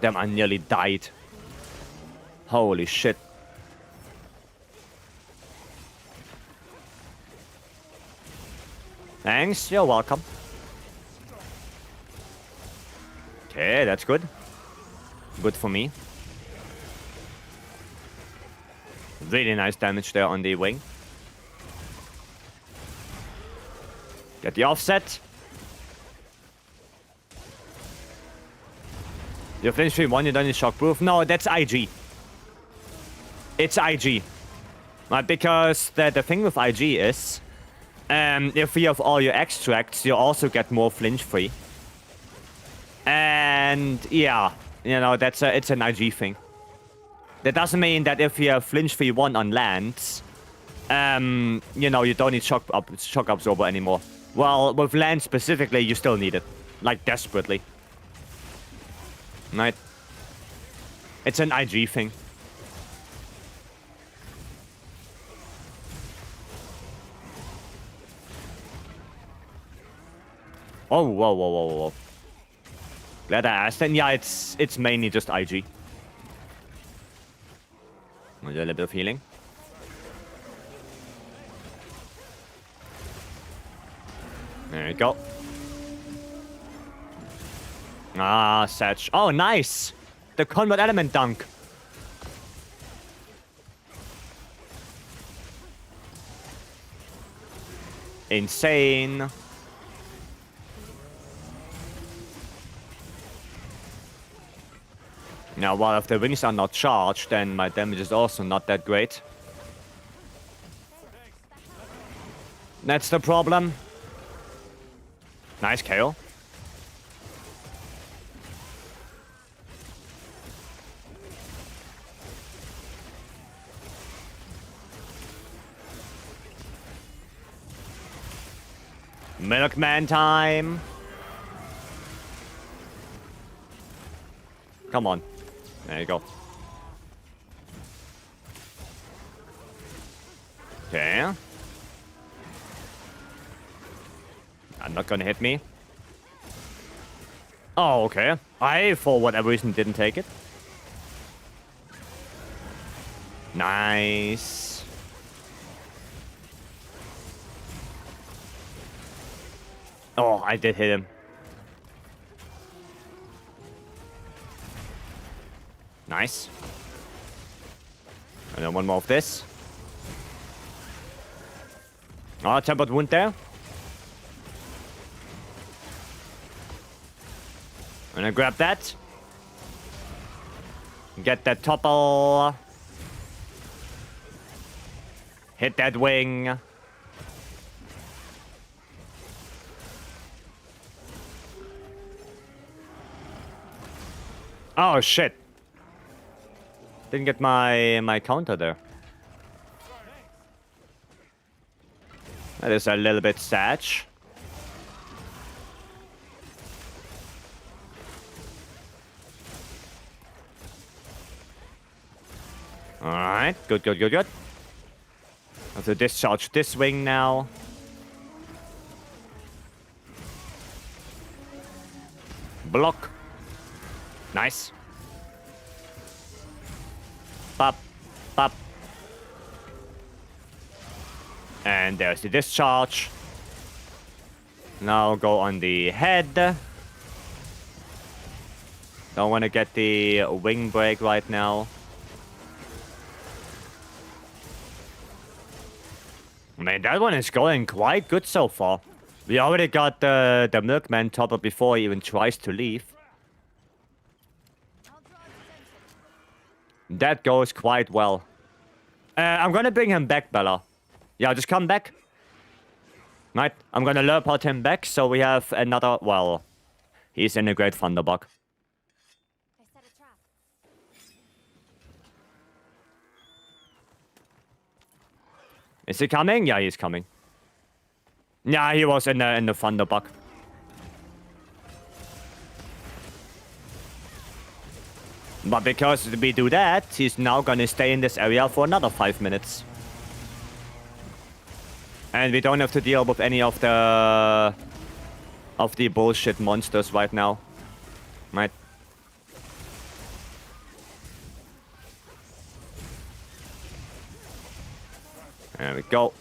Damn, I nearly died. Holy shit. Thanks, you're welcome. Okay, that's good. Good for me. Really nice damage there on the wing. Get the offset. You flinch 3-1, you don't need shockproof. No, that's IG. It's IG. Because the thing with IG is, if you have all your extracts, you also get more flinch free. And yeah, you know, it's an IG thing. That doesn't mean that if you have flinch free 1 on lands, you know, you don't need shock absorber anymore. Well, with land specifically, you still need it. Like, desperately. Right? It's an IG thing. Oh, whoa. Glad I asked. And yeah, it's mainly just IG. A little bit of healing. There you go. Ah, Satch. Oh, nice! The Convert Element Dunk. Insane. Now, while if the wings are not charged, then my damage is also not that great. That's the problem. Nice KO. Milkman time. Come on. There you go. Okay. I'm not gonna hit me. Oh, okay. I, for whatever reason, didn't take it. Nice. Oh, I did hit him. Nice. And then one more of this. Oh, tempered wound there. I'm gonna grab that. Get that topple. Hit that wing. Oh, shit. Didn't get my counter there. That is a little bit sad. Alright, good. Have to discharge this wing now. Block. Nice. Pop. And there's the discharge. Now go on the head. Don't want to get the wing break right now. Man, that one is going quite good so far. We already got the Milkman topper before he even tries to leave. That goes quite well. I'm gonna bring him back, Bella. Yeah, just come back. Right, I'm gonna teleport him back, so we have another... Well, he's in a great thunderbug. I set a trap. Is he coming? Yeah, he's coming. Yeah, he was in the thunderbug. But because we do that, he's now gonna stay in this area for another 5 minutes. And we don't have to deal with any of the bullshit monsters right now. Right? There we go.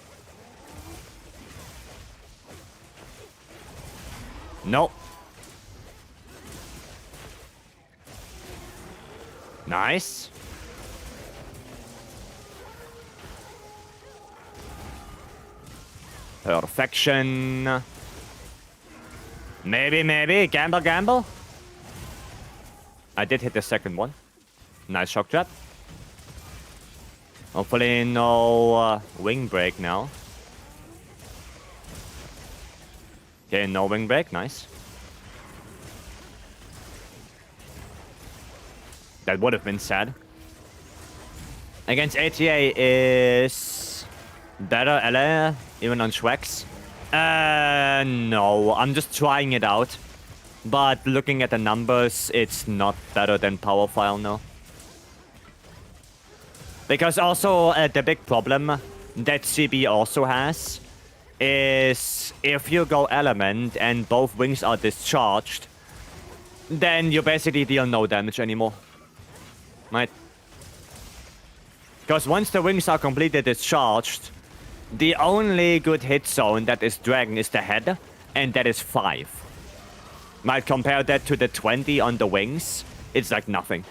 No. Nice. Perfection. Maybe. Gamble. I did hit the second one. Nice shock trap. Hopefully no wing break now. Okay, no wing break. Nice. That would have been sad. Against ATA is better LA, even on Schwex. No, I'm just trying it out. But looking at the numbers, it's not better than Powerfile, no. Because also the big problem that CB also has is if you go Element and both wings are discharged, then you basically deal no damage anymore. Right? Because once the wings are completely discharged, the only good hit zone that is Dragon is the head, and that is 5. Might compare that to the 20 on the wings, it's like nothing.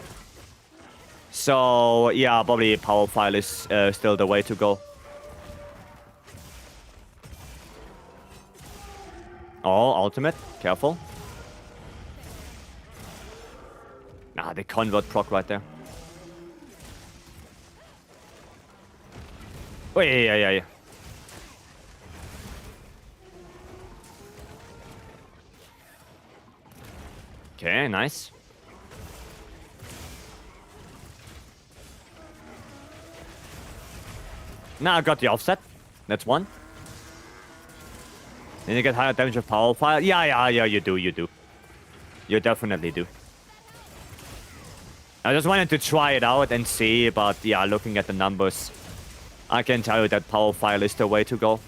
So, yeah, probably Powerfile is still the way to go. Oh, ultimate. Careful. Nah, the convert proc right there. Oh, yeah. Okay, nice. Now I got the offset. That's one. Then you get higher damage of power fire. Yeah, you do. You definitely do. I just wanted to try it out and see, but yeah, looking at the numbers, I can tell you that power file is the way to go.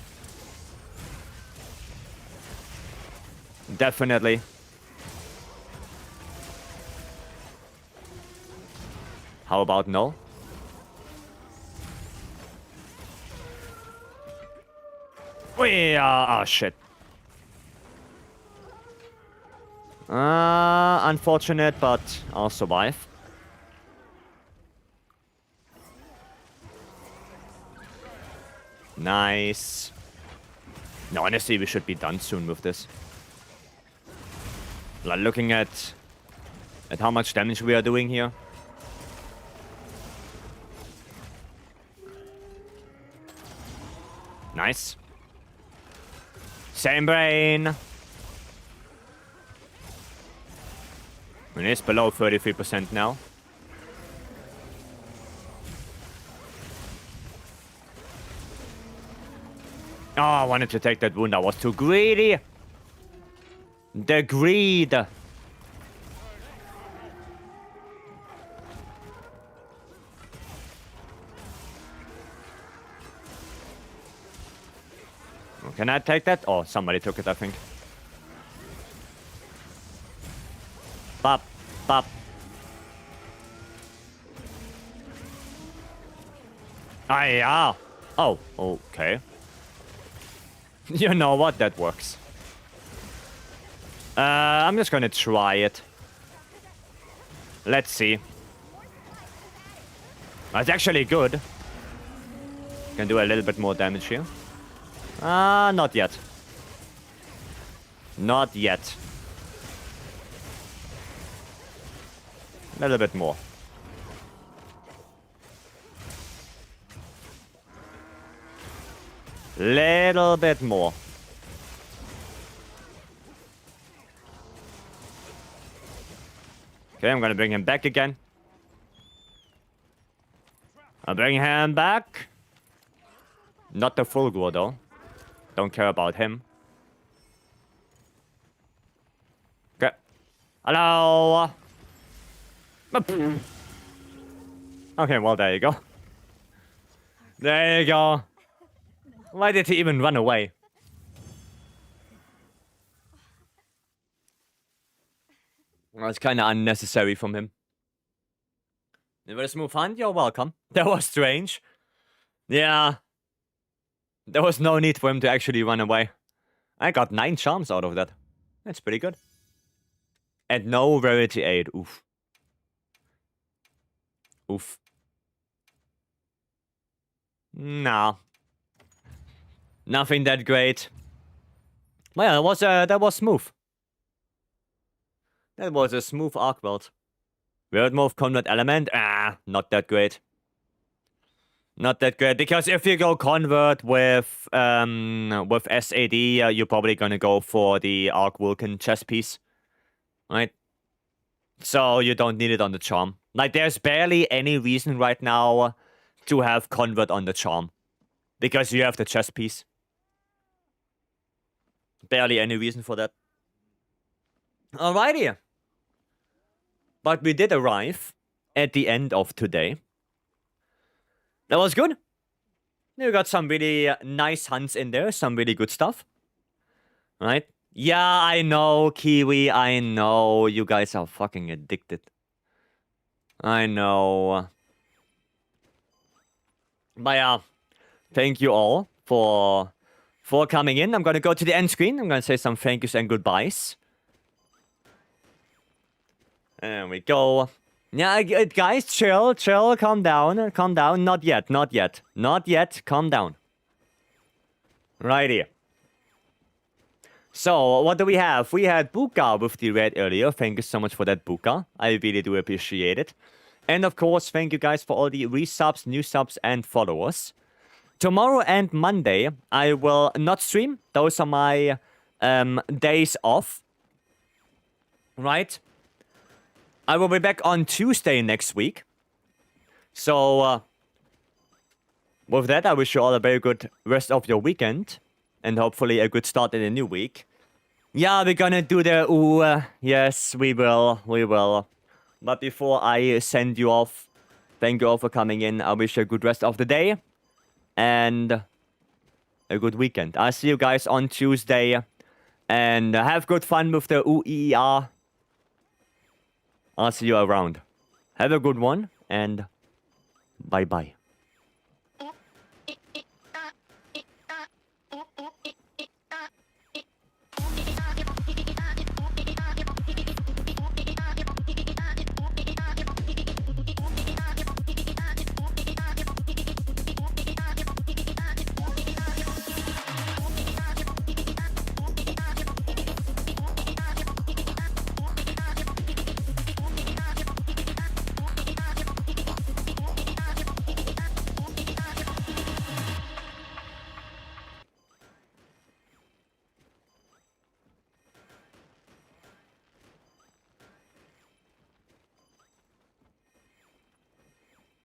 Definitely. How about no? Oh shit. Unfortunate, but I'll survive. Nice. No, honestly, we should be done soon with this. Like, looking at how much damage we are doing here. Nice. Same brain. It is below 33% now. Oh, I wanted to take that wound. I was too greedy. The greed. Can I take that? Oh, somebody took it, I think. Bop, bop. Ah, yeah. Oh, okay. You know what? That works. I'm just gonna try it. Let's see. That's actually good. Can do a little bit more damage here. Not yet. Not yet. A little bit more. Little bit more. Okay, I'm gonna bring him back again. I'll bring him back. Not the full glow though. Don't care about him. Okay. Hello. Okay, well, there you go. There you go. Why did he even run away? Well, it's kind of unnecessary from him. It was a smooth hunt. You're welcome. That was strange. Yeah. There was no need for him to actually run away. I got 9 charms out of that. That's pretty good. And no rarity 8. Oof. Oof. Nah. Nothing that great. Well, that was smooth. That was a smooth arc belt. Weird move, convert element. Not that great. Not that great, because if you go convert with SAD, you're probably gonna go for the Arc Vulcan chest piece, right? So you don't need it on the charm. Like, there's barely any reason right now to have convert on the charm, because you have the chest piece. Barely any reason for that. Alrighty. But we did arrive at the end of today. That was good. You got some really nice hunts in there. Some really good stuff. Right? Yeah, I know, Kiwi. I know. You guys are fucking addicted. I know. But yeah. Thank you all for coming in. I'm gonna go to the end screen. I'm gonna say some thank yous and goodbyes. There we go. Yeah, guys, chill, calm down, not yet, calm down. Righty. So, what do we have? We had Buka with the red earlier. Thank you so much for that, Buka. I really do appreciate it. And of course, thank you guys for all the resubs, new subs, and followers. Tomorrow and Monday, I will not stream. Those are my days off. Right? I will be back on Tuesday next week. So, with that, I wish you all a very good rest of your weekend. And hopefully a good start in the new week. Yeah, we're gonna do the yes, we will. But before I send you off, thank you all for coming in. I wish you a good rest of the day. And a good weekend. I'll see you guys on Tuesday. And have good fun with the UER. I'll see you around. Have a good one, and bye-bye.